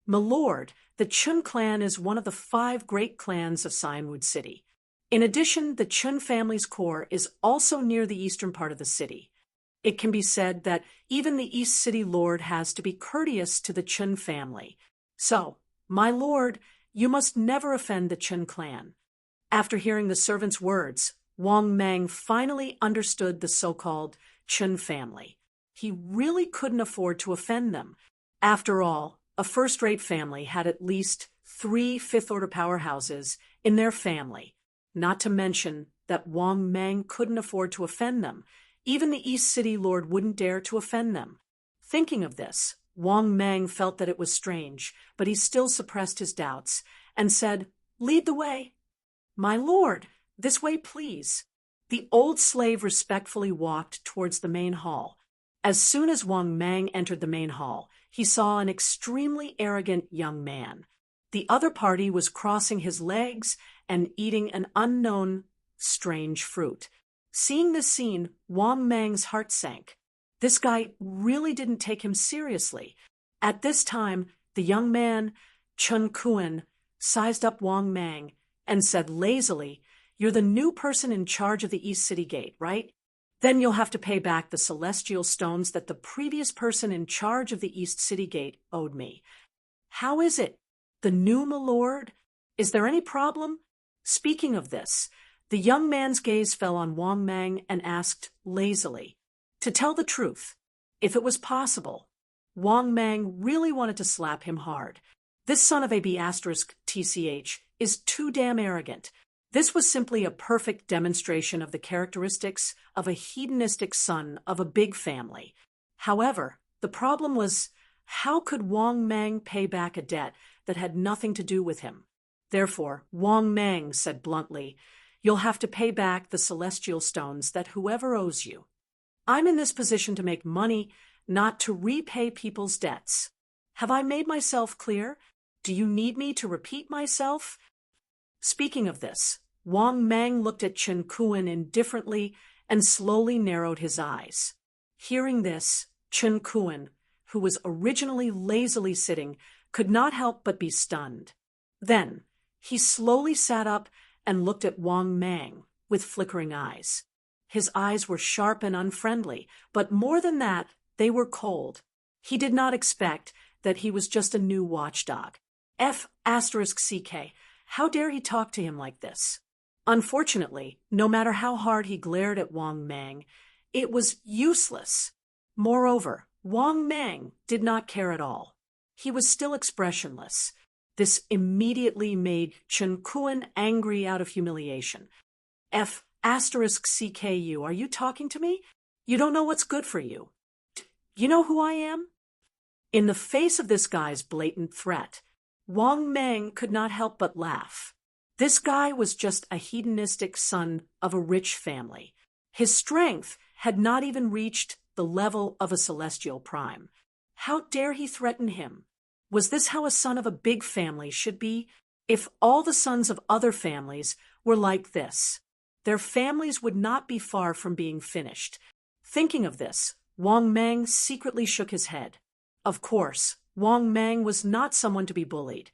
"My lord, the Chun clan is one of the 5 great clans of Cyanwood City. In addition, the Chun family's core is also near the eastern part of the city. It can be said that even the East City Lord has to be courteous to the Chun family. So, my lord, you must never offend the Chun clan." After hearing the servant's words, Wang Mang finally understood the so-called Chun family. He really couldn't afford to offend them. After all, a first-rate family had at least 3 fifth-order powerhouses in their family, not to mention that Wang Mang couldn't afford to offend them. Even the East City Lord wouldn't dare to offend them. Thinking of this, Wang Mang felt that it was strange, but he still suppressed his doubts and said, "Lead the way." "My lord, this way please." The old slave respectfully walked towards the main hall. As soon as Wang Mang entered the main hall, he saw an extremely arrogant young man. The other party was crossing his legs and eating an unknown, strange fruit. Seeing this scene, Wang Mang's heart sank. This guy really didn't take him seriously. At this time, the young man, Chun Kuan, sized up Wang Mang and said lazily, "You're the new person in charge of the East City Gate, right? Then you'll have to pay back the celestial stones that the previous person in charge of the East City Gate owed me." "How is it? The new my lord? Is there any problem?" Speaking of this, the young man's gaze fell on Wang Mang and asked lazily, to tell the truth, if it was possible. Wang Mang really wanted to slap him hard. This son of a B asterisk TCH is too damn arrogant. This was simply a perfect demonstration of the characteristics of a hedonistic son of a big family. However, the problem was, how could Wang Mang pay back a debt that had nothing to do with him? Therefore, Wang Mang said bluntly, "You'll have to pay back the celestial stones that whoever owes you. I'm in this position to make money, not to repay people's debts. Have I made myself clear? Do you need me to repeat myself?" Speaking of this, Wang Mang looked at Chen Kuan indifferently and slowly narrowed his eyes. Hearing this, Chen Kuan, who was originally lazily sitting, could not help but be stunned. Then, he slowly sat up and looked at Wang Mang with flickering eyes. His eyes were sharp and unfriendly, but more than that, they were cold. He did not expect that he was just a new watchdog. F***CK, how dare he talk to him like this? Unfortunately, no matter how hard he glared at Wang Mang, it was useless. Moreover, Wang Mang did not care at all. He was still expressionless. This immediately made Chen Kuan angry out of humiliation. F***CKU, are you talking to me? You don't know what's good for you. You know who I am? In the face of this guy's blatant threat, Wang Mang could not help but laugh. This guy was just a hedonistic son of a rich family. His strength had not even reached the level of a celestial prime. How dare he threaten him? Was this how a son of a big family should be? If all the sons of other families were like this, their families would not be far from being finished. Thinking of this, Wang Mang secretly shook his head. Of course, Wang Mang was not someone to be bullied.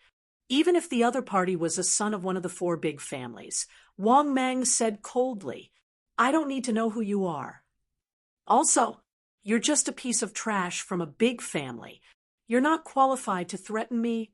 Even if the other party was a son of one of the four big families, Wang Mang said coldly, "I don't need to know who you are. Also, you're just a piece of trash from a big family. You're not qualified to threaten me.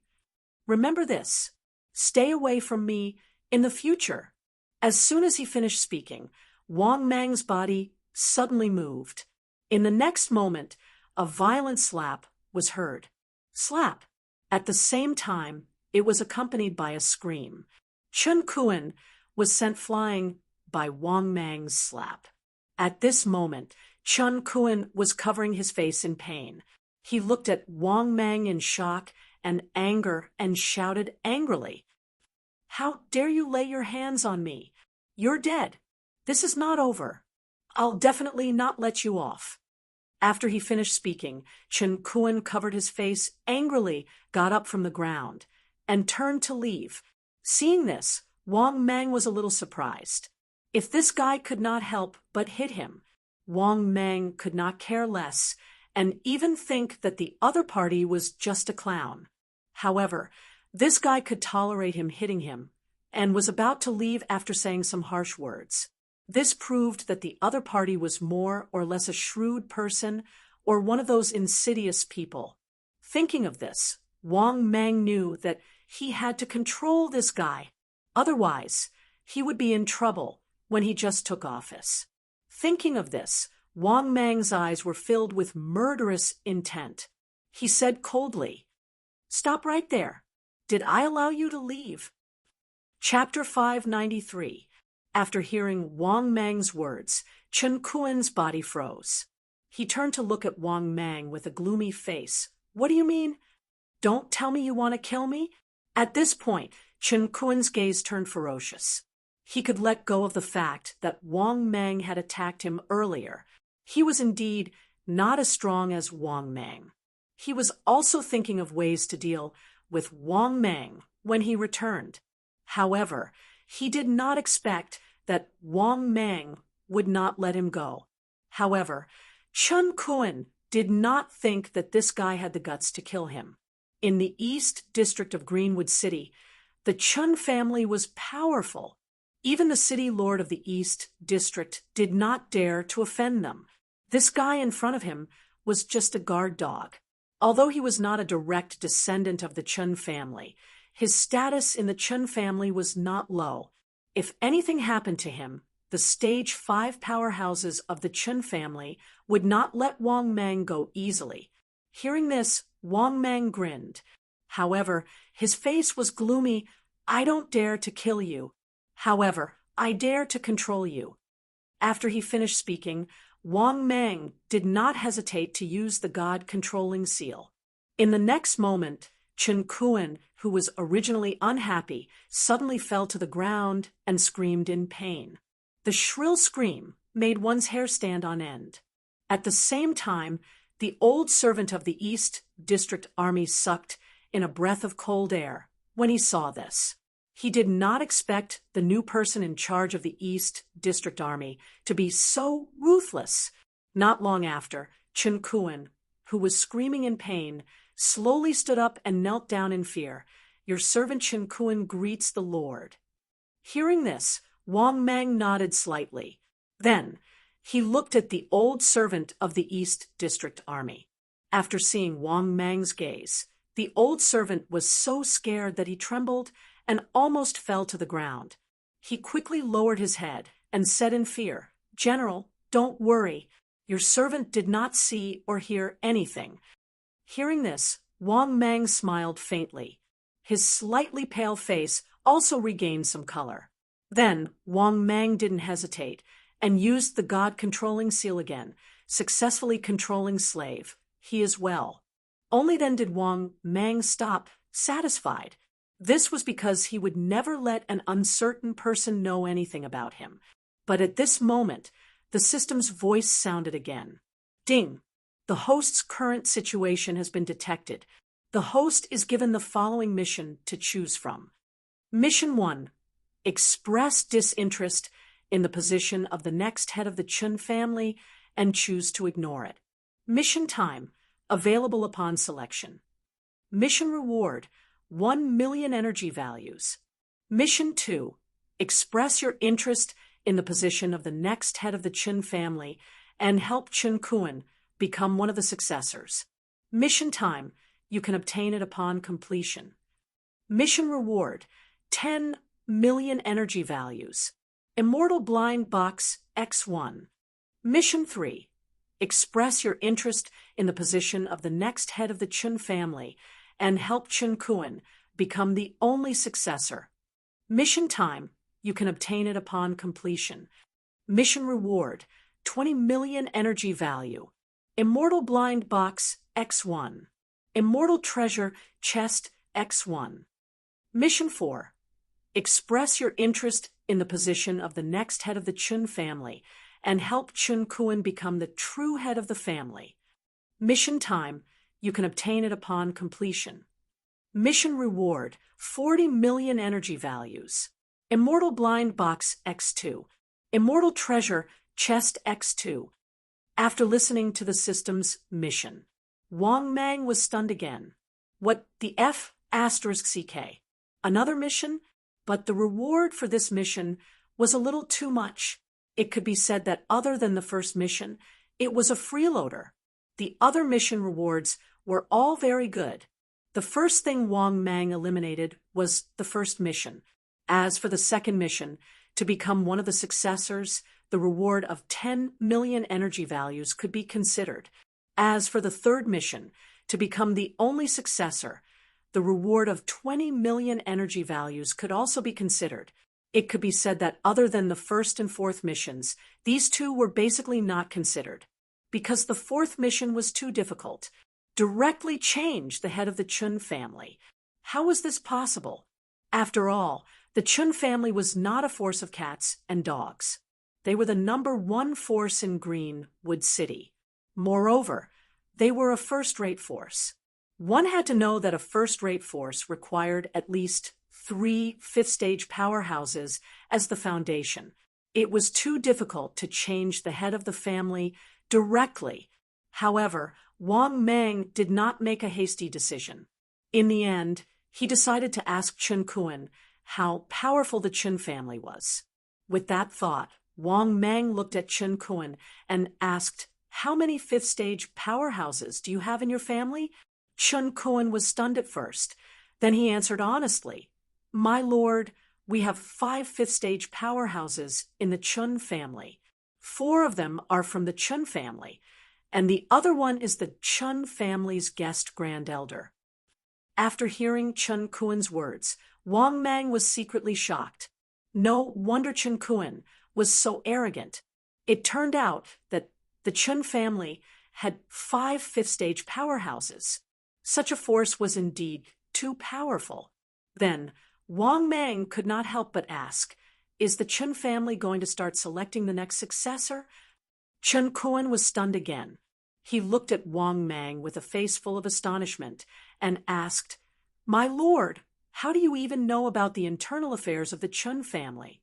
Remember this. Stay away from me in the future." As soon as he finished speaking, Wang Mang's body suddenly moved. In the next moment, a violent slap was heard. Slap. At the same time, it was accompanied by a scream. Chen Kuan was sent flying by Wang Mang's slap. At this moment, Chen Kuan was covering his face in pain. He looked at Wang Mang in shock and anger and shouted angrily, "How dare you lay your hands on me? You're dead. This is not over. I'll definitely not let you off." After he finished speaking, Chen Kuan covered his face angrily, got up from the ground, and turned to leave. Seeing this, Wang Mang was a little surprised. If this guy could not help but hit him, Wang Mang could not care less, and even think that the other party was just a clown. However, this guy could tolerate him hitting him, and was about to leave after saying some harsh words. This proved that the other party was more or less a shrewd person or one of those insidious people. Thinking of this, Wang Mang knew that he had to control this guy. Otherwise, he would be in trouble when he just took office. Thinking of this, Wang Mang's eyes were filled with murderous intent. He said coldly, "Stop right there. Did I allow you to leave?" Chapter 593. After hearing Wang Mang's words, Chen Kuan's body froze. He turned to look at Wang Mang with a gloomy face. "What do you mean? Don't tell me you want to kill me?" At this point, Chen Kuan's gaze turned ferocious. He could let go of the fact that Wang Mang had attacked him earlier. He was indeed not as strong as Wang Mang. He was also thinking of ways to deal with Wang Mang when he returned. However, he did not expect that Wang Mang would not let him go. However, Chen Kuan did not think that this guy had the guts to kill him. In the East District of Greenwood City, the Chen family was powerful. Even the city lord of the East District did not dare to offend them. This guy in front of him was just a guard dog. Although he was not a direct descendant of the Chen family, his status in the Chen family was not low. If anything happened to him, the stage 5 powerhouses of the Chun family would not let Wang Mang go easily. Hearing this, Wang Mang grinned. However, his face was gloomy. I don't dare to kill you. However, I dare to control you. After he finished speaking, Wang Mang did not hesitate to use the God-controlling seal. In the next moment, Chen Kuan, who was originally unhappy, suddenly fell to the ground and screamed in pain. The shrill scream made one's hair stand on end. At the same time, the old servant of the East District Army sucked in a breath of cold air when he saw this. He did not expect the new person in charge of the East District Army to be so ruthless. Not long after, Chen Kuan, who was screaming in pain, slowly stood up and knelt down in fear. Your servant Chen Kuan greets the Lord. Hearing this, Wang Mang nodded slightly. Then, he looked at the old servant of the East District Army. After seeing Wang Mang's gaze, the old servant was so scared that he trembled and almost fell to the ground. He quickly lowered his head and said in fear, General, don't worry. Your servant did not see or hear anything. Hearing this, Wang Mang smiled faintly. His slightly pale face also regained some color. Then, Wang Mang didn't hesitate and used the God-controlling seal again, successfully controlling Slave. He is well. Only then did Wang Mang stop, satisfied. This was because he would never let an uncertain person know anything about him. But at this moment, the system's voice sounded again. Ding! The host's current situation has been detected. The host is given the following mission to choose from. Mission 1. Express disinterest in the position of the next head of the Chun family and choose to ignore it. Mission time, available upon selection. Mission reward, 1 million energy values. Mission 2. Express your interest in the position of the next head of the Chun family and help Chen Kuan become one of the successors. Mission time, you can obtain it upon completion. Mission reward, 10 million energy values. Immortal Blind Box X1. Mission 3. Express your interest in the position of the next head of the Chun family and help Chen Kuan become the only successor. Mission time, you can obtain it upon completion. Mission reward, 20 million energy value. Immortal Blind Box X1. Immortal Treasure Chest X1. Mission 4. Express your interest in the position of the next head of the Chun family and help Chen Kuan become the true head of the family. Mission time, you can obtain it upon completion. Mission reward, 40 million energy values. Immortal Blind Box X2. Immortal Treasure Chest X2. After listening to the system's mission, Wang Mang was stunned again. What the F***? Another mission? But the reward for this mission was a little too much. It could be said that other than the first mission, it was a freeloader. The other mission rewards were all very good. The first thing Wang Mang eliminated was the first mission. As for the second mission, to become one of the successors, the reward of 10 million energy values could be considered. As for the third mission, to become the only successor, the reward of 20 million energy values could also be considered. It could be said that other than the first and fourth missions, these two were basically not considered. Because the fourth mission was too difficult. Directly change the head of the Chun family. How was this possible? After all, the Chun family was not a force of cats and dogs. They were the #1 force in Greenwood City. Moreover, they were a first-rate force. One had to know that a first-rate force required at least 3 fifth-stage powerhouses as the foundation. It was too difficult to change the head of the family directly. However, Wang Mang did not make a hasty decision. In the end, he decided to ask Chen Kuan how powerful the Chun family was. With that thought, Wang Mang looked at Chen Kuan and asked, "How many fifth-stage powerhouses do you have in your family?" Chen Kuan was stunned at first. Then he answered honestly, "My lord, We have 5 fifth-stage powerhouses in the Chun family. 4 of them are from the Chun family, and the other one is the Chun family's guest grand elder. After hearing Chun Kuen's words, Wang Mang was secretly shocked. No wonder Chun Kuen was so arrogant. It turned out that the Chun family had 5 fifth-stage powerhouses. Such a force was indeed too powerful. Then, Wang Mang could not help but ask, is the Chun family going to start selecting the next successor? Chun Kuen was stunned again. He looked at Wang Mang with a face full of astonishment and asked, "My lord, how do you even know about the internal affairs of the Chun family?"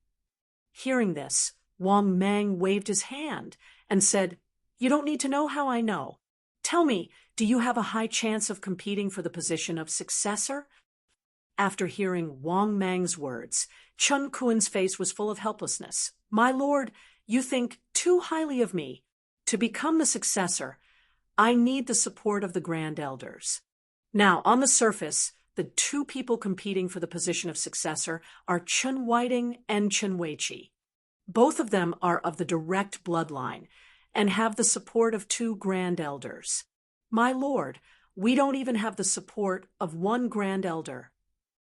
Hearing this, Wang Mang waved his hand and said, "You don't need to know how I know. Tell me, do you have a high chance of competing for the position of successor?" After hearing Wang Mang's words, Chun Kuen's face was full of helplessness. "My lord, you think too highly of me. To become the successor, I need the support of the grand elders." Now, on the surface, the 2 people competing for the position of successor are Chun Whiting and Chun Weiqi. Both of them are of the direct bloodline and have the support of 2 grand elders. "My lord, we don't even have the support of 1 grand elder."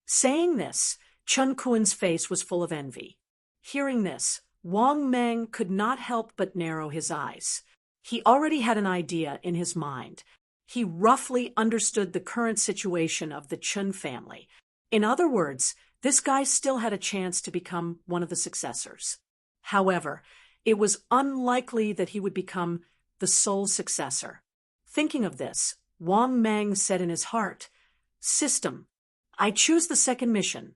Saying this, Chun Kuen's face was full of envy. Hearing this, Wang Mang could not help but narrow his eyes. He already had an idea in his mind. He roughly understood the current situation of the Chun family. In other words, this guy still had a chance to become one of the successors. However, it was unlikely that he would become the sole successor. Thinking of this, Wang Mang said in his heart, "System, I choose the second mission."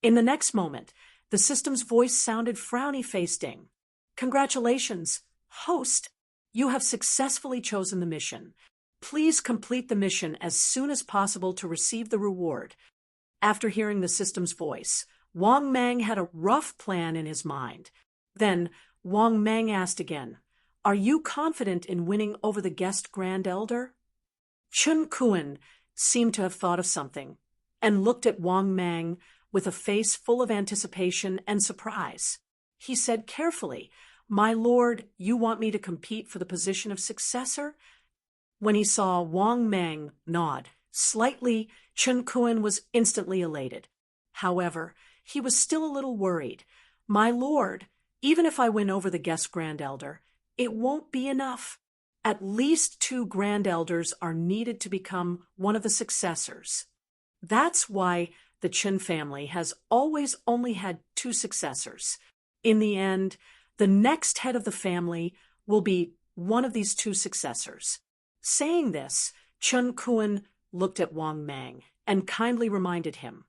In the next moment, the system's voice sounded frowny-faced. "Congratulations, host. You have successfully chosen the mission. Please complete the mission as soon as possible to receive the reward." After hearing the system's voice, Wang Mang had a rough plan in his mind. Then Wang Mang asked again, "Are you confident in winning over the guest grand elder?" Chun Kuen seemed to have thought of something and looked at Wang Mang with a face full of anticipation and surprise. He said carefully, "My lord, you want me to compete for the position of successor?" When he saw Wang Mang nod slightly, Chun Kuen was instantly elated. However, he was still a little worried. "My lord, even if I win over the guest grand elder, it won't be enough. At least 2 grand elders are needed to become one of the successors. That's why the Chun family has always only had 2 successors. In the end, the next head of the family will be one of these 2 successors." Saying this, Chun Kuen looked at Wang Mang and kindly reminded him,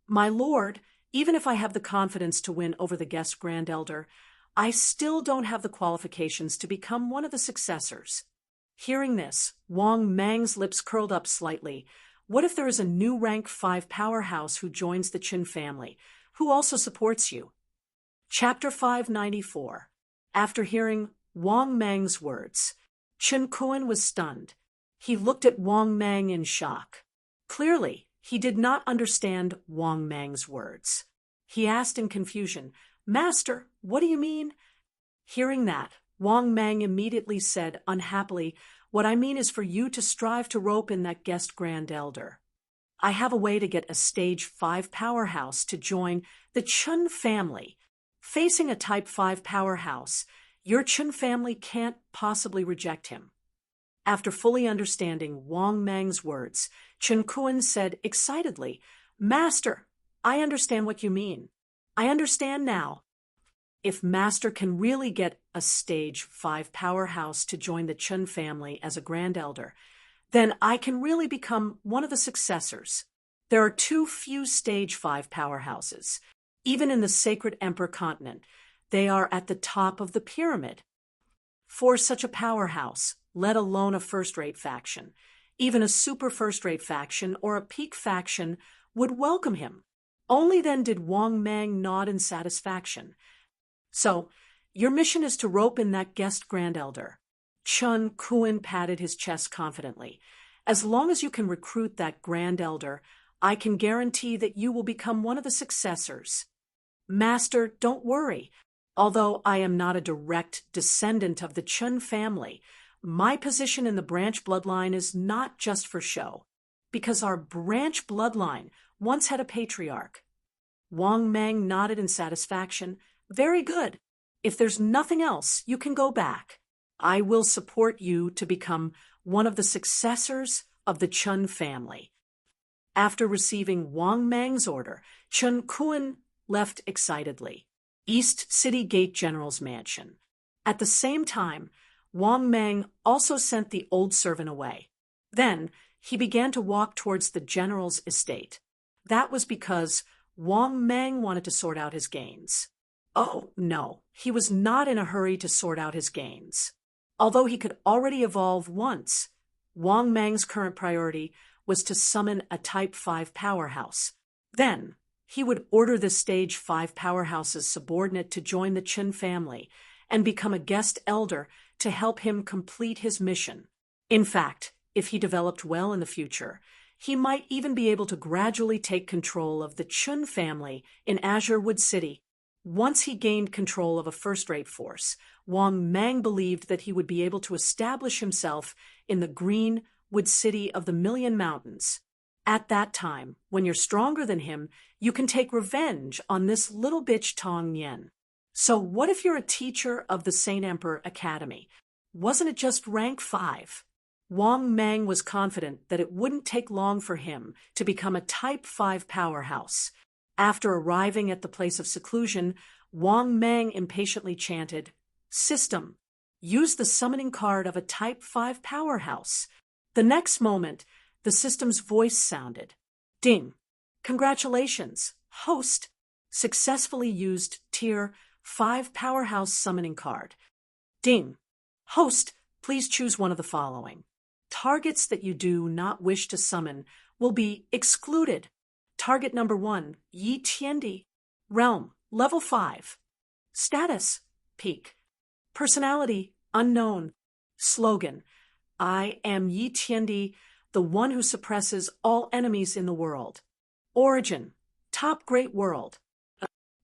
"My lord, even if I have the confidence to win over the guest grand elder, I still don't have the qualifications to become one of the successors." Hearing this, Wang Mang's lips curled up slightly. What if there is a new rank 5 powerhouse who joins the Chun family, who also supports you? Chapter 594. After hearing Wang Mang's words, Chun Kuen was stunned. He looked at Wang Mang in shock. Clearly, he did not understand Wang Mang's words. He asked in confusion, "Master, what do you mean?" Hearing that, Wang Mang immediately said unhappily, "What I mean is for you to strive to rope in that guest grand elder. I have a way to get a stage 5 powerhouse to join the Chun family. Facing a type 5 powerhouse, your Chun family can't possibly reject him." After fully understanding Wang Mang's words, Chun Kuen said excitedly, "Master, I understand what you mean. I understand now. If Master can really get a stage 5 powerhouse to join the Chun family as a grand elder, then I can really become one of the successors. There are too few stage 5 powerhouses. Even in the Sacred Emperor continent, they are at the top of the pyramid. For such a powerhouse, let alone a first-rate faction, even a super first-rate faction or a peak faction would welcome him." Only then did Wang Mang nod in satisfaction. "So, your mission is to rope in that guest grand elder." Chun Kuen patted his chest confidently. "As long as you can recruit that grand elder, I can guarantee that you will become one of the successors." Master, don't worry. Although I am not a direct descendant of the Chun family, my position in the branch bloodline is not just for show, because our branch bloodline once had a patriarch. Wang Mang nodded in satisfaction. Very good. If there's nothing else, you can go back. I will support you to become one of the successors of the Chun family. After receiving Wang Mang's order, Chun Kuan left excitedly. East City Gate General's mansion. At the same time, Wang Mang also sent the old servant away. Then, he began to walk towards the general's estate. That was because Wang Mang wanted to sort out his gains. Oh, no, he was not in a hurry to sort out his gains. Although he could already evolve once, Wang Mang's current priority was to summon a Type 5 powerhouse. Then, he would order the Stage 5 powerhouse's subordinate to join the Chun family and become a guest elder to help him complete his mission. In fact, if he developed well in the future, he might even be able to gradually take control of the Chun family in Azure Wood City. Once he gained control of a first-rate force, Wang Mang believed that he would be able to establish himself in the Green Wood City of the Million Mountains. At that time, when you're stronger than him, you can take revenge on this little bitch Tong Yen. So what if you're a teacher of the Saint Emperor Academy? Wasn't it just rank 5? Wang Mang was confident that it wouldn't take long for him to become a Type 5 powerhouse. After arriving at the place of seclusion, Wang Mang impatiently chanted, "System, use the summoning card of a Type 5 powerhouse." The next moment, the system's voice sounded. Ding! Congratulations, host! Successfully used Tier 5 powerhouse summoning card. Ding! Host, please choose one of the following. Targets that you do not wish to summon will be excluded. Target number 1, Yi Tiandi. Realm, level 5. Status, peak. Personality, unknown. Slogan, I am Yi Tiandi, the one who suppresses all enemies in the world. Origin, top great world.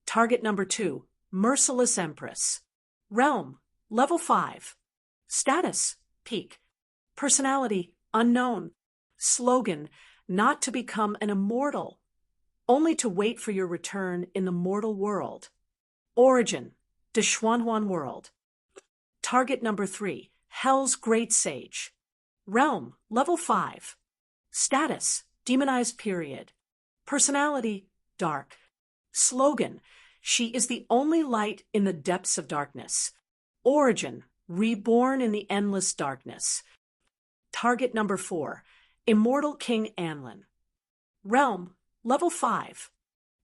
Target number 2, Merciless Empress. Realm, level 5. Status, peak. Personality, unknown. Slogan, not to become an immortal, only to wait for your return in the mortal world. Origin, De Xuanhuan world. Target number 3, Hell's Great Sage. Realm, level 5. Status, demonized period. Personality, dark. Slogan, she is the only light in the depths of darkness. Origin, reborn in the endless darkness. Target number 4, Immortal King Anlin. Realm, level 5.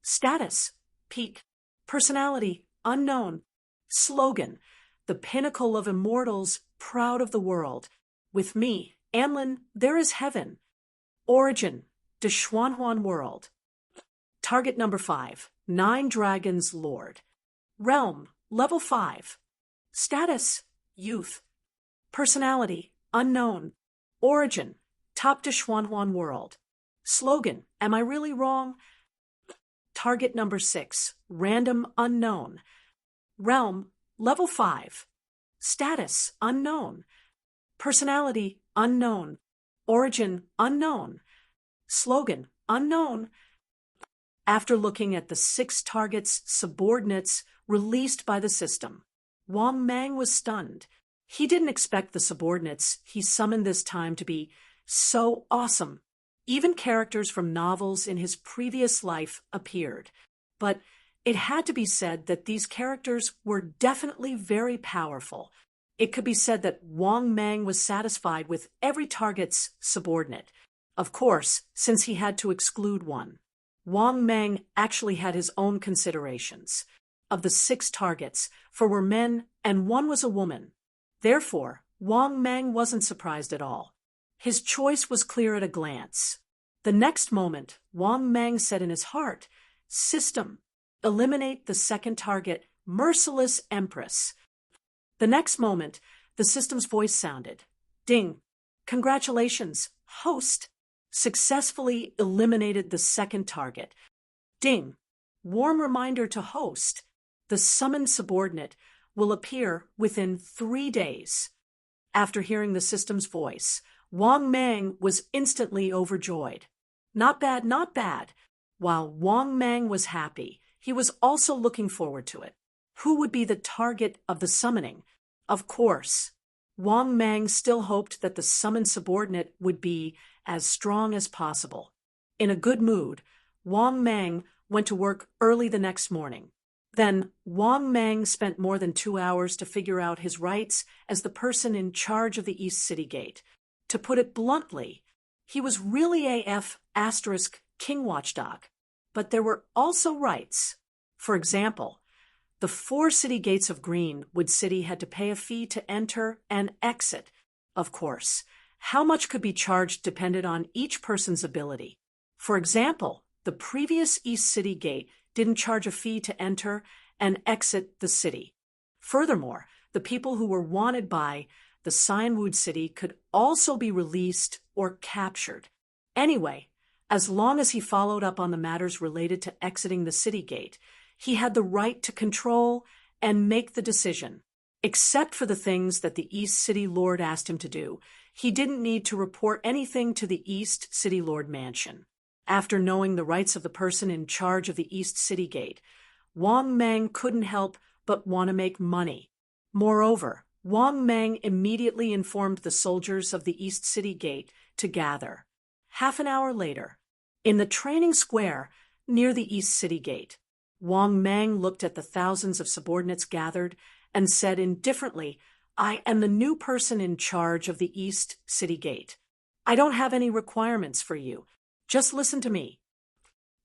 Status, peak. Personality, unknown. Slogan, the pinnacle of immortals, proud of the world. With me, Anlin, there is heaven. Origin, De Xuanhuan world. Target number 5, 9 Dragons Lord. Realm, level 5. Status, youth. Personality, unknown. Origin, top De Xuanhuan world. Slogan, am I really wrong? Target number 6, random unknown. Realm, level 5. Status, unknown. Personality, unknown. Origin, unknown. Slogan, unknown. After looking at the 6 targets' subordinates released by the system, Wang Mang was stunned. He didn't expect the subordinates he summoned this time to be so awesome. Even characters from novels in his previous life appeared. But it had to be said that these characters were definitely very powerful. It could be said that Wang Mang was satisfied with every target's subordinate. Of course, since he had to exclude one. Wang Mang actually had his own considerations. Of the 6 targets, 4 were men and 1 was a woman. Therefore, Wang Mang wasn't surprised at all. His choice was clear at a glance. The next moment, Wang Mang said in his heart, "System, eliminate the second target, Merciless Empress." The next moment, the system's voice sounded. Ding! Congratulations, host! Successfully eliminated the second target. Ding! warm reminder to host. The summoned subordinate will appear within 3 days. After hearing the system's voice, Wang Mang was instantly overjoyed. Not bad, not bad. While Wang Mang was happy, he was also looking forward to it. Who would be the target of the summoning? Of course, Wang Mang still hoped that the summoned subordinate would be as strong as possible. In a good mood, Wang Mang went to work early the next morning. Then Wang Mang spent more than 2 hours to figure out his rights as the person in charge of the East City Gate. To put it bluntly, he was really a king watchdog. But there were also rights. For example, the 4 city gates of Greenwood City had to pay a fee to enter and exit. Of course, how much could be charged depended on each person's ability. For example, the previous East City Gate didn't charge a fee to enter and exit the city. Furthermore, the people who were wanted by the Greenwood City could also be released or captured. Anyway, as long as he followed up on the matters related to exiting the city gate, he had the right to control and make the decision. Except for the things that the East City Lord asked him to do, he didn't need to report anything to the East City Lord Mansion. After knowing the rights of the person in charge of the East City Gate, Wang Mang couldn't help but want to make money. Moreover, Wang Mang immediately informed the soldiers of the East City Gate to gather. Half an hour later, in the training square near the East City Gate, Wang Mang looked at the thousands of subordinates gathered and said indifferently, "I am the new person in charge of the East City Gate. I don't have any requirements for you. Just listen to me.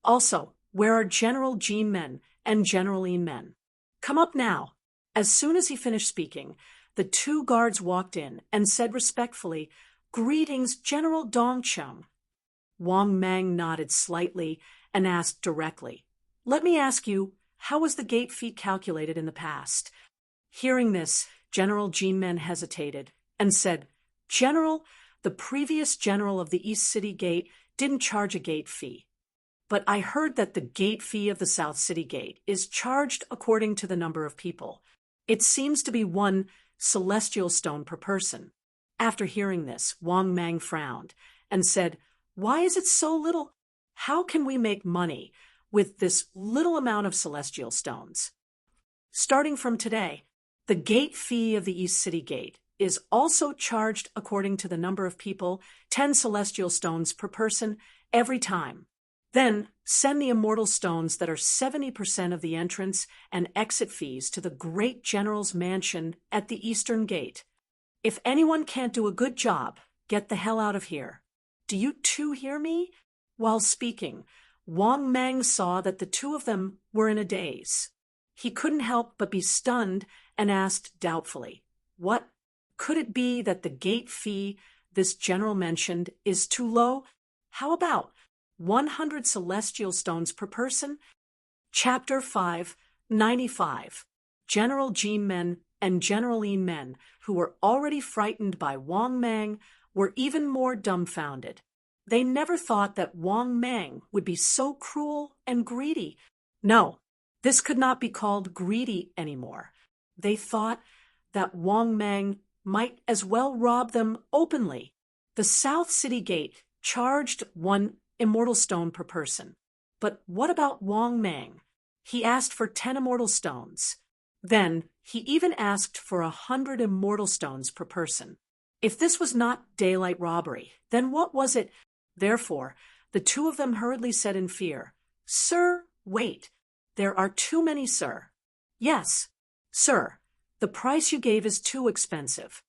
Also, where are General G Men and General E Men? Come up now." As soon as he finished speaking, the 2 guards walked in and said respectfully, "Greetings, General Dongcheng." Wang Mang nodded slightly and asked directly, "Let me ask you, how was the gate fee calculated in the past?" Hearing this, General G-Men hesitated and said, "General, the previous general of the East City Gate didn't charge a gate fee. But I heard that the gate fee of the South City Gate is charged according to the number of people. It seems to be 1 celestial stone per person." After hearing this, Wang Mang frowned and said, "Why is it so little? How can we make money with this little amount of celestial stones?" Starting from today, the gate fee of the East City Gate is also charged according to the number of people, 10 celestial stones per person every time. Then send the immortal stones that are 70% of the entrance and exit fees to the great general's mansion at the Eastern Gate. If anyone can't do a good job, get the hell out of here. Do you 2 hear me? While speaking, Wang Mang saw that the 2 of them were in a daze. He couldn't help but be stunned and asked doubtfully, "What? Could it be that the gate fee this general mentioned is too low? How about 100 celestial stones per person?" Chapter 5, 95. General G Men and General E Men, who were already frightened by Wang Mang, were even more dumbfounded. They never thought that Wang Mang would be so cruel and greedy. No, this could not be called greedy anymore. They thought that Wang Mang might as well rob them openly. The South City Gate charged 1 immortal stone per person. But what about Wang Mang? He asked for 10 immortal stones. Then he even asked for 100 immortal stones per person. If this was not daylight robbery, then what was it? Therefore, the 2 of them hurriedly said in fear, "Sir, wait. There are too many, sir." "Yes, sir. The price you gave is too expensive."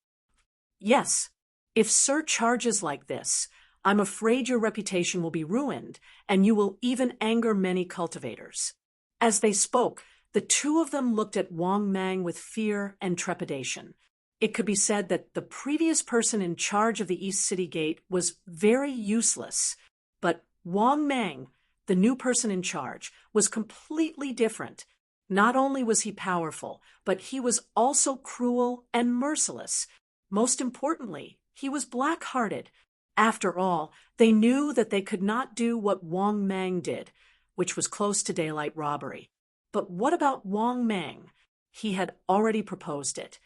"Yes. If sir charges like this, I'm afraid your reputation will be ruined, and you will even anger many cultivators." As they spoke, the 2 of them looked at Wang Mang with fear and trepidation. It could be said that the previous person in charge of the East City Gate was very useless, but Wang Mang, the new person in charge, was completely different. Not only was he powerful, but he was also cruel and merciless. Most importantly, he was black-hearted. After all, they knew that they could not do what Wang Mang did. which was close to daylight robbery. But what about Wang Mang? He had already proposed it,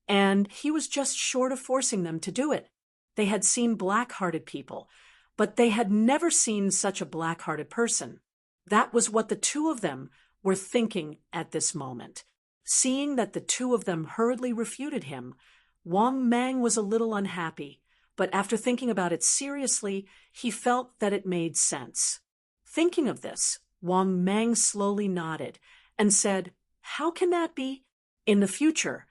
and he was just short of forcing them to do it. They had seen black-hearted people, but they had never seen such a black-hearted person. That was what the two of them were thinking at this moment. Seeing that the two of them hurriedly refuted him, Wang Mang was a little unhappy, but after thinking about it seriously, he felt that it made sense. Thinking of this, Wang Mang slowly nodded and said, "How can that be? In the future,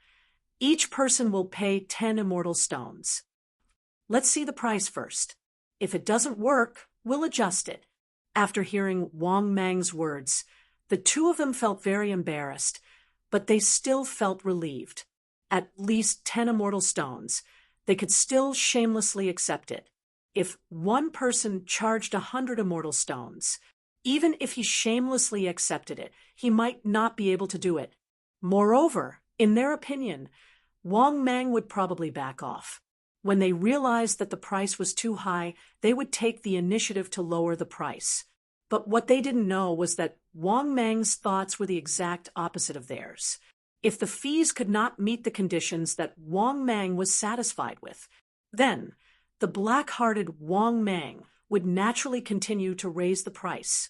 each person will pay 10 immortal stones. Let's see the price first. If it doesn't work, we'll adjust it." After hearing Wang Mang's words, the two of them felt very embarrassed, but they still felt relieved. At least 10 immortal stones. They could still shamelessly accept it. If one person charged 100 immortal stones, even if he shamelessly accepted it, he might not be able to do it. Moreover, in their opinion, Wang Mang would probably back off. When they realized that the price was too high, they would take the initiative to lower the price. But what they didn't know was that Wang Mang's thoughts were the exact opposite of theirs. If the fees could not meet the conditions that Wang Mang was satisfied with, then the black-hearted Wang Mang would naturally continue to raise the price.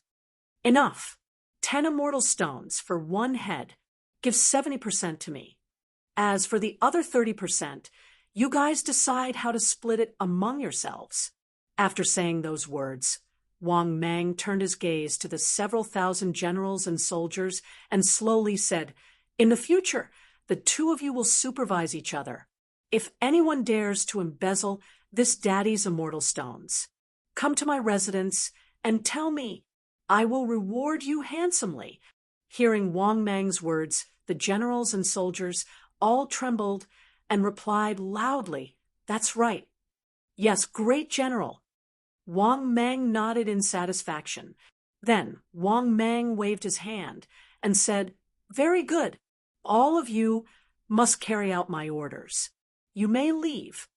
Enough. 10 immortal stones for one head. Give 70% to me. As for the other 30%, you guys decide how to split it among yourselves. After saying those words, Wang Mang turned his gaze to the several thousand generals and soldiers and slowly said, "In the future, the two of you will supervise each other. If anyone dares to embezzle this daddy's immortal stones, come to my residence and tell me. I will reward you handsomely." Hearing Wang Mang's words, the generals and soldiers all trembled and replied loudly, "That's right. Yes, great general." Wang Mang nodded in satisfaction. Then Wang Mang waved his hand and said, "Very good. All of you must carry out my orders. You may leave."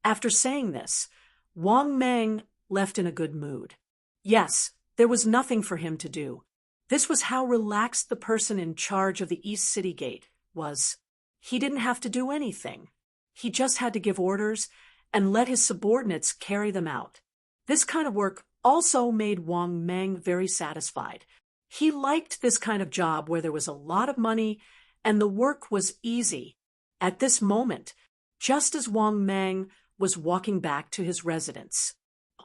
After saying this, Wang Mang left in a good mood. Yes, there was nothing for him to do. This was how relaxed the person in charge of the East City Gate was. He didn't have to do anything. He just had to give orders and let his subordinates carry them out. This kind of work also made Wang Mang very satisfied. He liked this kind of job where there was a lot of money and the work was easy. At this moment, just as Wang Mang was walking back to his residence,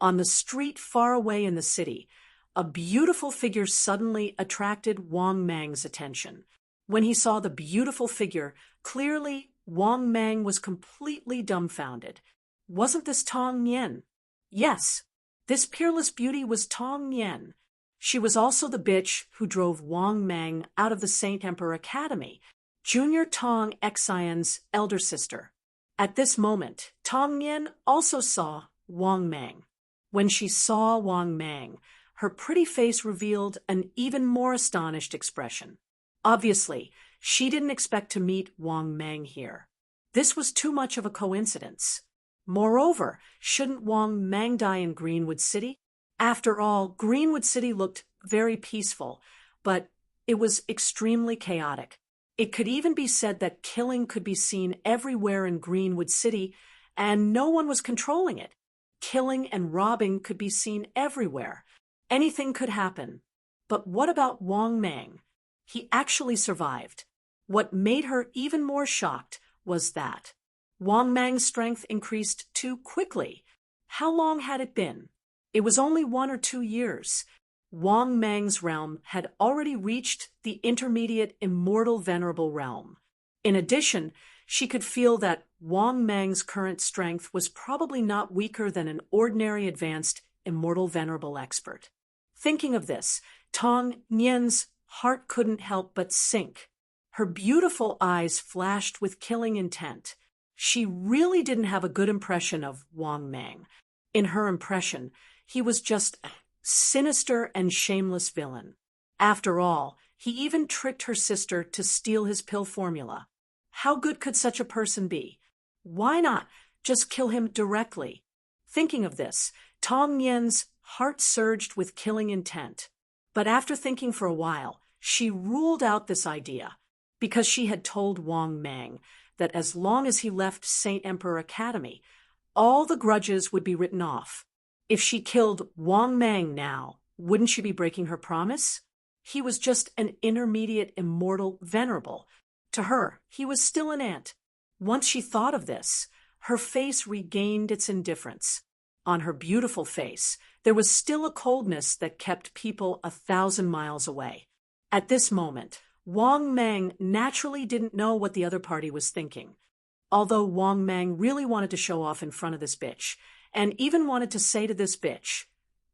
on the street far away in the city, a beautiful figure suddenly attracted Wang Mang's attention. When he saw the beautiful figure, clearly Wang Mang was completely dumbfounded. Wasn't this Tong Yen? Yes, this peerless beauty was Tong Yen. She was also the bitch who drove Wang Mang out of the Saint Emperor Academy, Junior Tong Xian's elder sister. At this moment, Tong Yen also saw Wang Mang. When she saw Wang Mang, her pretty face revealed an even more astonished expression. Obviously, she didn't expect to meet Wang Mang here. This was too much of a coincidence. Moreover, shouldn't Wang Mang die in Greenwood City? After all, Greenwood City looked very peaceful, but it was extremely chaotic. It could even be said that killing could be seen everywhere in Greenwood City, and no one was controlling it. Killing and robbing could be seen everywhere. Anything could happen. But what about Wang Mang? He actually survived. What made her even more shocked was that Wang Mang's strength increased too quickly. How long had it been? It was only 1 or 2 years. Wang Mang's realm had already reached the intermediate immortal venerable realm. In addition, she could feel that Wang Mang's current strength was probably not weaker than an ordinary advanced immortal venerable expert. Thinking of this, Tong Yen's heart couldn't help but sink. Her beautiful eyes flashed with killing intent. She really didn't have a good impression of Wang Mang. In her impression, he was just a sinister and shameless villain. After all, he even tricked her sister to steal his pill formula. How good could such a person be? Why not just kill him directly? Thinking of this, Tong Yen's heart surged with killing intent. But after thinking for a while, she ruled out this idea, because she had told Wang Mang that as long as he left Saint Emperor Academy, all the grudges would be written off. If she killed Wang Mang now, wouldn't she be breaking her promise? He was just an intermediate immortal venerable. To her, he was still an ant. Once she thought of this, her face regained its indifference. On her beautiful face, there was still a coldness that kept people 1,000 miles away. At this moment, Wang Mang naturally didn't know what the other party was thinking. Although Wang Mang really wanted to show off in front of this bitch, and even wanted to say to this bitch,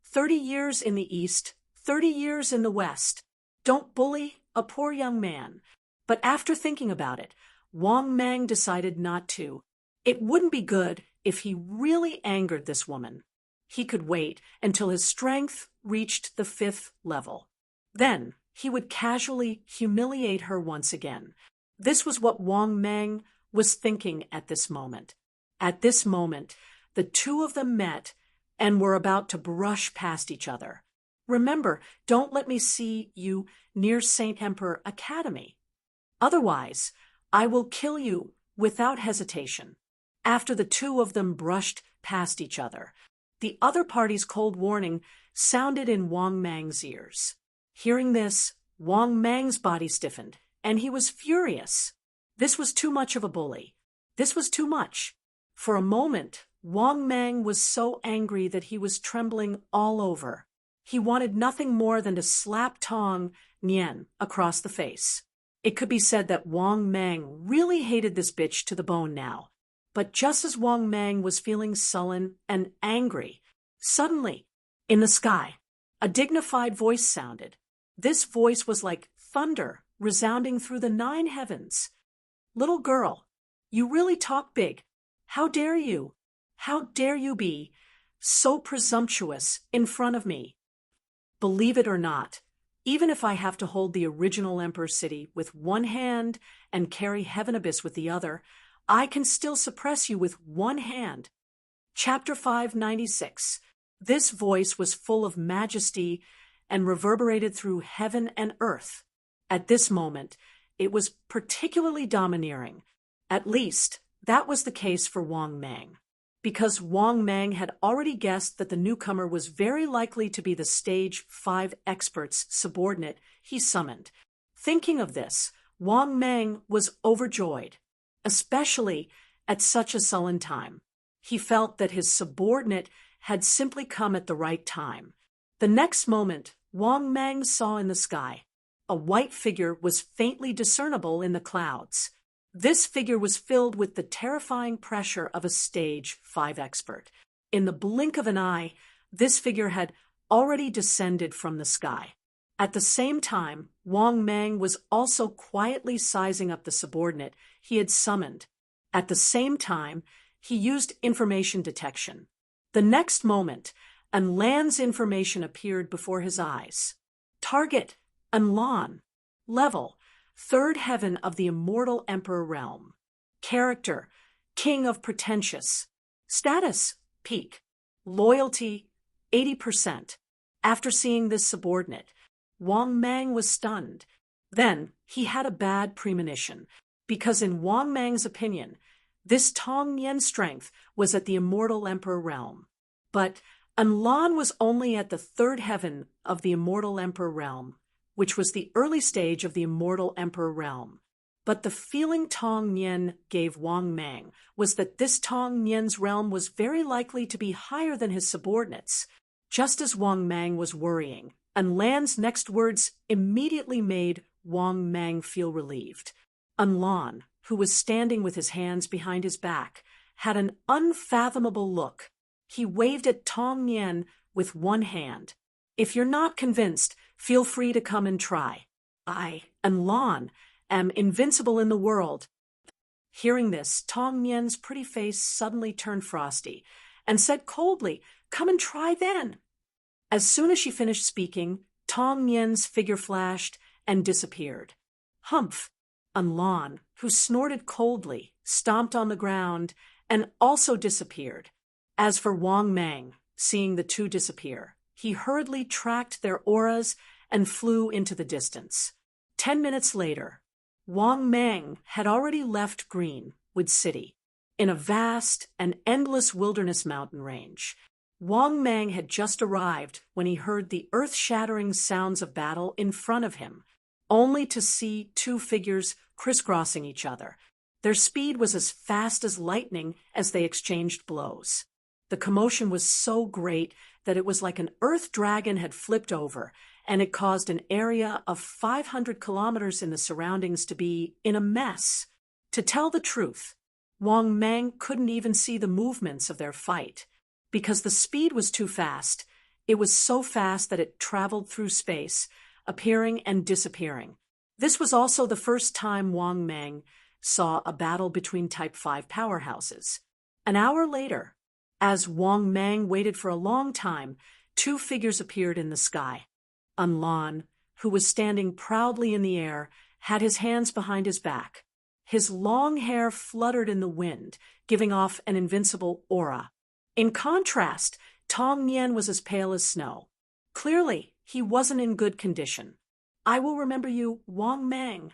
30 years in the East, 30 years in the West. Don't bully a poor young man. But after thinking about it, Wang Mang decided not to. It wouldn't be good if he really angered this woman. He could wait until his strength reached the 5th level. Then he would casually humiliate her once again. This was what Wang Mang was thinking at this moment. At this moment, the two of them met and were about to brush past each other. Remember, don't let me see you near Saint Emperor Academy. Otherwise, I will kill you without hesitation. After the two of them brushed past each other, the other party's cold warning sounded in Wang Mang's ears. Hearing this, Wang Mang's body stiffened, and he was furious. This was too much of a bully. This was too much. For a moment, Wang Mang was so angry that he was trembling all over. He wanted nothing more than to slap Tong Nian across the face. It could be said that Wang Mang really hated this bitch to the bone now. But just as Wang Mang was feeling sullen and angry, suddenly, in the sky, a dignified voice sounded. This voice was like thunder resounding through the 9 heavens. Little girl, you really talk big. How dare you? How dare you be so presumptuous in front of me? Believe it or not, even if I have to hold the original Emperor City with one hand and carry Heaven Abyss with the other, I can still suppress you with one hand. Chapter 596. This voice was full of majesty and reverberated through heaven and earth. At this moment, it was particularly domineering. At least, that was the case for Wang Mang. Because Wang Mang had already guessed that the newcomer was very likely to be the Stage 5 expert's subordinate he summoned. Thinking of this, Wang Mang was overjoyed, especially at such a sullen time. He felt that his subordinate had simply come at the right time. The next moment, Wang Mang saw in the sky. A white figure was faintly discernible in the clouds. This figure was filled with the terrifying pressure of a Stage 5 expert. In the blink of an eye, this figure had already descended from the sky. At the same time, Wang Mang was also quietly sizing up the subordinate he had summoned. At the same time, he used information detection. The next moment, Anlan's information appeared before his eyes. Target, Anlan. Level, 3rd heaven of the immortal Emperor realm. Character, King of Pretentious. Status, Peak. Loyalty, 80%. After seeing this subordinate, Wang Mang was stunned. Then he had a bad premonition, because in Wang Mang's opinion, this Tong Nian strength was at the immortal Emperor realm. But Anlan was only at the 3rd heaven of the immortal Emperor realm, which was the early stage of the immortal Emperor realm. But the feeling Tong Nian gave Wang Mang was that this Tong Nian's realm was very likely to be higher than his subordinates. Just as Wang Mang was worrying, Anlan's next words immediately made Wang Mang feel relieved. Anlan, who was standing with his hands behind his back, had an unfathomable look. He waved at Tong Nian with one hand. If you're not convinced, feel free to come and try. I, Anlan, am invincible in the world. Hearing this, Tong Nian's pretty face suddenly turned frosty and said coldly, "Come and try then." As soon as she finished speaking, Tong Nian's figure flashed and disappeared. Humph! Anlan, who snorted coldly, stomped on the ground and also disappeared. As for Wang Mang, seeing the two disappear, he hurriedly tracked their auras and flew into the distance. 10 minutes later, Wang Mang had already left Greenwood City. In a vast and endless wilderness mountain range, Wang Mang had just arrived when he heard the earth-shattering sounds of battle in front of him, only to see two figures crisscrossing each other. Their speed was as fast as lightning as they exchanged blows. The commotion was so great that it was like an earth dragon had flipped over, and it caused an area of 500 kilometers in the surroundings to be in a mess. To tell the truth, Wang Mang couldn't even see the movements of their fight. Because the speed was too fast, it was so fast that it traveled through space, appearing and disappearing. This was also the first time Wang Mang saw a battle between Type 5 powerhouses. An hour later, as Wang Mang waited for a long time, two figures appeared in the sky. Lan, who was standing proudly in the air, had his hands behind his back. His long hair fluttered in the wind, giving off an invincible aura. In contrast, Tong Nian was as pale as snow. Clearly, he wasn't in good condition. "I will remember you, Wang Mang."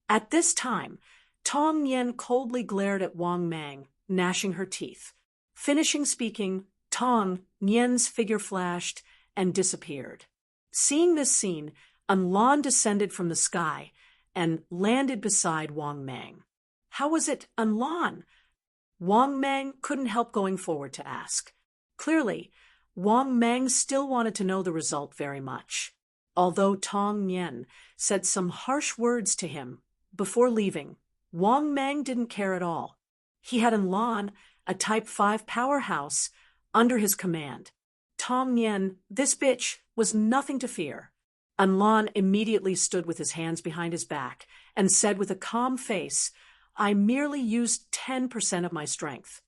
At this time, Tong Nian coldly glared at Wang Mang, gnashing her teeth. Finishing speaking, Tong Nian's figure flashed and disappeared. Seeing this scene, Lan descended from the sky and landed beside Wang Mang. "How was it, Lan?" Wang Mang couldn't help going forward to ask. Clearly, Wang Mang still wanted to know the result very much. Although Tong Nian said some harsh words to him before leaving, Wang Mang didn't care at all. He had Lan, a Type 5 powerhouse, under his command. Tong Nian, this bitch, was nothing to fear. Lan immediately stood with his hands behind his back and said with a calm face, "I merely used 10% of my strength.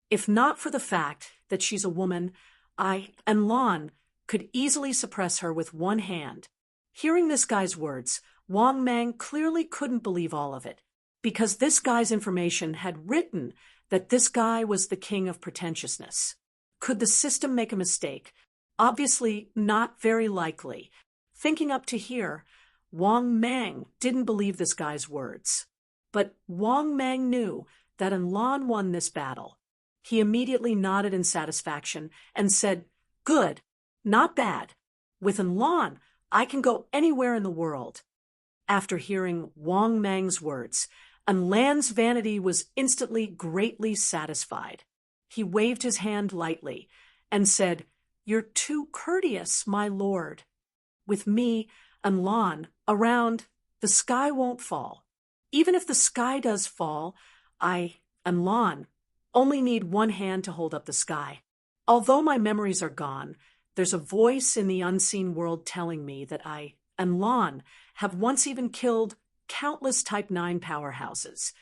If not for the fact that she's a woman, Lan could easily suppress her with one hand." Hearing this guy's words, Wang Mang clearly couldn't believe all of it, because this guy's information had written that this guy was the king of pretentiousness. Could the system make a mistake? Obviously not very likely. Thinking up to here, Wang Mang didn't believe this guy's words. But Wang Mang knew that Lan won this battle. He immediately nodded in satisfaction and said, "Good, not bad. With Lan, I can go anywhere in the world." After hearing Wang Mang's words, Lan's vanity was instantly greatly satisfied. He waved his hand lightly and said, "You're too courteous, my lord. With me and Lan around, the sky won't fall. Even if the sky does fall, I and Lan only need one hand to hold up the sky. Although my memories are gone, there's a voice in the unseen world telling me that I and Lan have once even killed countless Type 9 powerhouses."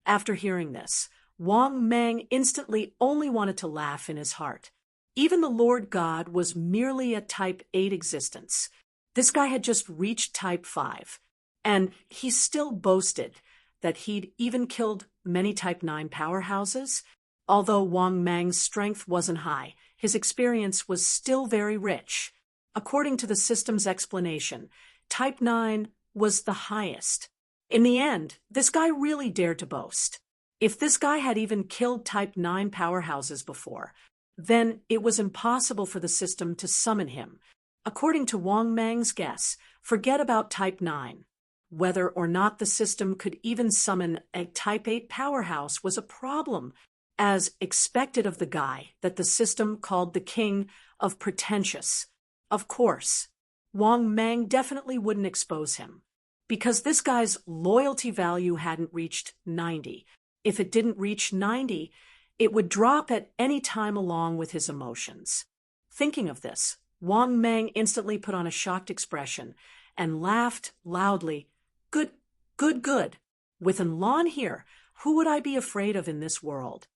After hearing this, Wang Mang instantly only wanted to laugh in his heart. Even the Lord God was merely a Type 8 existence. This guy had just reached Type 5, and he still boasted that he'd even killed many Type 9 powerhouses. Although Wang Mang's strength wasn't high, his experience was still very rich. According to the system's explanation, Type 9 was the highest. In the end, this guy really dared to boast. If this guy had even killed Type 9 powerhouses before, then it was impossible for the system to summon him. According to Wang Mang's guess, forget about Type 9. Whether or not the system could even summon a Type 8 powerhouse was a problem, as expected of the guy that the system called the king of pretentious. Of course, Wang Mang definitely wouldn't expose him, because this guy's loyalty value hadn't reached 90. If it didn't reach 90, it would drop at any time along with his emotions. Thinking of this, Wang Mang instantly put on a shocked expression and laughed loudly. "Good, good, good. With Lan here, who would I be afraid of in this world?"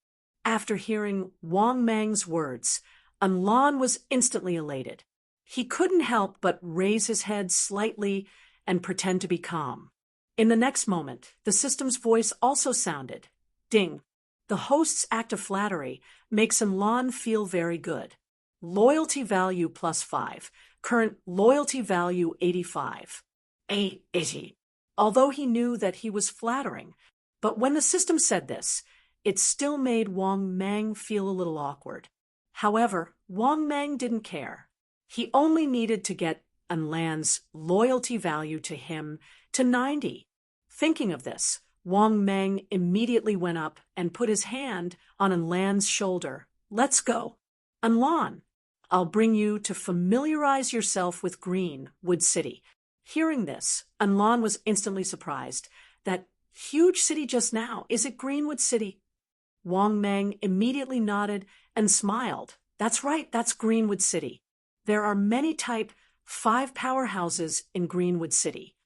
After hearing Wang Mang's words, Lan was instantly elated. He couldn't help but raise his head slightly and pretend to be calm. In the next moment, the system's voice also sounded. Ding. The host's act of flattery makes Lan feel very good. loyalty value +5, current loyalty value 85. 80. Although he knew that he was flattering, but when the system said this, it still made Wang Mang feel a little awkward. However, Wang Mang didn't care. He only needed to get Anlan's loyalty value to him to 90. Thinking of this, Wang Mang immediately went up and put his hand on Anlan's shoulder. Let's go. Anlan, I'll bring you to familiarize yourself with Greenwood City. Hearing this, Anlan was instantly surprised. That huge city just now, is it Greenwood City? Wang Mang immediately nodded and smiled. That's right, that's Greenwood City. There are many type 5 powerhouses in Greenwood City.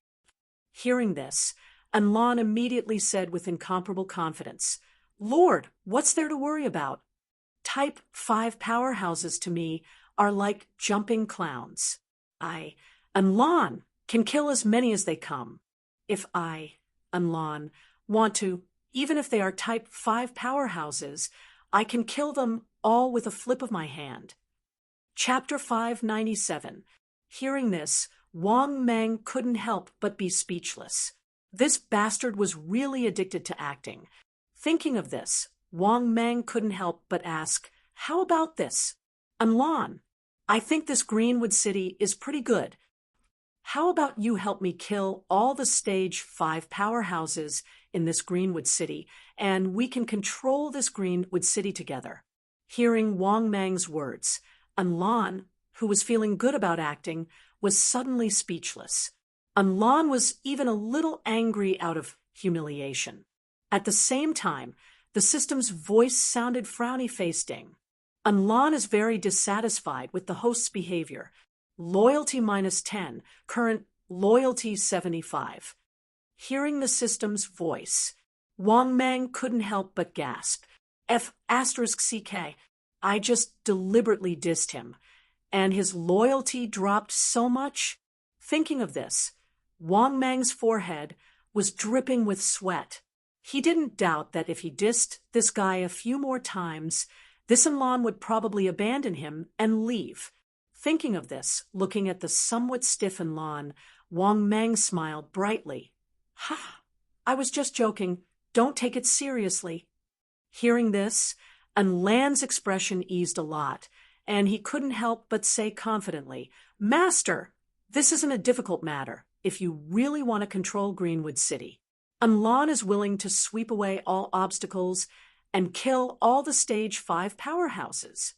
Hearing this, Anlan immediately said with incomparable confidence, Lord, what's there to worry about? Type 5 powerhouses to me are like jumping clowns. Anlan, can kill as many as they come. If I, Anlan, want to, even if they are type 5 powerhouses, I can kill them all with a flip of my hand. Chapter 597. Hearing this, Wang Mang couldn't help but be speechless. This bastard was really addicted to acting. Thinking of this, Wang Mang couldn't help but ask, how about this? Anlan, I think this Greenwood City is pretty good. How about you help me kill all the stage 5 powerhouses in this Greenwood City, and we can control this Greenwood City together? Hearing Wang Mang's words, Anlan, who was feeling good about acting, was suddenly speechless. Anlan was even a little angry out of humiliation. At the same time, the system's voice sounded frowny-faced. Anlan is very dissatisfied with the host's behavior. Loyalty -10, current loyalty 75. Hearing the system's voice, Wang Mang couldn't help but gasp. F***CK, I just deliberately dissed him, and his loyalty dropped so much. Thinking of this, Wang Mang's forehead was dripping with sweat. He didn't doubt that if he dissed this guy a few more times, this Anlan would probably abandon him and leave. Thinking of this, looking at the somewhat stiff Anlan, Wang Mang smiled brightly. Ha! I was just joking. Don't take it seriously. Hearing this, Anlan's expression eased a lot, and he couldn't help but say confidently, Master, this isn't a difficult matter if you really want to control Greenwood City. Anlan is willing to sweep away all obstacles and kill all the stage 5 powerhouses.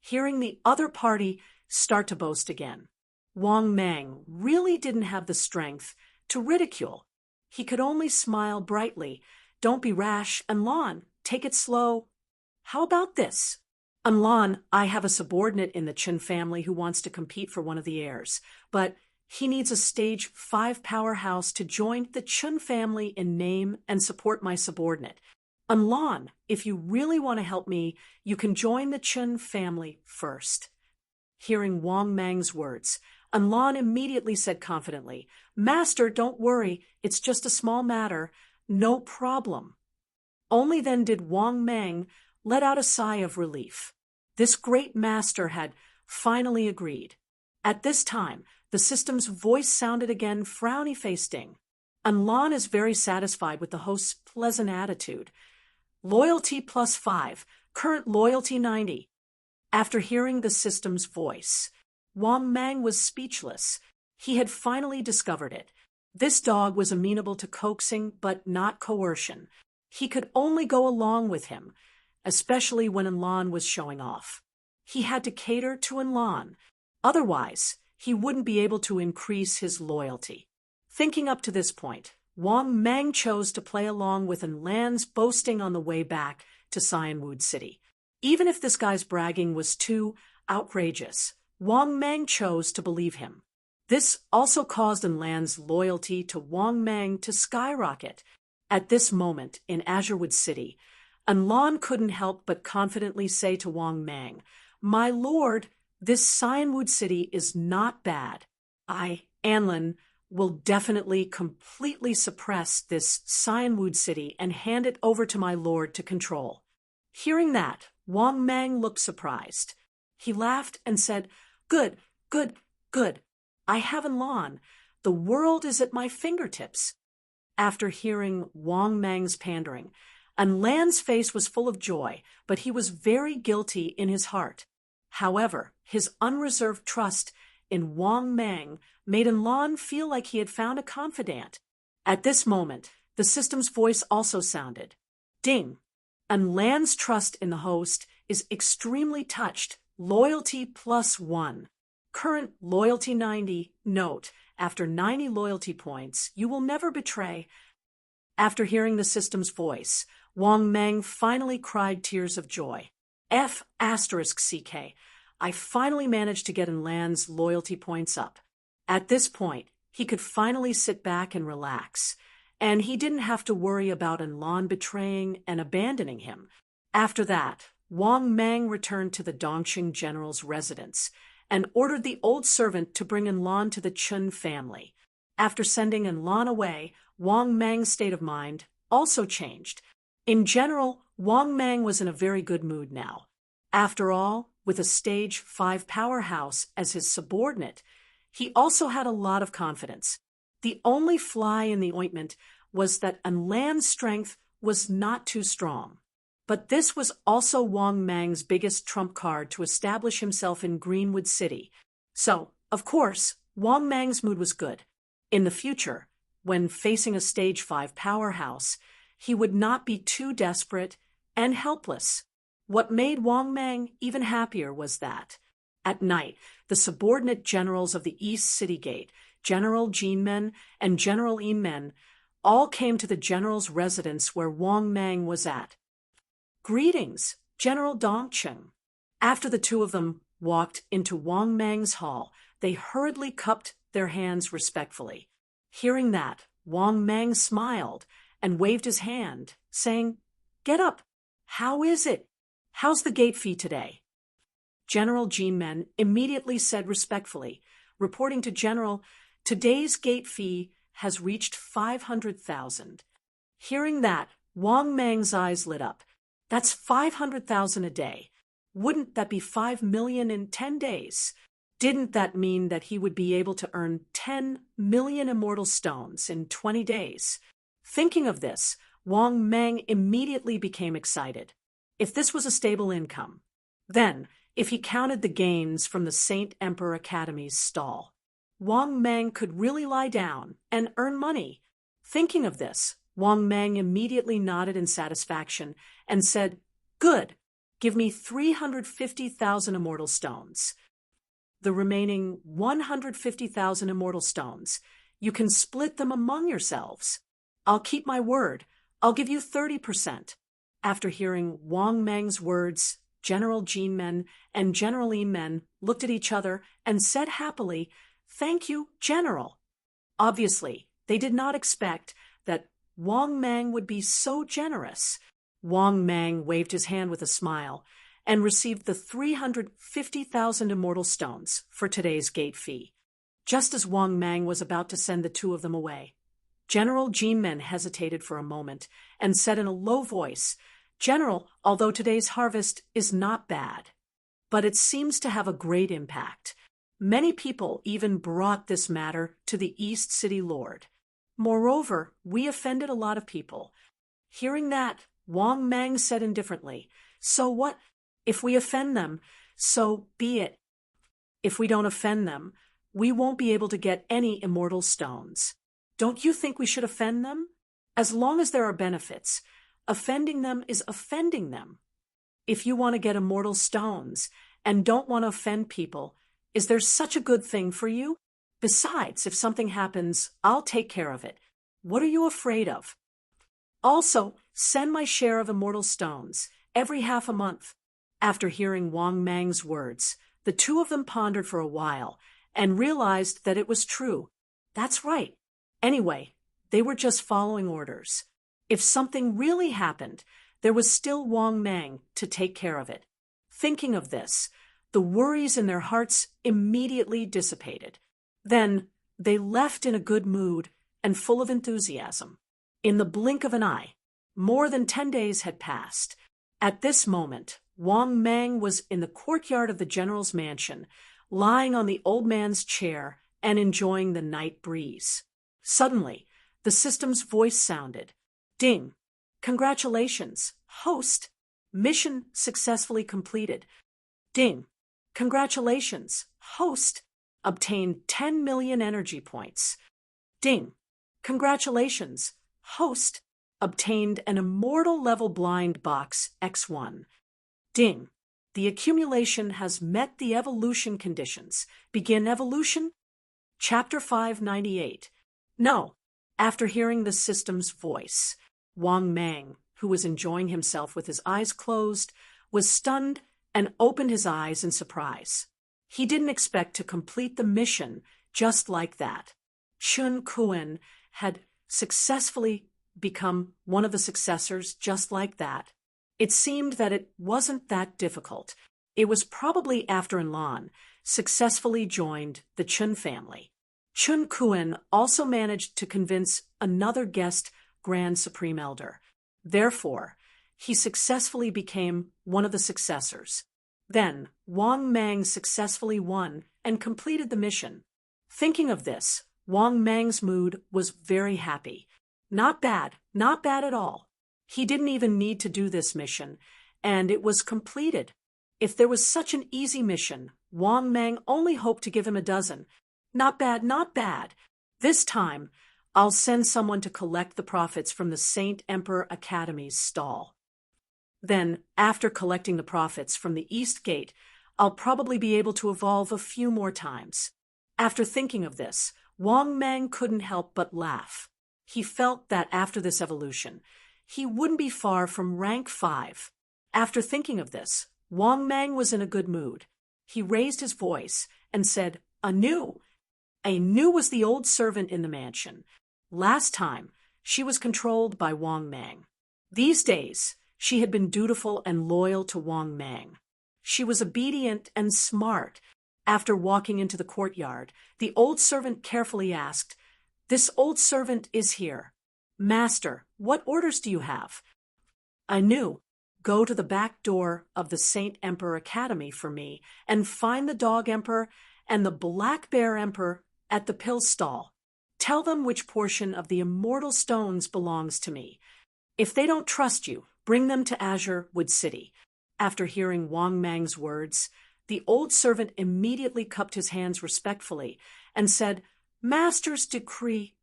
Hearing the other party start to boast again, Wang Mang really didn't have the strength to ridicule. He could only smile brightly. Don't be rash, Anlan. Take it slow. How about this? Anlan, I have a subordinate in the Chen family who wants to compete for one of the heirs, but he needs a stage 5 powerhouse to join the Chen family in name and support my subordinate. Anlan, if you really want to help me, you can join the Chen family first. Hearing Wang Mang's words, Anlan immediately said confidently, Master, don't worry, it's just a small matter, no problem. Only then did Wang Mang let out a sigh of relief. This great master had finally agreed. At this time, the system's voice sounded again frowny-faced. Anlan is very satisfied with the host's pleasant attitude. Loyalty +5, current loyalty 90. After hearing the system's voice, Wang Mang was speechless. He had finally discovered it. This dog was amenable to coaxing but not coercion. He could only go along with him, especially when Anlan was showing off. He had to cater to Anlan. Otherwise, he wouldn't be able to increase his loyalty. Thinking up to this point, Wang Mang chose to play along with Anlan's boasting on the way back to Cyanwood City. Even if this guy's bragging was too outrageous, Wang Mang chose to believe him. This also caused Anlan's loyalty to Wang Mang to skyrocket. At this moment in Azurewood City, Anlan couldn't help but confidently say to Wang Mang, My lord, this Cyanwood City is not bad. Anlan, will definitely completely suppress this Cyanwood City and hand it over to my lord to control. Hearing that, Wang Mang looked surprised. He laughed and said, "Good, good, good. I have Lan. The world is at my fingertips." After hearing Wang Mang's pandering, Lan's face was full of joy, but he was very guilty in his heart. However, his unreserved trust in Wang Mang made Lan feel like he had found a confidant. At this moment, the system's voice also sounded. Ding! Lan's trust in the host is extremely touched. Loyalty +1. Current loyalty 90. Note, after 90 loyalty points, you will never betray. After hearing the system's voice, Wang Mang finally cried tears of joy. F***CK. I finally managed to get Lan's loyalty points up. At this point, he could finally sit back and relax, and he didn't have to worry about Lan betraying and abandoning him. After that, Wang Mang returned to the Dongqing general's residence and ordered the old servant to bring Lan to the Chun family. After sending Lan away, Wang Mang's state of mind also changed. In general, Wang Mang was in a very good mood now. After all, with a stage 5 powerhouse as his subordinate, he also had a lot of confidence. The only fly in the ointment was that Lan's strength was not too strong. But this was also Wang Mang's biggest trump card to establish himself in Greenwood City. So, of course, Wang Mang's mood was good. In the future, when facing a stage 5 powerhouse, he would not be too desperate and helpless. What made Wang Mang even happier was that, at night, the subordinate generals of the East City Gate, General Jinmen and General Yimen, all came to the general's residence where Wang Mang was at. "Greetings, General Dongqing." After the two of them walked into Wang Mang's hall, they hurriedly cupped their hands respectfully. Hearing that, Wang Mang smiled and waved his hand, saying, "Get up. How is it? How's the gate fee today?" General Jinmen immediately said respectfully, reporting to General, "Today's gate fee has reached 500,000. Hearing that, Wang Mang's eyes lit up. That's 500,000 a day. Wouldn't that be 5 million in 10 days? Didn't that mean that he would be able to earn 10 million immortal stones in 20 days? Thinking of this, Wang Mang immediately became excited. If this was a stable income, then, if he counted the gains from the Saint Emperor Academy's stall, Wang Mang could really lie down and earn money. Thinking of this, Wang Mang immediately nodded in satisfaction and said, "Good, give me 350,000 immortal stones. The remaining 150,000 immortal stones, you can split them among yourselves. I'll keep my word. I'll give you 30%. After hearing Wang Mang's words, General Jinmen and General Yimen looked at each other and said happily, "Thank you, General." Obviously, they did not expect that Wang Mang would be so generous. Wang Mang waved his hand with a smile and received the 350,000 immortal stones for today's gate fee. Just as Wang Mang was about to send the two of them away, General Jinmen hesitated for a moment and said in a low voice, "General, although today's harvest is not bad, but it seems to have a great impact. Many people even brought this matter to the East City Lord. Moreover, we offended a lot of people." Hearing that, Wang Mang said indifferently, "So what? If we offend them, so be it. If we don't offend them, we won't be able to get any immortal stones. Don't you think we should offend them? As long as there are benefits, offending them is offending them. If you want to get immortal stones and don't want to offend people, is there such a good thing for you? Besides, if something happens, I'll take care of it. What are you afraid of? Also, send my share of immortal stones every half a month." After hearing Wang Mang's words, the two of them pondered for a while and realized that it was true. That's right. Anyway, they were just following orders. If something really happened, there was still Wang Mang to take care of it. Thinking of this, the worries in their hearts immediately dissipated. Then they left in a good mood and full of enthusiasm. In the blink of an eye, more than 10 days had passed. At this moment, Wang Mang was in the courtyard of the general's mansion, lying on the old man's chair and enjoying the night breeze. Suddenly, the system's voice sounded. Ding! Congratulations, host! Mission successfully completed. Ding! Congratulations, host! Obtained 10 million energy points. Ding! Congratulations, host! Obtained an immortal level blind box X1. Ding! The accumulation has met the evolution conditions. Begin evolution? Chapter 598. No. After hearing the system's voice, Wang Mang, who was enjoying himself with his eyes closed, was stunned and opened his eyes in surprise. He didn't expect to complete the mission just like that. Chun Kuen had successfully become one of the successors just like that. It seemed that it wasn't that difficult. It was probably after Enlan successfully joined the Chun family. Chun Kuen also managed to convince another guest Grand Supreme Elder. Therefore, he successfully became one of the successors. Then, Wang Mang successfully won and completed the mission. Thinking of this, Wang Mang's mood was very happy. Not bad at all. He didn't even need to do this mission, and it was completed. If there was such an easy mission, Wang Mang only hoped to give him a dozen. Not bad. This time, I'll send someone to collect the profits from the Saint Emperor Academy's stall. Then, after collecting the profits from the East Gate, I'll probably be able to evolve a few more times. After thinking of this, Wang Mang couldn't help but laugh. He felt that after this evolution, he wouldn't be far from rank 5. After thinking of this, Wang Mang was in a good mood. He raised his voice and said, Anu! Anu was the old servant in the mansion. Last time, she was controlled by Wang Mang. These days, she had been dutiful and loyal to Wang Mang. She was obedient and smart. After walking into the courtyard, the old servant carefully asked, This old servant is here. Master, what orders do you have? Anu, go to the back door of the Saint Emperor Academy for me and find the Dog Emperor and the Black Bear Emperor at the pill stall. Tell them which portion of the immortal stones belongs to me. If they don't trust you, bring them to Azure Wood City. After hearing Wang Mang's words, the old servant immediately cupped his hands respectfully and said, Master's decree.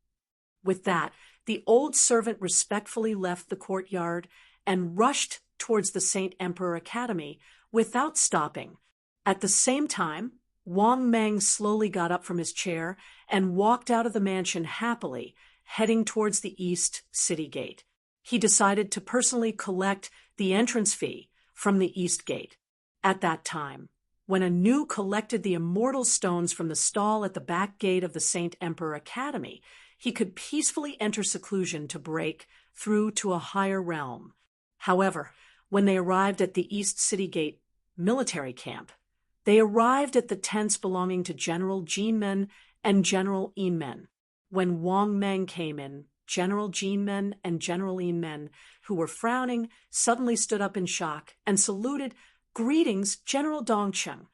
With that, the old servant respectfully left the courtyard and rushed towards the Saint Emperor Academy without stopping. At the same time, Wang Mang slowly got up from his chair and walked out of the mansion happily, heading towards the East City Gate. He decided to personally collect the entrance fee from the East Gate. At that time, when Anu collected the immortal stones from the stall at the back gate of the Saint Emperor Academy, he could peacefully enter seclusion to break through to a higher realm. However, when they arrived at the East City Gate military camp, they arrived at the tents belonging to General Jinmen and General Inmen. When Wang Mang came in, General Jinmen and General Inmen, who were frowning, suddenly stood up in shock and saluted, Greetings, General Dongcheng.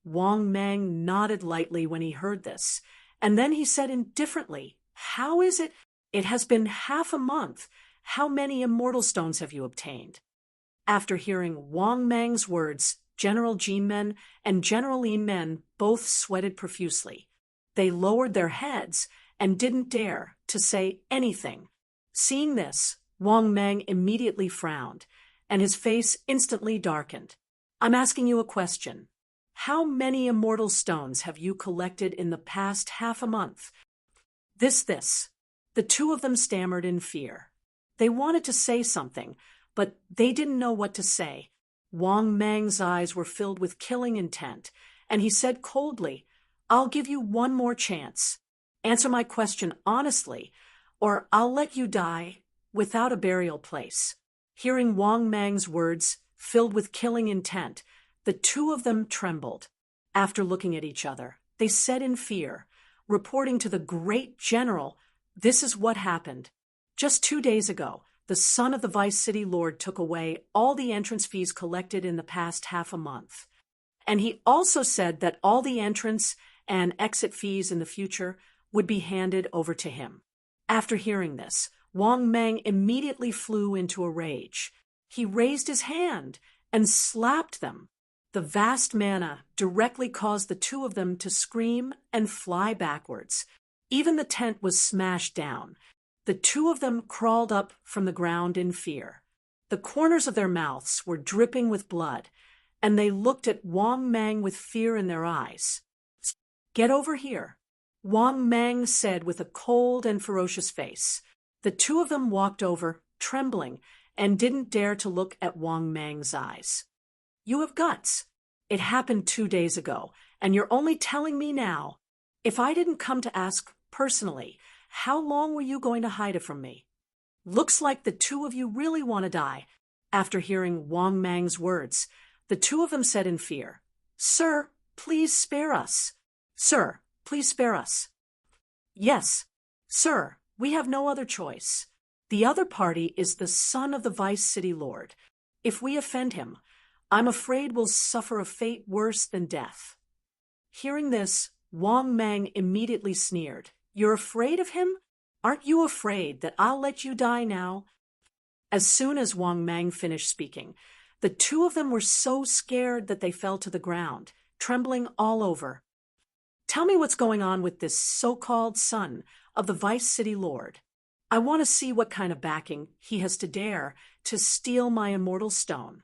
Wang Mang nodded lightly when he heard this, and then he said indifferently, How is it? It has been half a month. How many immortal stones have you obtained? After hearing Wang Mang's words, General Jinmen and General Inmen both sweated profusely. They lowered their heads and didn't dare to say anything. Seeing this, Wang Mang immediately frowned, and his face instantly darkened. I'm asking you a question. How many immortal stones have you collected in the past half a month? This. The two of them stammered in fear. They wanted to say something, but they didn't know what to say. Wang Mang's eyes were filled with killing intent, and he said coldly, I'll give you one more chance. Answer my question honestly, or I'll let you die without a burial place. Hearing Wang Mang's words, filled with killing intent, the two of them trembled. After looking at each other, they said in fear, reporting to the great general, This is what happened. Just 2 days ago, the son of the Vice City Lord took away all the entrance fees collected in the past half a month. And he also said that all the entrance and exit fees in the future would be handed over to him. After hearing this, Wang Mang immediately flew into a rage. He raised his hand and slapped them. The vast manna directly caused the two of them to scream and fly backwards. Even the tent was smashed down. The two of them crawled up from the ground in fear. The corners of their mouths were dripping with blood, and they looked at Wang Mang with fear in their eyes. "Get over here," Wang Mang said with a cold and ferocious face. The two of them walked over, trembling, and didn't dare to look at Wang Mang's eyes. "You have guts. It happened 2 days ago, and you're only telling me now. If I didn't come to ask personally, how long were you going to hide it from me?" Looks like the two of you really want to die. After hearing Wang Mang's words, the two of them said in fear, "Sir, please spare us. Sir, please spare us." "Yes, sir, we have no other choice. The other party is the son of the Vice City Lord. If we offend him, I'm afraid we'll suffer a fate worse than death." Hearing this, Wang Mang immediately sneered. "You're afraid of him? Aren't you afraid that I'll let you die now?" As soon as Wang Mang finished speaking, the two of them were so scared that they fell to the ground, trembling all over. "Tell me what's going on with this so-called son of the Vice City Lord. I want to see what kind of backing he has to dare to steal my immortal stone."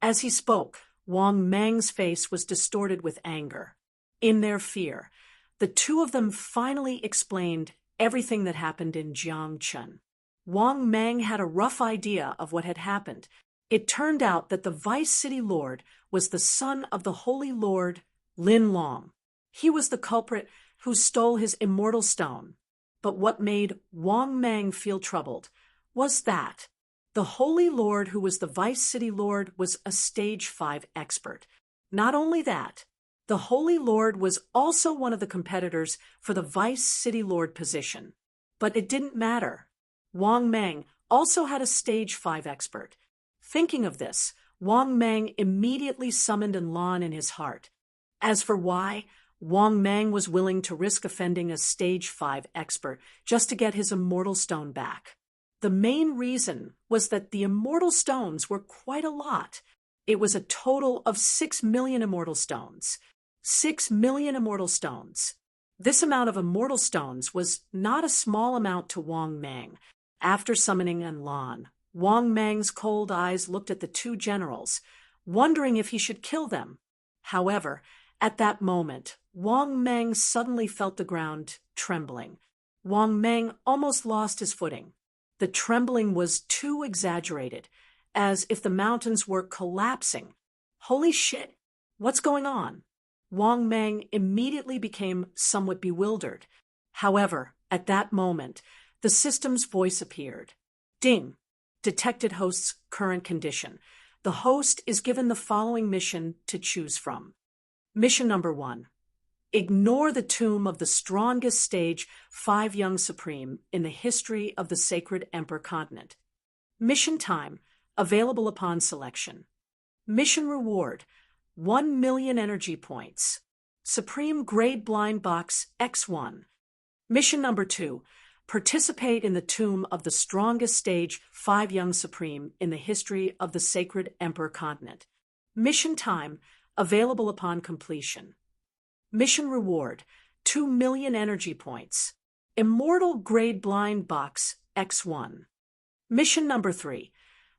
As he spoke, Wang Mang's face was distorted with anger. In their fear, the two of them finally explained everything that happened in Jiangchun. Wang Mang had a rough idea of what had happened. It turned out that the Vice City Lord was the son of the Holy Lord Lin Long. He was the culprit who stole his immortal stone. But what made Wang Mang feel troubled was that the Holy Lord, who was the Vice City Lord, was a stage 5 expert. Not only that, the Holy Lord was also one of the competitors for the Vice City Lord position. But it didn't matter. Wang Mang also had a stage 5 expert. Thinking of this, Wang Mang immediately summoned Lan in his heart. As for why Wang Mang was willing to risk offending a stage 5 expert just to get his immortal stone back, the main reason was that the immortal stones were quite a lot. It was a total of 6 million immortal stones. 6 million immortal stones. This amount of immortal stones was not a small amount to Wang Mang. After summoning Lan, Wang Mang's cold eyes looked at the two generals, wondering if he should kill them. However, at that moment, Wang Mang suddenly felt the ground trembling. Wang Mang almost lost his footing. The trembling was too exaggerated, as if the mountains were collapsing. "Holy shit! What's going on?" Wang Mang immediately became somewhat bewildered. However, at that moment, the system's voice appeared. "Ding! Detected host's current condition. The host is given the following mission to choose from. Mission number 1. Ignore the tomb of the strongest stage 5 young supreme in the history of the Sacred Emperor Continent. Mission time, available upon selection. Mission reward, 1 million energy points. Supreme Grade Blind Box X1. Mission number 2, participate in the tomb of the strongest stage 5 young supreme in the history of the Sacred Emperor Continent. Mission time, available upon completion. Mission reward, 2 million energy points. Immortal Grade Blind Box X1. Mission number 3,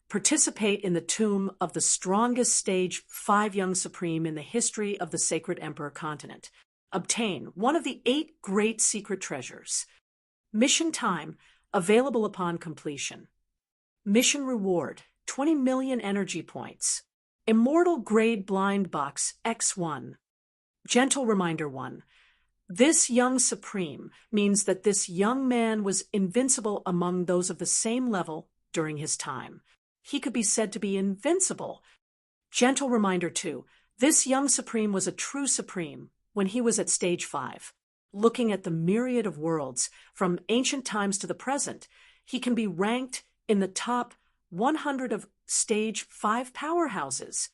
participate in the tomb of the strongest stage 5 young supreme in the history of the Sacred Emperor Continent. Obtain one of the 8 great secret treasures. Mission time, available upon completion. Mission reward, 20 million energy points. Immortal Grade Blind Box X1. Gentle reminder 1. This young supreme means that this young man was invincible among those of the same level during his time. He could be said to be invincible. Gentle reminder 2. This young supreme was a true supreme when he was at stage 5. Looking at the myriad of worlds from ancient times to the present, he can be ranked in the top 100 of stage 5 powerhouses.